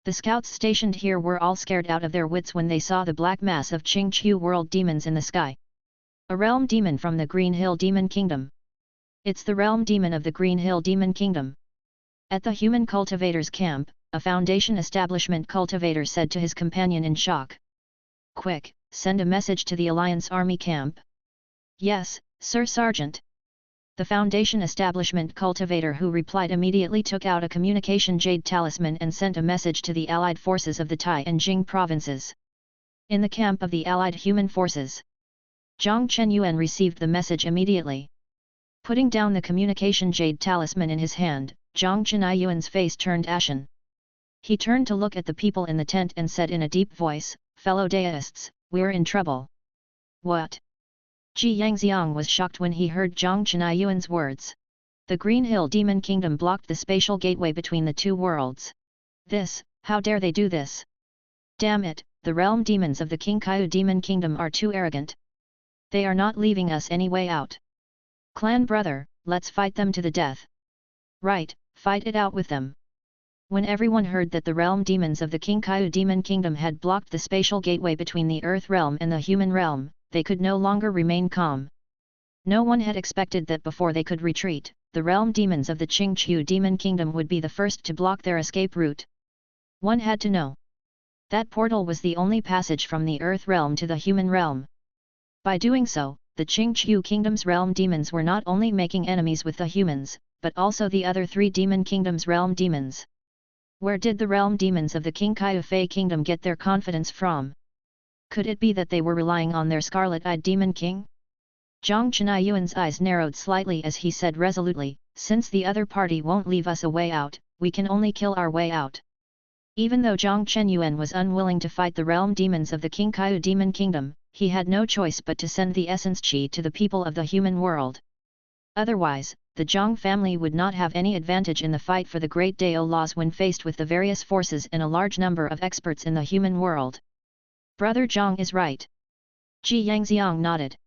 The scouts stationed here were all scared out of their wits when they saw the black mass of Qingqiu world demons in the sky. A realm demon from the Green Hill Demon Kingdom. It's the realm demon of the Green Hill Demon Kingdom. At the human cultivator's camp, a foundation establishment cultivator said to his companion in shock. "Quick, send a message to the Alliance Army camp." "Yes, Sir Sergeant." The foundation establishment cultivator who replied immediately took out a communication jade talisman and sent a message to the allied forces of the Tai and Jing provinces. In the camp of the allied human forces, Zhang Chenyuan received the message immediately. Putting down the communication jade talisman in his hand, Zhang Chenayuan's face turned ashen. He turned to look at the people in the tent and said in a deep voice, "Fellow deists, we're in trouble." "What?" Ji Yangxiang was shocked when he heard Zhang Chenayuan's words. The Green Hill Demon Kingdom blocked the spatial gateway between the two worlds. How dare they do this? Damn it, the realm demons of the Qingqiu Demon Kingdom are too arrogant. They are not leaving us any way out. Clan brother, let's fight them to the death. Right, fight it out with them. When everyone heard that the realm demons of the Qingqiu Demon Kingdom had blocked the spatial gateway between the earth realm and the human realm, they could no longer remain calm. No one had expected that before they could retreat, the realm demons of the Qingqiu Demon Kingdom would be the first to block their escape route. One had to know. That portal was the only passage from the earth realm to the human realm. By doing so, the Qingqiu Kingdom's realm demons were not only making enemies with the humans, but also the other three demon kingdoms' realm demons. Where did the realm demons of the Qingqiu Fei Kingdom get their confidence from? Could it be that they were relying on their scarlet-eyed demon king? Zhang Chenayuan's eyes narrowed slightly as he said resolutely, "Since the other party won't leave us a way out, we can only kill our way out." Even though Zhang Chenyuan was unwilling to fight the realm demons of the Qingqiu Demon Kingdom, he had no choice but to send the essence qi to the people of the human world. Otherwise, the Zhang family would not have any advantage in the fight for the Great Dao laws when faced with the various forces and a large number of experts in the human world. Brother Zhang is right. Ji Yangxiang nodded.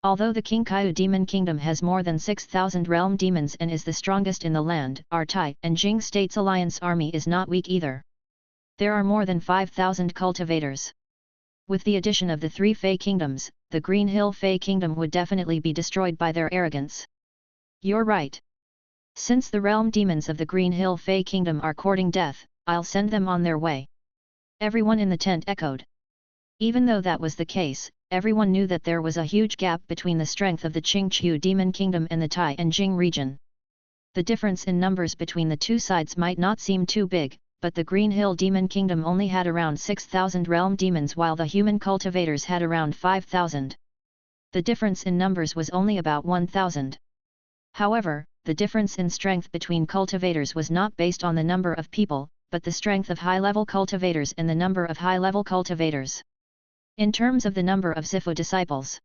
Although the Qingqiu Demon Kingdom has more than 6,000 realm demons and is the strongest in the land, our Tai and Jing States Alliance army is not weak either. There are more than 5,000 cultivators. With the addition of the three Fei Kingdoms, the Green Hill Fei Kingdom would definitely be destroyed by their arrogance. You're right. Since the realm demons of the Green Hill Fei Kingdom are courting death, I'll send them on their way. Everyone in the tent echoed. Even though that was the case, everyone knew that there was a huge gap between the strength of the Qingqiu Demon Kingdom and the Tai and Jing region. The difference in numbers between the two sides might not seem too big, but the Green Hill Demon Kingdom only had around 6,000 realm demons while the human cultivators had around 5,000. The difference in numbers was only about 1,000. However, the difference in strength between cultivators was not based on the number of people, but the strength of high-level cultivators and the number of high-level cultivators. In terms of the number of Zifu disciples,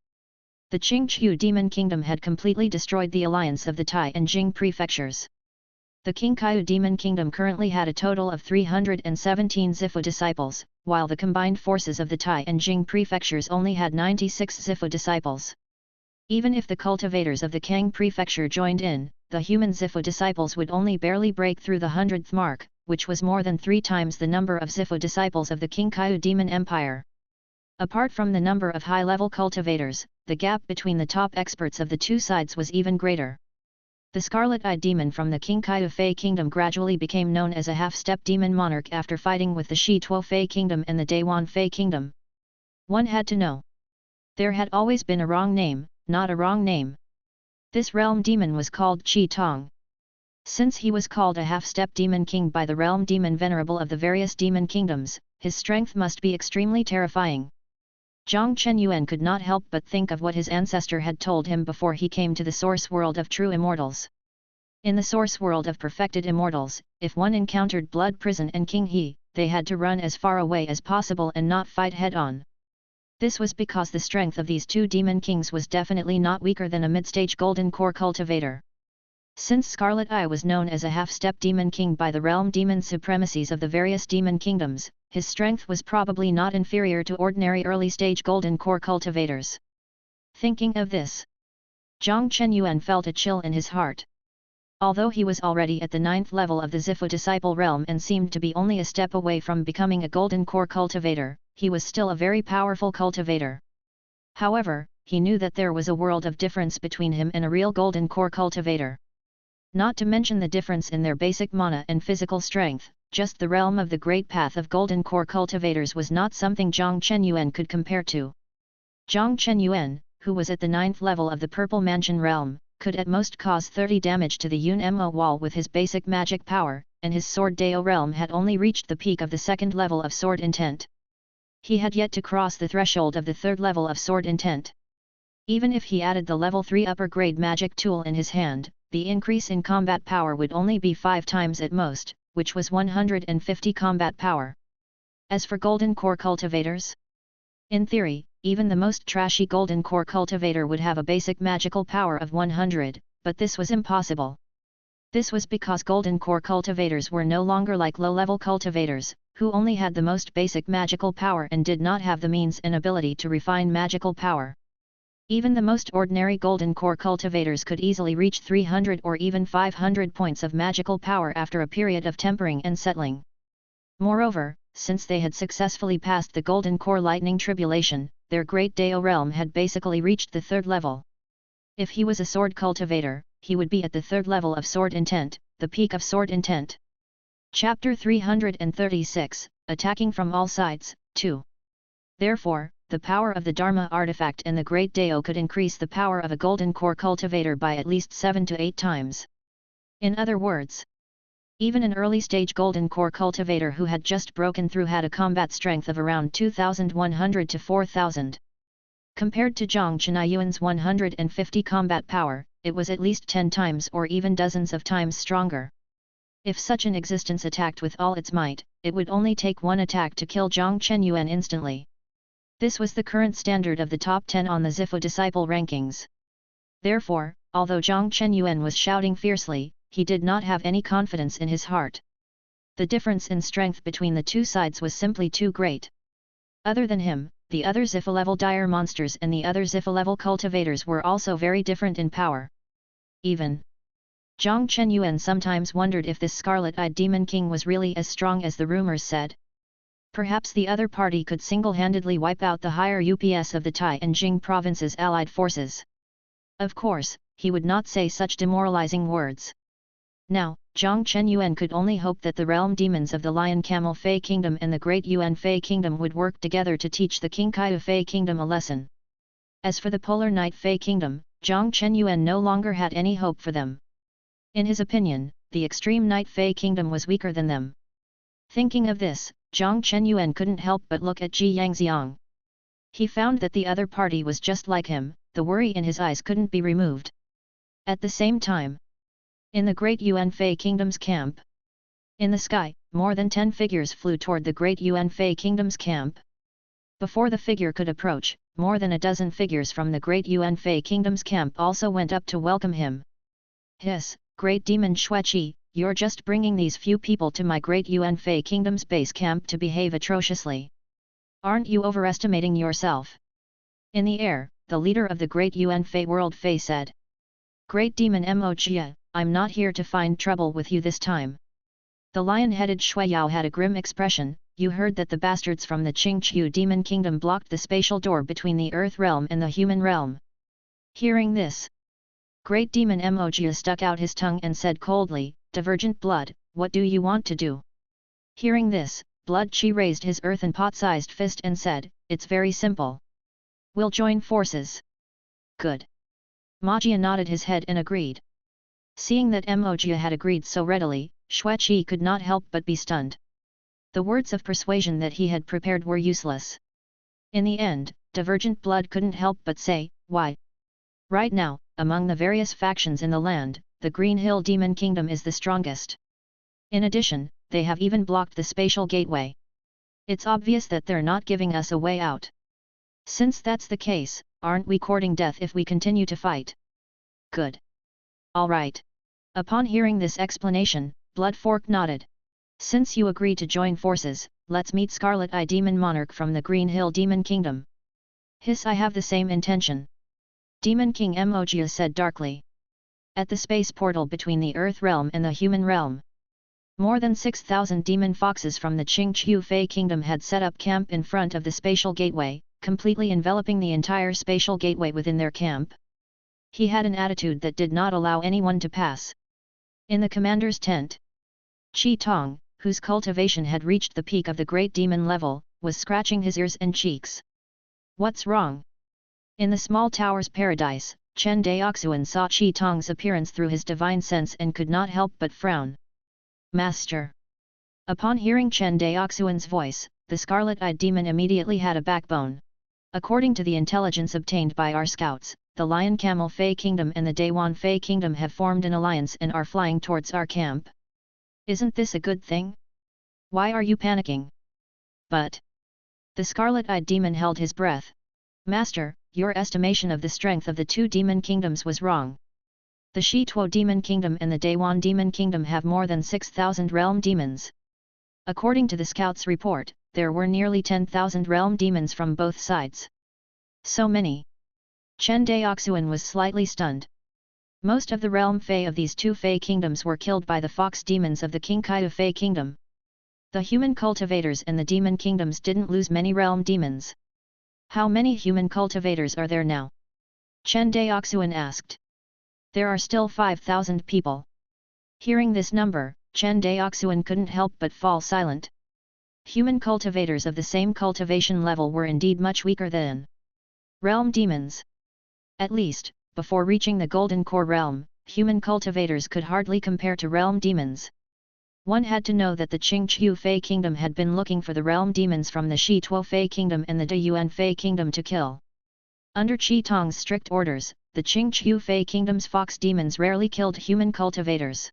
the Qingqiu Demon Kingdom had completely destroyed the alliance of the Tai and Jing prefectures. The Qingqiu Demon Kingdom currently had a total of 317 Zifu disciples, while the combined forces of the Tai and Jing prefectures only had 96 Zifu disciples. Even if the cultivators of the Kang prefecture joined in, the human Zifu disciples would only barely break through the 100th mark, which was more than 3 times the number of Zifu disciples of the Qingqiu Demon Empire. Apart from the number of high-level cultivators, the gap between the top experts of the two sides was even greater. The Scarlet-Eyed Demon from the Qingqiu Fei Kingdom gradually became known as a half-step demon monarch after fighting with the Shi Tuo Fei Kingdom and the Dayuan Fei Kingdom. One had to know. There had always been a wrong name, not a wrong name. This realm demon was called Qi Tong. Since he was called a half-step demon king by the realm demon venerable of the various demon kingdoms, his strength must be extremely terrifying. Zhang Chenyuan could not help but think of what his ancestor had told him before he came to the source world of true immortals. In the source world of perfected immortals, if one encountered Blood Prison and King He, they had to run as far away as possible and not fight head-on. This was because the strength of these two demon kings was definitely not weaker than a mid-stage golden core cultivator. Since Scarlet Eye was known as a half-step demon king by the realm demon supremacies of the various demon kingdoms, his strength was probably not inferior to ordinary early-stage golden core cultivators. Thinking of this, Zhang Chenyuan felt a chill in his heart. Although he was already at the 9th level of the Zifu disciple realm and seemed to be only a step away from becoming a golden core cultivator, he was still a very powerful cultivator. However, he knew that there was a world of difference between him and a real golden core cultivator. Not to mention the difference in their basic mana and physical strength, just the realm of the great path of golden core cultivators was not something Zhang Chenyuan could compare to. Zhang Chenyuan, who was at the 9th level of the Purple Mansion realm, could at most cause 30 damage to the Yun Mo wall with his basic magic power, and his Sword Dao realm had only reached the peak of the 2nd level of Sword Intent. He had yet to cross the threshold of the 3rd level of Sword Intent. Even if he added the level 3 upper grade magic tool in his hand, the increase in combat power would only be 5 times at most, which was 150 combat power. As for golden core cultivators? In theory, even the most trashy golden core cultivator would have a basic magical power of 100, but this was impossible. This was because golden core cultivators were no longer like low-level cultivators, who only had the most basic magical power and did not have the means and ability to refine magical power. Even the most ordinary golden core cultivators could easily reach 300 or even 500 points of magical power after a period of tempering and settling. Moreover, since they had successfully passed the golden core lightning tribulation, their great Dao realm had basically reached the 3rd level. If he was a sword cultivator, he would be at the 3rd level of sword intent, the peak of sword intent. Chapter 336, Attacking from all sides, 2. Therefore, the power of the Dharma artifact and the Great Dao could increase the power of a golden core cultivator by at least 7 to 8 times. In other words, even an early-stage golden core cultivator who had just broken through had a combat strength of around 2,100 to 4,000. Compared to Zhang Chenayuan's 150 combat power, it was at least 10 times or even dozens of times stronger. If such an existence attacked with all its might, it would only take one attack to kill Zhang Chenyuan instantly. This was the current standard of the top 10 on the Zifu disciple rankings. Therefore, although Zhang Chenyuan was shouting fiercely, he did not have any confidence in his heart. The difference in strength between the two sides was simply too great. Other than him, the other Zifu-level dire monsters and the other Zifu-level cultivators were also very different in power. Even Zhang Chenyuan sometimes wondered if this scarlet-eyed demon king was really as strong as the rumors said. Perhaps the other party could single-handedly wipe out the higher UPS of the Tai and Jing provinces' allied forces. Of course, he would not say such demoralizing words. Now, Zhang Chenyuan could only hope that the realm demons of the Lion Camel Fei Kingdom and the Great Yuan Fei Kingdom would work together to teach the Qingkai Fei Kingdom a lesson. As for the Polar Night Fei Kingdom, Zhang Chenyuan no longer had any hope for them. In his opinion, the Extreme Night Fei Kingdom was weaker than them. Thinking of this, Zhang Chenyuan couldn't help but look at Ji Yangxiang. He found that the other party was just like him, the worry in his eyes couldn't be removed. At the same time, in the Great Yuan Fei Kingdom's camp, in the sky, more than 10 figures flew toward the Great Yuan Fei Kingdom's camp. Before the figure could approach, more than a dozen figures from the Great Yuan Fei Kingdom's camp also went up to welcome him. Hiss, Great Demon Xueqi, you're just bringing these few people to my Great Yuan Fei Kingdom's base camp to behave atrociously. Aren't you overestimating yourself? In the air, the leader of the Great Yuan Fei World Fei said. Great Demon Mo Jia, I'm not here to find trouble with you this time. The lion-headed Shuiyao had a grim expression. You heard that the bastards from the Qingqiu Demon Kingdom blocked the spatial door between the Earth realm and the human realm. Hearing this, Great Demon Mo Jia stuck out his tongue and said coldly, Divergent Blood, what do you want to do? Hearing this, Blood Chi raised his earthen pot-sized fist and said, it's very simple. We'll join forces. Good. Ma Jia nodded his head and agreed. Seeing that Mo Jia had agreed so readily, Xueqi could not help but be stunned. The words of persuasion that he had prepared were useless. In the end, Divergent Blood couldn't help but say, why? Right now, among the various factions in the land, the Green Hill Demon Kingdom is the strongest. In addition, they have even blocked the spatial gateway. It's obvious that they're not giving us a way out. Since that's the case, aren't we courting death if we continue to fight? Good. All right. Upon hearing this explanation, Bloodfork nodded. Since you agree to join forces, let's meet Scarlet Eye Demon Monarch from the Green Hill Demon Kingdom. Hiss, I have the same intention. Demon King Mo Jia said darkly. At the space portal between the Earth realm and the human realm, more than 6,000 demon foxes from the Qingqiu Fei Kingdom had set up camp in front of the spatial gateway, completely enveloping the entire spatial gateway within their camp. He had an attitude that did not allow anyone to pass. In the commander's tent, Qi Tong, whose cultivation had reached the peak of the great demon level, was scratching his ears and cheeks. What's wrong? In the small tower's paradise, Chen Daoxuan saw Qi Tong's appearance through his divine sense and could not help but frown. Master. Upon hearing Chen Daoxuan's voice, the scarlet-eyed demon immediately had a backbone. According to the intelligence obtained by our scouts, the Lion Camel Fey Kingdom and the Daewon Fey Kingdom have formed an alliance and are flying towards our camp. Isn't this a good thing? Why are you panicking? But the scarlet-eyed demon held his breath. Master, your estimation of the strength of the two demon kingdoms was wrong. The Shi Tuo Demon Kingdom and the Daewon Demon Kingdom have more than 6,000 realm demons. According to the scouts' report, there were nearly 10,000 realm demons from both sides. So many. Chen Daoxuan was slightly stunned. Most of the realm Fey of these two Fey kingdoms were killed by the fox demons of the Qingkai Fey Kingdom. The human cultivators and the demon kingdoms didn't lose many realm demons. How many human cultivators are there now? Chen Daoxuan asked. There are still 5,000 people. Hearing this number, Chen Daoxuan couldn't help but fall silent. Human cultivators of the same cultivation level were indeed much weaker than realm demons. At least, before reaching the Golden Core realm, human cultivators could hardly compare to realm demons. One had to know that the Qingqiu Fei Kingdom had been looking for the realm demons from the Shi Tuo Fei Kingdom and the Daeyuan Fei Kingdom to kill. Under Qi Tong's strict orders, the Qingqiu Fei Kingdom's fox demons rarely killed human cultivators.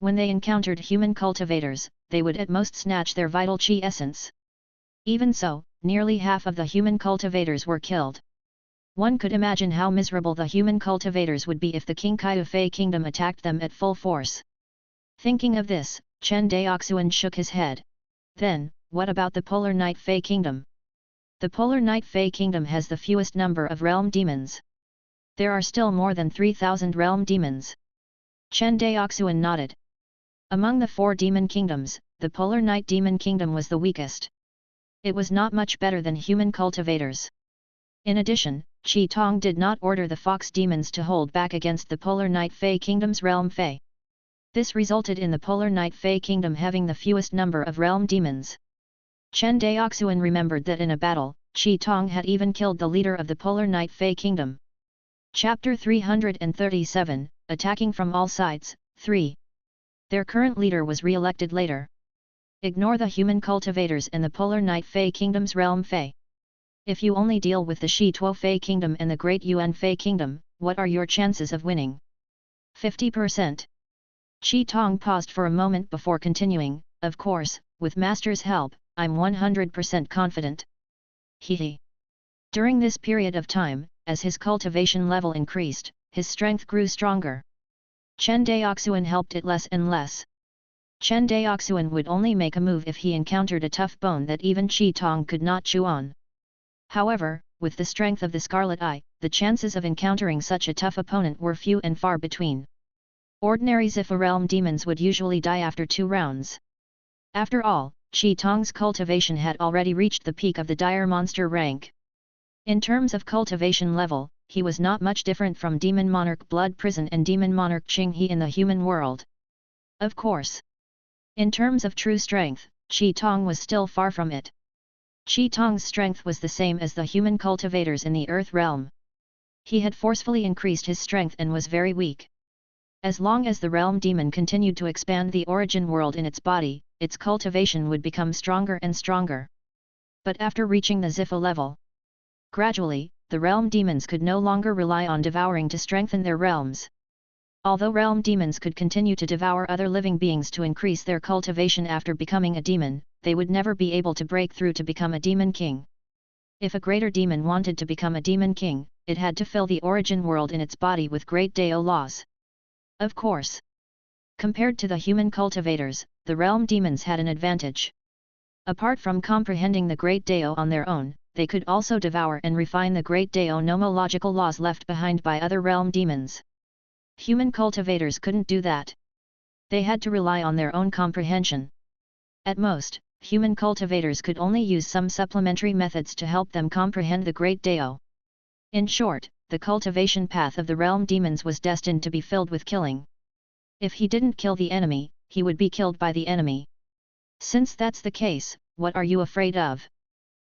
When they encountered human cultivators, they would at most snatch their vital Qi essence. Even so, nearly half of the human cultivators were killed. One could imagine how miserable the human cultivators would be if the Qingkai Fei Kingdom attacked them at full force. Thinking of this, Chen Daoxuan shook his head. Then, what about the Polar Night Fei Kingdom? The Polar Night Fei Kingdom has the fewest number of realm demons. There are still more than 3,000 realm demons. Chen Daoxuan nodded. Among the 4 demon kingdoms, the Polar Night Demon Kingdom was the weakest. It was not much better than human cultivators. In addition, Qi Tong did not order the fox demons to hold back against the Polar Night Fei Kingdom's realm Fei. This resulted in the Polar Night Fei Kingdom having the fewest number of realm demons. Chen Daoxuan remembered that in a battle, Qi Tong had even killed the leader of the Polar Night Fei Kingdom. Chapter 337, Attacking from All Sides, 3. Their current leader was re-elected later. Ignore the human cultivators and the Polar Night Fei Kingdom's realm Fei. If you only deal with the Shi Tuo Fei Kingdom and the Great Yuan Fei Kingdom, what are your chances of winning? 50%. Qi Tong paused for a moment before continuing, of course, with Master's help, I'm 100% confident. Hehe. During this period of time, as his cultivation level increased, his strength grew stronger. Chen Daoxuan helped it less and less. Chen Daoxuan would only make a move if he encountered a tough bone that even Qi Tong could not chew on. However, with the strength of the Scarlet Eye, the chances of encountering such a tough opponent were few and far between. Ordinary Zifa realm demons would usually die after 2 rounds. After all, Qi Tong's cultivation had already reached the peak of the dire monster rank. In terms of cultivation level, he was not much different from Demon Monarch Blood Prison and Demon Monarch Qinghe in the human world. Of course. In terms of true strength, Qi Tong was still far from it. Qi Tong's strength was the same as the human cultivators in the Earth realm. He had forcefully increased his strength and was very weak. As long as the realm demon continued to expand the origin world in its body, its cultivation would become stronger and stronger. But after reaching the Zifa level, gradually, the realm demons could no longer rely on devouring to strengthen their realms. Although realm demons could continue to devour other living beings to increase their cultivation after becoming a demon, they would never be able to break through to become a demon king. If a greater demon wanted to become a demon king, it had to fill the origin world in its body with great Dao laws. Of course. Compared to the human cultivators, the realm demons had an advantage. Apart from comprehending the great Dao on their own, they could also devour and refine the great Dao nomological laws left behind by other realm demons. Human cultivators couldn't do that. They had to rely on their own comprehension. At most, human cultivators could only use some supplementary methods to help them comprehend the great Dao. In short, the cultivation path of the realm demons was destined to be filled with killing. If he didn't kill the enemy, he would be killed by the enemy. Since that's the case, what are you afraid of?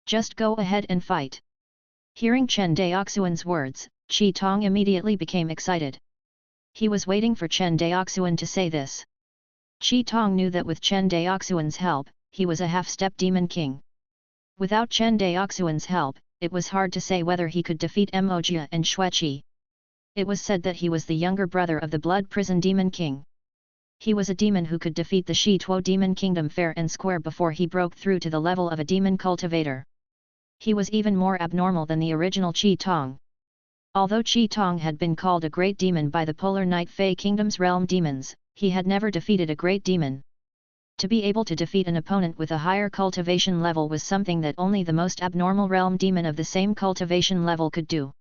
Just go ahead and fight. Hearing Chen Daoxuan's words, Qi Tong immediately became excited. He was waiting for Chen Daoxuan to say this. Qi Tong knew that with Chen Daoxuan's help, he was a half-step demon king. Without Chen Daoxuan's help, it was hard to say whether he could defeat Mojia and Xueqi. It was said that he was the younger brother of the Blood Prison Demon King. He was a demon who could defeat the Shi Tuo Demon Kingdom fair and square before he broke through to the level of a demon cultivator. He was even more abnormal than the original Qi Tong. Although Qi Tong had been called a great demon by the Polar Night Fey Kingdom's realm demons, he had never defeated a great demon. To be able to defeat an opponent with a higher cultivation level was something that only the most abnormal realm demon of the same cultivation level could do.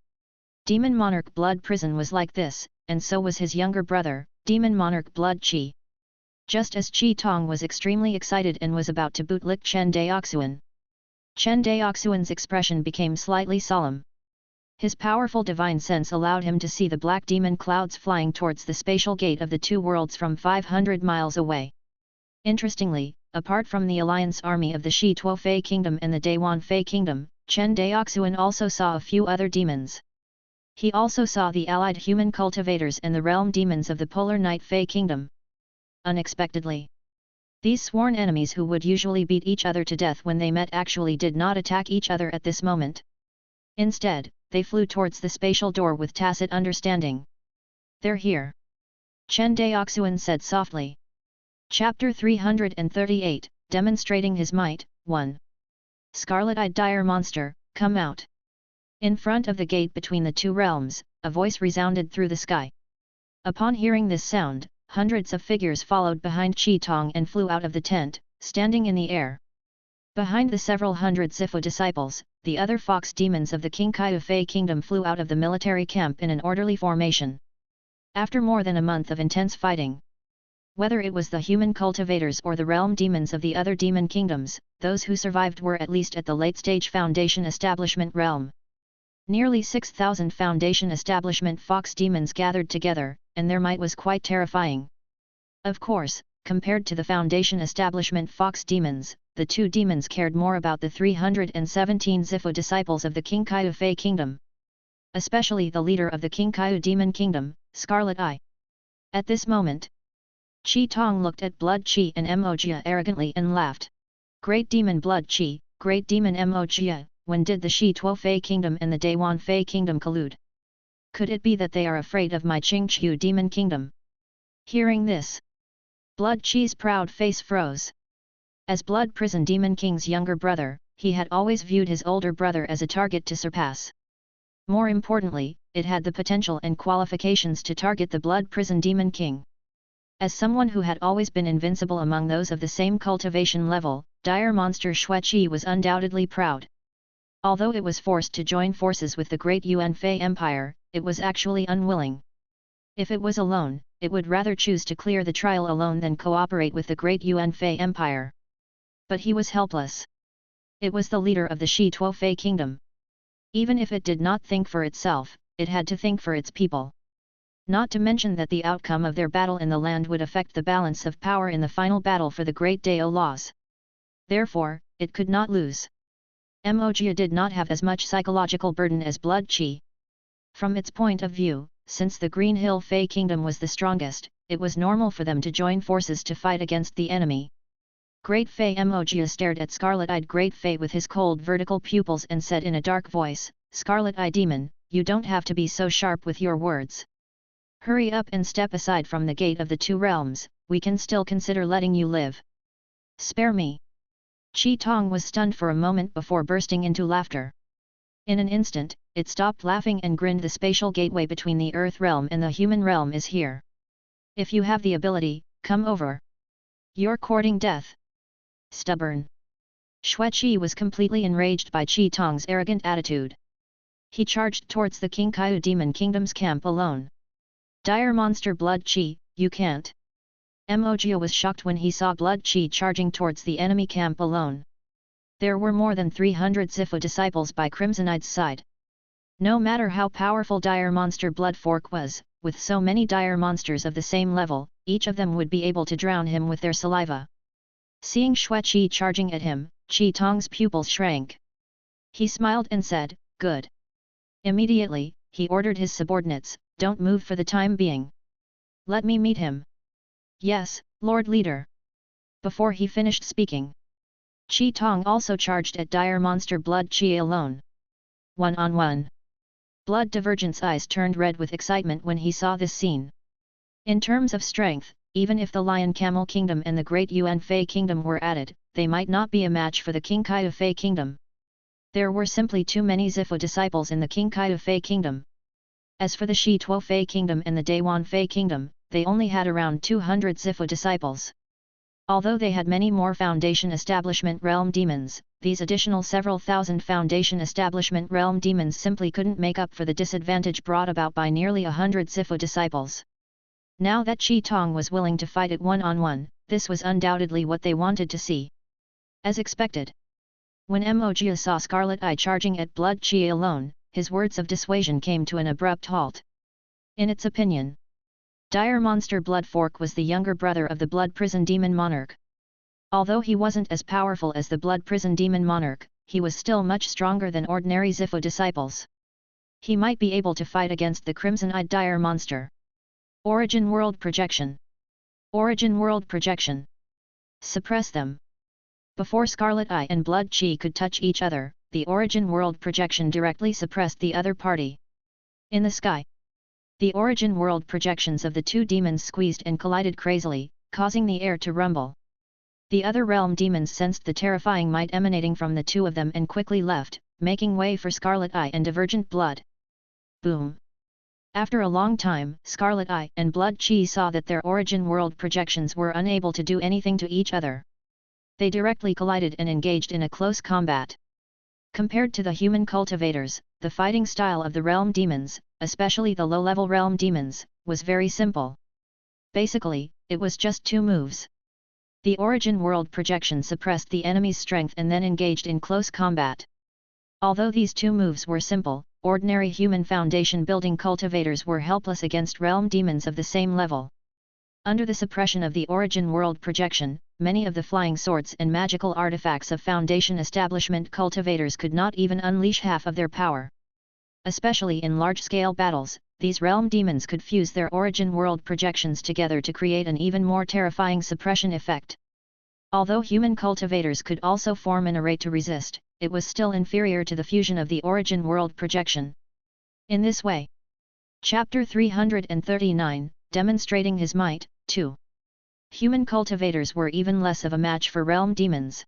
Demon Monarch Blood Prison was like this, and so was his younger brother, Demon Monarch Blood Qi. Just as Qi Tong was extremely excited and was about to bootlick Chen Daoxuan. Chen Daoxuan's expression became slightly solemn. His powerful divine sense allowed him to see the black demon clouds flying towards the spatial gate of the two worlds from 500 miles away. Interestingly, apart from the alliance army of the Shi Tuo Fei Kingdom and the Dayuan Fei Kingdom, Chen Daoxuan also saw a few other demons. He also saw the allied human cultivators and the realm demons of the Polar Night Fey Kingdom. Unexpectedly, these sworn enemies who would usually beat each other to death when they met actually did not attack each other at this moment. Instead, they flew towards the spatial door with tacit understanding. "They're here," Chen Daoxuan said softly. Chapter 338, Demonstrating His Might, 1. Scarlet-eyed dire monster, come out. In front of the gate between the two realms, a voice resounded through the sky. Upon hearing this sound, hundreds of figures followed behind Qi Tong and flew out of the tent, standing in the air. Behind the several hundred Zifu disciples, the other fox demons of the Qingkai Fei Kingdom flew out of the military camp in an orderly formation. After more than a month of intense fighting, whether it was the human cultivators or the realm demons of the other demon kingdoms, those who survived were at least at the late-stage Foundation Establishment realm. Nearly 6,000 Foundation Establishment fox demons gathered together, and their might was quite terrifying. Of course, compared to the Foundation Establishment fox demons, the two demons cared more about the 317 Zifu disciples of the Qingkai Fei Kingdom. Especially the leader of the Qingkai Demon Kingdom, Scarlet Eye. At this moment, Qi Tong looked at Blood Qi and Mojia arrogantly and laughed. "Great Demon Blood Qi, Great Demon Mojia, when did the Shi Tuo Fei Kingdom and the Dayuan Fei Kingdom collude? Could it be that they are afraid of my Qingqiu Demon Kingdom?" Hearing this, Blood Qi's proud face froze. As Blood Prison Demon King's younger brother, he had always viewed his older brother as a target to surpass. More importantly, it had the potential and qualifications to target the Blood Prison Demon King. As someone who had always been invincible among those of the same cultivation level, dire monster Xueqi was undoubtedly proud. Although it was forced to join forces with the great Yuan Fei Empire, it was actually unwilling. If it was alone, it would rather choose to clear the trial alone than cooperate with the great Yuan Fei Empire. But he was helpless. It was the leader of the Shi Tuo Fei Kingdom. Even if it did not think for itself, it had to think for its people. Not to mention that the outcome of their battle in the land would affect the balance of power in the final battle for the Great Dao laws. Therefore, it could not lose. Mojia did not have as much psychological burden as Blood Qi. From its point of view, since the Green Hill Fei Kingdom was the strongest, it was normal for them to join forces to fight against the enemy. Great Fei Mojia stared at Scarlet-eyed Great Fei with his cold vertical pupils and said in a dark voice, "Scarlet-eyed demon, you don't have to be so sharp with your words. Hurry up and step aside from the gate of the two realms, we can still consider letting you live. Spare me." Qi Tong was stunned for a moment before bursting into laughter. In an instant, it stopped laughing and grinned. "The spatial gateway between the Earth realm and the human realm is here. If you have the ability, come over. You're courting death. Stubborn." Xueqi was completely enraged by Qi Tong's arrogant attitude. He charged towards the Qingkai Demon Kingdom's camp alone. "Dire monster Blood Qi, you can't." Mojia was shocked when he saw Blood Qi charging towards the enemy camp alone. There were more than 300 Zifu disciples by Crimsonide's side. No matter how powerful dire monster Blood Fork was, with so many dire monsters of the same level, each of them would be able to drown him with their saliva. Seeing Xueqi charging at him, Qi Tong's pupils shrank. He smiled and said, "Good." Immediately, he ordered his subordinates, "Don't move for the time being. Let me meet him." "Yes, Lord Leader." Before he finished speaking, Qi Tong also charged at dire monster Blood Qi alone. 1-on-1. Blood Divergent's eyes turned red with excitement when he saw this scene. In terms of strength, even if the Lion Camel Kingdom and the Great Yuan Fei Kingdom were added, they might not be a match for the King Kai of Fei Kingdom. There were simply too many Zifu disciples in the King Kai of Fei Kingdom. As for the Shi Tuo Fei Kingdom and the Dayuan Fei Kingdom, they only had around 200 Zifu disciples. Although they had many more Foundation Establishment Realm demons, these additional several thousand Foundation Establishment Realm demons simply couldn't make up for the disadvantage brought about by nearly 100 Zifu disciples. Now that Qi Tong was willing to fight it 1-on-1, this was undoubtedly what they wanted to see. As expected. When Mo saw Scarlet Eye charging at Blood Qi alone, his words of dissuasion came to an abrupt halt. In its opinion, Dire Monster Blood Fork was the younger brother of the Blood Prison Demon Monarch. Although he wasn't as powerful as the Blood Prison Demon Monarch, he was still much stronger than ordinary Zifu disciples. He might be able to fight against the Crimson-Eyed Dire Monster. Origin World Projection. Origin World Projection. Suppress them. Before Scarlet Eye and Blood Qi could touch each other, the Origin World Projection directly suppressed the other party. In the sky, the Origin World projections of the two demons squeezed and collided crazily, causing the air to rumble. The other realm demons sensed the terrifying might emanating from the two of them and quickly left, making way for Scarlet Eye and Divergent Blood. Boom! After a long time, Scarlet Eye and Blood Qi saw that their Origin World projections were unable to do anything to each other. They directly collided and engaged in a close combat. Compared to the human cultivators, the fighting style of the realm demons, especially the low-level realm demons, was very simple. Basically, it was just two moves. The Origin World projection suppressed the enemy's strength and then engaged in close combat. Although these two moves were simple, ordinary human foundation building cultivators were helpless against realm demons of the same level. Under the suppression of the Origin World projection, many of the flying swords and magical artifacts of Foundation Establishment cultivators could not even unleash half of their power. Especially in large-scale battles, these realm demons could fuse their Origin World projections together to create an even more terrifying suppression effect. Although human cultivators could also form an array to resist, it was still inferior to the fusion of the Origin World projection. In this way, Chapter 339, Demonstrating His Might, 2. Human cultivators were even less of a match for realm demons.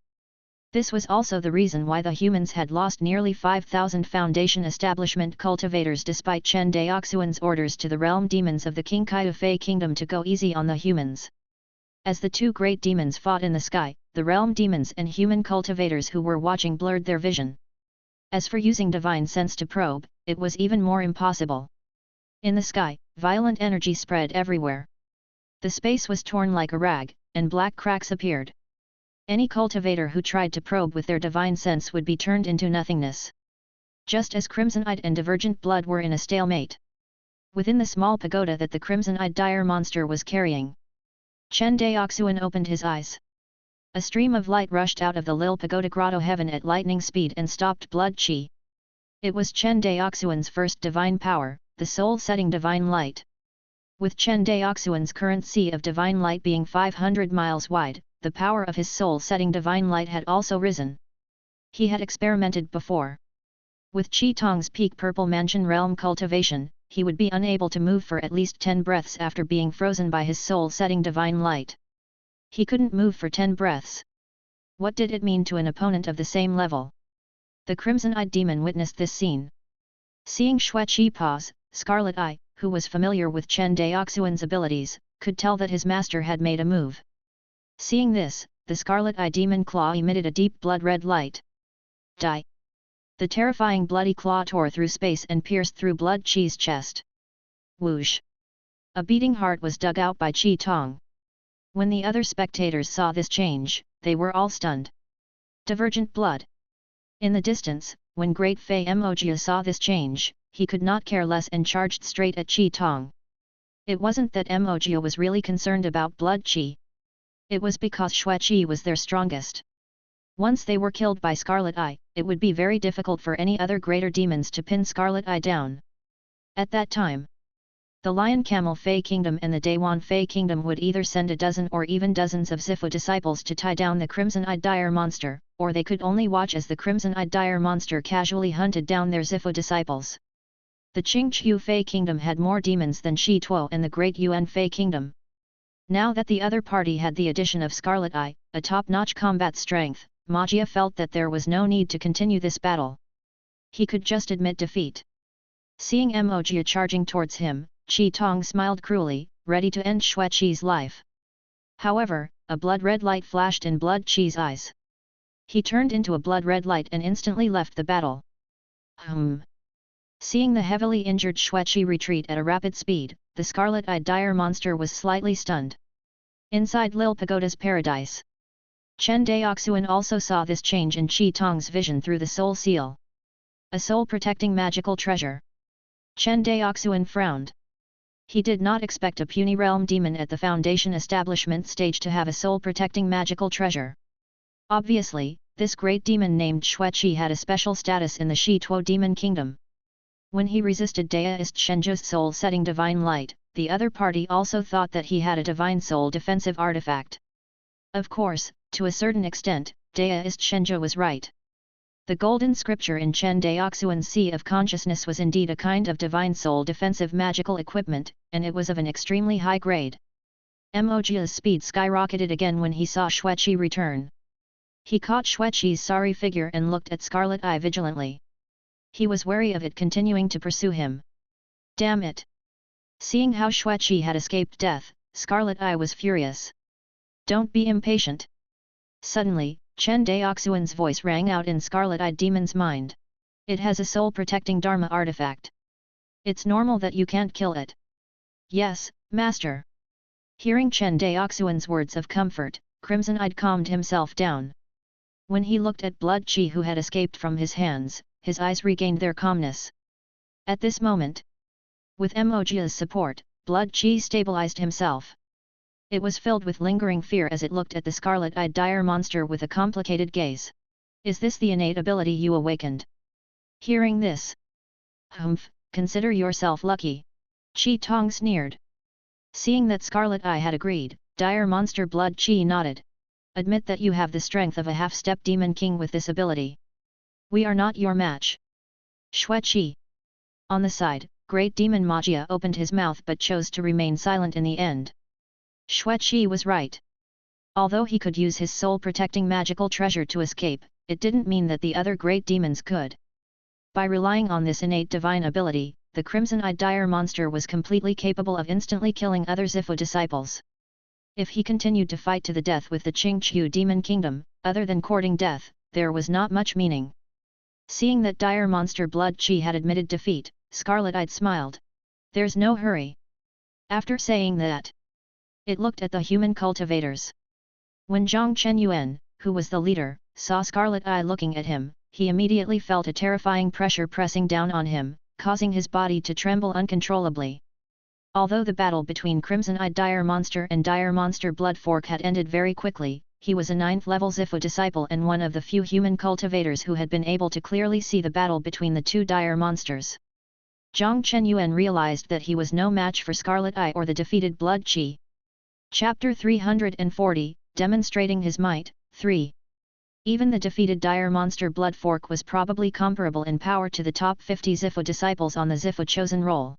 This was also the reason why the humans had lost nearly 5,000 Foundation Establishment cultivators despite Chen Daoxuan's orders to the realm demons of the King Kai of Fei Kingdom to go easy on the humans. As the two great demons fought in the sky, the realm demons and human cultivators who were watching blurred their vision. As for using divine sense to probe, it was even more impossible. In the sky, violent energy spread everywhere. The space was torn like a rag, and black cracks appeared. Any cultivator who tried to probe with their divine sense would be turned into nothingness. Just as Crimson-Eyed and Divergent Blood were in a stalemate. Within the small pagoda that the Crimson-Eyed Dire Monster was carrying, Chen Daoxuan opened his eyes. A stream of light rushed out of the Lil Pagoda Grotto heaven at lightning speed and stopped Blood Qi. It was Chen Daoxuan's first divine power, the soul-setting divine light. With Chen Daoxuan's current sea of divine light being 500 miles wide, the power of his soul-setting divine light had also risen. He had experimented before. With Qi Tong's peak purple mansion realm cultivation, he would be unable to move for at least 10 breaths after being frozen by his soul-setting divine light. He couldn't move for 10 breaths. What did it mean to an opponent of the same level? The Crimson-Eyed Demon witnessed this scene. Seeing Xue Qi pause, Scarlet Eye, who was familiar with Chen Daoxuan's abilities, could tell that his master had made a move. Seeing this, the Scarlet Eye Demon Claw emitted a deep blood-red light. Die! The terrifying bloody claw tore through space and pierced through Blood Qi's chest. Whoosh! A beating heart was dug out by Qi Tong. When the other spectators saw this change, they were all stunned. Divergent Blood. In the distance, when Great Fei Mojia saw this change, he could not care less and charged straight at Qi Tong. It wasn't that Mojia was really concerned about Blood Qi. It was because Xue Qi was their strongest. Once they were killed by Scarlet Eye, it would be very difficult for any other greater demons to pin Scarlet Eye down. At that time, the Lion Camel Fei Kingdom and the Dayuan Fei Kingdom would either send a dozen or even dozens of Zifu disciples to tie down the Crimson-Eyed Dire Monster, or they could only watch as the crimson-eyed dire monster casually hunted down their Zifu disciples. The Qingqiu Fei Kingdom had more demons than Shi Tuo and the Great Yuan Fei Kingdom. Now that the other party had the addition of Scarlet Eye, a top-notch combat strength, Ma Jie felt that there was no need to continue this battle. He could just admit defeat. Seeing Mo Jie charging towards him, Qi Tong smiled cruelly, ready to end Xue Qi's life. However, a blood-red light flashed in Blood Qi's eyes. He turned into a blood-red light and instantly left the battle. Seeing the heavily injured Xue Qi retreat at a rapid speed, the scarlet-eyed dire monster was slightly stunned. Inside Lil Pagoda's paradise, Chen Daoxuan also saw this change in Qi Tong's vision through the soul seal. A soul-protecting magical treasure. Chen Daoxuan frowned. He did not expect a puny realm demon at the Foundation establishment stage to have a soul-protecting magical treasure. Obviously, this great demon named Xue Qi had a special status in the Shi Tuo Demon Kingdom. When he resisted Daoist Shenju's soul-setting divine light, the other party also thought that he had a divine soul defensive artifact. Of course, to a certain extent, Daoist Shenju was right. The golden scripture in Chen Daoxuan's Sea of Consciousness was indeed a kind of divine soul defensive magical equipment, and it was of an extremely high grade. Mo Jie's speed skyrocketed again when he saw Xue Qi return. He caught Xue Qi's sorry figure and looked at Scarlet Eye vigilantly. He was wary of it continuing to pursue him. Damn it! Seeing how Xue Qi had escaped death, Scarlet Eye was furious. Don't be impatient. Suddenly, Chen Daoxuan's voice rang out in Scarlet-Eyed Demon's mind. It has a soul-protecting Dharma artifact. It's normal that you can't kill it. Yes, Master. Hearing Chen Daoxuan's words of comfort, Crimson-Eyed calmed himself down. When he looked at Blood Qi who had escaped from his hands, his eyes regained their calmness. At this moment, with Mo Jie's support, Blood Qi stabilized himself. It was filled with lingering fear as it looked at the scarlet-eyed dire monster with a complicated gaze. Is this the innate ability you awakened? Hearing this, consider yourself lucky. Qi Tong sneered. Seeing that Scarlet Eye had agreed, dire monster Blood Qi nodded. Admit that you have the strength of a half-step demon king with this ability. We are not your match. Xue Qi. On the side, Great Demon Ma Jie opened his mouth but chose to remain silent in the end. Xue Qi was right. Although he could use his soul-protecting magical treasure to escape, it didn't mean that the other great demons could. By relying on this innate divine ability, the crimson-eyed dire monster was completely capable of instantly killing other Zifu disciples. If he continued to fight to the death with the Qingqiu Demon Kingdom, other than courting death, there was not much meaning. Seeing that dire monster Blood Qi had admitted defeat, Scarlet-Eyed smiled. There's no hurry. After saying that, it looked at the human cultivators. When Zhang Chenyuan, who was the leader, saw Scarlet Eye looking at him, he immediately felt a terrifying pressure pressing down on him, causing his body to tremble uncontrollably. Although the battle between Crimson-Eyed Dire Monster and Dire Monster Blood Fork had ended very quickly, he was a 9th-level Zifu disciple and one of the few human cultivators who had been able to clearly see the battle between the two dire monsters. Zhang Chenyuan realized that he was no match for Scarlet Eye or the defeated Blood Qi. Chapter 340, Demonstrating His Might, 3. Even the defeated dire monster Blood Fork was probably comparable in power to the top 50 Zifu disciples on the Zifu chosen roll.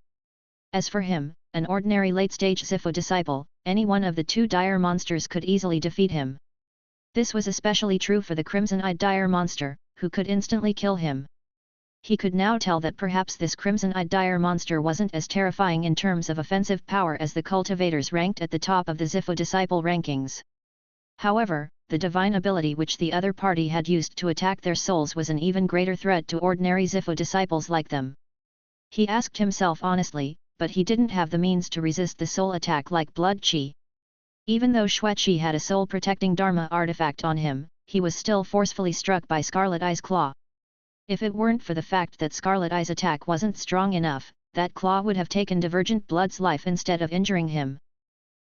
As for him, an ordinary late-stage Zifu disciple, any one of the two dire monsters could easily defeat him. This was especially true for the crimson-eyed dire monster, who could instantly kill him. He could now tell that perhaps this crimson-eyed dire monster wasn't as terrifying in terms of offensive power as the cultivators ranked at the top of the Zifu disciple rankings. However, the divine ability which the other party had used to attack their souls was an even greater threat to ordinary Zifu disciples like them. He asked himself honestly, but he didn't have the means to resist the soul attack like Blood Qi. Even though Xue Qi had a soul-protecting Dharma artifact on him, he was still forcefully struck by Scarlet Eye's claw. If it weren't for the fact that Scarlet Eye's attack wasn't strong enough, that claw would have taken Divergent Blood's life instead of injuring him.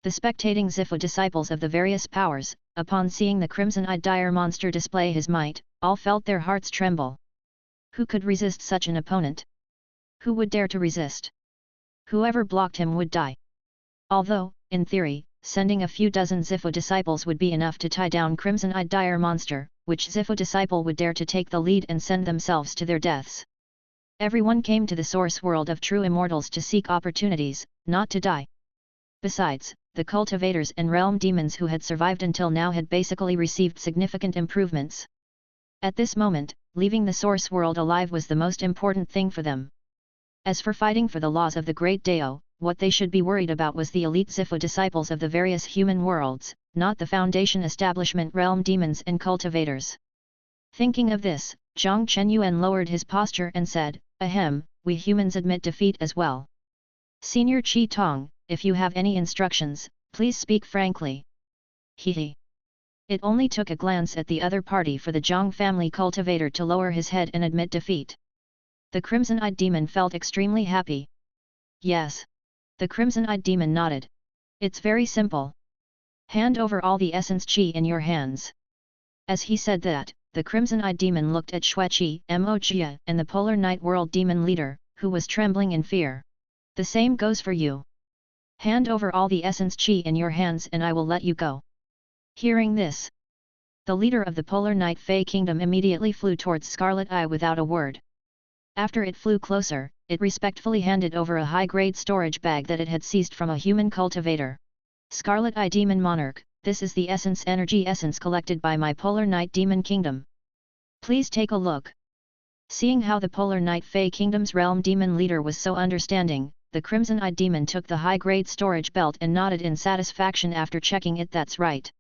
The spectating Zifu disciples of the various powers, upon seeing the crimson-eyed dire monster display his might, all felt their hearts tremble. Who could resist such an opponent? Who would dare to resist? Whoever blocked him would die. Although, in theory, sending a few dozen Zifu disciples would be enough to tie down crimson-eyed dire monster, which Zifu disciple would dare to take the lead and send themselves to their deaths. Everyone came to the source world of true immortals to seek opportunities, not to die. Besides, the cultivators and realm demons who had survived until now had basically received significant improvements. At this moment, leaving the source world alive was the most important thing for them. As for fighting for the laws of the Great Dao, what they should be worried about was the elite Zifu disciples of the various human worlds, not the Foundation establishment realm demons and cultivators. Thinking of this, Zhang Chenyuan lowered his posture and said, "Ahem, we humans admit defeat as well. Senior Qi Tong, if you have any instructions, please speak frankly." Hehe. It only took a glance at the other party for the Zhang family cultivator to lower his head and admit defeat. The Crimson-Eyed Demon felt extremely happy. Yes. The Crimson-Eyed Demon nodded. It's very simple. Hand over all the essence Qi in your hands. As he said that, the Crimson-Eyed Demon looked at Xueqi, Mo Jia, and the Polar Night World Demon leader, who was trembling in fear. The same goes for you. Hand over all the essence Qi in your hands and I will let you go. Hearing this, the leader of the Polar Night Fey Kingdom immediately flew towards Scarlet Eye without a word. After it flew closer, it respectfully handed over a high-grade storage bag that it had seized from a human cultivator. Scarlet Eye Demon Monarch, this is the essence energy essence collected by my Polar Night Demon Kingdom. Please take a look. Seeing how the Polar Night Fey Kingdom's realm demon leader was so understanding, the Crimson-Eyed Demon took the high-grade storage belt and nodded in satisfaction after checking it. That's right.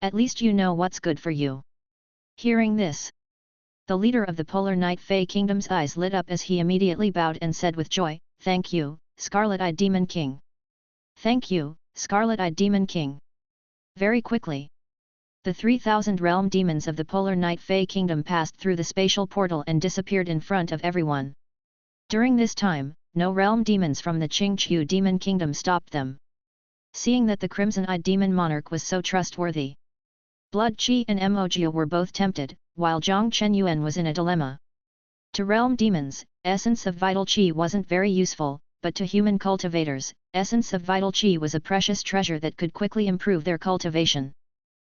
At least you know what's good for you. Hearing this, the leader of the Polar Night Fey Kingdom's eyes lit up as he immediately bowed and said with joy, "Thank you, Scarlet-Eyed Demon King. Thank you, Scarlet-Eyed Demon King." Very quickly, the 3,000 realm demons of the Polar Night Fey Kingdom passed through the spatial portal and disappeared in front of everyone. During this time, no realm demons from the Qingqiu Demon Kingdom stopped them. Seeing that the Crimson-Eyed Demon Monarch was so trustworthy, Blood Qi and Emojia were both tempted, while Zhang Chenyuan was in a dilemma. To realm demons, essence of vital Qi wasn't very useful, but to human cultivators, essence of vital Qi was a precious treasure that could quickly improve their cultivation.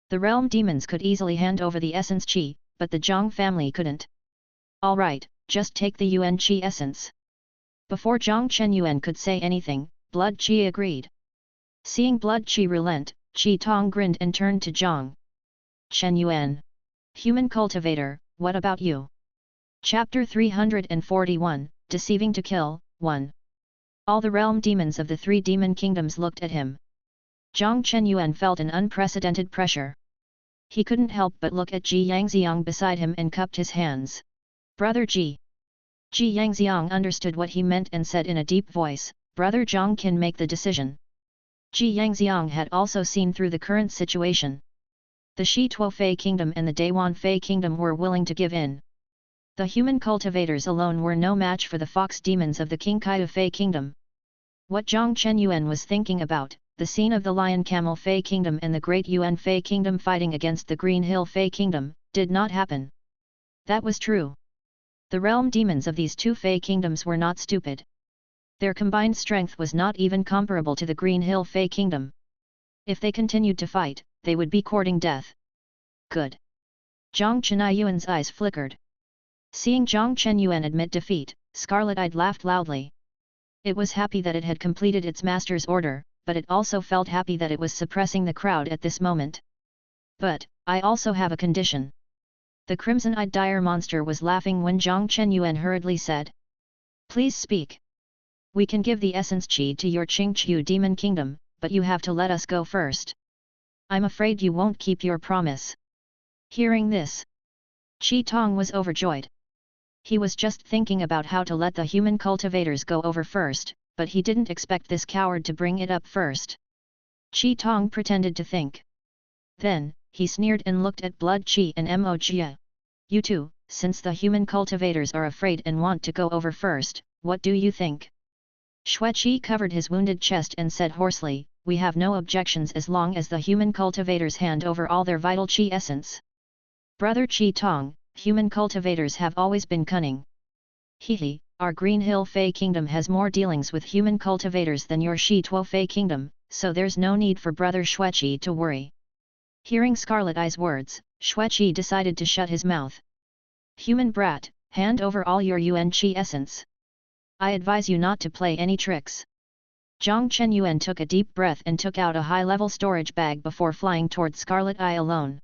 The realm demons could easily hand over the essence Qi, but the Zhang family couldn't. Alright, just take the Yuan Qi essence. Before Zhang Chenyuan could say anything, Blood Qi agreed. Seeing Blood Qi relent, Qi Tong grinned and turned to Zhang Chenyuan. Human cultivator, what about you? Chapter 341, Deceiving to Kill, 1. All the realm demons of the three demon kingdoms looked at him. Zhang Chenyuan felt an unprecedented pressure. He couldn't help but look at Ji Yangxiang beside him and cupped his hands. Brother Ji. Ji Yangxiang understood what he meant and said in a deep voice, Brother Zhang can make the decision. Ji Yangxiang had also seen through the current situation. The Shi Tuo Fei Kingdom and the Dayuan Fei Kingdom were willing to give in. The human cultivators alone were no match for the fox demons of the Qingqiu Fei Kingdom. What Zhang Chenyuan was thinking about, the scene of the Lion Camel Fei Kingdom and the Great Yuan Fei Kingdom fighting against the Green Hill Fei Kingdom, did not happen. That was true. The realm demons of these two Fei Kingdoms were not stupid. Their combined strength was not even comparable to the Green Hill Fei Kingdom. If they continued to fight, they would be courting death. Good. Zhang Chenyuan's eyes flickered. Seeing Zhang Chenyuan admit defeat, Scarlet-Eyed laughed loudly. It was happy that it had completed its master's order, but it also felt happy that it was suppressing the crowd at this moment. But, I also have a condition. The Crimson-Eyed Dire Monster was laughing when Zhang Chenyuan hurriedly said. Please speak. We can give the essence Qi to your Qingqiu Demon Kingdom, but you have to let us go first. I'm afraid you won't keep your promise. Hearing this, Qi Tong was overjoyed. He was just thinking about how to let the human cultivators go over first, but he didn't expect this coward to bring it up first. Qi Tong pretended to think. Then, he sneered and looked at Blood Qi and Mo Jia. You two, since the human cultivators are afraid and want to go over first, what do you think? Xueqi covered his wounded chest and said hoarsely, we have no objections as long as the human cultivators hand over all their vital Qi essence. Brother Qi Tong, human cultivators have always been cunning. Hehe, our Green Hill Fei Kingdom has more dealings with human cultivators than your Shi Tuo Fei Kingdom, so there's no need for Brother Xueqi to worry. Hearing Scarlet Eye's words, Xueqi decided to shut his mouth. Human brat, hand over all your Yuan Qi essence. I advise you not to play any tricks. Zhang Chenyuan took a deep breath and took out a high-level storage bag before flying toward Scarlet Eye alone.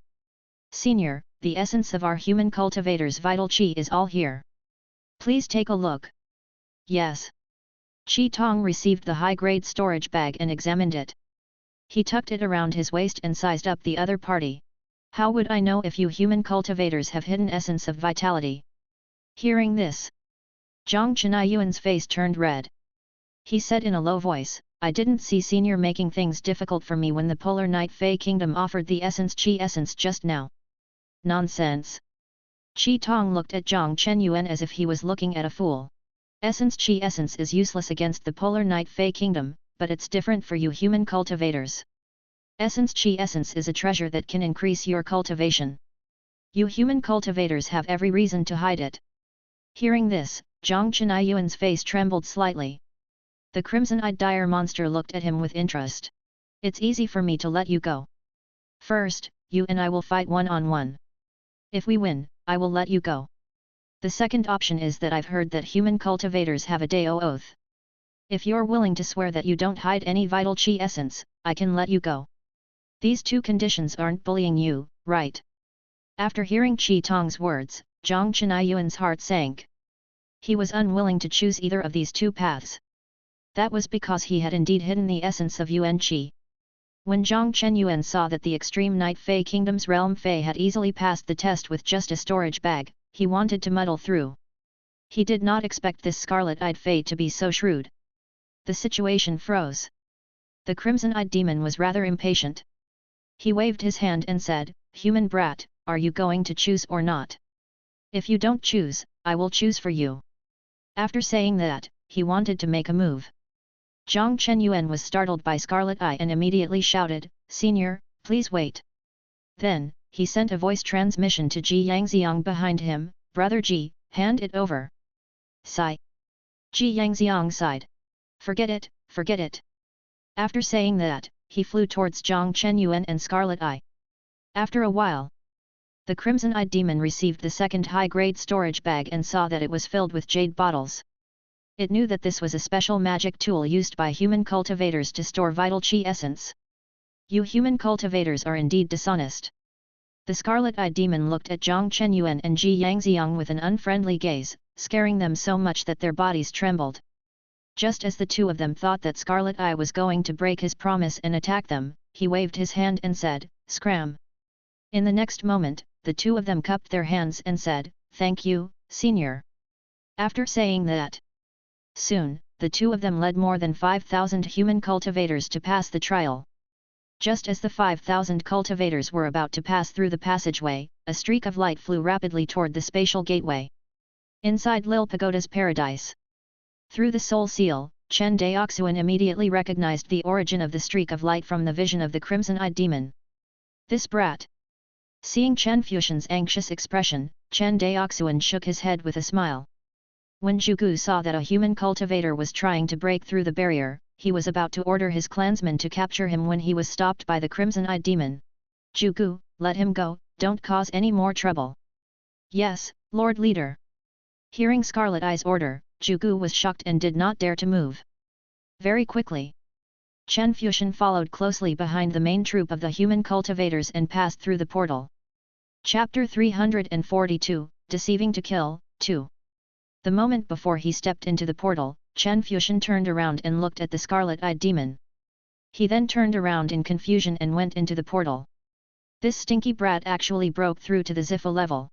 Senior, the essence of our human cultivator's vital qi is all here. Please take a look. Yes. Qi Tong received the high-grade storage bag and examined it. He tucked it around his waist and sized up the other party. How would I know if you human cultivators have hidden essence of vitality? Hearing this, Zhang Chenyuan's face turned red. He said in a low voice, I didn't see Senior making things difficult for me when the Polar Night Fey Kingdom offered the essence Qi essence just now. Nonsense. Qi Tong looked at Zhang Chenyuan as if he was looking at a fool. Essence Qi essence is useless against the Polar Night Fey Kingdom, but it's different for you human cultivators. Essence Qi essence is a treasure that can increase your cultivation. You human cultivators have every reason to hide it. Hearing this, Zhang Chenyuan's face trembled slightly. The crimson-eyed dire monster looked at him with interest. It's easy for me to let you go. First, you and I will fight one-on-one. If we win, I will let you go. The second option is that I've heard that human cultivators have a Dao oath. If you're willing to swear that you don't hide any vital Qi essence, I can let you go. These two conditions aren't bullying you, right? After hearing Qi Tong's words, Zhang Chenyuan's heart sank. He was unwilling to choose either of these two paths. That was because he had indeed hidden the essence of Yuan Qi. When Zhang Chenyuan saw that the extreme Night Fey Kingdom's realm Fey had easily passed the test with just a storage bag, he wanted to muddle through. He did not expect this scarlet-eyed Fey to be so shrewd. The situation froze. The crimson-eyed demon was rather impatient. He waved his hand and said, Human brat, are you going to choose or not? If you don't choose, I will choose for you. After saying that, he wanted to make a move. Zhang Chenyuan was startled by Scarlet Eye and immediately shouted, Senior, please wait. Then, he sent a voice transmission to Ji Yangxiang behind him, Brother Ji, hand it over. Sigh. Ji Yangxiang sighed. Forget it, forget it. After saying that, he flew towards Zhang Chenyuan and Scarlet Eye. After a while, the crimson-eyed demon received the second high-grade storage bag and saw that it was filled with jade bottles. It knew that this was a special magic tool used by human cultivators to store vital Qi essence. You human cultivators are indeed dishonest. The scarlet-eyed demon looked at Zhang Chenyuan and Ji Yangxiang with an unfriendly gaze, scaring them so much that their bodies trembled. Just as the two of them thought that Scarlet Eye was going to break his promise and attack them, he waved his hand and said, Scram. In the next moment, the two of them cupped their hands and said, Thank you, Senior. After saying that, soon, the two of them led more than 5,000 human cultivators to pass the trial. Just as the 5,000 cultivators were about to pass through the passageway, a streak of light flew rapidly toward the spatial gateway. Inside Lil Pagoda's paradise. Through the soul seal, Chen Daoxuan immediately recognized the origin of the streak of light from the vision of the crimson-eyed demon. This brat. Seeing Chen Fuxian's anxious expression, Chen Daoxuan shook his head with a smile. When Zhugu saw that a human cultivator was trying to break through the barrier, he was about to order his clansmen to capture him when he was stopped by the crimson-eyed demon. Zhugu, let him go, don't cause any more trouble. Yes, Lord Leader. Hearing Scarlet Eye's order, Zhugu was shocked and did not dare to move. Very quickly, Chen Fuxian followed closely behind the main troop of the human cultivators and passed through the portal. Chapter 342, Deceiving to Kill, 2. The moment before he stepped into the portal, Chen Fuxian turned around and looked at the scarlet-eyed demon. He then turned around in confusion and went into the portal. This stinky brat actually broke through to the Zifa level.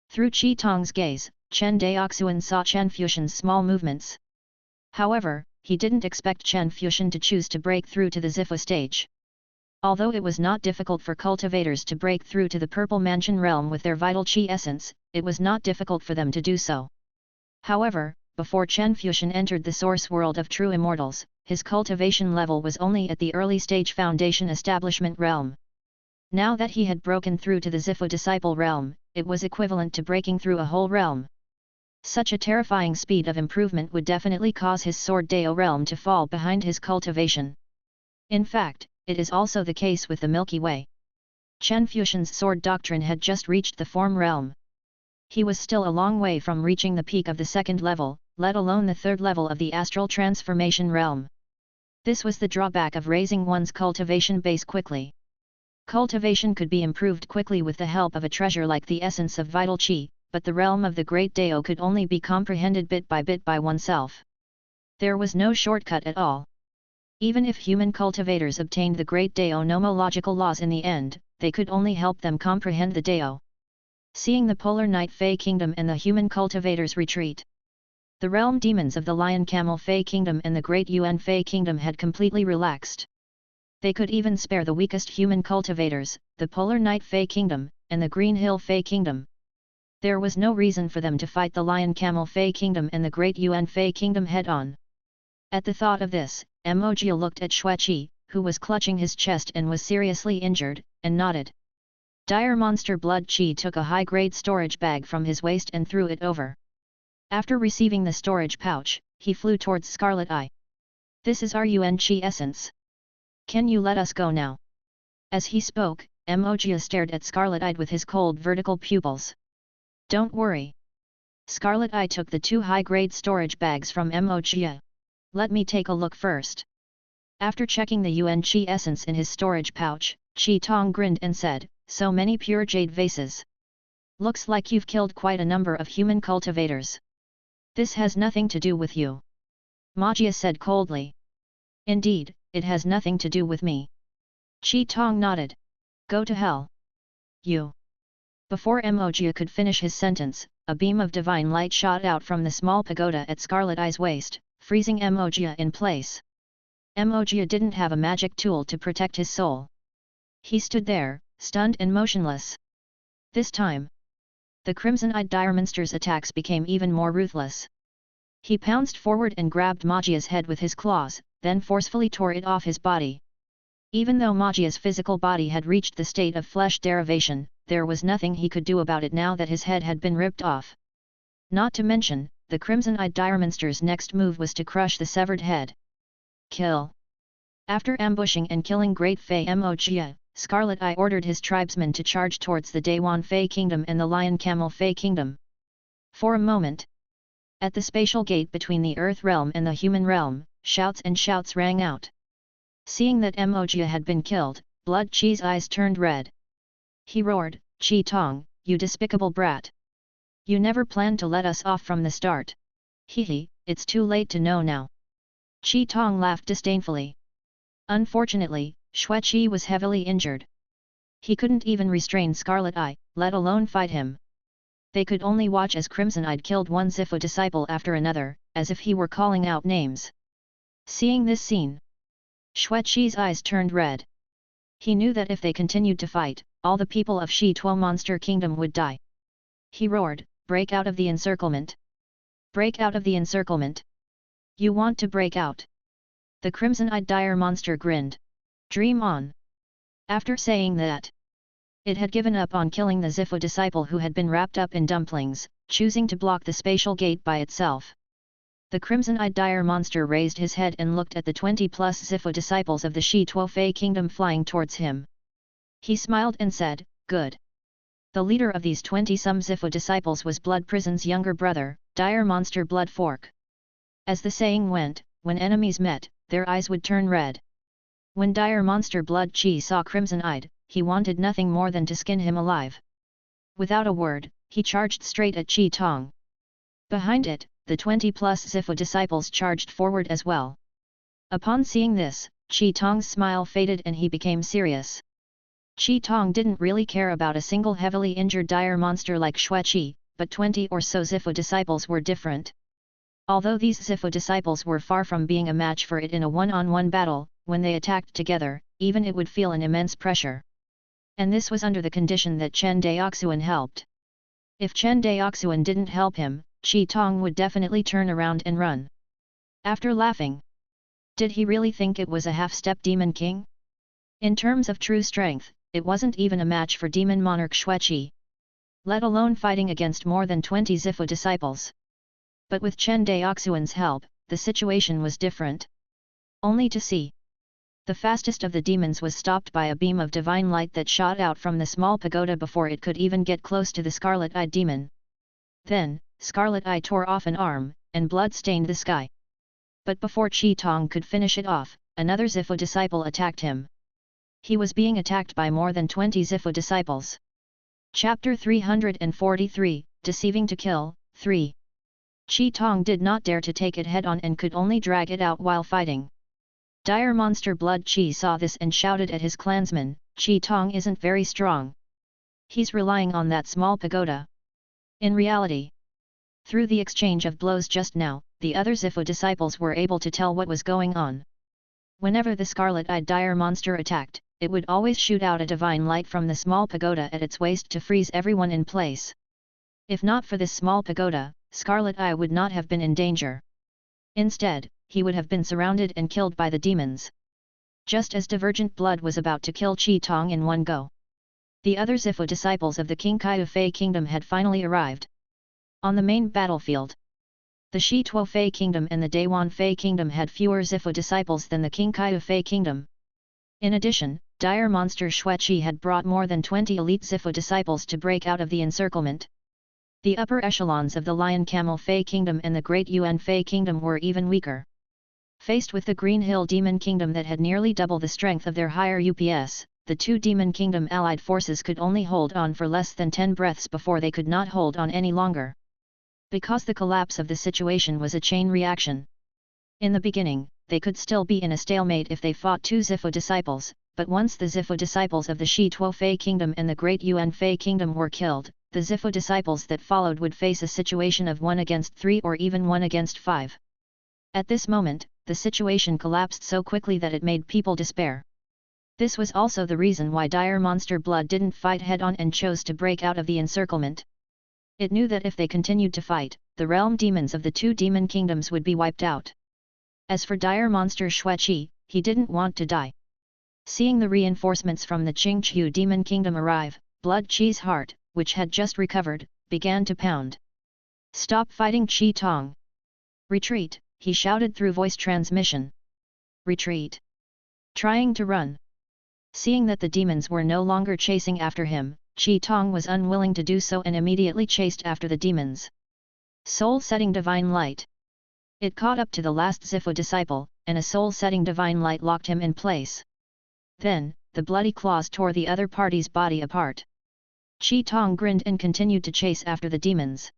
Through Qi Tong's gaze, Chen Daoxuan saw Chen Fuxian's small movements. However, he didn't expect Chen Fuxian to choose to break through to the Zifa stage. Although it was not difficult for cultivators to break through to the Purple Mansion realm with their vital Qi essence, it was not difficult for them to do so. However, before Chen Fuxian entered the source world of true immortals, his cultivation level was only at the early stage foundation establishment realm. Now that he had broken through to the Zifa disciple realm, it was equivalent to breaking through a whole realm. Such a terrifying speed of improvement would definitely cause his Sword Dao realm to fall behind his cultivation. In fact, it is also the case with the Milky Way. Chen Fuxian's sword doctrine had just reached the form realm. He was still a long way from reaching the peak of the second level, let alone the third level of the astral transformation realm. This was the drawback of raising one's cultivation base quickly. Cultivation could be improved quickly with the help of a treasure like the essence of vital qi, but the realm of the Great Dao could only be comprehended bit by oneself. There was no shortcut at all. Even if human cultivators obtained the Great Dao nomological laws in the end, they could only help them comprehend the Dao. Seeing the Polar Night Fey Kingdom and the human cultivators retreat, the realm demons of the Lion Camel Fey Kingdom and the Great Yuan Fey Kingdom had completely relaxed. They could even spare the weakest human cultivators, the Polar Night Fey Kingdom, and the Green Hill Fey Kingdom. There was no reason for them to fight the Lion Camel Fey Kingdom and the Great Yuan Fey Kingdom head-on. At the thought of this, Emojia looked at Xueqi, who was clutching his chest and was seriously injured, and nodded. Dire Monster Blood Qi took a high-grade storage bag from his waist and threw it over. After receiving the storage pouch, he flew towards Scarlet Eye. This is our Yuan Qi essence. Can you let us go now? As he spoke, Emojia stared at Scarlet Eye with his cold vertical pupils. Don't worry. Scarlet Eye took the two high-grade storage bags from Emojia. Let me take a look first. After checking the Yuan Qi essence in his storage pouch, Qi Tong grinned and said, so many pure jade vases. Looks like you've killed quite a number of human cultivators. This has nothing to do with you. Magia said coldly. Indeed, it has nothing to do with me. Qi Tong nodded. Go to hell. You. Before Emojia could finish his sentence, a beam of divine light shot out from the small pagoda at Scarlet Eye's waist, freezing Emojia in place. Emojia didn't have a magic tool to protect his soul. He stood there, stunned and motionless. This time, the crimson-eyed dire monster's attacks became even more ruthless. He pounced forward and grabbed Magia's head with his claws, then forcefully tore it off his body. Even though Magia's physical body had reached the state of flesh derivation, there was nothing he could do about it now that his head had been ripped off. Not to mention, the crimson-eyed dire monster's next move was to crush the severed head. Kill. After ambushing and killing Great Fei Emojia, Scarlet Eye ordered his tribesmen to charge towards the Daywan Fei Kingdom and the Lion Camel Fei Kingdom. For a moment, at the spatial gate between the Earth Realm and the Human Realm, shouts and shouts rang out. Seeing that Emojia had been killed, Blood Qi's eyes turned red. He roared, Qi Tong, you despicable brat! You never planned to let us off from the start. Hehe, it's too late to know now. Qi Tong laughed disdainfully. Unfortunately, Xueqi was heavily injured. He couldn't even restrain Scarlet Eye, let alone fight him. They could only watch as Crimson-Eyed killed one Zifu disciple after another, as if he were calling out names. Seeing this scene, Xueqi's eyes turned red. He knew that if they continued to fight, all the people of Shi Tuo Monster Kingdom would die. He roared, break out of the encirclement! Break out of the encirclement! You want to break out? The crimson-eyed dire monster grinned. Dream on! After saying that, it had given up on killing the Zifu disciple who had been wrapped up in dumplings, choosing to block the spatial gate by itself. The crimson-eyed dire monster raised his head and looked at the 20-plus Zifu disciples of the Shi Tuo Fei Kingdom flying towards him. He smiled and said, good. The leader of these 20-some Zifu disciples was Blood Prison's younger brother, Dire Monster Blood Fork. As the saying went, when enemies met, their eyes would turn red. When Dire Monster Blood Qi saw Crimson-Eyed, he wanted nothing more than to skin him alive. Without a word, he charged straight at Qi Tong. Behind it, the 20-plus Zifu disciples charged forward as well. Upon seeing this, Qi Tong's smile faded and he became serious. Qi Tong didn't really care about a single heavily injured dire monster like Xueqi, but 20 or so Zifu disciples were different. Although these Zifu disciples were far from being a match for it in a one-on-one battle, when they attacked together, even it would feel an immense pressure. And this was under the condition that Chen Daoxuan helped. If Chen Daoxuan didn't help him, Qi Tong would definitely turn around and run. After laughing, did he really think it was a half-step Demon King? In terms of true strength, it wasn't even a match for Demon Monarch Xueqi, let alone fighting against more than 20 Zifu disciples. But with Chen Daoxuan's help, the situation was different. Only to see. The fastest of the demons was stopped by a beam of divine light that shot out from the small pagoda before it could even get close to the scarlet-eyed demon. Then, Scarlet Eye tore off an arm, and blood stained the sky. But before Chi Tong could finish it off, another Zifu disciple attacked him. He was being attacked by more than 20 Zifu disciples. Chapter 343, Deceiving to Kill, 3. Chi Tong did not dare to take it head-on and could only drag it out while fighting. Dire Monster Blood Chi saw this and shouted at his clansmen, "Chi Tong isn't very strong. He's relying on that small pagoda." In reality, through the exchange of blows just now, the other Zifu disciples were able to tell what was going on. Whenever the scarlet-eyed dire monster attacked, it would always shoot out a divine light from the small pagoda at its waist to freeze everyone in place. If not for this small pagoda, Scarlet Eye would not have been in danger. Instead, he would have been surrounded and killed by the demons. Just as Divergent Blood was about to kill Chi Tong in one go, the other Zifu disciples of the King Kai Fei Kingdom had finally arrived. On the main battlefield, the Shi Tuo Fei Kingdom and the Dayuan Fei Kingdom had fewer Zifu disciples than the King Kai Fei Kingdom. In addition, Dire Monster Xueqi had brought more than 20 elite Zifu disciples to break out of the encirclement. The upper echelons of the Lion Camel Fei Kingdom and the Great Yuan Fei Kingdom were even weaker. Faced with the Green Hill Demon Kingdom that had nearly double the strength of their higher UPS, the two Demon Kingdom allied forces could only hold on for less than 10 breaths before they could not hold on any longer. Because the collapse of the situation was a chain reaction. In the beginning, they could still be in a stalemate if they fought two Zifu disciples, but once the Zifu disciples of the Shi Tuo Fei Kingdom and the Great Yuan Fei Kingdom were killed, the Zifu disciples that followed would face a situation of 1 against 3 or even 1 against 5. At this moment, the situation collapsed so quickly that it made people despair. This was also the reason why Dire Monster Blood didn't fight head-on and chose to break out of the encirclement. It knew that if they continued to fight, the realm demons of the two demon kingdoms would be wiped out. As for Dire Monster Xueqi, he didn't want to die. Seeing the reinforcements from the Qingqiu Demon Kingdom arrive, Blood Chi's heart, which had just recovered, began to pound. "Stop fighting, Chi Tong! Retreat!" he shouted through voice transmission. "Retreat!" Trying to run. Seeing that the demons were no longer chasing after him, Chi Tong was unwilling to do so and immediately chased after the demons. Soul-setting divine light. It caught up to the last Zifu disciple, and a soul-setting divine light locked him in place. Then, the bloody claws tore the other party's body apart. Chi Tong grinned and continued to chase after the demons.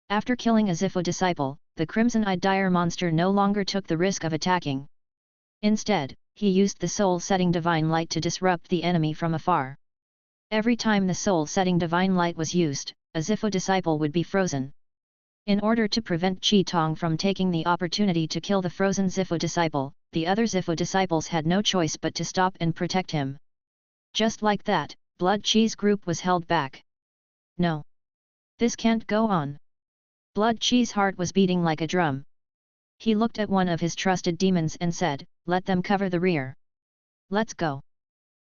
After killing a Zifu disciple, the crimson-eyed dire monster no longer took the risk of attacking. Instead, he used the soul-setting divine light to disrupt the enemy from afar. Every time the soul-setting divine light was used, a Zifu disciple would be frozen. In order to prevent Chi Tong from taking the opportunity to kill the frozen Zifu disciple, the other Zifu disciples had no choice but to stop and protect him. Just like that, Blood Chi's group was held back. No. This can't go on. Blood Chi's heart was beating like a drum. He looked at one of his trusted demons and said, "Let them cover the rear. Let's go."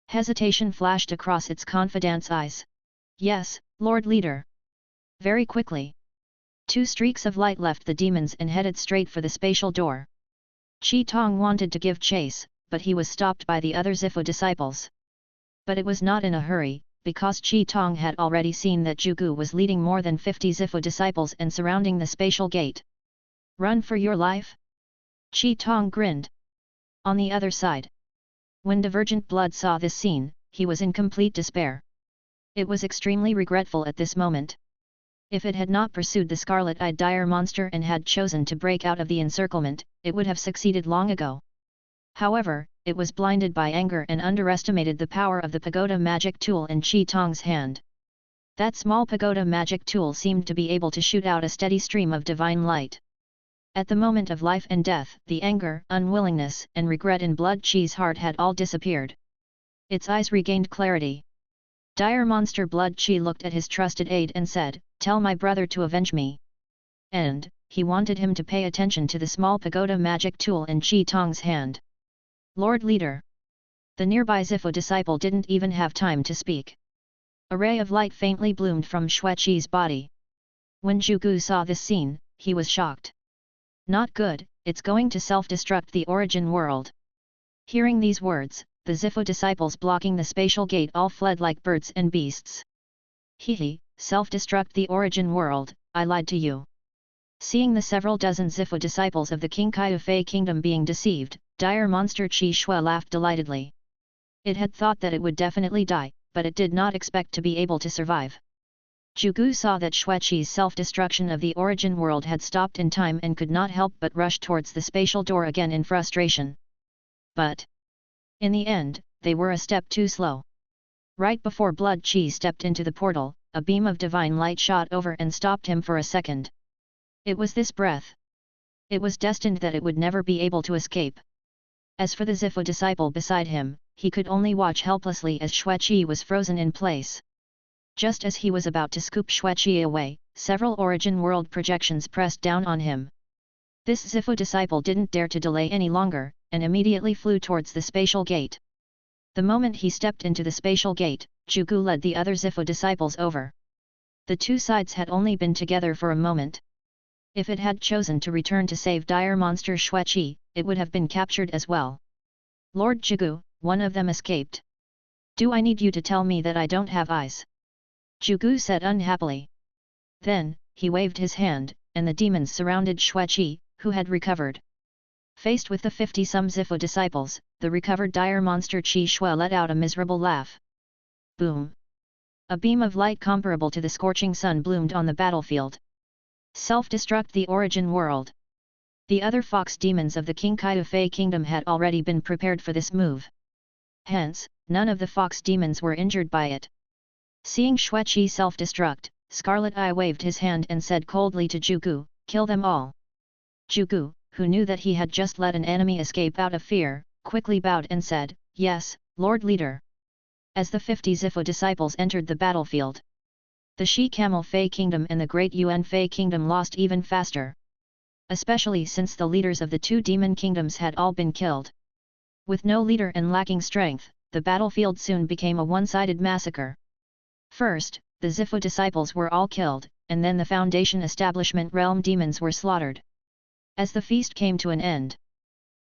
Hesitation flashed across its confidant's eyes. "Yes, Lord Leader." Very quickly, 2 streaks of light left the demons and headed straight for the spatial door. Chi Tong wanted to give chase, but he was stopped by the other Zifu disciples. But it was not in a hurry, because Chi Tong had already seen that Zhugu was leading more than 50 Zifu disciples and surrounding the spatial gate. "Run for your life?" Chi Tong grinned. On the other side, when Divergent Blood saw this scene, he was in complete despair. It was extremely regretful at this moment. If it had not pursued the scarlet-eyed dire monster and had chosen to break out of the encirclement, it would have succeeded long ago. However, it was blinded by anger and underestimated the power of the pagoda magic tool in Chi Tong's hand. That small pagoda magic tool seemed to be able to shoot out a steady stream of divine light. At the moment of life and death, the anger, unwillingness, and regret in Blood Chi's heart had all disappeared. Its eyes regained clarity. Dire Monster Blood Chi looked at his trusted aide and said, "Tell my brother to avenge me." And, he wanted him to pay attention to the small pagoda magic tool in Chi Tong's hand. "Lord Leader." The nearby Zifu disciple didn't even have time to speak. A ray of light faintly bloomed from Xueqi's body. When Zhugu saw this scene, he was shocked. "Not good, it's going to self-destruct the origin world." Hearing these words, the Zifu disciples blocking the spatial gate all fled like birds and beasts. Hehe, self-destruct the origin world, I lied to you. Seeing the several dozen Zifu disciples of the King Kai kingdom being deceived, dire monster Qi Shui laughed delightedly. It had thought that it would definitely die, but it did not expect to be able to survive. Zhugu saw that Xueqi's self-destruction of the origin world had stopped in time and could not help but rush towards the spatial door again in frustration. But in the end, they were a step too slow. Right before Blood Qi stepped into the portal, a beam of divine light shot over and stopped him for a second. It was this breath. It was destined that it would never be able to escape. As for the Zifu disciple beside him, he could only watch helplessly as Xueqi was frozen in place. Just as he was about to scoop Xueqi away, several origin world projections pressed down on him. This Zifu disciple didn't dare to delay any longer, and immediately flew towards the spatial gate. The moment he stepped into the spatial gate, Zhugu led the other Zifu disciples over. The two sides had only been together for a moment. If it had chosen to return to save dire monster Xueqi, it would have been captured as well. Lord Zhugu, one of them escaped. Do I need you to tell me that I don't have eyes? Zhugu said unhappily. Then, he waved his hand, and the demons surrounded Xueqi, who had recovered. Faced with the 50-some Zifu disciples, the recovered dire monster Qi Shui let out a miserable laugh. Boom! A beam of light comparable to the scorching sun bloomed on the battlefield. Self-destruct the origin world. The other fox demons of the King Kai kingdom had already been prepared for this move. Hence, none of the fox demons were injured by it. Seeing Xueqi self-destruct, Scarlet Eye waved his hand and said coldly to Zhugu, kill them all. Zhugu, who knew that he had just let an enemy escape out of fear, quickly bowed and said, yes, Lord Leader. As the 50 Zifu disciples entered the battlefield, the Shi Camel Fei Kingdom and the Great Yuan Fei Kingdom lost even faster. Especially since the leaders of the two demon kingdoms had all been killed. With no leader and lacking strength, the battlefield soon became a one-sided massacre. First, the Zifu disciples were all killed, and then the Foundation Establishment realm demons were slaughtered. As the feast came to an end,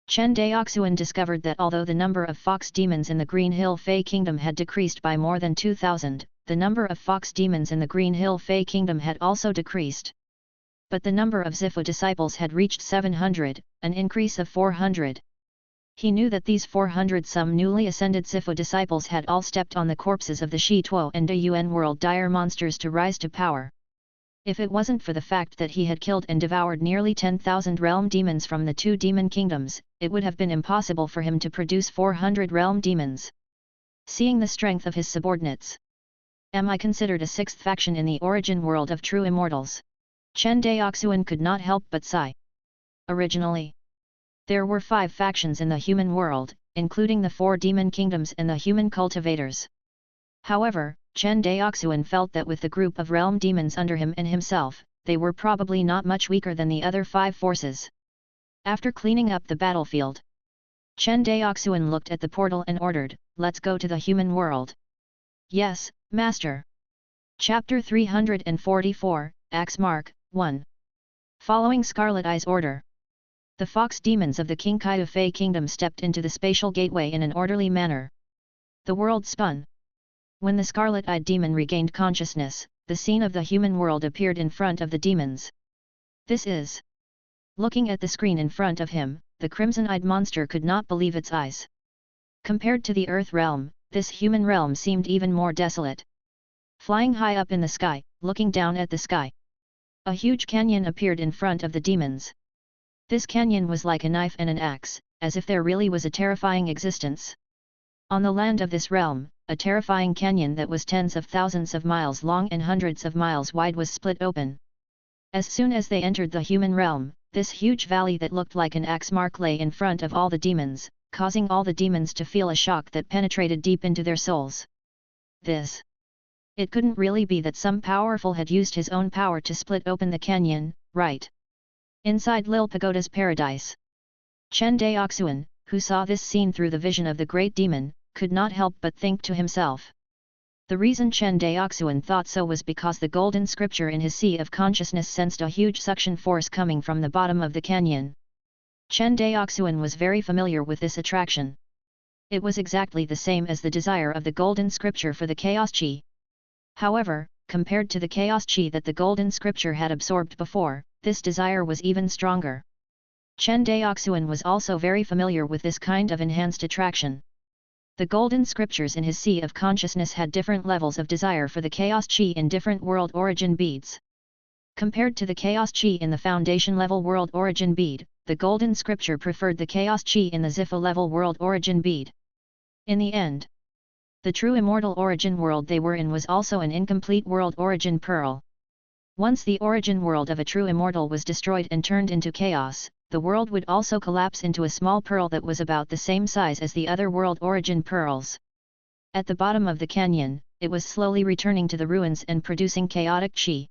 Chen Daoxuan discovered that although the number of fox demons in the Green Hill Fei Kingdom had decreased by more than 2,000, the number of fox demons in the Green Hill Fei Kingdom had also decreased. But the number of Zifu disciples had reached 700, an increase of 400. He knew that these 400-some newly ascended Zifu disciples had all stepped on the corpses of the Shi Tuo and De Yuan world dire monsters to rise to power. If it wasn't for the fact that he had killed and devoured nearly 10,000 realm demons from the two demon kingdoms, it would have been impossible for him to produce 400 realm demons. Seeing the strength of his subordinates, am I considered a sixth faction in the origin world of true immortals? Chen Daoxuan could not help but sigh. Originally, there were 5 factions in the human world, including the 4 demon kingdoms and the human cultivators. However, Chen Daoxuan felt that with the group of realm demons under him and himself, they were probably not much weaker than the other 5 forces. After cleaning up the battlefield, Chen Daoxuan looked at the portal and ordered, let's go to the human world. Yes, Master. Chapter 344, Axe Mark, 1. Following Scarlet Eye's order, the fox demons of the King Kai Kingdom stepped into the spatial gateway in an orderly manner. The world spun. When the scarlet-eyed demon regained consciousness, the scene of the human world appeared in front of the demons. This is. Looking at the screen in front of him, the crimson-eyed monster could not believe its eyes. Compared to the Earth realm, this human realm seemed even more desolate. Flying high up in the sky, looking down at the sky, a huge canyon appeared in front of the demons. This canyon was like a knife and an axe, as if there really was a terrifying existence. On the land of this realm, a terrifying canyon that was tens of thousands of miles long and hundreds of miles wide was split open. As soon as they entered the human realm, this huge valley that looked like an axe mark lay in front of all the demons, causing all the demons to feel a shock that penetrated deep into their souls. This. It couldn't really be that some powerful had used his own power to split open the canyon, right? Inside Lil Pagoda's paradise, Chen Daoxuan, who saw this scene through the vision of the great demon, could not help but think to himself. The reason Chen Daoxuan thought so was because the golden scripture in his sea of consciousness sensed a huge suction force coming from the bottom of the canyon. Chen Daoxuan was very familiar with this attraction. It was exactly the same as the desire of the golden scripture for the chaos chi. However, compared to the chaos chi that the golden scripture had absorbed before, this desire was even stronger. Chen Daoxuan was also very familiar with this kind of enhanced attraction. The golden scriptures in his sea of consciousness had different levels of desire for the chaos chi in different world origin beads. Compared to the chaos chi in the foundation level world origin bead, the golden scripture preferred the chaos chi in the Ziffa level world origin bead. In the end, the true immortal origin world they were in was also an incomplete world origin pearl. Once the origin world of a true immortal was destroyed and turned into chaos, the world would also collapse into a small pearl that was about the same size as the other world origin pearls. At the bottom of the canyon, it was slowly returning to the ruins and producing chaotic chi.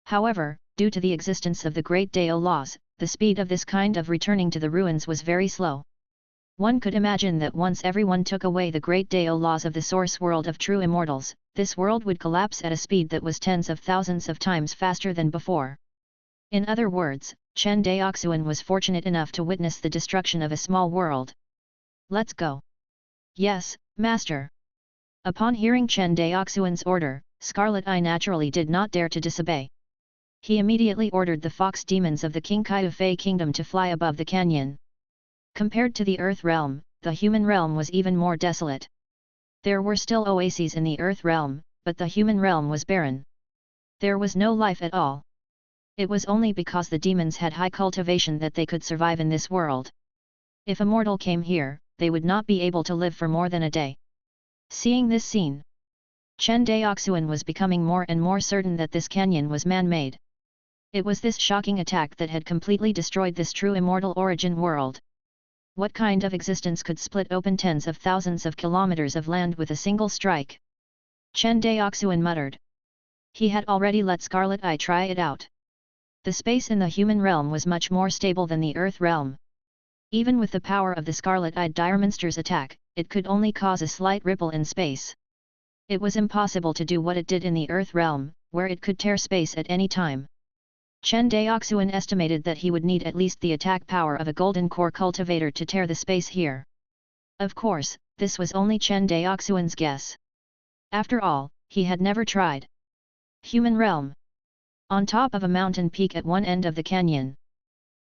However, due to the existence of the Great Dao laws, the speed of this kind of returning to the ruins was very slow. One could imagine that once everyone took away the Great Dao laws of the source world of true immortals, this world would collapse at a speed that was tens of thousands of times faster than before. In other words, Chen Daoxuan was fortunate enough to witness the destruction of a small world. Let's go. Yes, Master. Upon hearing Chen Daoxuan's order, Scarlet Eye naturally did not dare to disobey. He immediately ordered the fox demons of the Qingkai Fei kingdom to fly above the canyon. Compared to the earth realm, the human realm was even more desolate. There were still oases in the earth realm, but the human realm was barren. There was no life at all. It was only because the demons had high cultivation that they could survive in this world. If a mortal came here, they would not be able to live for more than a day. Seeing this scene, Chen Daoxuan was becoming more and more certain that this canyon was man-made. It was this shocking attack that had completely destroyed this true immortal origin world. What kind of existence could split open tens of thousands of kilometers of land with a single strike? Chen Daoxuan muttered. He had already let Scarlet Eye try it out. The space in the human realm was much more stable than the earth realm. Even with the power of the Scarlet-Eyed Dire Monster's attack, it could only cause a slight ripple in space. It was impossible to do what it did in the earth realm, where it could tear space at any time. Chen Daoxuan estimated that he would need at least the attack power of a golden core cultivator to tear the space here. Of course, this was only Chen Daoxuan's guess. After all, he had never tried. Human realm. On top of a mountain peak at one end of the canyon,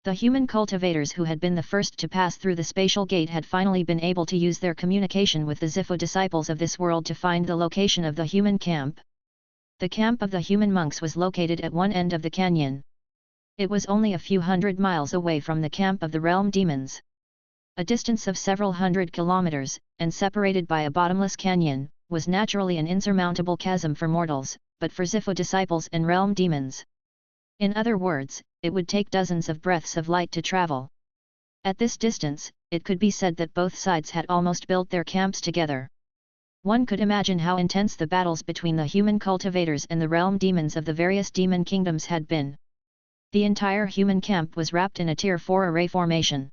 the human cultivators who had been the first to pass through the spatial gate had finally been able to use their communication with the Zifu disciples of this world to find the location of the human camp. The camp of the human monks was located at one end of the canyon. It was only a few hundred miles away from the camp of the realm demons. A distance of several hundred kilometers, and separated by a bottomless canyon, was naturally an insurmountable chasm for mortals, but for Zifu disciples and realm demons. In other words, it would take dozens of breaths of light to travel. At this distance, it could be said that both sides had almost built their camps together. One could imagine how intense the battles between the human cultivators and the realm demons of the various demon kingdoms had been. The entire human camp was wrapped in a Tier 4 array formation.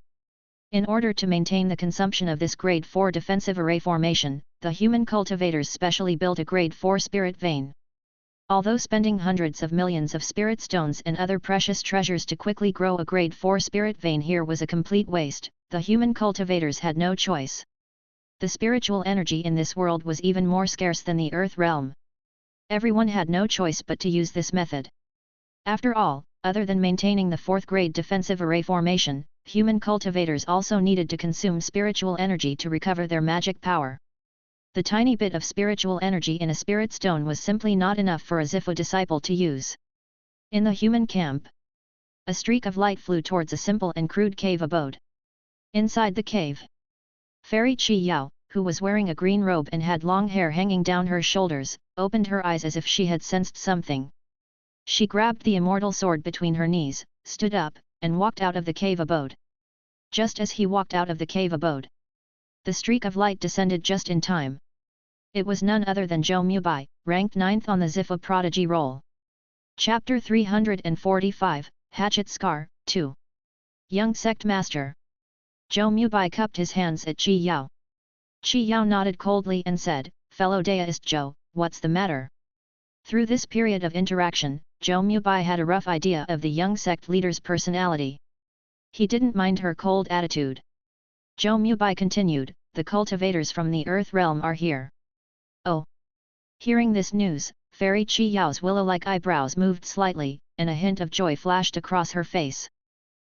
In order to maintain the consumption of this Grade 4 defensive array formation, the human cultivators specially built a Grade 4 spirit vein. Although spending hundreds of millions of spirit stones and other precious treasures to quickly grow a Grade 4 spirit vein here was a complete waste, the human cultivators had no choice. The spiritual energy in this world was even more scarce than the earth realm. Everyone had no choice but to use this method. After all, other than maintaining the 4th grade defensive array formation, human cultivators also needed to consume spiritual energy to recover their magic power. The tiny bit of spiritual energy in a spirit stone was simply not enough for a Zifu disciple to use. In the human camp, a streak of light flew towards a simple and crude cave abode. Inside the cave, Fairy Chi Yao, who was wearing a green robe and had long hair hanging down her shoulders, opened her eyes as if she had sensed something. She grabbed the immortal sword between her knees, stood up, and walked out of the cave abode. Just as he walked out of the cave abode, the streak of light descended just in time. It was none other than Zhou Mubai, ranked 9th on the Zifu Prodigy roll. Chapter 345, Hatchet Scar, 2. Young Sect Master. Zhou Mubai cupped his hands at Qi Yao. Qi Yao nodded coldly and said, "Fellow Daoist Zhou, what's the matter?" Through this period of interaction, Zhou Mubai had a rough idea of the young sect leader's personality. He didn't mind her cold attitude. Zhou Mubai continued, the cultivators from the Earth realm are here. Oh! Hearing this news, Fairy Chi Yao's willow-like eyebrows moved slightly, and a hint of joy flashed across her face.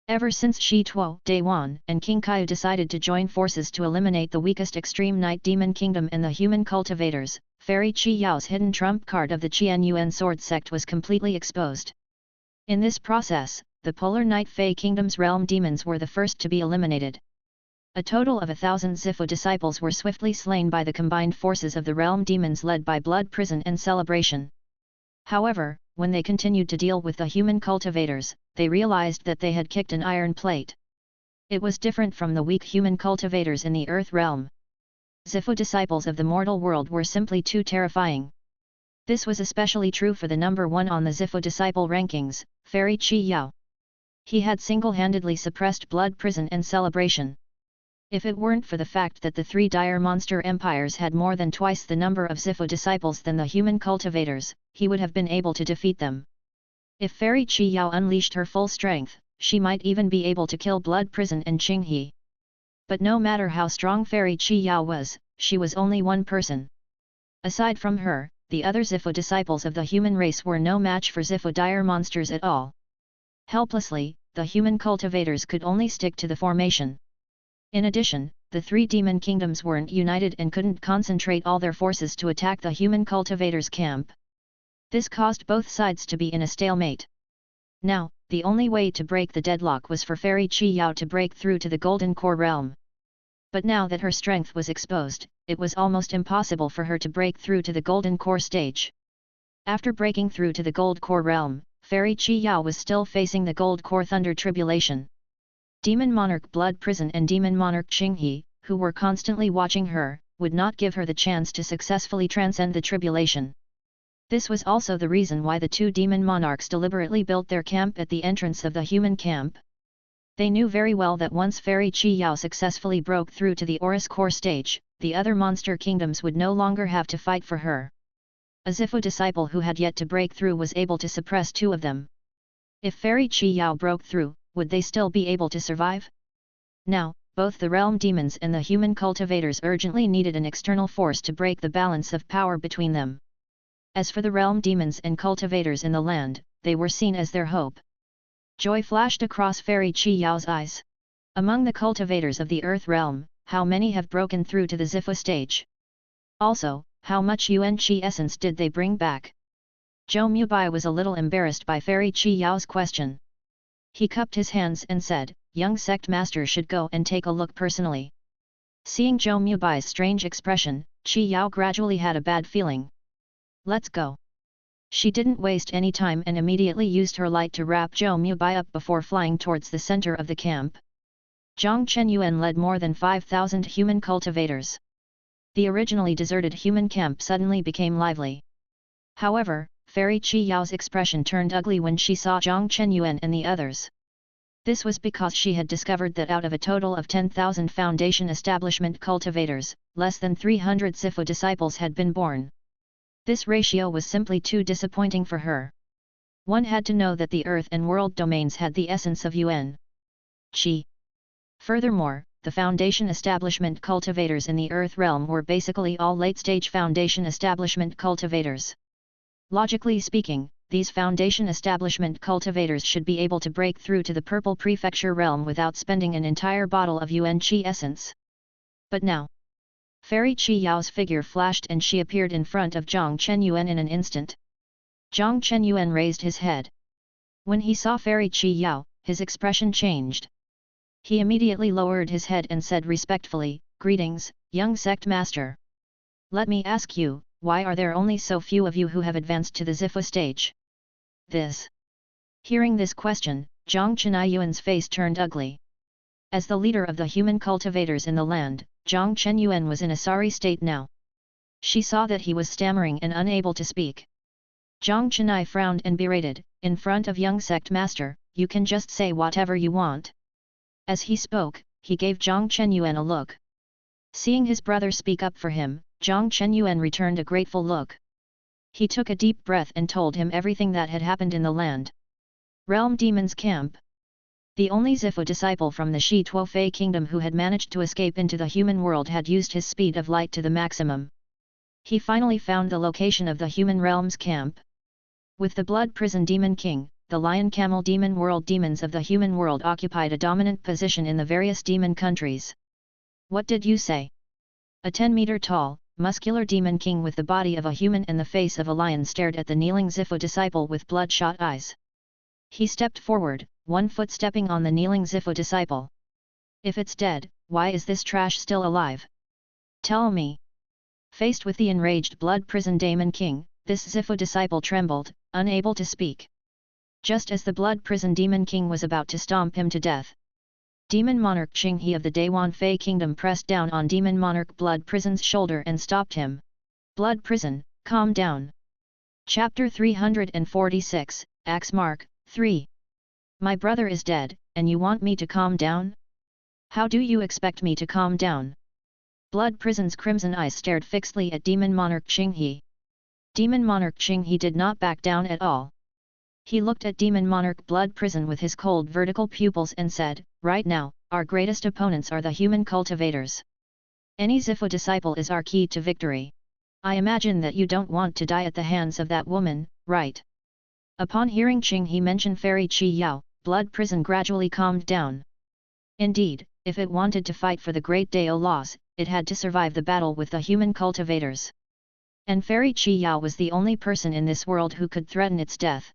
Ever since Shi Tuo, Dawan, and King Kaiu decided to join forces to eliminate the weakest extreme night demon kingdom and the human cultivators, Fairy Chi Yao's hidden trump card of the Qian Yuan sword sect was completely exposed. In this process, the polar night Fey kingdom's realm demons were the first to be eliminated. A total of 1,000 Zifu disciples were swiftly slain by the combined forces of the realm demons led by Blood Prison and Celebration. However, when they continued to deal with the human cultivators, they realized that they had kicked an iron plate. It was different from the weak human cultivators in the Earth realm. Zifu disciples of the mortal world were simply too terrifying. This was especially true for the number 1 on the Zifu disciple rankings, Fairy Chi Yao. He had single-handedly suppressed Blood Prison and Celebration. If it weren't for the fact that the 3 dire monster empires had more than twice the number of Zifu disciples than the human cultivators, he would have been able to defeat them. If Fairy Chi Yao unleashed her full strength, she might even be able to kill Blood Prison and Qinghe. But no matter how strong Fairy Chi Yao was, she was only one person. Aside from her, the other Zifu disciples of the human race were no match for Zifu dire monsters at all. Helplessly, the human cultivators could only stick to the formation. In addition, the 3 demon kingdoms weren't united and couldn't concentrate all their forces to attack the human cultivators' camp. This caused both sides to be in a stalemate. Now, the only way to break the deadlock was for Fairy Chi Yao to break through to the Golden Core realm. But now that her strength was exposed, it was almost impossible for her to break through to the Golden Core stage. After breaking through to the Gold Core realm, Fairy Chi Yao was still facing the Gold Core Thunder Tribulation. Demon Monarch Blood Prison and Demon Monarch Qinghe, who were constantly watching her, would not give her the chance to successfully transcend the tribulation. This was also the reason why the 2 demon monarchs deliberately built their camp at the entrance of the human camp. They knew very well that once Fairy Chi Yao successfully broke through to the Aurus Core stage, the other monster kingdoms would no longer have to fight for her. A Zifu disciple who had yet to break through was able to suppress 2 of them. If Fairy Chi Yao broke through, would they still be able to survive? Now, both the realm demons and the human cultivators urgently needed an external force to break the balance of power between them. As for the realm demons and cultivators in the land, they were seen as their hope. Joy flashed across Fairy Chi Yao's eyes. Among the cultivators of the Earth realm, how many have broken through to the Zifu stage? Also, how much Yuan Qi essence did they bring back? Zhou Mubai was a little embarrassed by Fairy Chi Yao's question. He cupped his hands and said, "Young sect master should go and take a look personally." Seeing Zhou Mubai's strange expression, Chi Yao gradually had a bad feeling. "Let's go." She didn't waste any time and immediately used her light to wrap Zhou Mubai up before flying towards the center of the camp. Zhang Chenyuan led more than 5,000 human cultivators. The originally deserted human camp suddenly became lively. However, Fairy Chi Yao's expression turned ugly when she saw Zhang Chenyuan and the others. This was because she had discovered that out of a total of 10,000 foundation establishment cultivators, less than 300 Zifu disciples had been born. This ratio was simply too disappointing for her. One had to know that the Earth and World domains had the essence of Yuan Qi. Furthermore, the foundation establishment cultivators in the Earth realm were basically all late-stage foundation establishment cultivators. Logically speaking, these foundation establishment cultivators should be able to break through to the Purple Prefecture realm without spending an entire bottle of Yuan Qi essence. But now, Fairy Chi Yao's figure flashed and she appeared in front of Zhang Chenyuan in an instant. Zhang Chenyuan raised his head. When he saw Fairy Chi Yao, his expression changed. He immediately lowered his head and said respectfully, "Greetings, young sect master. Let me ask you, why are there only so few of you who have advanced to the Zifu stage?" Hearing this question, Zhang Chenyuan's face turned ugly. As the leader of the human cultivators in the land, Zhang Chenyuan was in a sorry state now. She saw that he was stammering and unable to speak. Zhang Chenai frowned and berated, "In front of young sect master, you can just say whatever you want." As he spoke, he gave Zhang Chenyuan a look. Seeing his brother speak up for him, Zhang Chenyuan returned a grateful look. He took a deep breath and told him everything that had happened in the land. Realm Demon's Camp. The only Zifu disciple from the Shi Tuo Fei kingdom who had managed to escape into the human world had used his speed of light to the maximum. He finally found the location of the human realm's camp. With the Blood Prison Demon King, the Lion Camel Demon World demons of the human world occupied a dominant position in the various demon countries. What did you say? A 10-meter tall, muscular demon king with the body of a human and the face of a lion stared at the kneeling Zifu disciple with bloodshot eyes. He stepped forward, 1 foot stepping on the kneeling Zifu disciple. If it's dead, why is this trash still alive? Tell me. Faced with the enraged Blood Prison Demon King, this Zifu disciple trembled, unable to speak. Just as the Blood Prison Demon King was about to stomp him to death, Demon Monarch Qinghe of the Dayuan Fei Kingdom pressed down on Demon Monarch Blood Prison's shoulder and stopped him. Blood Prison, calm down. Chapter 346, Axe Mark, 3. My brother is dead, and you want me to calm down? How do you expect me to calm down? Blood Prison's crimson eyes stared fixedly at Demon Monarch Qinghe. Demon Monarch Qinghe did not back down at all. He looked at Demon Monarch Blood Prison with his cold vertical pupils and said, right now, our greatest opponents are the human cultivators. Any Zifu disciple is our key to victory. I imagine that you don't want to die at the hands of that woman, right? Upon hearing Qinghe mention Fairy Qi Yao, Blood Prison gradually calmed down. Indeed, if it wanted to fight for the Great Dao laws, it had to survive the battle with the human cultivators. And Fairy Qi Yao was the only person in this world who could threaten its death.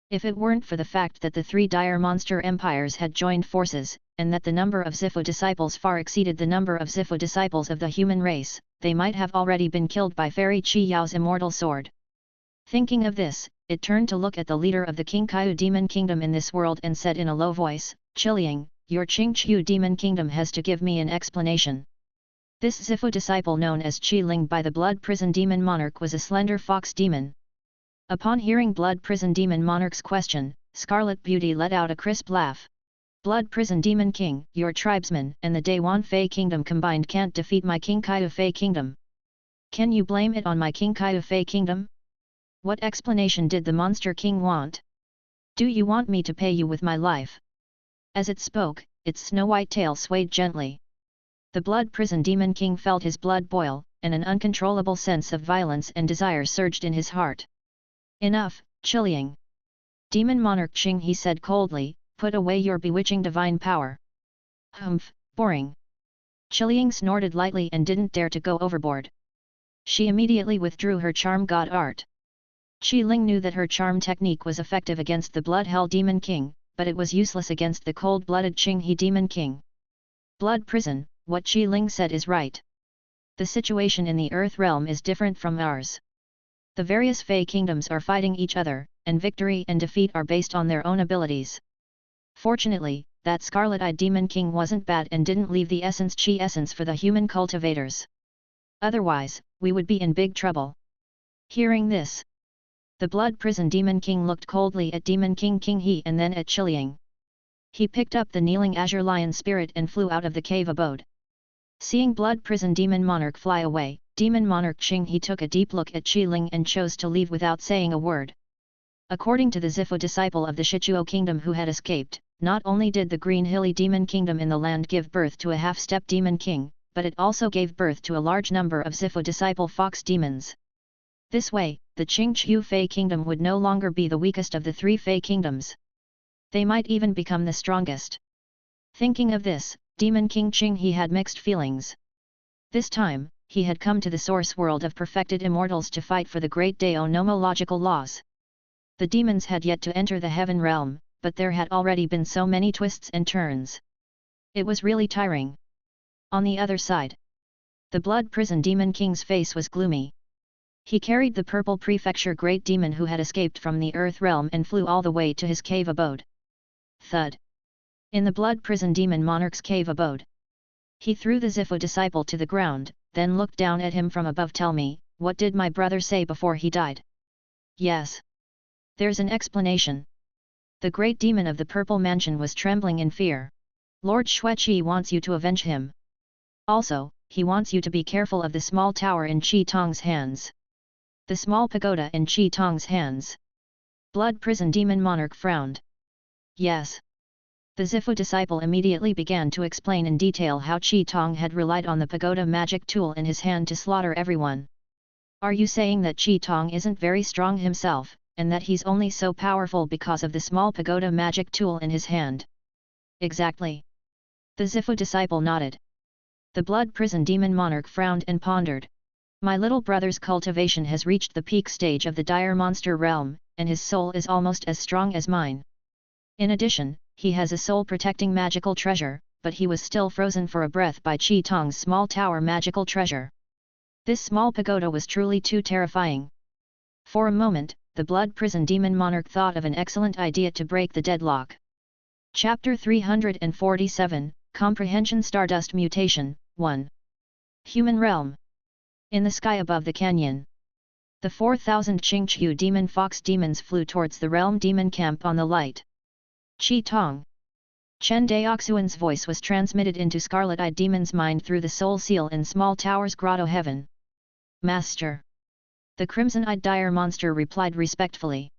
If it weren't for the fact that the 3 dire monster empires had joined forces, and that the number of Zifu disciples far exceeded the number of Zifu disciples of the human race, they might have already been killed by Fairy Qi Yao's immortal sword. Thinking of this, it turned to look at the leader of the Qingqiu Demon Kingdom in this world and said in a low voice, Qiliang, your Qingqiu Demon Kingdom has to give me an explanation. This Zifu disciple known as Qiling by the Blood Prison Demon Monarch was a slender fox demon. Upon hearing Blood Prison Demon Monarch's question, Scarlet Beauty let out a crisp laugh. Blood Prison Demon King, your tribesmen and the Dayuan Fei Kingdom combined can't defeat my Qingqiu Fei Kingdom. Can you blame it on my Qingqiu Fei Kingdom? What explanation did the Monster King want? Do you want me to pay you with my life? As it spoke, its snow-white tail swayed gently. The Blood Prison Demon King felt his blood boil, and an uncontrollable sense of violence and desire surged in his heart. Enough, Qiliang. Demon Monarch Qinghe said coldly, put away your bewitching divine power. Humph, boring. Qiliang snorted lightly and didn't dare to go overboard. She immediately withdrew her charm god art. Qiling knew that her charm technique was effective against the Blood Hell Demon King, but it was useless against the cold-blooded Qinghe Demon King. Blood Prison, what Qiling said is right. The situation in the Earth realm is different from ours. The various Fey kingdoms are fighting each other, and victory and defeat are based on their own abilities. Fortunately, that scarlet-eyed demon king wasn't bad and didn't leave the essence Qi essence for the human cultivators. Otherwise, we would be in big trouble. Hearing this, the Blood Prison Demon King looked coldly at Demon King Qinghe and then at Qiliang. He picked up the kneeling Azure Lion spirit and flew out of the cave abode. Seeing Blood Prison Demon Monarch fly away, Demon Monarch Qinghe took a deep look at Qiling and chose to leave without saying a word. According to the Zifu disciple of the Shichuo Kingdom who had escaped, not only did the Green Hilly Demon Kingdom in the land give birth to a half-step Demon King, but it also gave birth to a large number of Zifu disciple fox demons. This way, the Qingqiu Fei Kingdom would no longer be the weakest of the 3 Fei Kingdoms. They might even become the strongest. Thinking of this, Demon King Qinghe had mixed feelings. This time, he had come to the source world of perfected immortals to fight for the great Dao nomological laws. The demons had yet to enter the heaven realm, but there had already been so many twists and turns. It was really tiring. On the other side, the Blood Prison Demon King's face was gloomy. He carried the Purple Prefecture Great Demon who had escaped from the Earth realm and flew all the way to his cave abode. Thud. In the Blood Prison Demon Monarch's cave abode, he threw the Zifu disciple to the ground, then looked down at him from above. Tell me, what did my brother say before he died? Yes. There's an explanation. The great demon of the Purple Mansion was trembling in fear. Lord Xueqi wants you to avenge him. Also, he wants you to be careful of the small tower in Qi Tong's hands. The small pagoda in Qi Tong's hands. Blood Prison Demon Monarch frowned. Yes. The Zifu disciple immediately began to explain in detail how Qi Tong had relied on the pagoda magic tool in his hand to slaughter everyone. Are you saying that Qi Tong isn't very strong himself, and that he's only so powerful because of the small pagoda magic tool in his hand? Exactly. The Zifu disciple nodded. The blood prison demon monarch frowned and pondered. My little brother's cultivation has reached the peak stage of the dire monster realm, and his soul is almost as strong as mine. In addition, he has a soul-protecting magical treasure, but he was still frozen for a breath by Qi Tong's small tower magical treasure. This small pagoda was truly too terrifying. For a moment, the blood prison demon monarch thought of an excellent idea to break the deadlock. Chapter 347, Comprehension Stardust Mutation, 1. Human Realm. In the sky above the canyon, the 4,000 Qingqiu demon fox demons flew towards the realm demon camp on the light. Qi Tong. Chen Daoxuan's voice was transmitted into scarlet-eyed demon's mind through the soul seal in small tower's grotto heaven. Master. The crimson-eyed dire monster replied respectfully.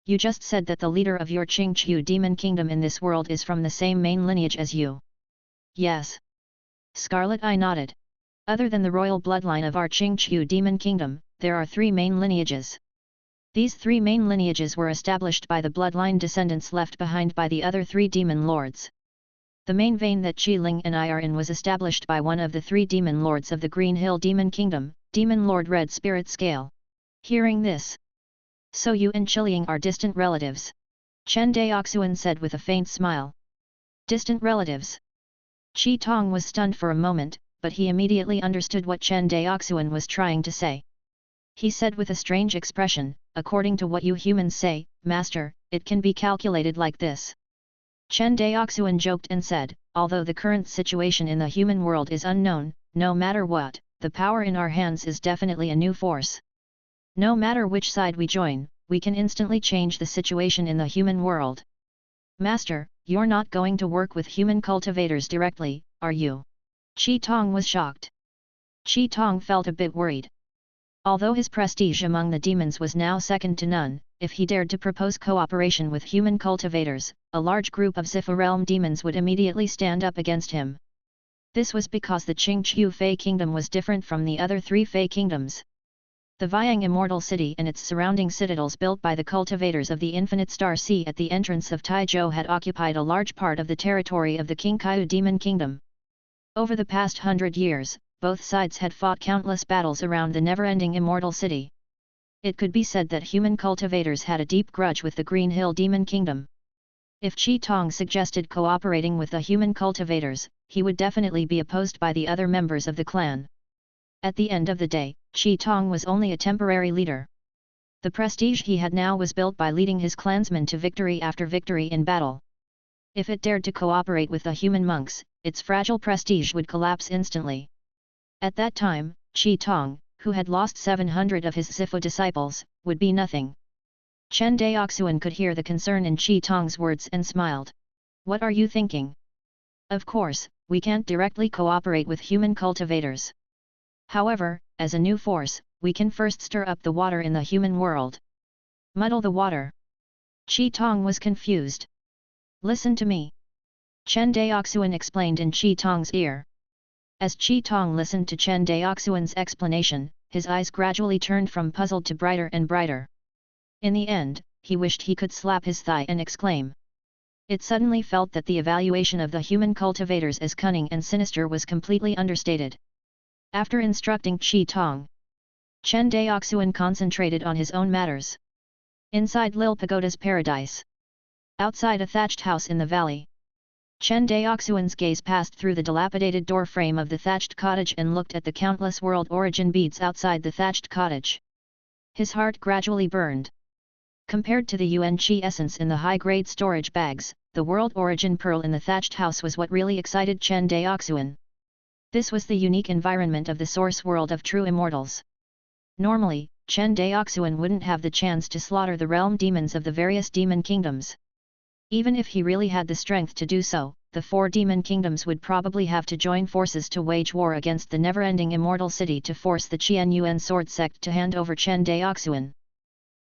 You just said that the leader of your Qingqiu demon kingdom in this world is from the same main lineage as you. Yes. Scarlet Eye nodded. Other than the royal bloodline of our Qingqiu demon kingdom, there are 3 main lineages. These 3 main lineages were established by the bloodline descendants left behind by the other 3 demon lords. The main vein that Qi Ling and I are in was established by one of the 3 demon lords of the Green Hill Demon Kingdom, Demon Lord Red Spirit Scale. Hearing this, so you and Qiliang are distant relatives? Chen Daoxuan said with a faint smile. Distant relatives? Qi Tong was stunned for a moment, but he immediately understood what Chen Daoxuan was trying to say. He said with a strange expression, according to what you humans say, Master, it can be calculated like this. Chen Daoxuan joked and said, although the current situation in the human world is unknown, no matter what, the power in our hands is definitely a new force. No matter which side we join, we can instantly change the situation in the human world. Master, you're not going to work with human cultivators directly, are you? Qi Tong was shocked. Qi Tong felt a bit worried. Although his prestige among the demons was now second to none, if he dared to propose cooperation with human cultivators, a large group of Zifu realm demons would immediately stand up against him. This was because the Qingqiu Fei Kingdom was different from the other 3 Fei Kingdoms. The Viang Immortal City and its surrounding citadels built by the cultivators of the Infinite Star Sea at the entrance of Taizhou had occupied a large part of the territory of the Qingqiu Demon Kingdom. Over the past 100 years, both sides had fought countless battles around the never-ending Immortal City. It could be said that human cultivators had a deep grudge with the Green Hill Demon Kingdom. If Qi Tong suggested cooperating with the human cultivators, he would definitely be opposed by the other members of the clan. At the end of the day, Qi Tong was only a temporary leader. The prestige he had now was built by leading his clansmen to victory after victory in battle. If it dared to cooperate with the human monks, its fragile prestige would collapse instantly. At that time, Qi Tong, who had lost 700 of his Zifu disciples, would be nothing. Chen Daoxuan could hear the concern in Qi Tong's words and smiled. What are you thinking? Of course, we can't directly cooperate with human cultivators. However, as a new force, we can first stir up the water in the human world. Muddle the water. Qi Tong was confused. Listen to me. Chen Daoxuan explained in Qi Tong's ear. As Qi Tong listened to Chen Daoxuan's explanation, his eyes gradually turned from puzzled to brighter and brighter. In the end, he wished he could slap his thigh and exclaim. It suddenly felt that the evaluation of the human cultivators as cunning and sinister was completely understated. After instructing Qi Tong, Chen Daoxuan concentrated on his own matters. Inside Lil Pagoda's paradise. Outside a thatched house in the valley. Chen Daoxuan's gaze passed through the dilapidated door frame of the thatched cottage and looked at the countless world origin beads outside the thatched cottage. His heart gradually burned. Compared to the Yuan Qi essence in the high-grade storage bags, the world origin pearl in the thatched house was what really excited Chen Daoxuan. This was the unique environment of the source world of true immortals. Normally, Chen Daoxuan wouldn't have the chance to slaughter the realm demons of the various demon kingdoms. Even if he really had the strength to do so, the 4 demon kingdoms would probably have to join forces to wage war against the never-ending Immortal City to force the Qian Yuan sword sect to hand over Chen Daoxuan.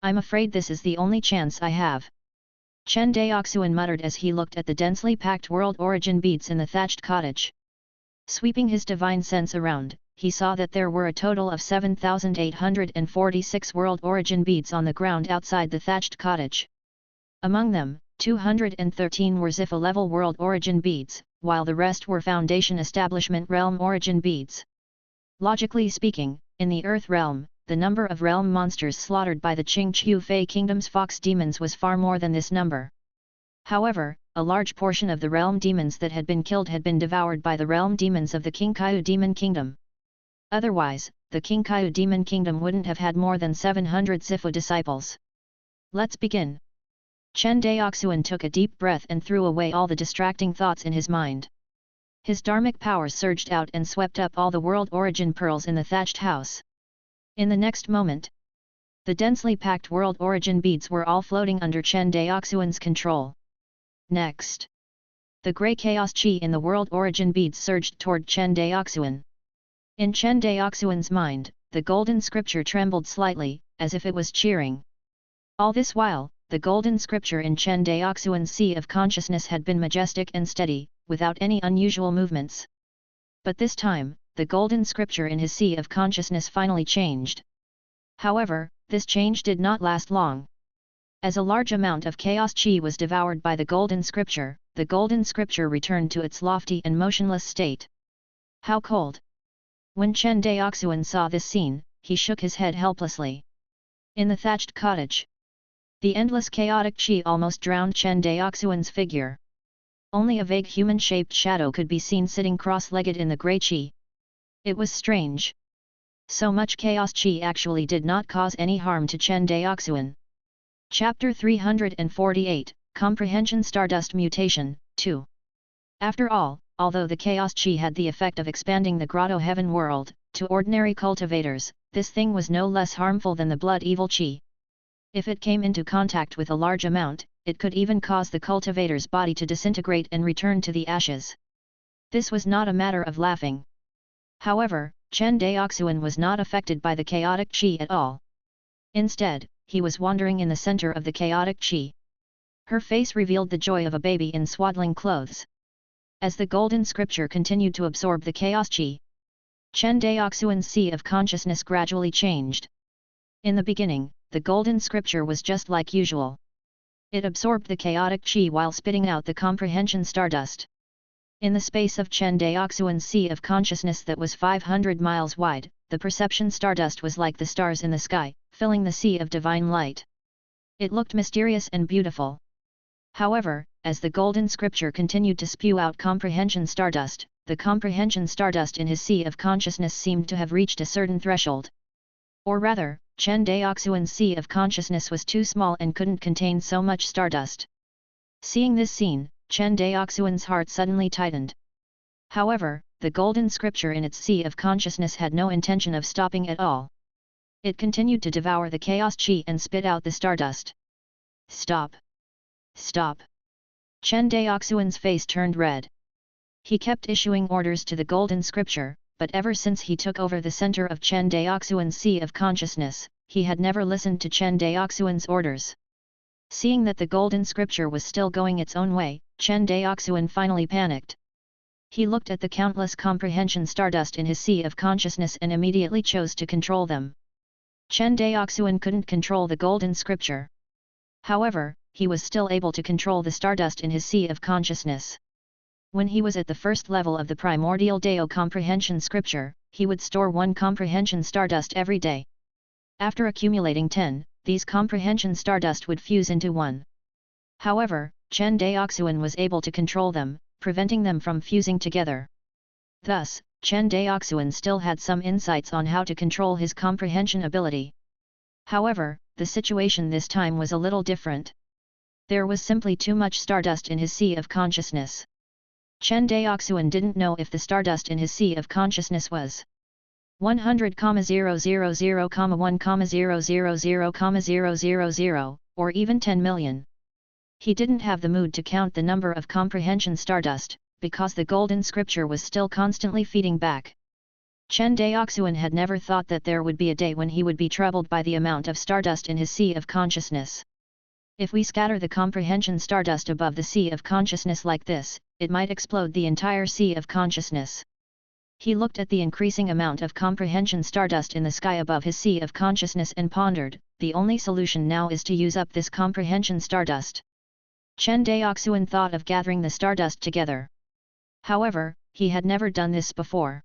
I'm afraid this is the only chance I have. Chen Daoxuan muttered as he looked at the densely packed world origin beads in the thatched cottage. Sweeping his divine sense around, he saw that there were a total of 7,846 world origin beads on the ground outside the thatched cottage. Among them, 213 were Zipha-level world origin beads, while the rest were Foundation Establishment realm origin beads. Logically speaking, in the Earth realm, the number of realm monsters slaughtered by the Qing Chu Fei Kingdom's fox demons was far more than this number. However, a large portion of the realm demons that had been killed had been devoured by the realm demons of the Qingqiu Demon Kingdom. Otherwise, the Qingqiu Demon Kingdom wouldn't have had more than 700 Zifu disciples. Let's begin. Chen Daoxuan took a deep breath and threw away all the distracting thoughts in his mind. His dharmic powers surged out and swept up all the world origin pearls in the thatched house. In the next moment, the densely packed world origin beads were all floating under Chen Daoxuan's control. Next, the grey chaos chi in the world origin beads surged toward Chen Daoxuan. In Chen Daoxuan's mind, the golden scripture trembled slightly, as if it was cheering. All this while, the golden scripture in Chen Daoxuan's sea of consciousness had been majestic and steady, without any unusual movements. But this time, the golden scripture in his sea of consciousness finally changed. However, this change did not last long. As a large amount of chaos chi was devoured by the golden scripture returned to its lofty and motionless state. How cold! When Chen Daoxuan saw this scene, he shook his head helplessly. In the thatched cottage, the endless chaotic chi almost drowned Chen Daoxuan's figure. Only a vague human-shaped shadow could be seen sitting cross-legged in the grey chi. It was strange. So much chaos chi actually did not cause any harm to Chen Daoxuan. Chapter 348, Comprehension Stardust Mutation, 2. After all, although the chaos chi had the effect of expanding the grotto heaven world, to ordinary cultivators, this thing was no less harmful than the blood evil chi. If it came into contact with a large amount, it could even cause the cultivator's body to disintegrate and return to the ashes. This was not a matter of laughing. However, Chen Daoxuan was not affected by the chaotic chi at all. Instead, he was wandering in the center of the chaotic chi. Her face revealed the joy of a baby in swaddling clothes. As the golden scripture continued to absorb the chaos chi, Chen Daoxuan's sea of consciousness gradually changed. In the beginning, the golden scripture was just like usual. It absorbed the chaotic chi while spitting out the comprehension stardust. In the space of Chen Daoxuan's sea of consciousness that was 500 miles wide, the perception stardust was like the stars in the sky, filling the sea of divine light. It looked mysterious and beautiful. However, as the golden scripture continued to spew out comprehension stardust, the comprehension stardust in his sea of consciousness seemed to have reached a certain threshold. Or rather, Chen Daoxuan's sea of consciousness was too small and couldn't contain so much stardust. Seeing this scene, Chen Daoxuan's heart suddenly tightened. However, the golden scripture in its sea of consciousness had no intention of stopping at all. It continued to devour the chaos chi and spit out the stardust. Stop! Stop! Chen Daoxuan's face turned red. He kept issuing orders to the golden scripture, but ever since he took over the center of Chen Daoxuan's sea of consciousness, he had never listened to Chen Daoxuan's orders. Seeing that the golden scripture was still going its own way, Chen Daoxuan finally panicked. He looked at the countless comprehension stardust in his sea of consciousness and immediately chose to control them. Chen Daoxuan couldn't control the golden scripture. However, he was still able to control the stardust in his sea of consciousness. When he was at the first level of the primordial Dao comprehension scripture, he would store 1 comprehension stardust every day. After accumulating 10, these comprehension stardust would fuse into 1. However, Chen Daoxuan was able to control them, preventing them from fusing together. Thus, Chen Daoxuan still had some insights on how to control his comprehension ability. However, the situation this time was a little different. There was simply too much stardust in his sea of consciousness. Chen Daoxuan didn't know if the stardust in his sea of consciousness was 100,000,1,000,000, or even 10 million. He didn't have the mood to count the number of comprehension stardust, because the golden scripture was still constantly feeding back. Chen Daoxuan had never thought that there would be a day when he would be troubled by the amount of stardust in his sea of consciousness. If we scatter the comprehension stardust above the sea of consciousness like this, it might explode the entire sea of consciousness. He looked at the increasing amount of comprehension stardust in the sky above his sea of consciousness and pondered, the only solution now is to use up this comprehension stardust. Chen Daoxuan thought of gathering the stardust together. However, he had never done this before.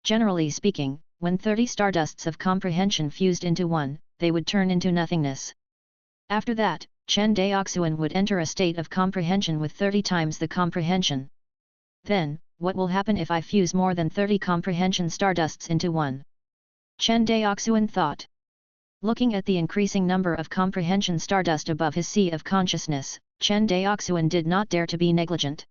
Generally speaking, when 30 stardusts of comprehension fused into one, they would turn into nothingness. After that, Chen Daoxuan would enter a state of comprehension with 30 times the comprehension. Then, what will happen if I fuse more than 30 comprehension stardusts into one? Chen Daoxuan thought. Looking at the increasing number of comprehension stardust above his sea of consciousness, Chen Daoxuan did not dare to be negligent.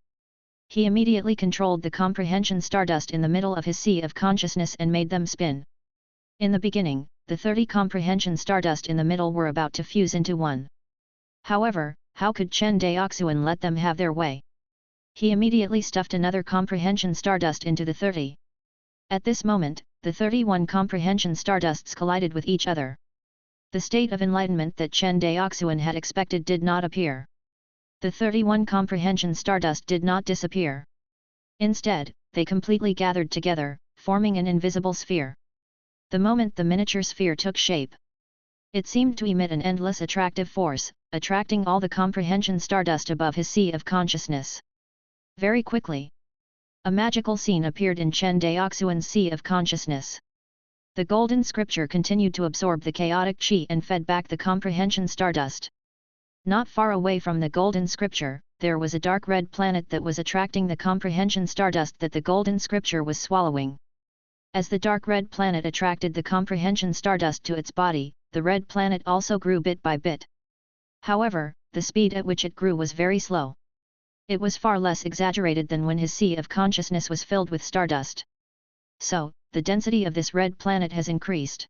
He immediately controlled the comprehension stardust in the middle of his sea of consciousness and made them spin. In the beginning, the 30 comprehension stardust in the middle were about to fuse into one. However, how could Chen Daoxuan let them have their way? He immediately stuffed another comprehension stardust into the 30. At this moment, the 31 comprehension stardusts collided with each other. The state of enlightenment that Chen Daoxuan had expected did not appear. The 31 comprehension stardust did not disappear. Instead, they completely gathered together, forming an invisible sphere. The moment the miniature sphere took shape, it seemed to emit an endless attractive force, attracting all the comprehension stardust above his sea of consciousness. Very quickly, a magical scene appeared in Chen Daoxuan's sea of consciousness. The golden scripture continued to absorb the chaotic qi and fed back the comprehension stardust. Not far away from the golden scripture, there was a dark red planet that was attracting the comprehension stardust that the golden scripture was swallowing. As the dark red planet attracted the comprehension stardust to its body, the red planet also grew bit by bit. However, the speed at which it grew was very slow. It was far less exaggerated than when his sea of consciousness was filled with stardust. So, the density of this red planet has increased.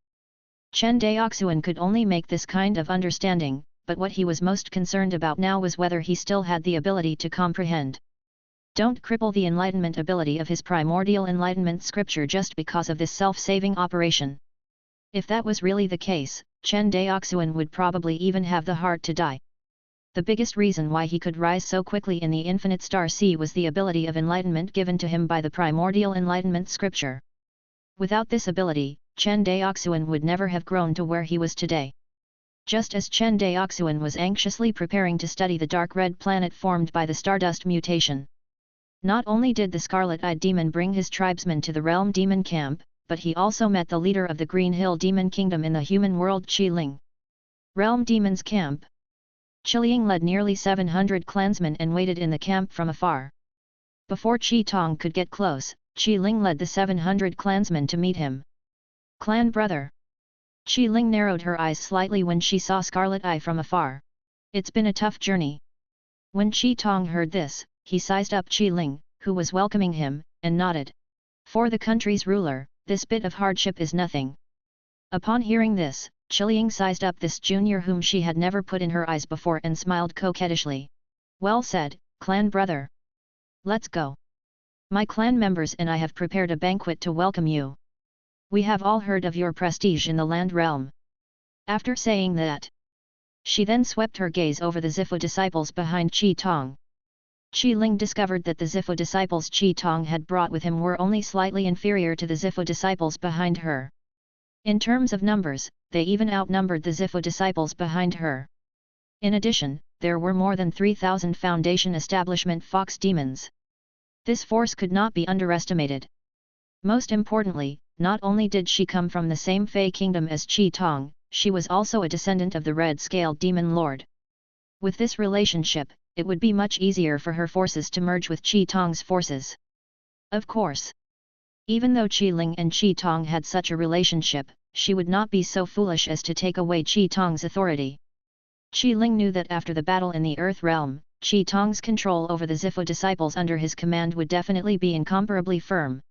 Chen Daoxuan could only make this kind of understanding, but what he was most concerned about now was whether he still had the ability to comprehend. Don't cripple the enlightenment ability of his primordial enlightenment scripture just because of this self-saving operation. If that was really the case, Chen Daoxuan would probably even have the heart to die. The biggest reason why he could rise so quickly in the infinite star sea was the ability of enlightenment given to him by the primordial enlightenment scripture. Without this ability, Chen Daoxuan would never have grown to where he was today. Just as Chen Daoxuan was anxiously preparing to study the dark red planet formed by the stardust mutation. Not only did the scarlet-eyed demon bring his tribesmen to the realm demon camp, but he also met the leader of the Green Hill Demon Kingdom in the human world, Qi Ling. Realm Demon's Camp. Qi Ling led nearly 700 clansmen and waited in the camp from afar. Before Qi Tong could get close, Qi Ling led the 700 clansmen to meet him. Clan brother. Qi Ling narrowed her eyes slightly when she saw Scarlet Eye from afar. It's been a tough journey. When Qi Tong heard this, he sized up Qi Ling, who was welcoming him, and nodded. For the country's ruler, this bit of hardship is nothing. Upon hearing this, Qi Ling sized up this junior whom she had never put in her eyes before and smiled coquettishly. Well said, clan brother. Let's go. My clan members and I have prepared a banquet to welcome you. We have all heard of your prestige in the land realm. After saying that, she then swept her gaze over the Zifu disciples behind Qi Tong. Qi Ling discovered that the Zifu disciples Qi Tong had brought with him were only slightly inferior to the Zifu disciples behind her. In terms of numbers, they even outnumbered the Zifu disciples behind her. In addition, there were more than 3,000 Foundation Establishment Fox demons. This force could not be underestimated. Most importantly, not only did she come from the same Fey kingdom as Qi Tong, she was also a descendant of the red-scaled demon lord. With this relationship, it would be much easier for her forces to merge with Qi Tong's forces. Of course. Even though Qi Ling and Qi Tong had such a relationship, she would not be so foolish as to take away Qi Tong's authority. Qi Ling knew that after the battle in the Earth realm, Qi Tong's control over the Zifu disciples under his command would definitely be incomparably firm.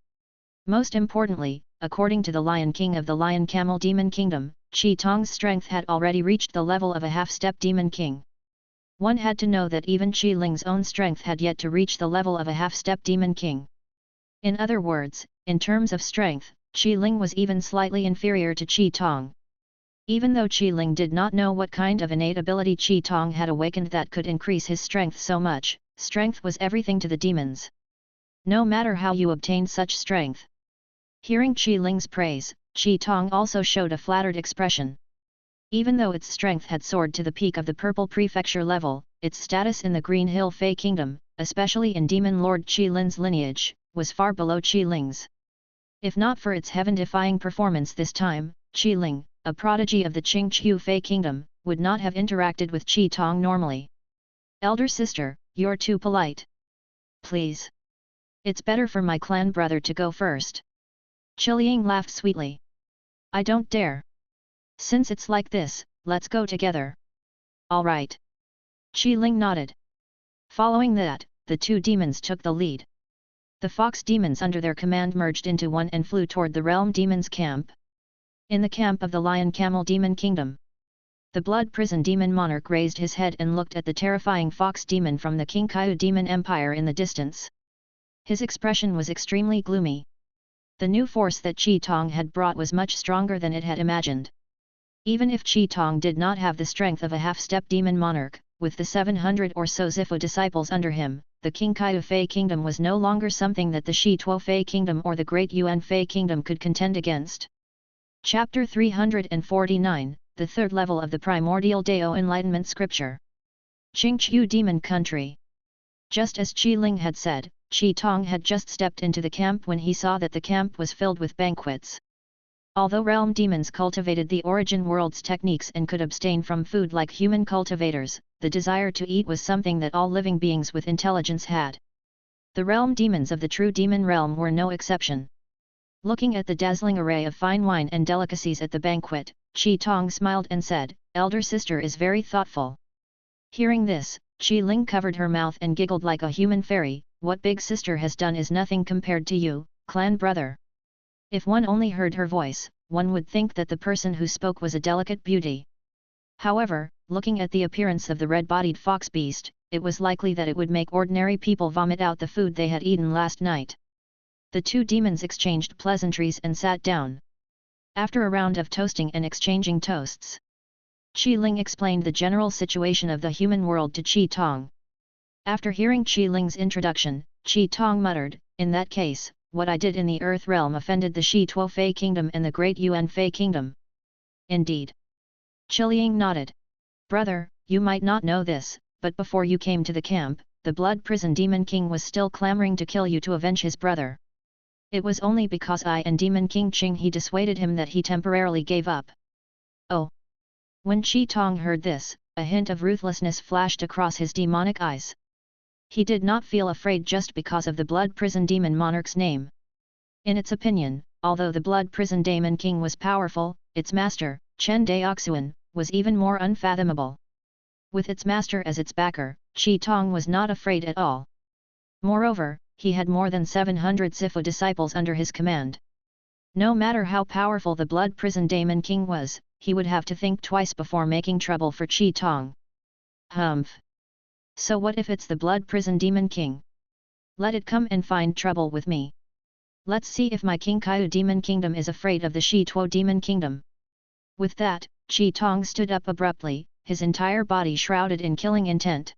Most importantly, according to the Lion King of the Lion Camel Demon Kingdom, Qi Tong's strength had already reached the level of a half-step demon king. One had to know that even Qi Ling's own strength had yet to reach the level of a half-step demon king. In other words, in terms of strength, Qi Ling was even slightly inferior to Qi Tong. Even though Qi Ling did not know what kind of innate ability Qi Tong had awakened that could increase his strength so much, strength was everything to the demons. No matter how you obtained such strength. Hearing Qi Ling's praise, Qi Tong also showed a flattered expression. Even though its strength had soared to the peak of the Purple Prefecture level, its status in the Green Hill Fey Kingdom, especially in Demon Lord Qi Lin's lineage, was far below Qi Ling's. If not for its heaven-defying performance this time, Qi Ling, a prodigy of the Qingqiu Fey Kingdom, would not have interacted with Qi Tong normally. Elder sister, you're too polite. Please. It's better for my clan brother to go first. Qiliang laughed sweetly. I don't dare. Since it's like this, let's go together. All right. Qi Ling nodded. Following that, the two demons took the lead. The fox demons under their command merged into one and flew toward the realm demons' camp. In the camp of the Lion Camel Demon Kingdom, the Blood Prison Demon Monarch raised his head and looked at the terrifying fox demon from the Qingqiu Demon Empire in the distance. His expression was extremely gloomy. The new force that Qi Tong had brought was much stronger than it had imagined. Even if Qi Tong did not have the strength of a half-step demon monarch, with the 700 or so Zifu disciples under him, the Qingqiu Fey Kingdom was no longer something that the Shi Tuo Fey Kingdom or the Great Yuan Fey Kingdom could contend against. Chapter 349, the third level of the Primordial Dao Enlightenment Scripture. Qingqiu Demon Country. Just as Qi Ling had said, Qi Tong had just stepped into the camp when he saw that the camp was filled with banquets. Although realm demons cultivated the origin world's techniques and could abstain from food like human cultivators, the desire to eat was something that all living beings with intelligence had. The realm demons of the true demon realm were no exception. Looking at the dazzling array of fine wine and delicacies at the banquet, Qi Tong smiled and said, "Elder sister is very thoughtful." Hearing this, Qi Ling covered her mouth and giggled like a human fairy. What big sister has done is nothing compared to you, clan brother. If one only heard her voice, one would think that the person who spoke was a delicate beauty. However, looking at the appearance of the red-bodied fox beast, it was likely that it would make ordinary people vomit out the food they had eaten last night. The two demons exchanged pleasantries and sat down. After a round of toasting and exchanging toasts, Qi Ling explained the general situation of the human world to Qi Tong. After hearing Qi Ling's introduction, Qi Tong muttered, "In that case, what I did in the Earth realm offended the Shi Tuo Fei Kingdom and the Great Yuan Fei Kingdom." Indeed. Qiliang nodded. "Brother, you might not know this, but before you came to the camp, the Blood Prison Demon King was still clamoring to kill you to avenge his brother. It was only because I and Demon King Qing he dissuaded him that he temporarily gave up." Oh! When Qi Tong heard this, a hint of ruthlessness flashed across his demonic eyes. He did not feel afraid just because of the Blood Prison Demon Monarch's name. In its opinion, although the Blood Prison Demon King was powerful, its master, Chen Daoxuan, was even more unfathomable. With its master as its backer, Qi Tong was not afraid at all. Moreover, he had more than 700 Zifu disciples under his command. No matter how powerful the Blood Prison Demon King was, he would have to think twice before making trouble for Qi Tong. Humph! So what if it's the Blood Prison Demon King? Let it come and find trouble with me. Let's see if my Qingqiu Demon Kingdom is afraid of the Shi Tuo Demon Kingdom. With that, Qi Tong stood up abruptly, his entire body shrouded in killing intent.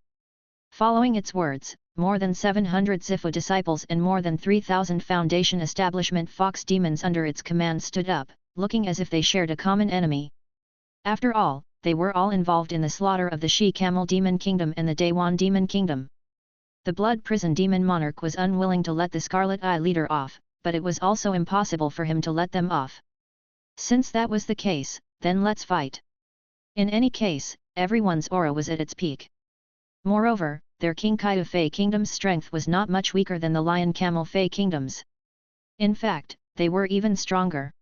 Following its words, more than 700 Zifu disciples and more than 3,000 Foundation Establishment Fox demons under its command stood up, looking as if they shared a common enemy. After all, they were all involved in the slaughter of the Shi Camel Demon Kingdom and the Dayuan Demon Kingdom. The Blood Prison Demon Monarch was unwilling to let the Scarlet Eye leader off, but it was also impossible for him to let them off. Since that was the case, then let's fight. In any case, everyone's aura was at its peak. Moreover, their Qingqiu Fei Kingdom's strength was not much weaker than the Lion Camel Fei Kingdoms. In fact, they were even stronger.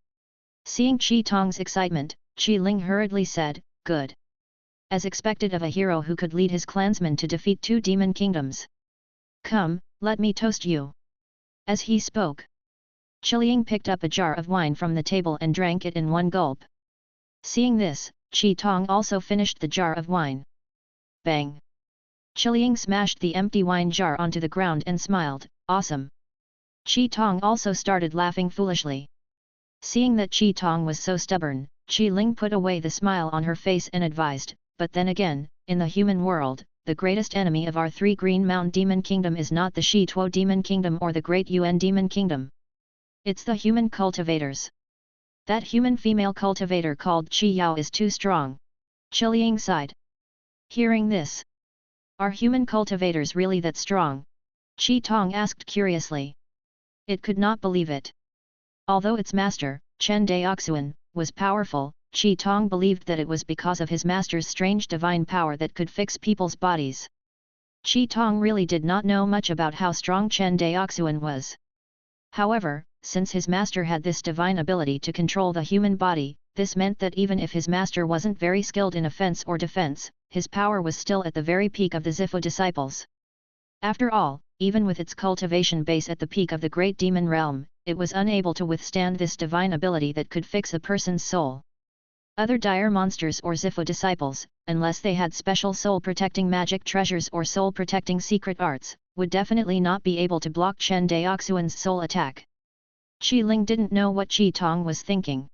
Seeing Qi Tong's excitement, Qi Ling hurriedly said, "Good." As expected of a hero who could lead his clansmen to defeat two demon kingdoms. "Come, let me toast you." As he spoke, Qiliang picked up a jar of wine from the table and drank it in one gulp. Seeing this, Qi Tong also finished the jar of wine. Bang! Qiliang smashed the empty wine jar onto the ground and smiled, "Awesome." Qi Tong also started laughing foolishly. Seeing that Qi Tong was so stubborn, Qi Ling put away the smile on her face and advised, but then again, in the human world, the greatest enemy of our three Green Mountain Demon Kingdom is not the Shi Tuo Demon Kingdom or the Great Yuan Demon Kingdom. It's the human cultivators. That human female cultivator called Qi Yao is too strong. Qi Ling sighed. Hearing this, are human cultivators really that strong? Qi Tong asked curiously. It could not believe it. Although its master, Chen Daoxuan, was powerful, Qi Tong believed that it was because of his master's strange divine power that could fix people's bodies. Qi Tong really did not know much about how strong Chen Daoxuan was. However, since his master had this divine ability to control the human body, this meant that even if his master wasn't very skilled in offense or defense, his power was still at the very peak of the Zifu disciples. After all, even with its cultivation base at the peak of the great demon realm, it was unable to withstand this divine ability that could fix a person's soul. Other dire monsters or Zifu disciples, unless they had special soul-protecting magic treasures or soul-protecting secret arts, would definitely not be able to block Chen Daoxuan's soul attack. Qi Ling didn't know what Qi Tong was thinking.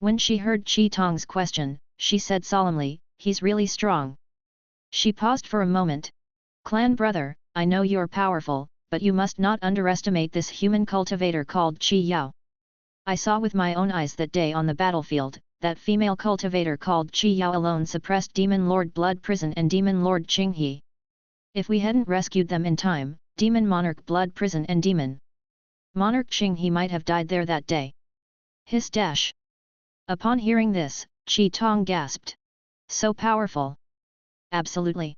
When she heard Qi Tong's question, she said solemnly, "He's really strong." She paused for a moment. "Clan brother, I know you're powerful, but you must not underestimate this human cultivator called Qi Yao. I saw with my own eyes that day on the battlefield, that female cultivator called Qi Yao alone suppressed Demon Lord Blood Prison and Demon Lord Qinghe. If we hadn't rescued them in time, Demon Monarch Blood Prison and Demon Monarch Qinghe might have died there that day." His dash. Upon hearing this, Qi Tong gasped. So powerful. Absolutely.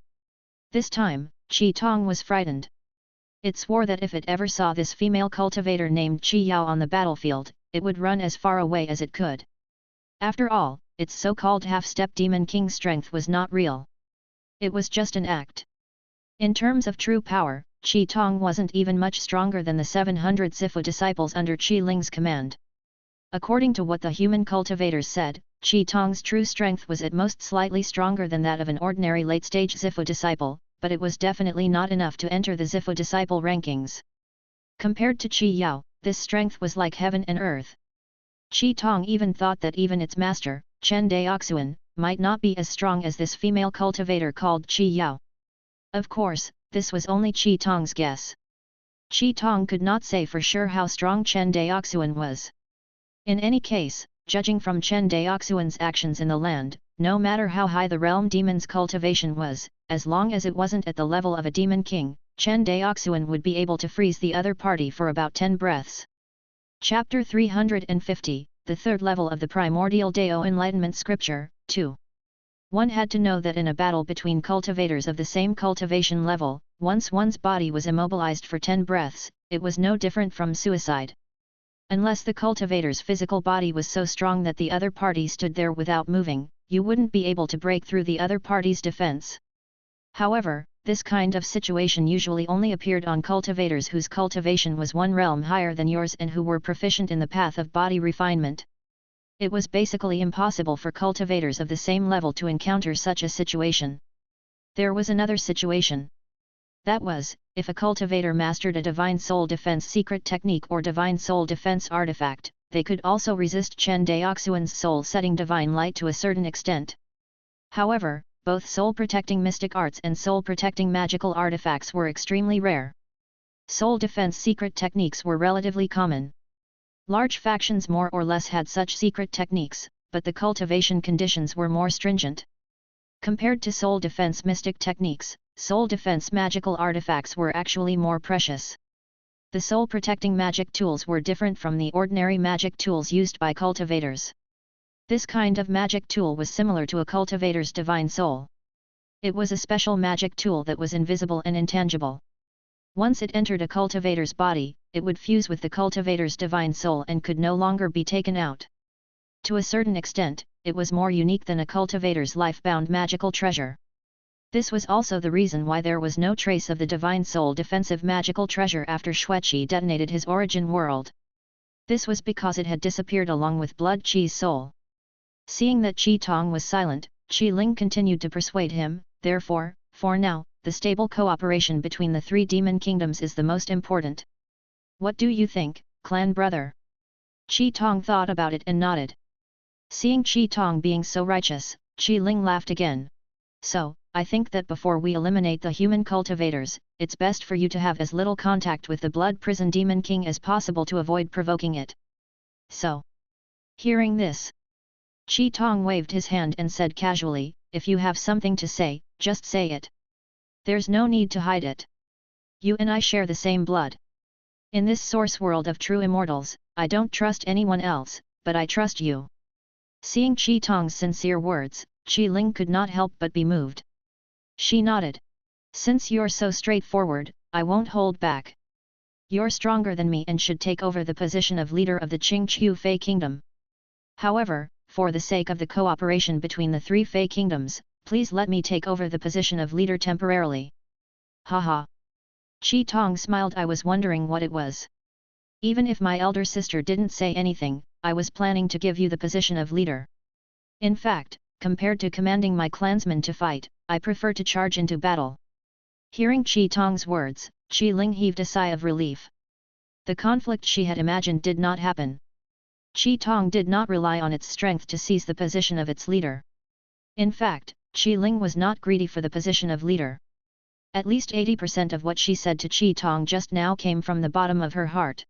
This time, Qi Tong was frightened. It swore that if it ever saw this female cultivator named Qi Yao on the battlefield, it would run as far away as it could. After all, its so-called half-step Demon King strength was not real. It was just an act. In terms of true power, Qi Tong wasn't even much stronger than the 700 Zifu disciples under Qi Ling's command. According to what the human cultivators said, Qi Tong's true strength was at most slightly stronger than that of an ordinary late-stage Zifu disciple, but it was definitely not enough to enter the Zifu disciple rankings. Compared to Qi Yao, this strength was like heaven and earth. Qi Tong even thought that even its master, Chen Daoxuan, might not be as strong as this female cultivator called Qi Yao. Of course, this was only Qi Tong's guess. Qi Tong could not say for sure how strong Chen Daoxuan was. In any case, judging from Chen Daoxuan's actions in the land, no matter how high the realm demon's cultivation was, as long as it wasn't at the level of a demon king, Chen Daoxuan would be able to freeze the other party for about 10 breaths. Chapter 350, the third level of the Primordial Dao Enlightenment Scripture, 2. One had to know that in a battle between cultivators of the same cultivation level, once one's body was immobilized for 10 breaths, it was no different from suicide. Unless the cultivator's physical body was so strong that the other party stood there without moving, you wouldn't be able to break through the other party's defense. However, this kind of situation usually only appeared on cultivators whose cultivation was one realm higher than yours and who were proficient in the path of body refinement. It was basically impossible for cultivators of the same level to encounter such a situation. There was another situation. That was, if a cultivator mastered a Divine Soul Defense secret technique or Divine Soul Defense artifact, they could also resist Chen Daoxuan's soul-setting Divine Light to a certain extent. However, both soul-protecting mystic arts and soul-protecting magical artifacts were extremely rare. Soul defense secret techniques were relatively common. Large factions more or less had such secret techniques, but the cultivation conditions were more stringent. Compared to soul defense mystic techniques, soul defense magical artifacts were actually more precious. The soul-protecting magic tools were different from the ordinary magic tools used by cultivators. This kind of magic tool was similar to a cultivator's divine soul. It was a special magic tool that was invisible and intangible. Once it entered a cultivator's body, it would fuse with the cultivator's divine soul and could no longer be taken out. To a certain extent, it was more unique than a cultivator's life-bound magical treasure. This was also the reason why there was no trace of the Divine Soul defensive magical treasure after Xueqi detonated his origin world. This was because it had disappeared along with Blood Qi's soul. Seeing that Qi Tong was silent, Qi Ling continued to persuade him, therefore, for now, the stable cooperation between the three demon kingdoms is the most important. What do you think, clan brother? Qi Tong thought about it and nodded. Seeing Qi Tong being so righteous, Qi Ling laughed again. So, I think that before we eliminate the human cultivators, it's best for you to have as little contact with the blood prison demon king as possible to avoid provoking it. So, hearing this, Qi Tong waved his hand and said casually, if you have something to say, just say it. There's no need to hide it. You and I share the same blood. In this source world of true immortals, I don't trust anyone else, but I trust you. Seeing Qi Tong's sincere words, Qi Ling could not help but be moved. She nodded. Since you're so straightforward, I won't hold back. You're stronger than me and should take over the position of leader of the Qingqiu Fei Kingdom. However, for the sake of the cooperation between the three Fei Kingdoms, please let me take over the position of leader temporarily. Haha. Qi Tong smiled. I was wondering what it was. Even if my elder sister didn't say anything, I was planning to give you the position of leader. In fact, compared to commanding my clansmen to fight, I prefer to charge into battle. Hearing Qi Tong's words, Qi Ling heaved a sigh of relief. The conflict she had imagined did not happen. Qi Tong did not rely on its strength to seize the position of its leader. In fact, Qi Ling was not greedy for the position of leader. At least 80% of what she said to Qi Tong just now came from the bottom of her heart.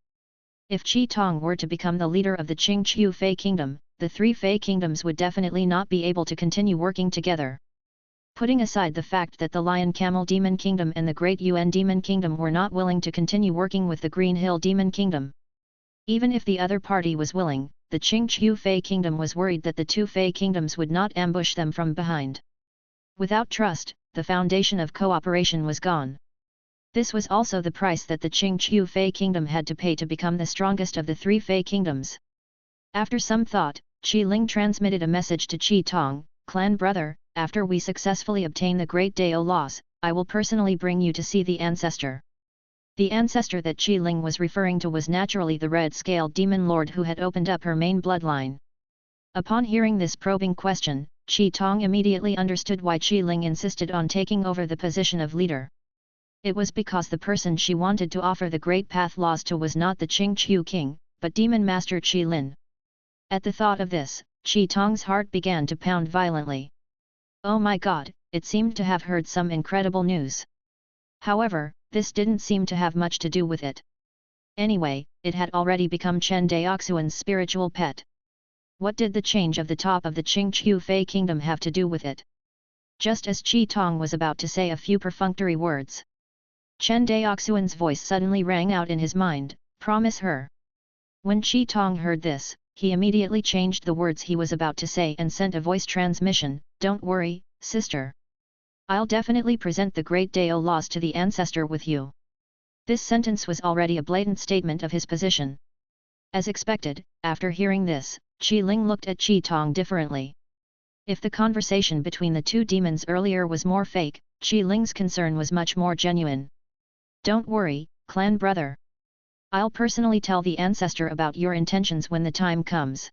If Qi Tong were to become the leader of the Qingqiu Fei Kingdom, the three Fei Kingdoms would definitely not be able to continue working together. Putting aside the fact that the Lion Camel Demon Kingdom and the Great Yuan Demon Kingdom were not willing to continue working with the Green Hill Demon Kingdom. Even if the other party was willing, the Qingqiu Fei Kingdom was worried that the two Fei Kingdoms would not ambush them from behind. Without trust, the foundation of cooperation was gone. This was also the price that the Qingqiu Fei Kingdom had to pay to become the strongest of the three Fei Kingdoms. After some thought, Qi Ling transmitted a message to Qi Tong, Clan brother, after we successfully obtain the Great Dao laws, I will personally bring you to see the ancestor. The ancestor that Qi Ling was referring to was naturally the red-scaled demon lord who had opened up her main bloodline. Upon hearing this probing question, Qi Tong immediately understood why Qi Ling insisted on taking over the position of leader. It was because the person she wanted to offer the Great Path laws to was not the Qingqiu King, but Demon Master Qi Lin. At the thought of this, Qi Tong's heart began to pound violently. Oh my god, it seemed to have heard some incredible news. However, this didn't seem to have much to do with it. Anyway, it had already become Chen Daoxuan's spiritual pet. What did the change of the top of the Qingqiu Fei Kingdom have to do with it? Just as Qi Tong was about to say a few perfunctory words, Chen Daoxuan's voice suddenly rang out in his mind, promise her. When Qi Tong heard this, he immediately changed the words he was about to say and sent a voice transmission, don't worry, sister. I'll definitely present the Great Dao laws to the ancestor with you. This sentence was already a blatant statement of his position. As expected, after hearing this, Qi Ling looked at Qi Tong differently. If the conversation between the two demons earlier was more fake, Qi Ling's concern was much more genuine. Don't worry, clan brother. I'll personally tell the ancestor about your intentions when the time comes.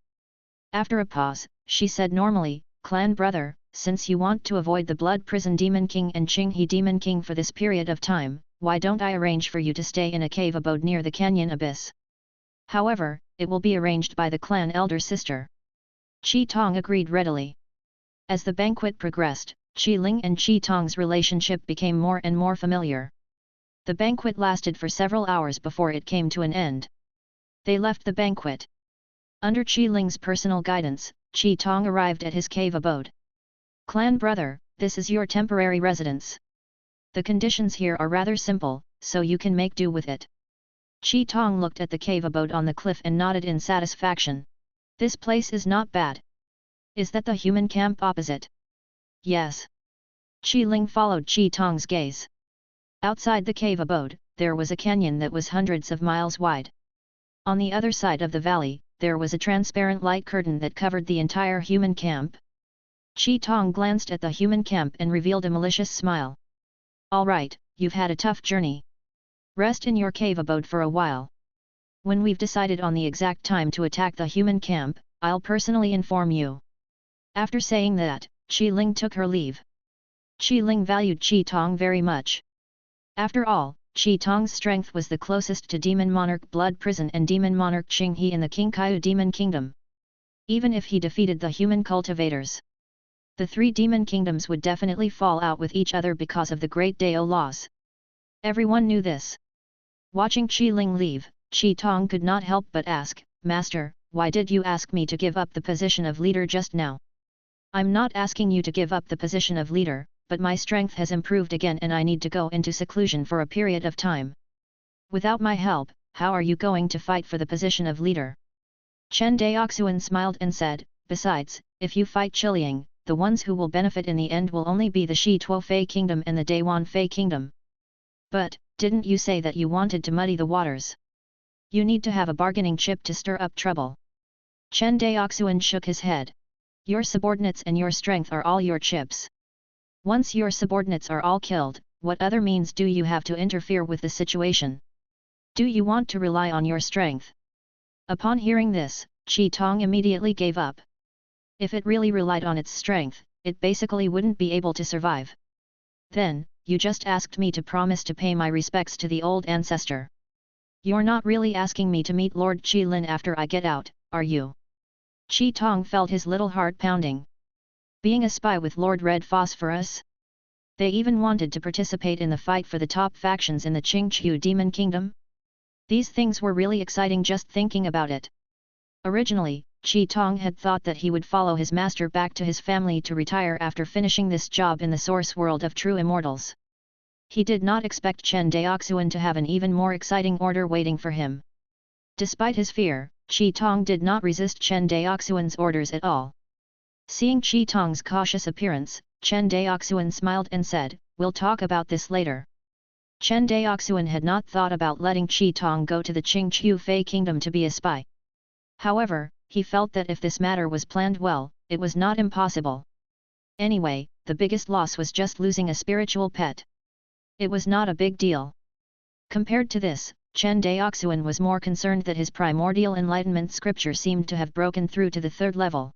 After a pause, she said normally, clan brother, since you want to avoid the Blood Prison Demon King and Qinghe Demon King for this period of time, why don't I arrange for you to stay in a cave abode near the canyon abyss? However, it will be arranged by the clan elder sister. Qi Tong agreed readily. As the banquet progressed, Qi Ling and Qi Tong's relationship became more and more familiar. The banquet lasted for several hours before it came to an end. They left the banquet. Under Qi Ling's personal guidance, Qi Tong arrived at his cave abode. Clan brother, this is your temporary residence. The conditions here are rather simple, so you can make do with it. Qi Tong looked at the cave abode on the cliff and nodded in satisfaction. This place is not bad. Is that the human camp opposite? Yes. Qi Ling followed Qi Tong's gaze. Outside the cave abode, there was a canyon that was hundreds of miles wide. On the other side of the valley, there was a transparent light curtain that covered the entire human camp. Qi Tong glanced at the human camp and revealed a malicious smile. All right, you've had a tough journey. Rest in your cave abode for a while. When we've decided on the exact time to attack the human camp, I'll personally inform you. After saying that, Qi Ling took her leave. Qi Ling valued Qi Tong very much. After all, Qi Tong's strength was the closest to Demon Monarch Blood Prison and Demon Monarch Qinghe in the Qingqiu Demon Kingdom. Even if he defeated the human cultivators, the three demon kingdoms would definitely fall out with each other because of the Great Dao laws. Everyone knew this. Watching Qi Ling leave, Qi Tong could not help but ask, "Master, why did you ask me to give up the position of leader just now?" "I'm not asking you to give up the position of leader, but my strength has improved again and I need to go into seclusion for a period of time. Without my help, how are you going to fight for the position of leader?" Chen Daoxuan smiled and said, "Besides, if you fight Qiliang, the ones who will benefit in the end will only be the Shi Tuo Fei Kingdom and the Dayuan Fei Kingdom." "But, didn't you say that you wanted to muddy the waters? You need to have a bargaining chip to stir up trouble." Chen Daoxuan shook his head. "Your subordinates and your strength are all your chips. Once your subordinates are all killed, what other means do you have to interfere with the situation? Do you want to rely on your strength?" Upon hearing this, Qi Tong immediately gave up. If it really relied on its strength, it basically wouldn't be able to survive. "Then, you just asked me to promise to pay my respects to the old ancestor. You're not really asking me to meet Lord Qi Lin after I get out, are you?" Qi Tong felt his little heart pounding. Being a spy with Lord Red Phosphorus? They even wanted to participate in the fight for the top factions in the Qingqiu Demon Kingdom? These things were really exciting just thinking about it. Originally, Qi Tong had thought that he would follow his master back to his family to retire after finishing this job in the source world of true immortals. He did not expect Chen Daoxuan to have an even more exciting order waiting for him. Despite his fear, Qi Tong did not resist Chen Daoxuan's orders at all. Seeing Qi Tong's cautious appearance, Chen Daoxuan smiled and said, "We'll talk about this later." Chen Daoxuan had not thought about letting Qi Tong go to the Qingqiu Fei Kingdom to be a spy. However, he felt that if this matter was planned well, it was not impossible. Anyway, the biggest loss was just losing a spiritual pet. It was not a big deal. Compared to this, Chen Daoxuan was more concerned that his primordial enlightenment scripture seemed to have broken through to the third level.